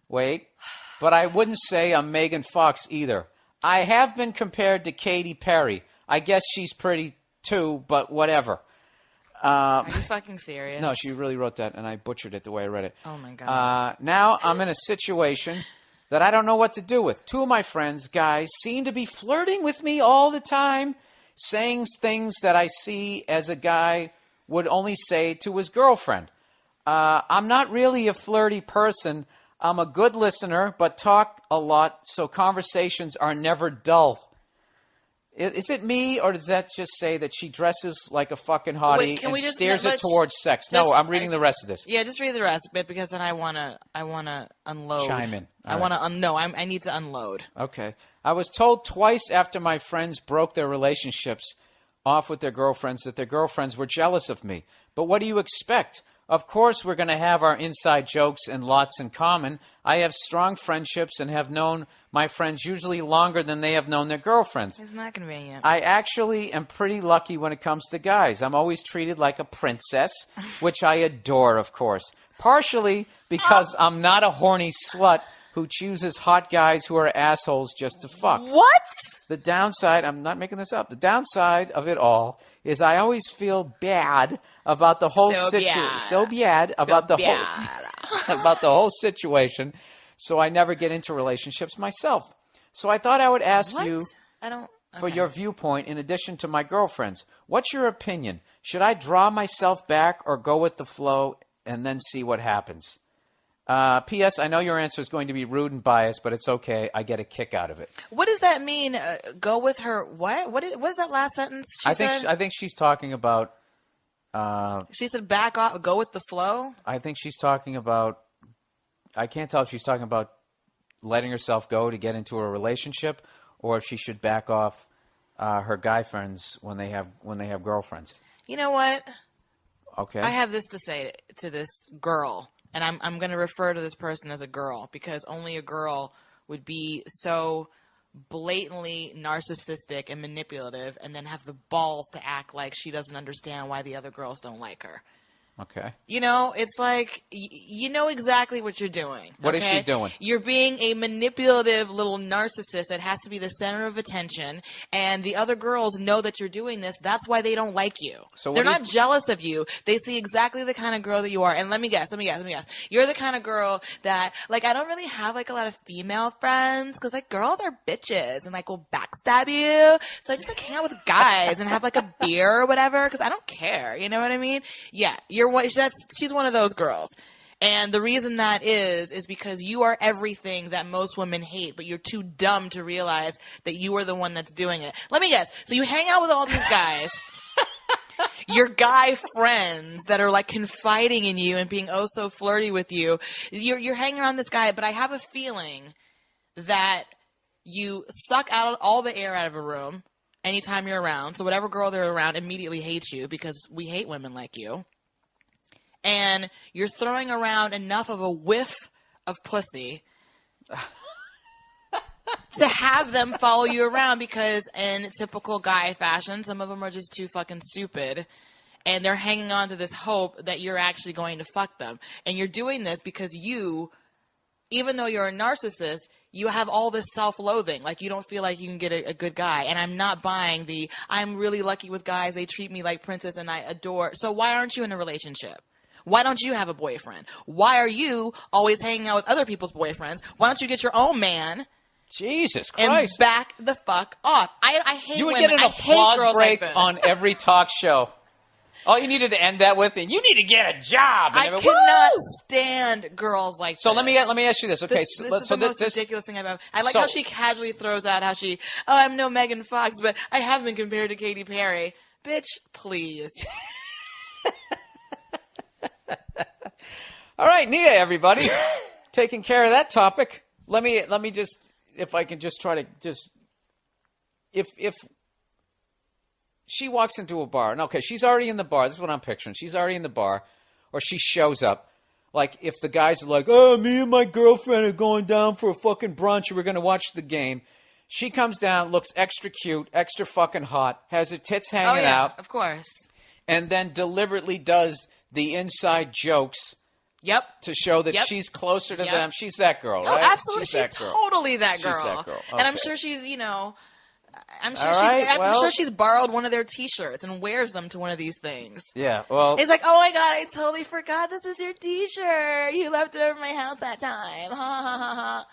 Wait, but I wouldn't say I'm Megan Fox either. I have been compared to Katy Perry. I guess she's pretty too, but whatever. Are you fucking serious? No, she really wrote that, and I butchered it the way I read it. Oh, my God. Now I'm in a situation that I don't know what to do with. Two of my friends, guys, seem to be flirting with me all the time, saying things that I see as a guy would only say to his girlfriend. I'm not really a flirty person. I'm a good listener, but talk a lot, so conversations are never dull. Is it me, or does that just say that she dresses like a fucking hottie and steers it towards sex? No, I'm reading the rest of this. Yeah, just read the rest of it because then I wanna unload. Chime in. I need to unload. Okay. I was told twice after my friends broke their relationships off with their girlfriends that their girlfriends were jealous of me. But what do you expect? Of course, we're going to have our inside jokes and lots in common. I have strong friendships and have known my friends usually longer than they have known their girlfriends. Isn't that convenient? I actually am pretty lucky when it comes to guys. I'm always treated like a princess, which I adore, of course. Partially because I'm not a horny slut who chooses hot guys who are assholes just to fuck. What? The downside, I'm not making this up, the downside of it all is I always feel bad about the whole situation. So bad about the whole situation. So I never get into relationships myself. So I thought I would ask you for your viewpoint in addition to my girlfriend's. What's your opinion? Should I draw myself back or go with the flow and then see what happens? P.S. I know your answer is going to be rude and biased, but it's okay. I get a kick out of it. What does that mean? Go with her? What is that last sentence? I think she's talking about. She said, "Back off. Go with the flow." I think she's talking about. I can't tell if she's talking about letting herself go to get into a relationship, or if she should back off her guy friends when they have girlfriends. You know what? Okay. I have this to say to this girl. And I'm going to refer to this person as a girl because only a girl would be so blatantly narcissistic and manipulative and then have the balls to act like she doesn't understand why the other girls don't like her. Okay. You know, it's like, you know exactly what you're doing. What is she doing? You're being a manipulative little narcissist that has to be the center of attention, and the other girls know that you're doing this. That's why they don't like you. So they're not jealous of you. They see exactly the kind of girl that you are. And let me guess. You're the kind of girl that, like, I don't really have, like, a lot of female friends because, like, girls are bitches and, like, will backstab you. So I just, like, hang out with guys and have, like, a beer or whatever because I don't care. You know what I mean? Yeah, she's one of those girls. And the reason that is because you are everything that most women hate, but you're too dumb to realize that you are the one that's doing it. Let me guess. So you hang out with all these guys, your guy friends that are like confiding in you and being oh so flirty with you. You're hanging around this guy, but I have a feeling that you suck out all the air out of a room anytime you're around. So whatever girl they're around immediately hates you because we hate women like you. And you're throwing around enough of a whiff of pussy to have them follow you around because in typical guy fashion, some of them are just too fucking stupid. and they're hanging on to this hope that you're actually going to fuck them. And you're doing this because you, even though you're a narcissist, you have all this self-loathing. Like, you don't feel like you can get a good guy. And I'm not buying I'm really lucky with guys. They treat me like princess and I adore. So why aren't you in a relationship? Why don't you have a boyfriend? Why are you always hanging out with other people's boyfriends? Why don't you get your own man? Jesus Christ. And back the fuck off. I hate You would women. get an I hate applause girls break like this. on every talk show. All you needed to end that with, and you need to get a job. And I cannot stand girls like So this. let me ask you this. Okay, This is the most ridiculous thing I've ever. I like so- how she casually throws out how I'm no Megan Fox, but I have been compared to Katy Perry. Bitch, please. All right, Nia, everybody, taking care of that topic. Let me just, if I can just try to just, if she walks into a bar, and okay, she's already in the bar. This is what I'm picturing. She's already in the bar, or she shows up. Like, if the guys are like, oh, me and my girlfriend are going down for a fucking brunch, and we're going to watch the game. She comes down, looks extra cute, extra fucking hot, has her tits hanging out. Of course. And then deliberately does the inside jokes. Yep. To show that she's closer to them. She's that girl, Oh, right? absolutely. She's that girl. totally that girl. She's that girl. And I'm Okay. sure she's, I'm All sure she's borrowed one of their T-shirts and wears them to one of these things. Yeah, well. It's like, oh my God, I totally forgot this is your T-shirt. You left it over my house that time. Ha ha ha ha.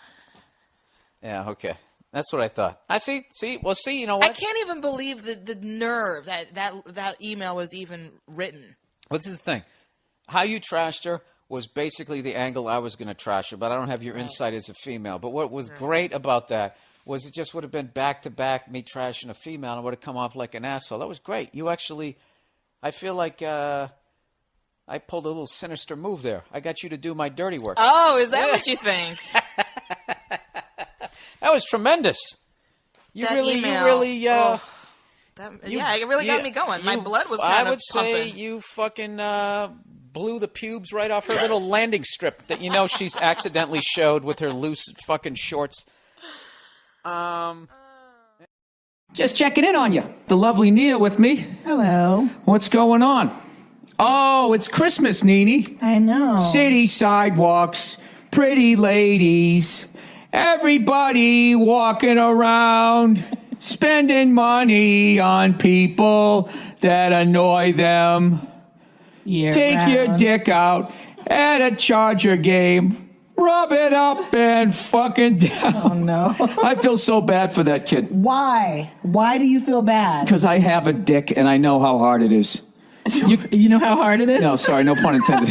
Yeah, okay. That's what I thought. I see, you know what? I can't even believe the nerve that email was even written. Well, this is the thing. How you trashed her was basically the angle I was going to trash her, but I don't have your insight as a female. But what was great about that was it just would have been back-to-back me trashing a female and it would have come off like an asshole. That was great. You actually, I feel like I pulled a little sinister move there. I got you to do my dirty work. Oh, is that what you think? That was tremendous. That you really, email. It really got me going. My blood was kind of I would say pumping. you fucking blew the pubes right off her little landing strip that she's accidentally showed with her loose fucking shorts. Just checking in on you. The lovely Nia with me. Hello. What's going on? Oh, it's Christmas, Nene. I know. City sidewalks, pretty ladies, everybody walking around, spending money on people that annoy them. Take your dick out at a Charger game, rub it up and fucking down. Oh, no. I feel so bad for that kid. Why? Why do you feel bad? Because I have a dick and I know how hard it is. You know how hard it is? No, sorry, no pun intended.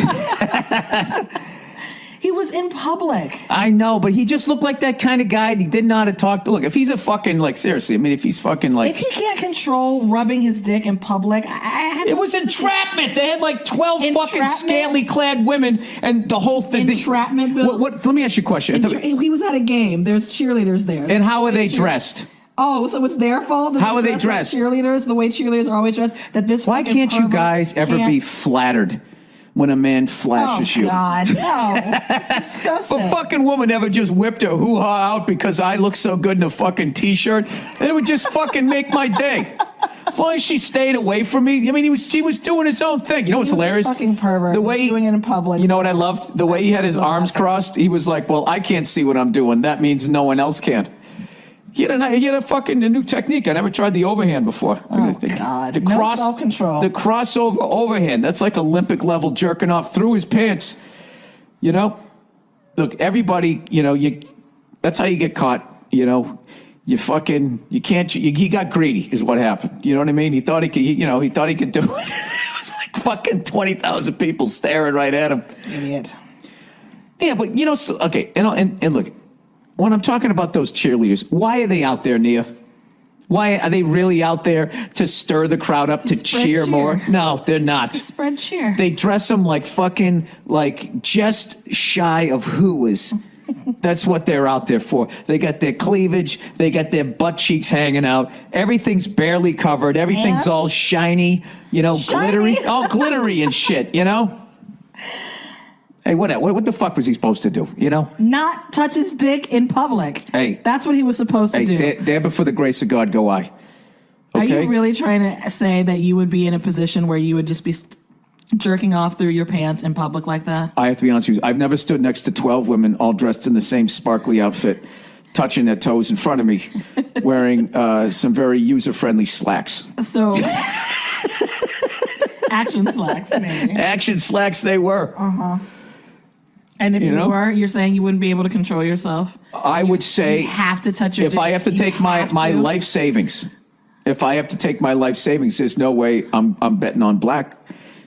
He was in public. I know, but he just looked like that kind of guy. He didn't know how to talk. Look, if he's a fucking, seriously, I mean, if he's fucking, If he can't control rubbing his dick in public, it was entrapment. They had 12 fucking scantily clad women, and the whole thing. Entrapment, Bill? Let me ask you a question. He was at a game. There's cheerleaders there. And how are they dressed? Oh, so it's their fault? That How are they dressed? Like cheerleaders, the way cheerleaders are always dressed. Why can't you guys ever be flattered when a man flashes you? Oh, God, no. That's disgusting. If a fucking woman ever just whipped her hoo-ha out because I look so good in a fucking T-shirt, it would just fucking make my day. As long as she stayed away from me. I mean, she was doing his own thing. You know what's hilarious? Fucking pervert. The way doing it in public. You know what I loved? The way he had his arms crossed. He was like, well, I can't see what I'm doing. That means no one else can. He had a new technique. I never tried the overhand before. Oh, God. The No self-control. The crossover overhand. That's like Olympic level jerking off through his pants. Look, everybody, that's how you get caught. He got greedy is what happened. You know what I mean? He thought he could, he thought he could do it. It was like fucking 20,000 people staring right at him. Idiot. Yeah, but okay. And look, when I'm talking about those cheerleaders, why are they out there, Nia? Why are they really out there to stir the crowd up to cheer more? No, they're not. To spread cheer. They dress them like just shy of whoas. That's what they're out there for. They got their cleavage. They got their butt cheeks hanging out. Everything's barely covered. Everything's all shiny, glittery. All glittery and shit, Hey, what the fuck was he supposed to do, Not touch his dick in public. Hey. That's what he was supposed to do. There before the grace of God go I. Are Okay? you really trying to say that you would be in a position where you would just be jerking off through your pants in public like that? I have to be honest with you. I've never stood next to 12 women all dressed in the same sparkly outfit, touching their toes in front of me, wearing some very user-friendly slacks. So, action slacks, maybe. Action slacks they were. Uh-huh. And if you were, you're saying you wouldn't be able to control yourself? I would say... You have to touch your If I have to take my life savings, there's no way I'm betting on black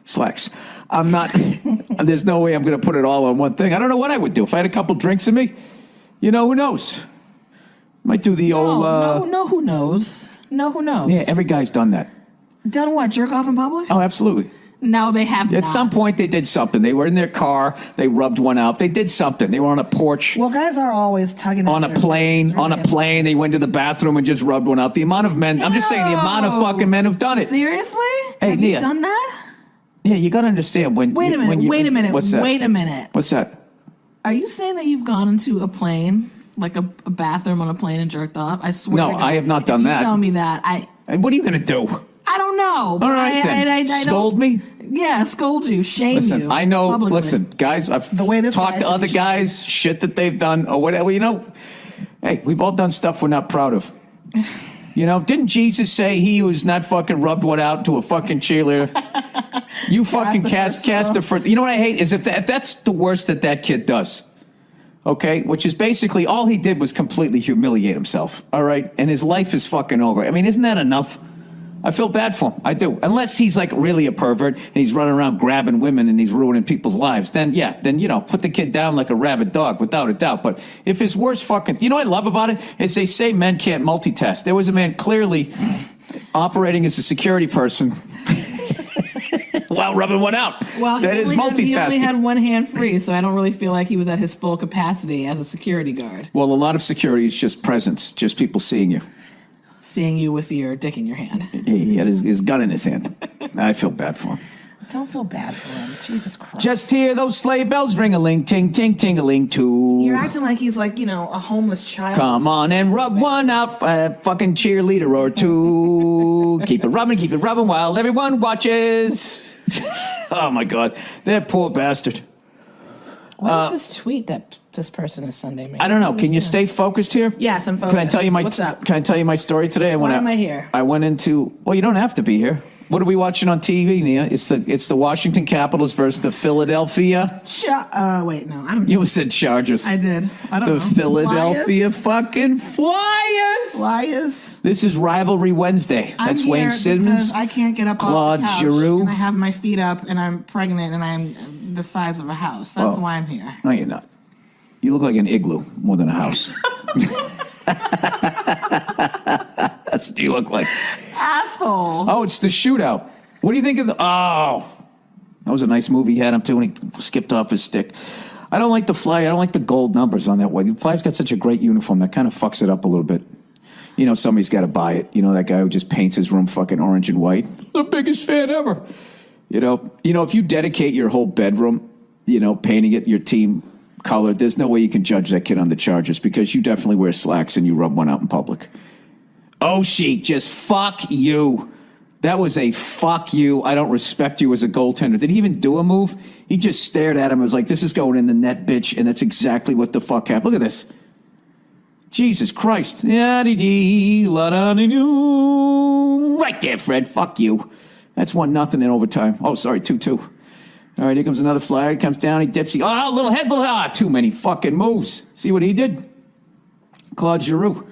slacks. I'm not... There's no way I'm going to put it all on one thing. I don't know what I would do. If I had a couple drinks in me, who knows? Might do the old... who knows? No, who knows? Yeah, every guy's done that. Done what? Jerk off in public? Oh, absolutely. No, they have At some point, they did something. They were in their car. They rubbed one out. They did something. They were on a porch. Well, guys are always tugging on a plane. On a plane, they went to the bathroom and just rubbed one out. The amount of men, I'm just saying, the amount of fucking men who've done it. Seriously? Hey, have Nia. you done that? Yeah, you got to understand when. Wait a minute. What's that? Wait a minute. What's that? Are you saying that you've gone into a plane, like a bathroom on a plane, and jerked off? I swear. No, to God, I have not done if that. You tell me that. What are you going to do? I don't know. All right, then. I Scold me? Yeah, scold you, shame Listen, you. I know. publicly. Listen, guys, I've this talked guy to other guys, shit that they've done or whatever. Hey, we've all done stuff we're not proud of. Didn't Jesus say he who's not fucking rubbed one out to a fucking cheerleader? You fucking cast the first. You know what I hate is if that's the worst that kid does. Okay, which is basically all he did was completely humiliate himself. All right, and his life is fucking over. I mean, isn't that enough? I feel bad for him. I do. Unless he's like really a pervert and he's running around grabbing women and he's ruining people's lives, then put the kid down like a rabid dog, without a doubt. But if his worst fucking, what I love about it is they say men can't multitask. There was a man clearly operating as a security person while rubbing one out. Well, that is multitasking. He only had one hand free, so I don't really feel like he was at his full capacity as a security guard. Well, a lot of security is just presence, just people seeing you. Seeing you with your dick in your hand. He had his gun in his hand. I feel bad for him. Don't feel bad for him. Jesus Christ. Just hear those sleigh bells ring-a-ling, ting, ting, ting-a-ling, too. You're acting like he's like, a homeless child. Come on and rub one out, fucking cheerleader or two. Keep it rubbing while everyone watches. Oh, my God. That poor bastard. What is this tweet that this person is sending me? I don't know. Can you stay focused here? Yes, I'm focused. Can I tell you What's up? Can I tell you my story today? Why am I here? I went into. Well, you don't have to be here. What are we watching on TV, Nia? It's the Washington Capitals versus the Philadelphia. Wait, no, I don't know. You said Chargers. I did. I don't know. The Philadelphia fucking Flyers. Flyers. This is Rivalry Wednesday. That's I'm Wayne here Simmons. because I can't get up Claude off the couch, Giroux. and I have my feet up, and I'm pregnant, and I'm the size of a house. That's why I'm here. No, you're not. You look like an igloo more than a house. That's what you look like. Asshole. Oh, it's the shootout. What do you think of the... Oh, that was a nice movie he had him too, and he skipped off his stick. I don't like the Fly. I don't like the gold numbers on that way. The Fly's got such a great uniform that kind of fucks it up a little bit. Somebody's got to buy it. That guy who just paints his room fucking orange and white. The biggest fan ever. If you dedicate your whole bedroom, painting it your team color, there's no way you can judge that kid on the Chargers because you definitely wear slacks and you rub one out in public. Oh, just fuck you. That was a fuck you. I don't respect you as a goaltender. Did he even do a move? He just stared at him and was like, this is going in the net, bitch. And that's exactly what the fuck happened. Look at this. Jesus Christ. Right there, Fred. Fuck you. That's 1-0 in overtime. Oh, sorry, 2-2. All right, here comes another flag. Comes down, he dips. Little head, too many fucking moves. See what he did? Claude Giroux.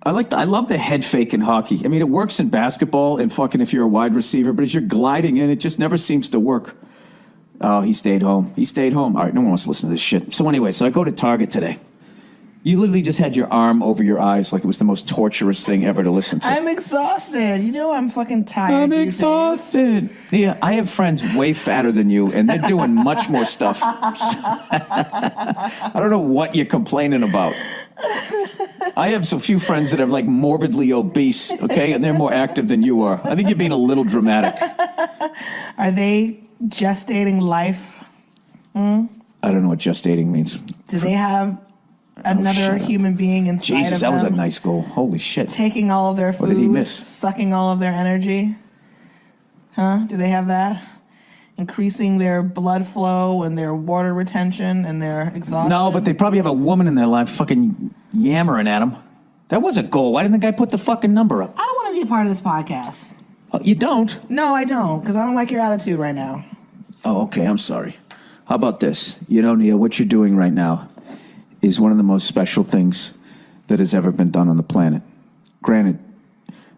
I love the head fake in hockey. I mean, it works in basketball and fucking if you're a wide receiver, but as you're gliding in, it just never seems to work. Oh, he stayed home. All right, no one wants to listen to this shit. So anyway, I go to Target today. You literally just had your arm over your eyes like it was the most torturous thing ever to listen to. I'm exhausted. I'm fucking tired. I'm exhausted. Yeah, I have friends way fatter than you, and they're doing much more stuff. I don't know what you're complaining about. I have a few friends that are like morbidly obese, okay, and they're more active than you are. I think you're being a little dramatic. Are they gestating life? I don't know what gestating means. Do they have another human being inside Jesus, of that them. was a nice goal. Holy shit. Taking all of their food. What did he miss? Sucking all of their energy. Huh? Do they have that? Increasing their blood flow and their water retention and their exhaustion. No, but they probably have a woman in their life fucking yammering at them. That was a goal. Why didn't the guy put the fucking number up? I don't want to be a part of this podcast. Oh, you don't? No, I don't, because I don't like your attitude right now. Oh, okay. I'm sorry. How about this? You know, Nia, what you're doing right now is one of the most special things that has ever been done on the planet. Granted,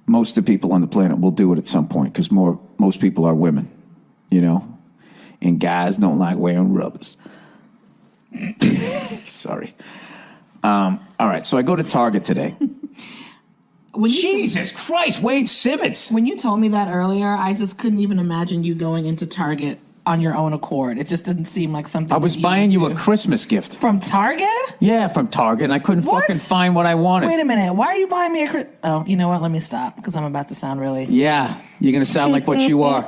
most of the people on the planet will do it at some point because most people are women, you know? And guys don't like wearing rubbers. Sorry. All right, so I go to Target today. Jesus Christ, Wade Simmons. When you told me that earlier, I just couldn't even imagine you going into Target on your own accord. It just didn't seem like something. I was buying you a Christmas gift. From Target? Yeah, from Target, and I couldn't fucking find what I wanted. Wait a minute. Why are you buying me a Oh, you know what? Let me stop, because I'm about to sound really... Yeah, you're going to sound like what you are.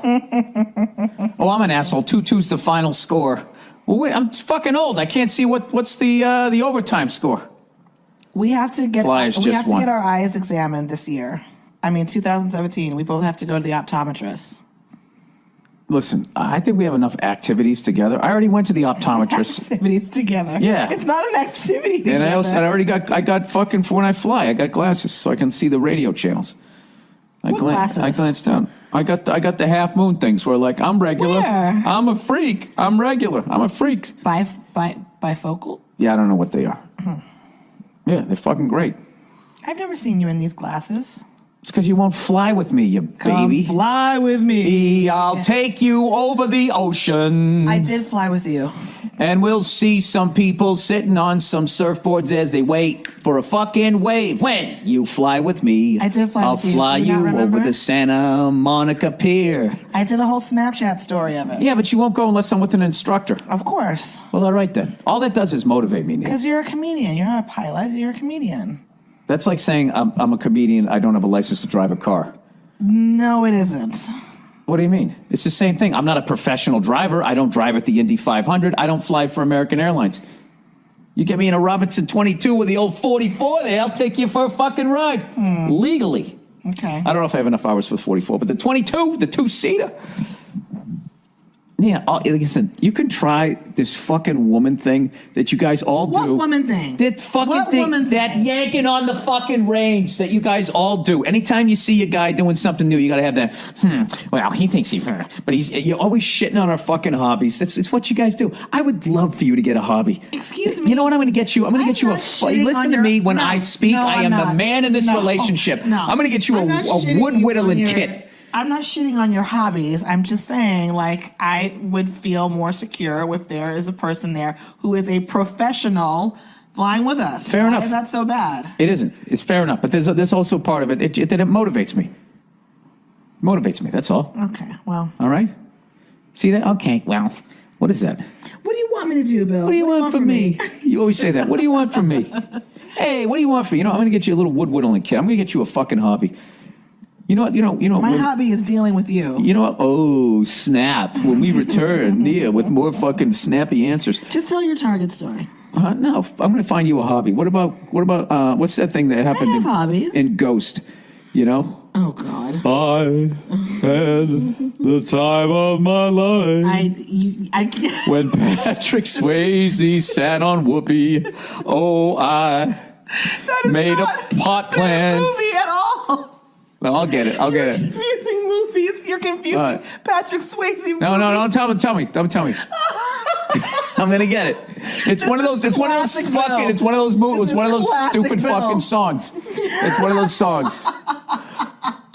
Oh, I'm an asshole. 2-2's the final score. Well, wait, I'm fucking old. I can't see what's the overtime score. We have to get Flyers we just have to won. get our eyes examined this year. I mean, 2017. We both have to go to the optometrist. Listen, I think we have enough activities together. I already went to the optometrist. Activities together. Yeah. It's not an activity together. And I got fucking, for when I fly, I got glasses so I can see the radio channels. Glasses? I glanced down. I got the half moon things where like, I'm regular. Where? I'm a freak. I'm regular. I'm a freak. Bifocal? Yeah, I don't know what they are. Yeah, they're fucking great. I've never seen you in these glasses. It's because you won't fly with me, you baby. Fly with me. I'll take you over the ocean. I did fly with you. And we'll see some people sitting on some surfboards as they wait for a fucking wave. When you fly with me, I did fly with you. I'll fly Do you not you remember? over the Santa Monica Pier. I did a whole Snapchat story of it. Yeah, but you won't go unless I'm with an instructor. Of course. Well, all right then. All that does is motivate me, Neil. Because you're a comedian. You're not a pilot. You're a comedian. That's like saying I'm a comedian. I don't have a license to drive a car. No, it isn't. What do you mean? It's the same thing. I'm not a professional driver. I don't drive at the Indy 500. I don't fly for American Airlines. You get me in a Robinson 22 with the old 44 there, I'll take you for a fucking ride. Legally. Okay. I don't know if I have enough hours for the 44, but the 22, the two-seater. Yeah, listen, you can try this fucking woman thing that you guys all do. What woman thing? That fucking What thing, woman that thing? yanking on the fucking range that you guys all do. Anytime you see a guy doing something new, you got to have that, well, he thinks but you're always shitting on our fucking hobbies. It's what you guys do. I would love for you to get a hobby. Excuse me. You know what I'm going to get you? I'm going to get you a shitting listen on to your- me when No, I speak. no, I I'm am not. the man in this No, relationship. no. I'm going to get you I'm a not shitting wood you whittling on your- kit. I'm not shitting on your hobbies. I'm just saying, like, I would feel more secure if there is a person there who is a professional flying with us. Fair enough. Why is that so bad? It isn't. It's fair enough. But there's also part of it that it motivates me. Motivates me. That's all. Okay, well. All right? See that? Okay, well, what is that? What do you want me to do, Bill? What do you want from me? You always say that. What do you want from me? Hey, what do you want from me? You know, I'm going to get you a little wood whittling kit. I'm going to get you a fucking hobby. You know what? My hobby is dealing with you. You know what? Oh, snap. When we return, Nia, with more fucking snappy answers. Just tell your Target story. No, I'm going to find you a hobby. What about what's that thing that happened I have hobbies. in Ghost? You know? Oh, God. I had the time of my life. I can't. When Patrick Swayze sat on Whoopi, oh, I made a pot plant. Movie at all. No, I'll get it. You're confusing movies. You're confusing Patrick Swayze. No, don't tell me. Don't tell me. I'm gonna get it. It's one of those. It's one of those fucking. It's one of those movies. It's one of those stupid fucking songs. It's one of those songs.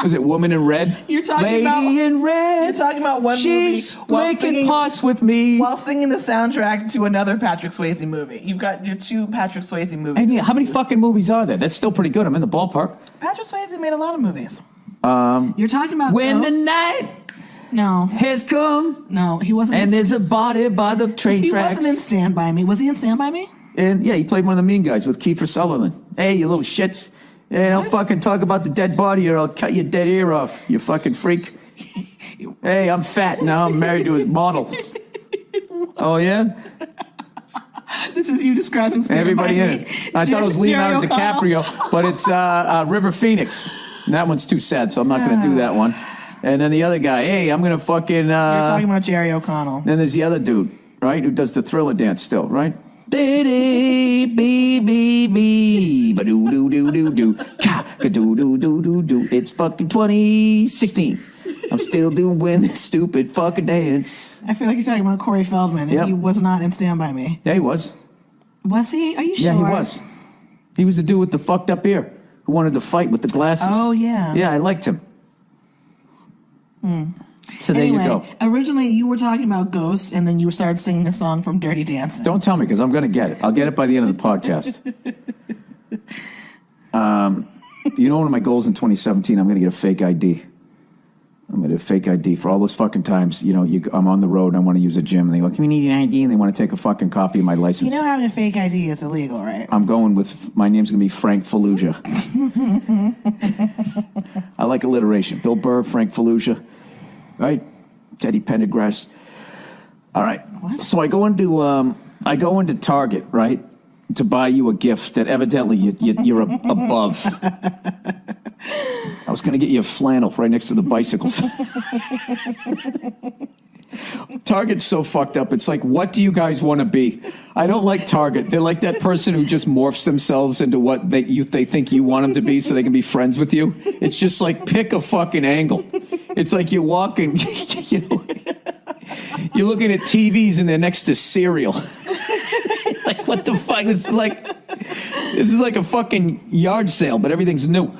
Was it Woman in Red? You're talking Lady about in Red. You're talking about one She's movie while making singing, pots with me while singing the soundtrack to another Patrick Swayze movie. You've got your two Patrick Swayze movies. Hey, how many fucking movies are there? That's still pretty good. I'm in the ballpark. Patrick Swayze made a lot of movies. You're talking about When Ghost? the night No. has come. No, he wasn't. And there's a body by the train He tracks. wasn't in Stand By Me. Was he in Stand By Me? And yeah, he played one of the mean guys with Kiefer Sutherland. Hey, you little shits. Hey, don't fucking talk about the dead body or I'll cut your dead ear off, you fucking freak. Hey, I'm fat now. I'm married to his model. Oh, yeah? This is you describing Stand Everybody By in Me. it. I thought it was Leonardo DiCaprio, but it's River Phoenix. And that one's too sad, so I'm not going to do that one. And then the other guy, hey, I'm going to fucking... You're talking about Jerry O'Connell. Then there's the other dude, right, who does the Thriller dance still, right? It's fucking 2016. I'm still doing this stupid fucking dance. I feel like you're talking about Corey Feldman, and he was not in Stand By Me. Yeah, he was. Was he? Are you sure? Yeah, he was. He was the dude with the fucked up ear who wanted to fight with the glasses. Oh, yeah. Yeah, I liked him. So there Anyway, you go. originally you were talking about ghosts, and then you started singing a song from Dirty Dancing. Don't tell me, because I'm going to get it. I'll get it by the end of the podcast. You know, one of my goals in 2017, I'm going to get a fake ID. I'm going to get a fake ID for all those fucking times. You know, I'm on the road and I want to use a gym, and they go, "Can we need an ID?" And they want to take a fucking copy of my license. You know, having a fake ID is illegal, right? I'm going with, my name's going to be Frank Fallujah. I like alliteration. Bill Burr, Frank Fallujah, right? Teddy Pendergrass. All right. What? So I go into Target, right, to buy you a gift that evidently you're above. I was going to get you a flannel right next to the bicycles. Target's so fucked up. It's like, what do you guys want to be? I don't like Target. They're like that person who just morphs themselves into what they think you want them to be so they can be friends with you. It's just like, pick a fucking angle. It's like you're walking, you know, you're looking at TVs and they're next to cereal. Like, what the fuck? This is like a fucking yard sale, but everything's new.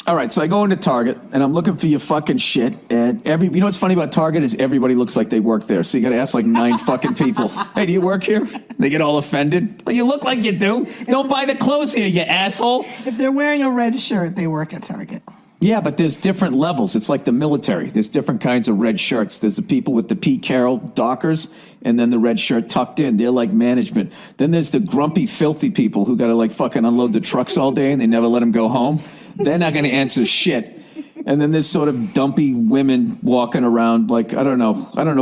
All right, so I go into Target, and I'm looking for your fucking shit, and you know what's funny about Target is everybody looks like they work there, so you gotta ask like 9 fucking people, "Hey, do you work here?" They get all offended. Well, you look like you do. Don't buy the clothes here, you asshole. If they're wearing a red shirt, they work at Target. Yeah, but there's different levels. It's like the military. There's different kinds of red shirts. There's the people with the Pete Carroll Dockers, and then the red shirt tucked in. They're like management. Then there's the grumpy, filthy people who got to like fucking unload the trucks all day, and they never let them go home. They're not going to answer shit. And then there's sort of dumpy women walking around like, I don't know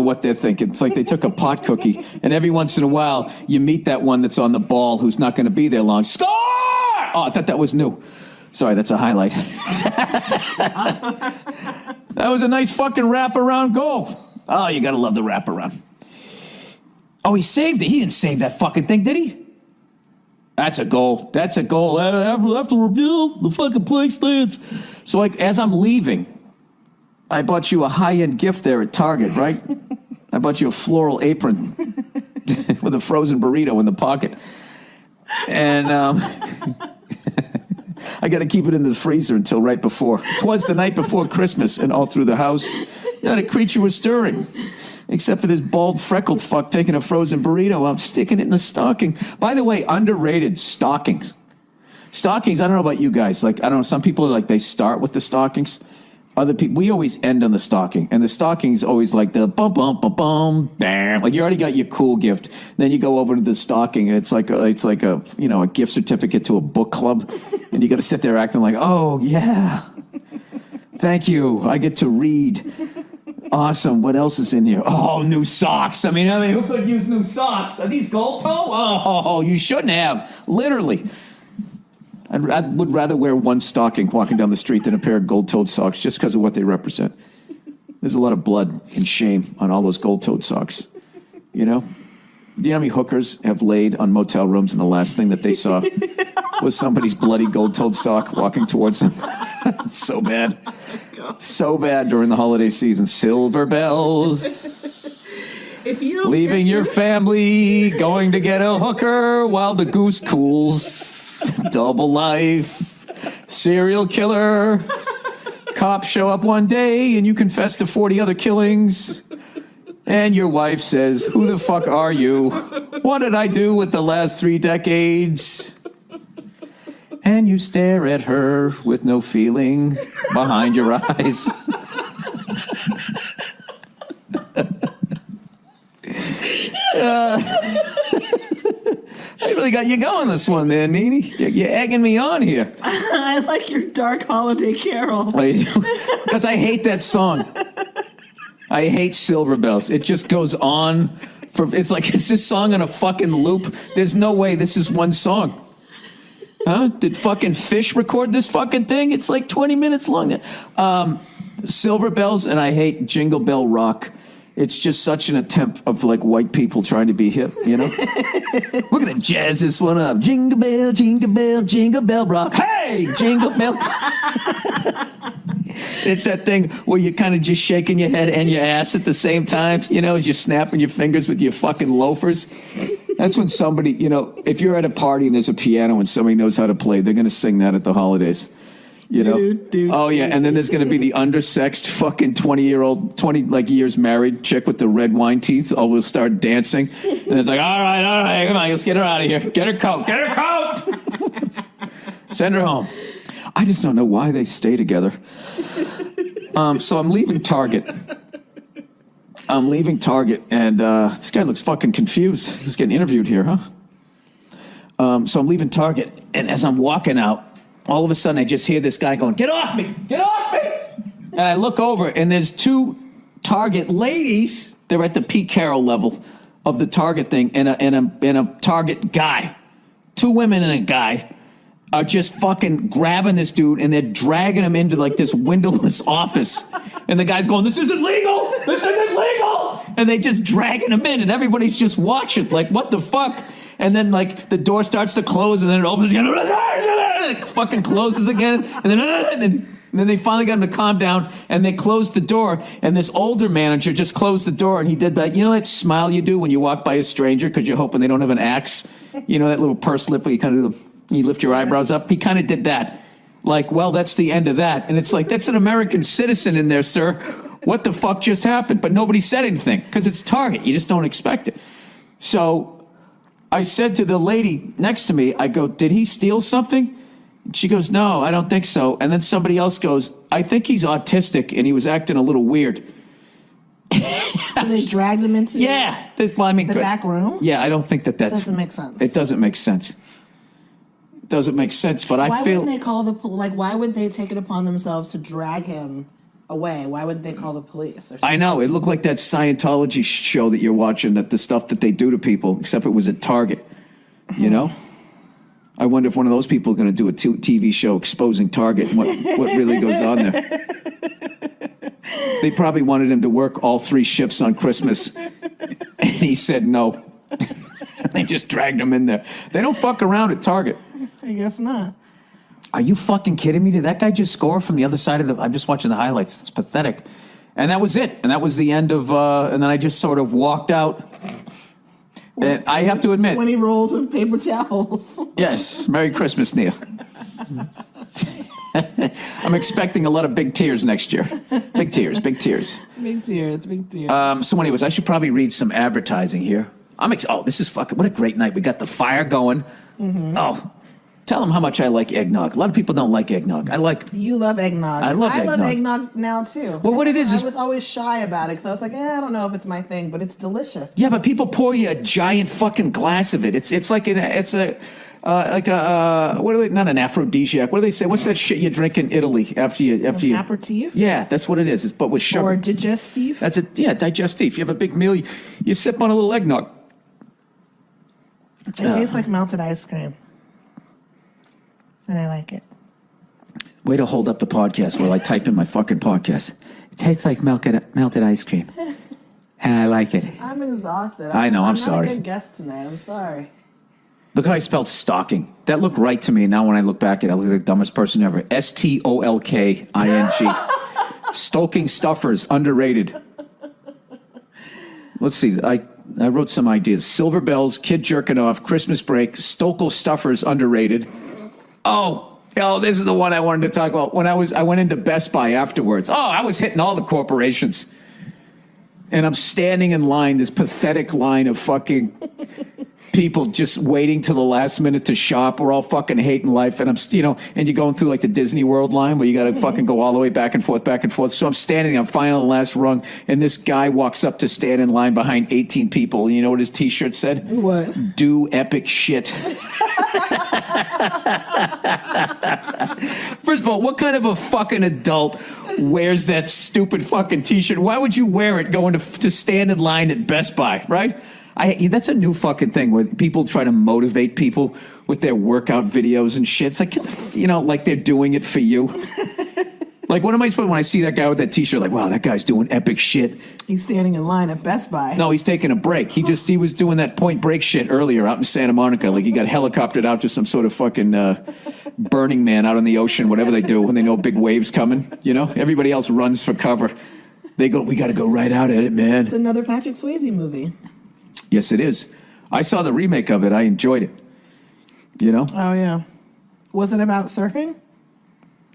what they're thinking. It's like they took a pot cookie, and every once in a while you meet that one that's on the ball who's not going to be there long. Score! Oh, I thought that was new. Sorry, that's a highlight. That was a nice fucking wraparound goal. Oh, you gotta love the wraparound. Oh, he saved it. He didn't save that fucking thing, did he? That's a goal. That's a goal. I have to reveal the fucking play stands. So, like, as I'm leaving, I bought you a high-end gift there at Target, right? I bought you a floral apron with a frozen burrito in the pocket. And, I got to keep it in the freezer until right before. Twas the night before Christmas, and all through the house, not a creature was stirring, except for this bald, freckled fuck taking a frozen burrito out, sticking it in the stocking. By the way, underrated stockings. Stockings, I don't know about you guys. Like, I don't know, some people, like, they start with the stockings. Other people, we always end on the stocking, and the stocking's always like the bum bum bum bum bam. Like, you already got your cool gift, then you go over to the stocking, and it's like a you know, a gift certificate to a book club, and you got to sit there acting like, oh yeah, thank you, I get to read. Awesome. What else is in here? Oh, new socks. I mean, who could use new socks? Are these gold toe? Oh, you shouldn't have. Literally. I would rather wear one stocking walking down the street than a pair of gold-toed socks just because of what they represent. There's a lot of blood and shame on all those gold-toed socks, you know? Do you know how many hookers have laid on motel rooms and the last thing that they saw was somebody's bloody gold-toed sock walking towards them? It's so bad. So bad during the holiday season. Silver bells. Leaving your family, going to get a hooker while the goose cools. Double life. Serial killer. Cops show up one day and you confess to 40 other killings. And your wife says, "Who the fuck are you? What did I do with the last 3 decades?" And you stare at her with no feeling behind your eyes. I really got you going this one there, Nene. You're egging me on here. I like your dark holiday carols. Because I hate that song. I hate Silver Bells. It just goes on It's like, is this song on a fucking loop? There's no way this is one song. Huh? Did fucking Fish record this fucking thing? It's like 20 minutes long. Silver Bells, and I hate Jingle Bell Rock. It's just such an attempt of like white people trying to be hip, you know? We're gonna jazz this one up. Jingle bell, jingle bell, jingle bell rock. Hey, jingle bell. It's that thing where you're kind of just shaking your head and your ass at the same time, you know, as you're snapping your fingers with your fucking loafers. That's when somebody, you know, if you're at a party and there's a piano and somebody knows how to play, they're gonna sing that at the holidays. You know? Oh, yeah, and then there's going to be the undersexed fucking 20-year-old, 20 like years married chick with the red wine teeth. Oh, we'll start dancing. And it's like, all right, come on, let's get her out of here. Get her coat. Send her home. I just don't know why they stay together. So I'm leaving Target. And this guy looks fucking confused. He's getting interviewed here, huh? So I'm leaving Target, and as I'm walking out, all of a sudden, I just hear this guy going, "Get off me! Get off me!" And I look over, and there's two Target ladies. They're at the Pete Carroll level of the Target thing, and a Target guy. Two women and a guy are just fucking grabbing this dude, and they're dragging him into like this windowless office. And the guy's going, "This isn't legal! This isn't legal!" And they just dragging him in, and everybody's just watching, like, what the fuck? And then, like, the door starts to close, and then it opens again. And it fucking closes again. And then they finally got him to calm down, and they closed the door. And this older manager just closed the door, and he did that. You know that smile you do when you walk by a stranger because you're hoping they don't have an axe? You know that little purse lip where you kind of you lift your eyebrows up? He kind of did that. Like, well, that's the end of that. And it's like, that's an American citizen in there, sir. What the fuck just happened? But nobody said anything because it's Target. You just don't expect it. So I said to the lady next to me, I go, "Did he steal something?" She goes, "No, I don't think so." And then somebody else goes, "I think he's autistic and he was acting a little weird." So they dragged him into the back room? Yeah, I don't think that doesn't make sense. It doesn't make sense. It doesn't make sense, but why wouldn't they call why would they take it upon themselves to drag him away? Why wouldn't they call the police? I know. It looked like that Scientology show that you're watching, that the stuff that they do to people, except it was at Target, you know? I wonder if one of those people are going to do a TV show exposing Target and what really goes on there. They probably wanted him to work all 3 shifts on Christmas, and he said no. They just dragged him in there. They don't fuck around at Target. I guess not. Are you fucking kidding me? Did that guy just score from the other side of the... I'm just watching the highlights. It's pathetic. And that was it. And that was the end of... and then I just sort of walked out. And I have to admit... 20 rolls of paper towels. Yes. Merry Christmas, Nia. I'm expecting a lot of big tears next year. Big tears. Big tears. So anyways, I should probably read some advertising here. Oh, this is fucking... What a great night. We got the fire going. Mm-hmm. Oh, tell them how much I like eggnog. A lot of people don't like eggnog. You love eggnog. I love eggnog now, too. Well, what it is I was always shy about it because I was like, I don't know if it's my thing, but it's delicious. Yeah, but people pour you a giant fucking glass of it. It's like not an aphrodisiac. What do they say? What's that shit you drink in Italy after you? Aperitif? Yeah, that's what it is. But with sugar. Or digestif? That's it. Yeah, digestif. You have a big meal. You sip on a little eggnog. It tastes like melted ice cream. And I like it. Way to hold up the podcast while I type in my fucking podcast. It tastes like melted ice cream. And I like it. I'm exhausted. I know, I'm I'm sorry. not a good guest tonight. I'm sorry. Look how I spelled stalking. That looked right to me. Now when I look back at it, I look like the dumbest person ever. STOLKING. Stoking stuffers, underrated. Let's see. I wrote some ideas. Silver bells, kid jerking off, Christmas break, Stokel stuffers, underrated. Oh, this is the one I wanted to talk about. When I went into Best Buy afterwards. Oh, I was hitting all the corporations. And I'm standing in line, this pathetic line of fucking people just waiting till the last minute to shop. We're all fucking hating life. And and you're going through like the Disney World line where you got to fucking go all the way back and forth. So I'm standing, I'm finally on the last rung. And this guy walks up to stand in line behind 18 people. And you know what his t-shirt said? What? Do epic shit. First of all, what kind of a fucking adult wears that stupid fucking t-shirt? Why would you wear it going to stand in line at Best Buy, right? That's a new fucking thing where people try to motivate people with their workout videos and shit. It's like, like they're doing it for you. Like, what am I supposed when I see that guy with that T-shirt? Like, wow, that guy's doing epic shit. He's standing in line at Best Buy. No, he's taking a break. He was doing that Point Break shit earlier out in Santa Monica. Like, he got helicoptered out to some sort of fucking Burning Man out on the ocean, whatever they do when they know big waves coming. Everybody else runs for cover. They go, we got to go right out at it, man. It's another Patrick Swayze movie. Yes, it is. I saw the remake of it. I enjoyed it. Oh, yeah. Was it about surfing?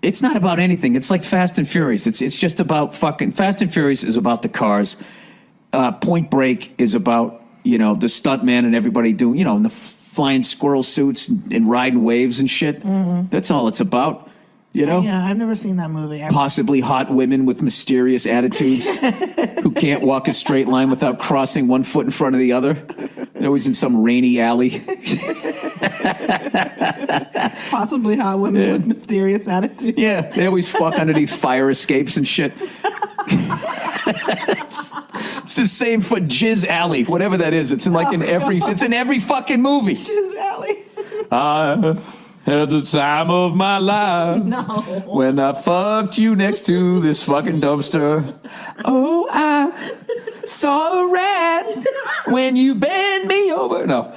It's not about anything. It's like Fast and Furious. It's just about fucking... Fast and Furious is about the cars. Point Break is about, the stuntman and everybody doing, in the flying squirrel suits and riding waves and shit. Mm-hmm. That's all it's about, Yeah, I've never seen that movie. Possibly hot women with mysterious attitudes who can't walk a straight line without crossing one foot in front of the other. They're always in some rainy alley. Possibly hot women with mysterious attitudes. Yeah, they always fuck underneath fire escapes and shit. It's the same for Jizz Alley, whatever that is. It's in every fucking movie. Jizz Alley. I had the time of my life when I fucked you next to this fucking dumpster. Oh, I saw a rat when you bent me over. No.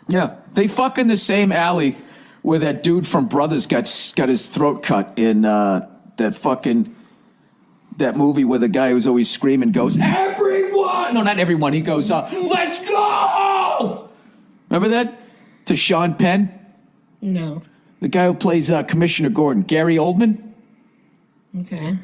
Yeah, they fuck in the same alley where that dude from Brothers got his throat cut in that movie where the guy who's always screaming goes, everyone! No, not everyone. He goes, let's go! Remember that? To Sean Penn? No. The guy who plays Commissioner Gordon, Gary Oldman? Okay.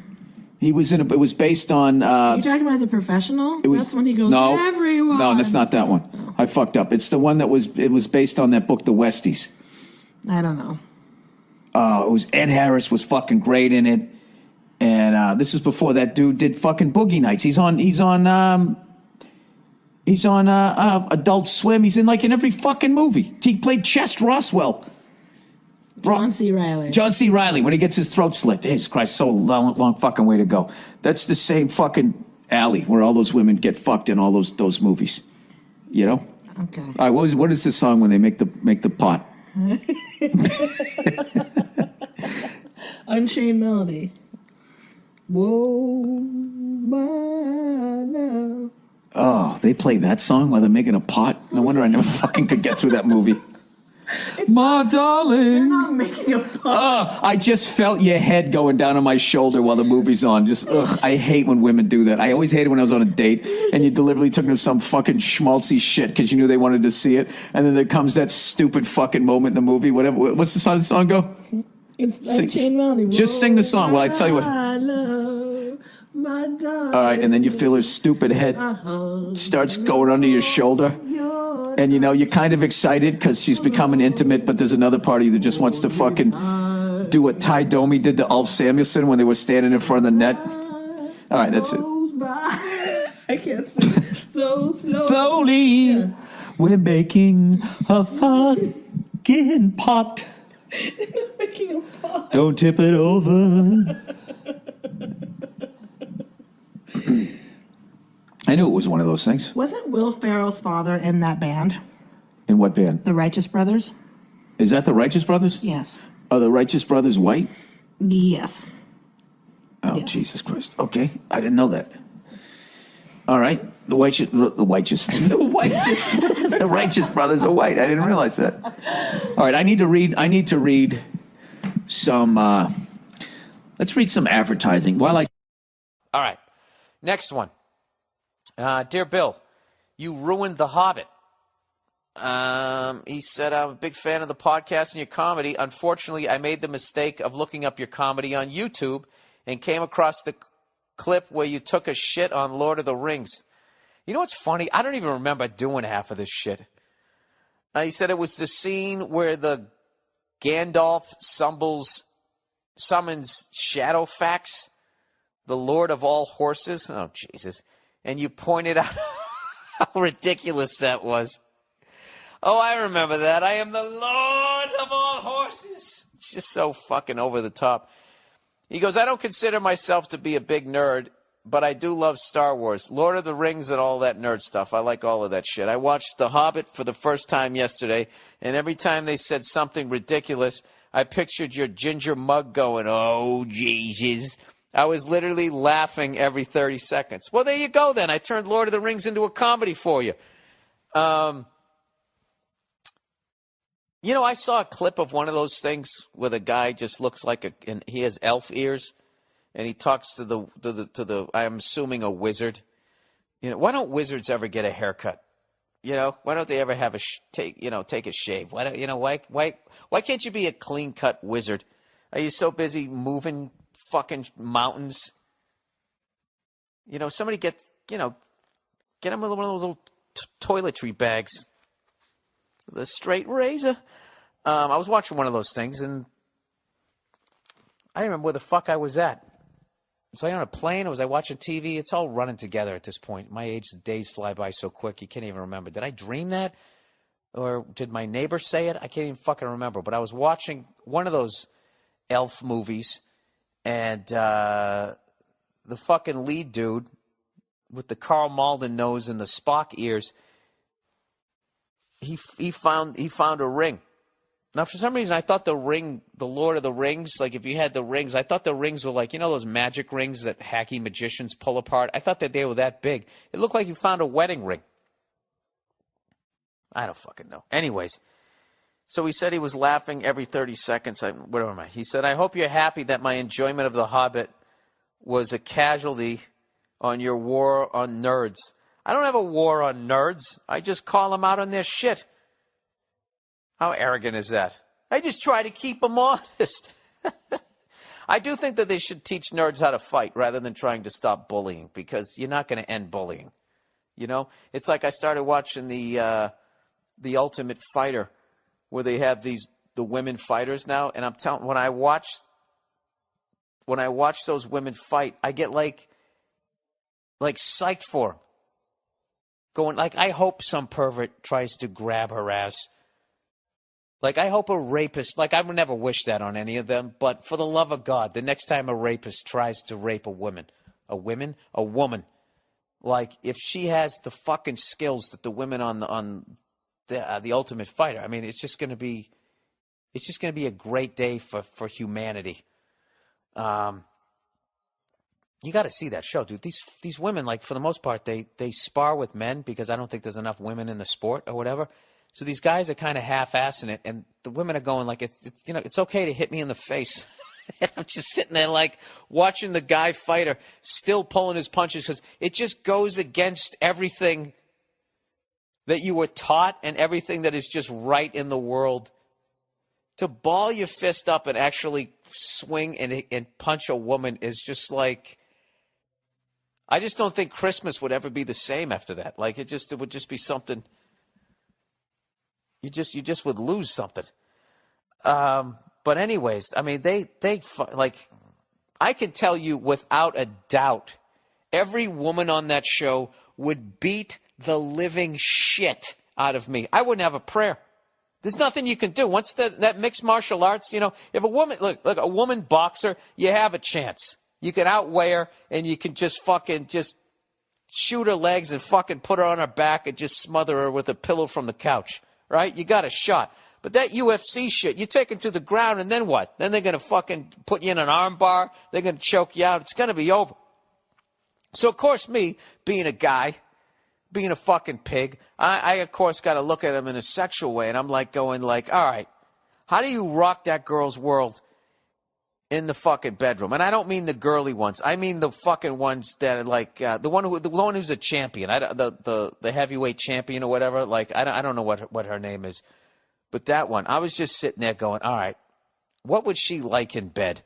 He was it was based on... Are you talking about The Professional? That's when he goes, everyone! No, that's not that one. Oh. I fucked up. It's the one it was based on that book, The Westies. I don't know. It was Ed Harris was fucking great in it. And this was before that dude did fucking Boogie Nights. He's on Adult Swim. He's in every fucking movie. He played Chest Roswell. John C. Reilly. John C. Reilly, when he gets his throat slit. Jesus Christ, so long fucking way to go. That's the same fucking alley where all those women get fucked in all those movies. Okay. All right, what is this song when they make the pot? Unchained Melody. Whoa, my love. Oh, they play that song while they're making a pot? No wonder I never fucking could get through that movie. My darling. They're not making a pot. I just felt your head going down on my shoulder while the movie's on. I hate when women do that. I always hated when I was on a date and you deliberately took them to some fucking schmaltzy shit because you knew they wanted to see it. And then there comes that stupid fucking moment in the movie. Whatever. What's the song go? It's Unchained Melody. Just sing the song while I tell you what. I love my darling. All right, and then you feel her stupid head starts going under your shoulder. And, you're kind of excited because she's becoming intimate, but there's another part of you that just wants to fucking do what Ty Domi did to Ulf Samuelson when they were standing in front of the net. All right, that's it. I can't sing so slowly. Yeah. We're making a fucking pot. Making a pot. Don't tip it over. I knew it was one of those things. Wasn't Will Ferrell's father in that band? In what band? The Righteous Brothers. Is that the Righteous Brothers? Yes. Are the Righteous Brothers white? Yes. Oh, yes. Jesus Christ. Okay, I didn't know that. All right, the Righteous Brothers are white. I didn't realize that. All right, I need to read some. Let's read some advertising while I. All right, next one. Dear Bill, you ruined The Hobbit. He said, I'm a big fan of the podcast and your comedy. Unfortunately, I made the mistake of looking up your comedy on YouTube and came across the clip where you took a shit on Lord of the Rings. You know what's funny? I don't even remember doing half of this shit. He said it was the scene where the Gandalf summons Shadowfax, the Lord of all horses. Oh, Jesus. And you pointed out how ridiculous that was. Oh, I remember that. I am the Lord of all horses. It's just so fucking over the top. He goes, I don't consider myself to be a big nerd, but I do love Star Wars. Lord of the Rings and all that nerd stuff. I like all of that shit. I watched The Hobbit for the first time yesterday, and every time they said something ridiculous, I pictured your ginger mug going, oh, Jesus. I was literally laughing every 30 seconds. Well, there you go then. I turned Lord of the Rings into a comedy for you. You know, I saw a clip of one of those things where the guy just looks like and he has elf ears, and he talks to the I'm assuming a wizard. You know, why don't wizards ever get a haircut? You know, why don't they ever have take a shave? Why don't why can't you be a clean cut wizard? Are you so busy moving fucking mountains? You know, somebody get him one of those little toiletry bags. The straight razor. I was watching one of those things, and I didn't remember where the fuck I was at. Was I on a plane, or was I watching TV? It's all running together at this point. My age, the days fly by so quick, you can't even remember. Did I dream that? Or did my neighbor say it? I can't even fucking remember. But I was watching one of those elf movies, and the fucking lead dude with the Karl Malden nose and the Spock ears, he found a ring. Now, for some reason, I thought the Lord of the Rings, like if you had the rings, I thought the rings were like, you know those magic rings that hacky magicians pull apart? I thought that they were that big. It looked like you found a wedding ring. I don't fucking know. Anyways, so he said he was laughing every 30 seconds. Whatever am I? He said, I hope you're happy that my enjoyment of The Hobbit was a casualty on your war on nerds. I don't have a war on nerds. I just call them out on their shit. How arrogant is that? I just try to keep them honest. I do think that they should teach nerds how to fight rather than trying to stop bullying, because you're not going to end bullying. You know, it's like I started watching the Ultimate Fighter, where they have the women fighters now, and I'm telling, when I watch those women fight, I get like psyched for them. Going like, I hope some pervert tries to grab her ass. Like, I hope a rapist, like, I would never wish that on any of them, but for the love of God, the next time a rapist tries to rape a woman, like, if she has the fucking skills that the women on the Ultimate Fighter, I mean, it's just going to be a great day for humanity. You got to see that show, dude. These women, like, for the most part, they spar with men because I don't think there's enough women in the sport or whatever. So these guys are kind of half-assing it, and the women are going like, it's okay to hit me in the face. I'm just sitting there like watching the guy fighter still pulling his punches, because it just goes against everything that you were taught and everything that is just right in the world. To ball your fist up and actually swing and punch a woman is just like, I just don't think Christmas would ever be the same after that. Like, it would just be something. You just would lose something. But anyways, I mean, they like, I can tell you without a doubt, every woman on that show would beat the living shit out of me. I wouldn't have a prayer. There's nothing you can do. Once that mixed martial arts, you know, if a woman, look, a woman boxer, you have a chance. You can outweigh her, and you can just fucking just shoot her legs and fucking put her on her back and just smother her with a pillow from the couch. Right? You got a shot. But that UFC shit, you take them to the ground, and then what? Then they're going to fucking put you in an arm bar. They're going to choke you out. It's going to be over. So, of course, me, being a guy, being a fucking pig, I of course, got to look at him in a sexual way. And I'm like going like, all right, how do you rock that girl's world in the fucking bedroom? And I don't mean the girly ones. I mean the fucking ones that are like the one who's a champion, the heavyweight champion or whatever. Like, I don't know what her name is, but that one. I was just sitting there going, all right, what would she like in bed?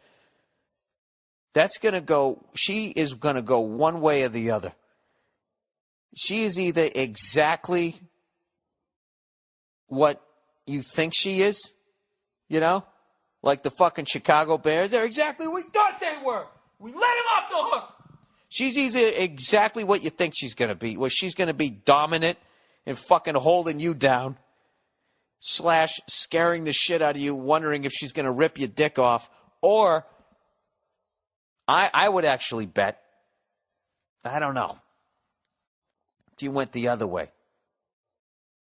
She is gonna go one way or the other. She is either exactly what you think she is, you know? Like the fucking Chicago Bears. They're exactly what we thought they were. We let him off the hook. She's either exactly what you think she's going to be, where she's going to be dominant and fucking holding you down, / scaring the shit out of you, wondering if she's going to rip your dick off. Or I would actually bet I don't know. If you went the other way,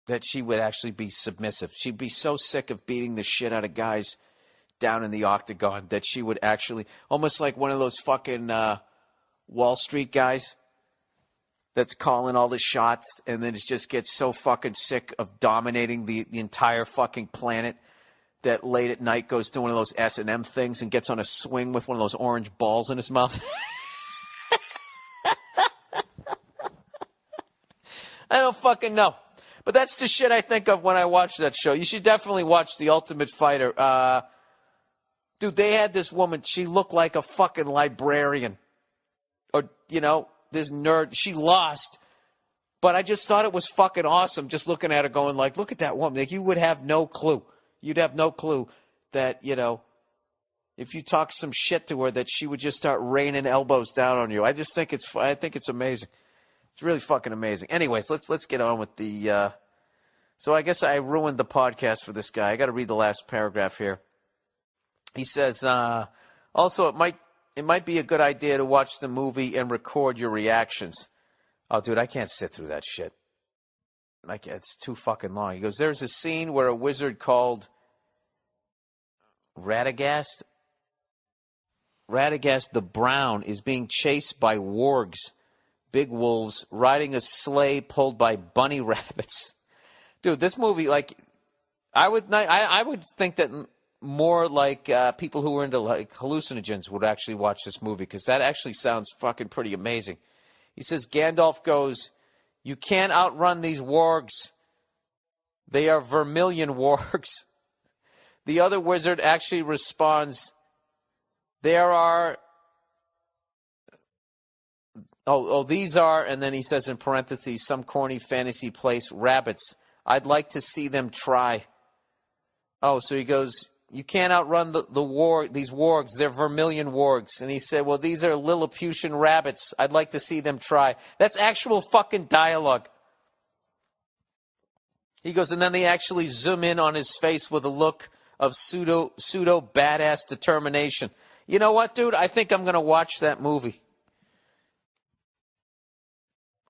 that she would actually be submissive. She'd be so sick of beating the shit out of guys down in the octagon that she would actually, almost like one of those fucking Wall Street guys that's calling all the shots and then it just gets so fucking sick of dominating the entire fucking planet that late at night goes to one of those S&M things and gets on a swing with one of those orange balls in his mouth. I don't fucking know. But that's the shit I think of when I watch that show. You should definitely watch The Ultimate Fighter. Dude, they had this woman. She looked like a fucking librarian. Or, you know, this nerd. She lost. But I just thought it was fucking awesome just looking at her going like, look at that woman. Like, you would have no clue. You'd have no clue that, you know, if you talk some shit to her, that she would just start raining elbows down on you. I think it's amazing. It's really fucking amazing. Anyways, let's get on with the. So I guess I ruined the podcast for this guy. I got to read the last paragraph here. He says, also it might be a good idea to watch the movie and record your reactions. Oh, dude, I can't sit through that shit. It's too fucking long. He goes, there's a scene where a wizard called Radagast the Brown is being chased by wargs, big wolves, riding a sleigh pulled by bunny rabbits. Dude, this movie, like, I would think that more like people who were into like hallucinogens would actually watch this movie because that actually sounds fucking pretty amazing. He says, Gandalf goes, you can't outrun these wargs. They are vermilion wargs. The other wizard actually responds, there are... these are, and then he says in parentheses, some corny fantasy place, rabbits. I'd like to see them try. Oh, so he goes, you can't outrun these wargs. They're vermilion wargs. And he said, well, these are Lilliputian rabbits. I'd like to see them try. That's actual fucking dialogue. He goes, and then they actually zoom in on his face with a look of pseudo badass determination. You know what, dude? I think I'm going to watch that movie.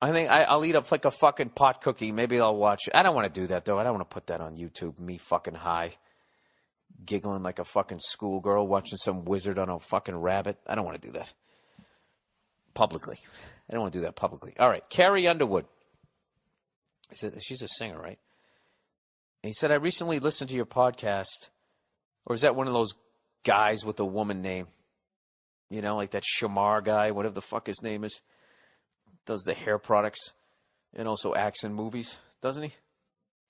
I think I'll eat up like a fucking pot cookie. Maybe I'll watch it. I don't want to do that, though. I don't want to put that on YouTube. Me fucking high, giggling like a fucking schoolgirl, watching some wizard on a fucking rabbit. I don't want to do that publicly. I don't want to do that publicly. All right, Carrie Underwood. He said, she's a singer, right? And he said, I recently listened to your podcast. Or is that one of those guys with a woman name? You know, like that Shamar guy, whatever the fuck his name is. Does the hair products and also acts in movies, doesn't he?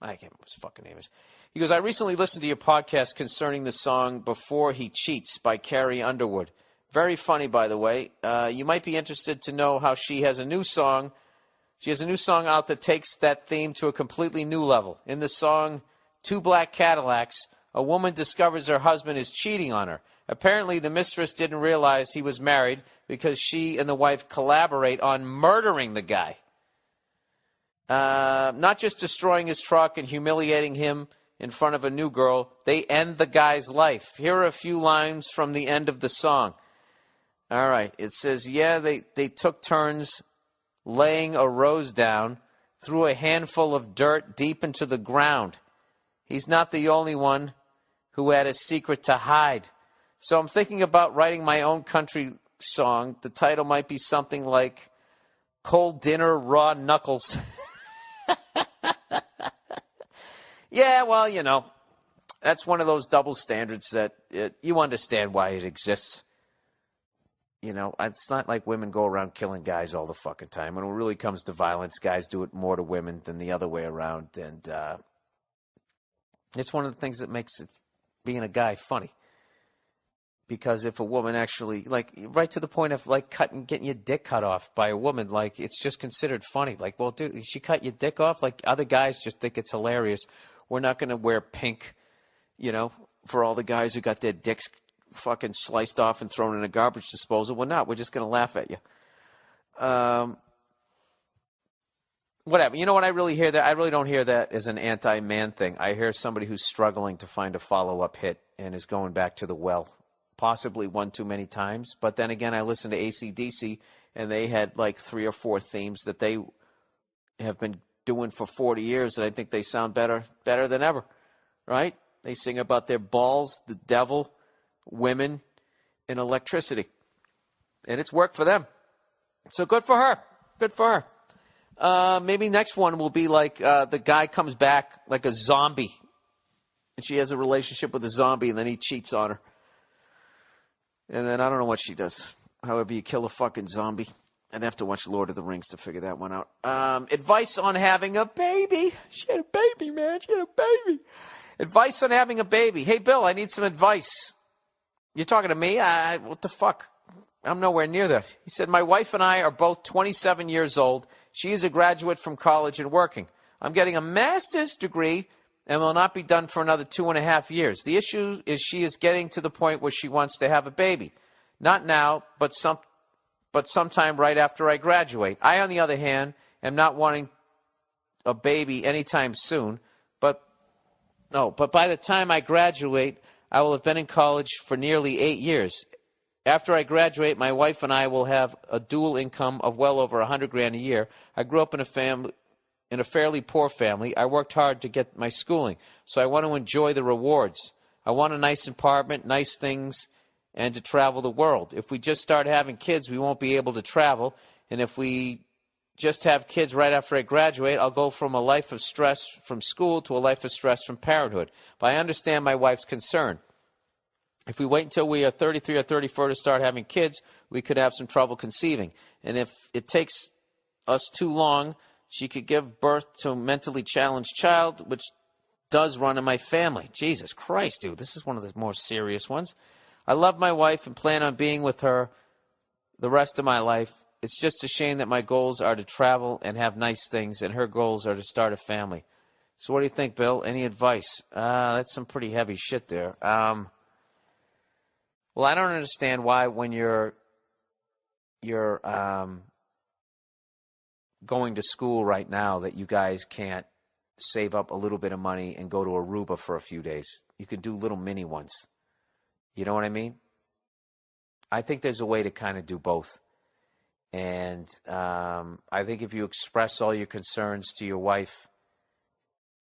I can't remember what his fucking name is. He goes, I recently listened to your podcast concerning the song Before He Cheats by Carrie Underwood. Very funny, by the way. You might be interested to know how she has a new song. She has a new song out that takes that theme to a completely new level. In the song Two Black Cadillacs, a woman discovers her husband is cheating on her. Apparently, the mistress didn't realize he was married because she and the wife collaborate on murdering the guy. Not just destroying his truck and humiliating him in front of a new girl, they end the guy's life. Here are a few lines from the end of the song. All right, it says, yeah, they took turns laying a rose down, threw a handful of dirt deep into the ground. He's not the only one who had a secret to hide. So I'm thinking about writing my own country song. The title might be something like Cold Dinner, Raw Knuckles. Yeah, well, you know, that's one of those double standards that you understand why it exists. You know, it's not like women go around killing guys all the fucking time. When it really comes to violence, guys do it more to women than the other way around. And it's one of the things that makes it, being a guy, funny. Because if a woman actually, like, right to the point of, like, getting your dick cut off by a woman, like, it's just considered funny. Like, well, dude, she cut your dick off? Like, other guys just think it's hilarious. We're not going to wear pink, you know, for all the guys who got their dicks fucking sliced off and thrown in a garbage disposal. We're not. We're just going to laugh at you. Whatever. You know what? I really don't hear that as an anti-man thing. I hear somebody who's struggling to find a follow-up hit and is going back to the well. Possibly one too many times. But then again, I listen to AC/DC, and they had like 3 or 4 themes that they have been doing for 40 years, and I think they sound better than ever, right? They sing about their balls, the devil, women, and electricity. And it's worked for them. So good for her. Good for her. Maybe next one will be like the guy comes back like a zombie, and she has a relationship with a zombie, and then he cheats on her. And then I don't know what she does. However you kill a fucking zombie. I'd have to watch Lord of the Rings to figure that one out. Advice on having a baby. She had a baby, man. She had a baby. Advice on having a baby. Hey, Bill, I need some advice. You're talking to me? What the fuck? I'm nowhere near that. He said, my wife and I are both 27 years old. She is a graduate from college and working. I'm getting a master's degree and will not be done for another 2.5 years. The issue is she is getting to the point where she wants to have a baby. Not now, but sometime right after I graduate. I, on the other hand, am not wanting a baby anytime soon, but by the time I graduate, I will have been in college for nearly 8 years. After I graduate, my wife and I will have a dual income of well over $100,000 a year. I grew up in a fairly poor family. I worked hard to get my schooling, so I want to enjoy the rewards. I want a nice apartment, nice things, and to travel the world. If we just start having kids, we won't be able to travel. And if we just have kids right after I graduate, I'll go from a life of stress from school to a life of stress from parenthood. But I understand my wife's concern. If we wait until we are 33 or 34 to start having kids, we could have some trouble conceiving. And if it takes us too long, she could give birth to a mentally challenged child, which does run in my family. Jesus Christ, dude, this is one of the more serious ones. I love my wife and plan on being with her the rest of my life. It's just a shame that my goals are to travel and have nice things, and her goals are to start a family. So what do you think, Bill? Any advice? That's some pretty heavy shit there. Well, I don't understand why when you're going to school right now that you guys can't save up a little bit of money and go to Aruba for a few days. You could do little mini ones. You know what I mean? I think there's a way to kind of do both. And I think if you express all your concerns to your wife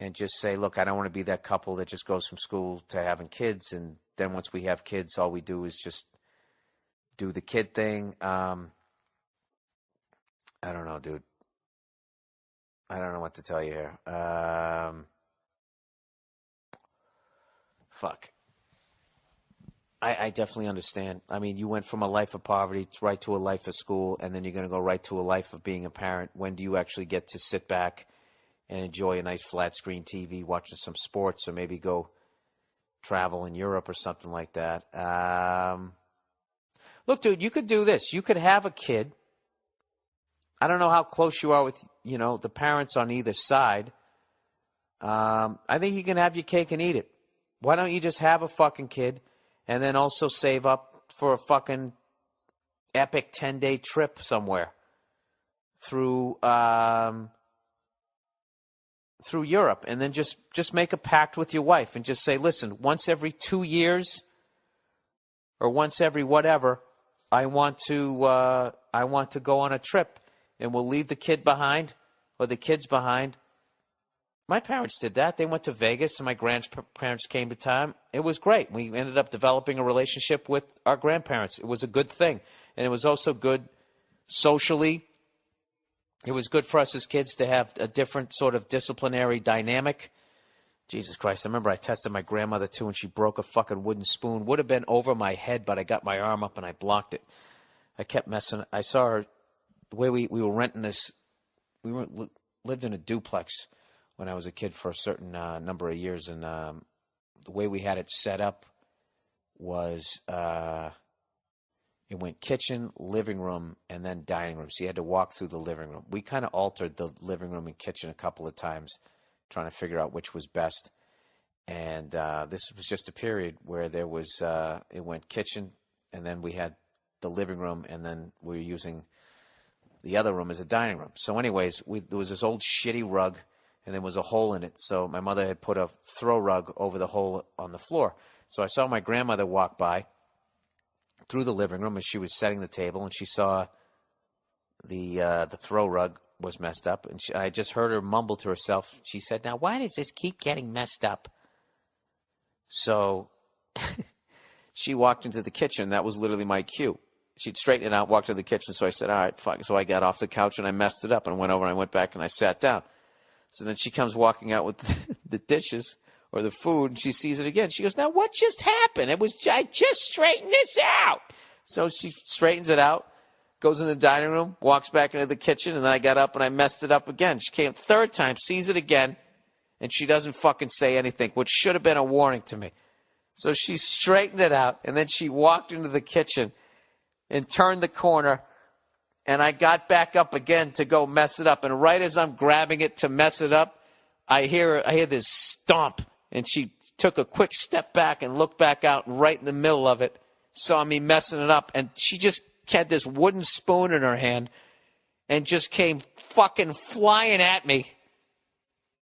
and just say, look, I don't want to be that couple that just goes from school to having kids, and then once we have kids, all we do is just do the kid thing. I don't know, dude. I don't know what to tell you here. Fuck. I definitely understand. I mean, you went from a life of poverty right to a life of school, and then you're going to go right to a life of being a parent. When do you actually get to sit back and enjoy a nice flat screen TV, watching some sports, or maybe go travel in Europe or something like that? Look, dude, you could do this. You could have a kid. I don't know how close you are with, the parents on either side. I think you can have your cake and eat it. Why don't you just have a fucking kid and then also save up for a fucking epic 10-day trip somewhere through Europe, and then just make a pact with your wife and just say, listen, once every 2 years or once every whatever, I want to go on a trip, and we'll leave the kid behind or the kids behind. My parents did that. They went to Vegas, and my grandparents came to town. It was great. We ended up developing a relationship with our grandparents. It was a good thing, and it was also good socially. It was good for us as kids to have a different sort of disciplinary dynamic. Jesus Christ, I remember I tested my grandmother, too, and she broke a fucking wooden spoon. Would have been over my head, but I got my arm up and I blocked it. I kept messing. I saw her, the way we were renting this, lived in a duplex when I was a kid for a certain number of years, and the way we had it set up was it went kitchen, living room, and then dining room. So you had to walk through the living room. We kind of altered the living room and kitchen a couple of times, trying to figure out which was best. And this was just a period where there was, it went kitchen, and then we had the living room, and then we were using the other room as a dining room. So anyways, there was this old shitty rug, and there was a hole in it. So my mother had put a throw rug over the hole on the floor. So I saw my grandmother walk by through the living room as she was setting the table, and she saw the throw rug was messed up, and I just heard her mumble to herself. She said, "Now, why does this keep getting messed up?" So she walked into the kitchen. That was literally my cue. She'd straighten it out, walked into the kitchen. So I said, all right, fuck. So I got off the couch and I messed it up and went over and I went back and I sat down. So then she comes walking out with the dishes or the food and she sees it again. She goes, now what just happened? I just straightened this out. So she straightens it out, goes in the dining room, walks back into the kitchen, and then I got up and I messed it up again. She came third time, sees it again, and she doesn't fucking say anything, which should have been a warning to me. So she straightened it out, and then she walked into the kitchen and turned the corner, and I got back up again to go mess it up. And right as I'm grabbing it to mess it up, I hear this stomp, and she took a quick step back and looked back out, and right in the middle of it, saw me messing it up, and she just had this wooden spoon in her hand and just came fucking flying at me.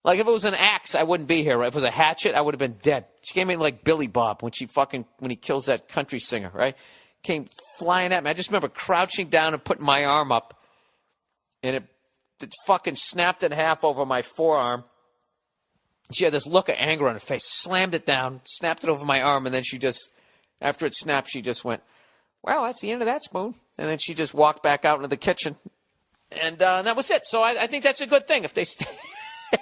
Like if it was an axe, I wouldn't be here, right? If it was a hatchet, I would have been dead. She came in like Billy Bob when he kills that country singer, right? Came flying at me. I just remember crouching down and putting my arm up, and it fucking snapped in half over my forearm. She had this look of anger on her face, slammed it down, snapped it over my arm, and then she just, after it snapped, she just went, well, that's the end of that spoon. And then she just walked back out into the kitchen, and that was it. So I think that's a good thing if they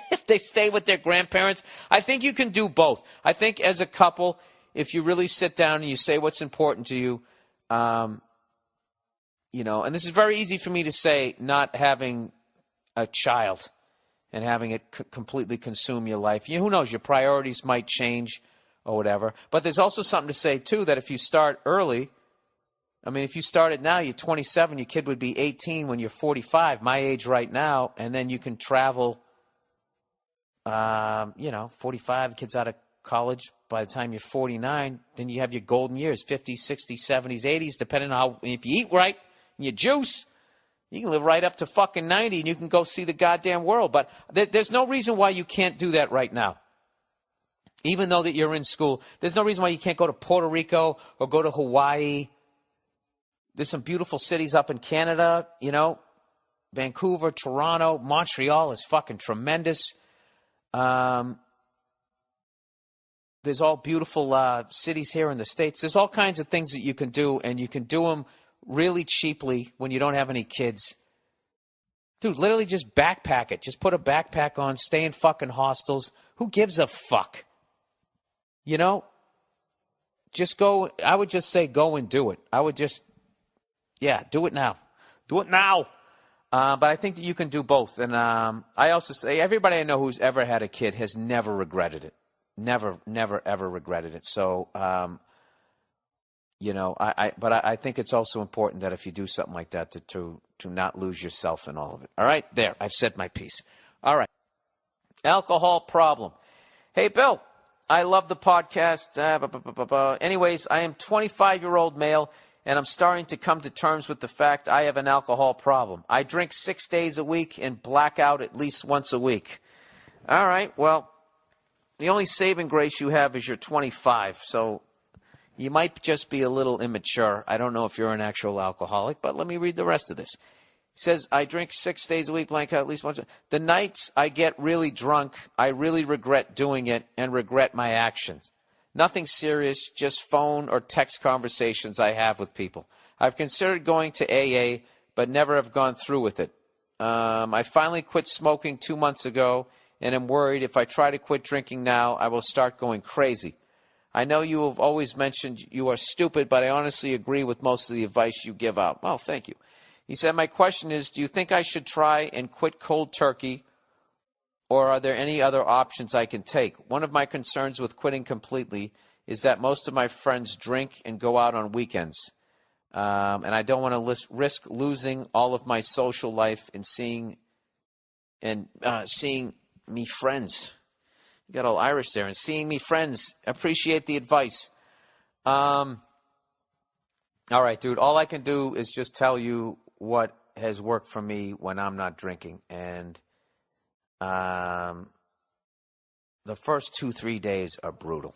if they stay with their grandparents. I think you can do both. I think as a couple, if you really sit down and you say what's important to you, you know, and this is very easy for me to say, not having a child and having it completely consume your life. Who knows, your priorities might change or whatever. But there's also something to say, too, that if you start early, I mean, if you started now, you're 27, your kid would be 18 when you're 45, my age right now, and then you can travel, 45, kids out of college. By the time you're 49, then you have your golden years, 50s, 60s, 70s, 80s, depending on how, if you eat right and you juice, you can live right up to fucking 90 and you can go see the goddamn world. But there's no reason why you can't do that right now. Even though that you're in school, there's no reason why you can't go to Puerto Rico or go to Hawaii. There's some beautiful cities up in Canada, Vancouver, Toronto, Montreal is fucking tremendous. There's all beautiful cities here in the States. There's all kinds of things that you can do, and you can do them really cheaply when you don't have any kids. Dude, literally just backpack it. Just put a backpack on, stay in fucking hostels. Who gives a fuck? Just go. I would just say go and do it. I would just, do it now. Do it now. But I think that you can do both. And I also say everybody I know who's ever had a kid has never regretted it. Never, ever regretted it. So, I think it's also important that if you do something like that to not lose yourself in all of it. All right, there, I've said my piece. All right, alcohol problem. Hey, Bill, I love the podcast. Anyways, I am 25-year-old male, and I'm starting to come to terms with the fact I have an alcohol problem. I drink 6 days a week and black out at least once a week. All right, well, the only saving grace you have is you're 25, so you might just be a little immature. I don't know if you're an actual alcoholic, but let me read the rest of this. It says, I drink 6 days a week, blank out at least once. The nights I get really drunk, I really regret doing it and regret my actions. Nothing serious, just phone or text conversations I have with people. I've considered going to AA, but never have gone through with it. I finally quit smoking 2 months ago, and am worried if I try to quit drinking now, I will start going crazy. I know you have always mentioned you are stupid, but I honestly agree with most of the advice you give out. Well, thank you. He said, my question is, do you think I should try and quit cold turkey, or are there any other options I can take? One of my concerns with quitting completely is that most of my friends drink and go out on weekends. And I don't want to risk losing all of my social life and seeing me friends. You got all Irish there. And seeing me friends. Appreciate the advice. All right, dude. All I can do is just tell you what has worked for me when I'm not drinking. And the first 2-3 days are brutal.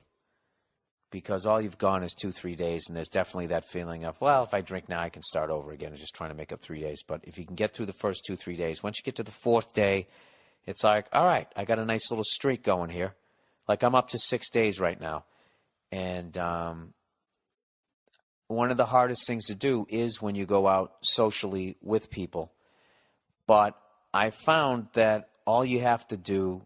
because all you've gone is 2-3 days, and there's definitely that feeling of, well, if I drink now, I can start over again. I'm just trying to make up 3 days. But if you can get through the first 2-3 days, once you get to the fourth day, it's like, all right, I got a nice little streak going here. Like I'm up to 6 days right now. And one of the hardest things to do is when you go out socially with people. But I found that all I have to do,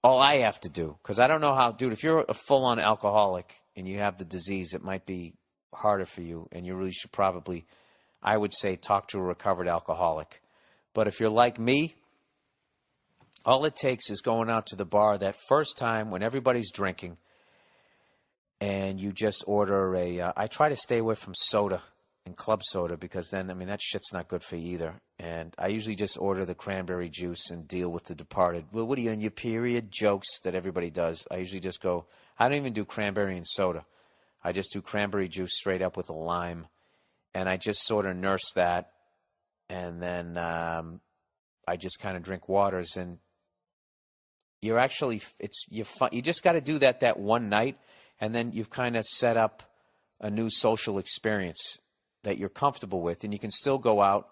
because I don't know how, dude, if you're a full-on alcoholic and you have the disease, it might be harder for you, and you really should probably, I would say, talk to a recovered alcoholic. But if you're like me, all it takes is going out to the bar that first time when everybody's drinking, and you just order I try to stay away from soda and club soda, because then, I mean, that shit's not good for you either. And I usually just order the cranberry juice and deal with the departed. Well, what are you on your period? Jokes that everybody does. I usually just go, I don't even do cranberry and soda. I just do cranberry juice straight up with a lime. And I just sort of nurse that. And then I just kind of drink waters. And you're actually, you just got to do that one night. And then you've kind of set up a new social experience that you're comfortable with. And you can still go out.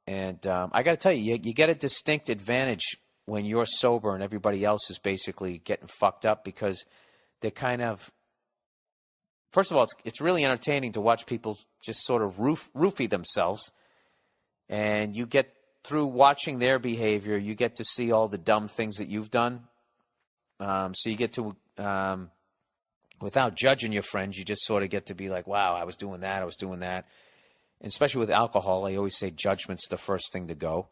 And I got to tell you, you get a distinct advantage when you're sober and everybody else is basically getting fucked up, because they're kind of, first of all, it's really entertaining to watch people just sort of roofie themselves. And you get through watching their behavior, you get to see all the dumb things that you've done. So you get to, without judging your friends, you just sort of get to be like, wow, I was doing that. And especially with alcohol, I always say judgment's the first thing to go.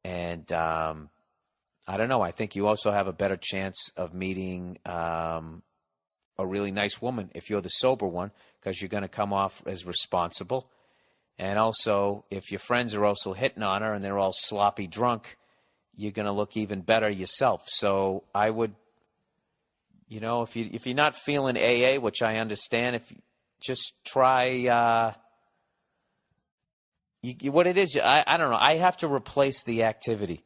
And I don't know. I think you also have a better chance of meeting a really nice woman if you're the sober one, because you're going to come off as responsible. And also, if your friends are also hitting on her and they're all sloppy drunk, you're going to look even better yourself. So I would, if you're not feeling AA, which I understand, if you just try. What it is, I don't know. I have to replace the activity.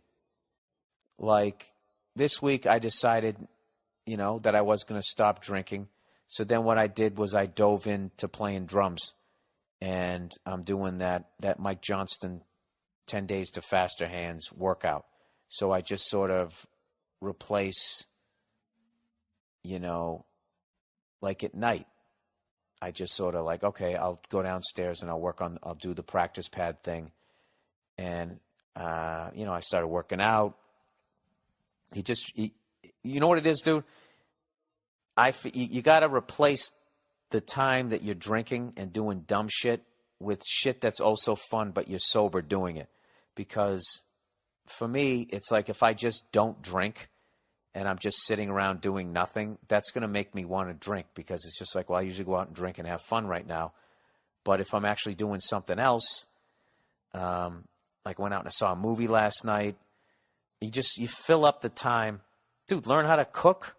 Like this week, I decided, that I was going to stop drinking. So then what I did was I dove into playing drums, and I'm doing that Mike Johnston 10 Days to Faster Hands workout. So I just sort of replace, like at night. I just sort of like, okay, I'll go downstairs and I'll do the practice pad thing. And, I started working out. You know what it is, dude? You got to replace the time that you're drinking and doing dumb shit with shit that's also fun, but you're sober doing it. Because for me, it's like if I just don't drink, and I'm just sitting around doing nothing, that's going to make me want to drink, because it's just like, well, I usually go out and drink and have fun right now. But if I'm actually doing something else, like I went out and I saw a movie last night, you fill up the time. Dude, learn how to cook.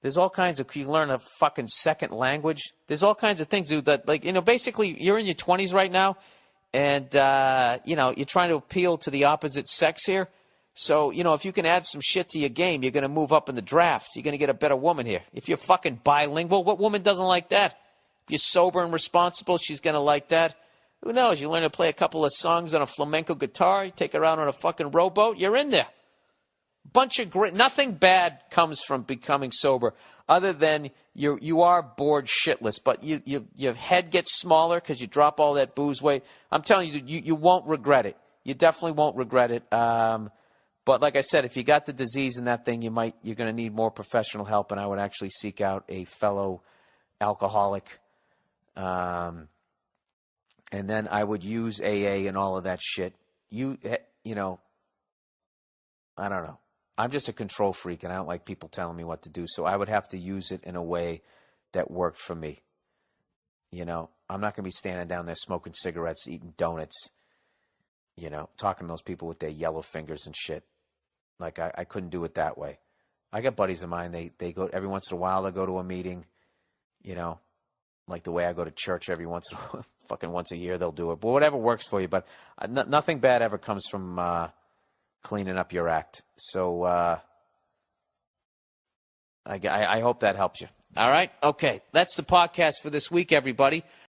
There's all kinds of, you learn a fucking second language. There's all kinds of things, dude, that basically you're in your 20s right now, and, you're trying to appeal to the opposite sex here. So, if you can add some shit to your game, you're going to move up in the draft. You're going to get a better woman here. If you're fucking bilingual, what woman doesn't like that? If you're sober and responsible, she's going to like that. Who knows? You learn to play a couple of songs on a flamenco guitar. You take her out on a fucking rowboat. You're in there. Bunch of great. Nothing bad comes from becoming sober, other than you are bored shitless. But your head gets smaller because you drop all that booze weight. I'm telling you, you won't regret it. You definitely won't regret it. But like I said, if you got the disease and that thing, you're going to need more professional help, and I would actually seek out a fellow alcoholic. And then I would use AA and all of that shit. I don't know. I'm just a control freak, and I don't like people telling me what to do, so I would have to use it in a way that worked for me. I'm not going to be standing down there smoking cigarettes, eating donuts, talking to those people with their yellow fingers and shit. Like, I couldn't do it that way. I got buddies of mine, they go, every once in a while, they'll go to a meeting, like the way I go to church every once a year, they'll do it. But whatever works for you. But nothing bad ever comes from cleaning up your act. So I hope that helps you. All right? Okay. That's the podcast for this week, everybody.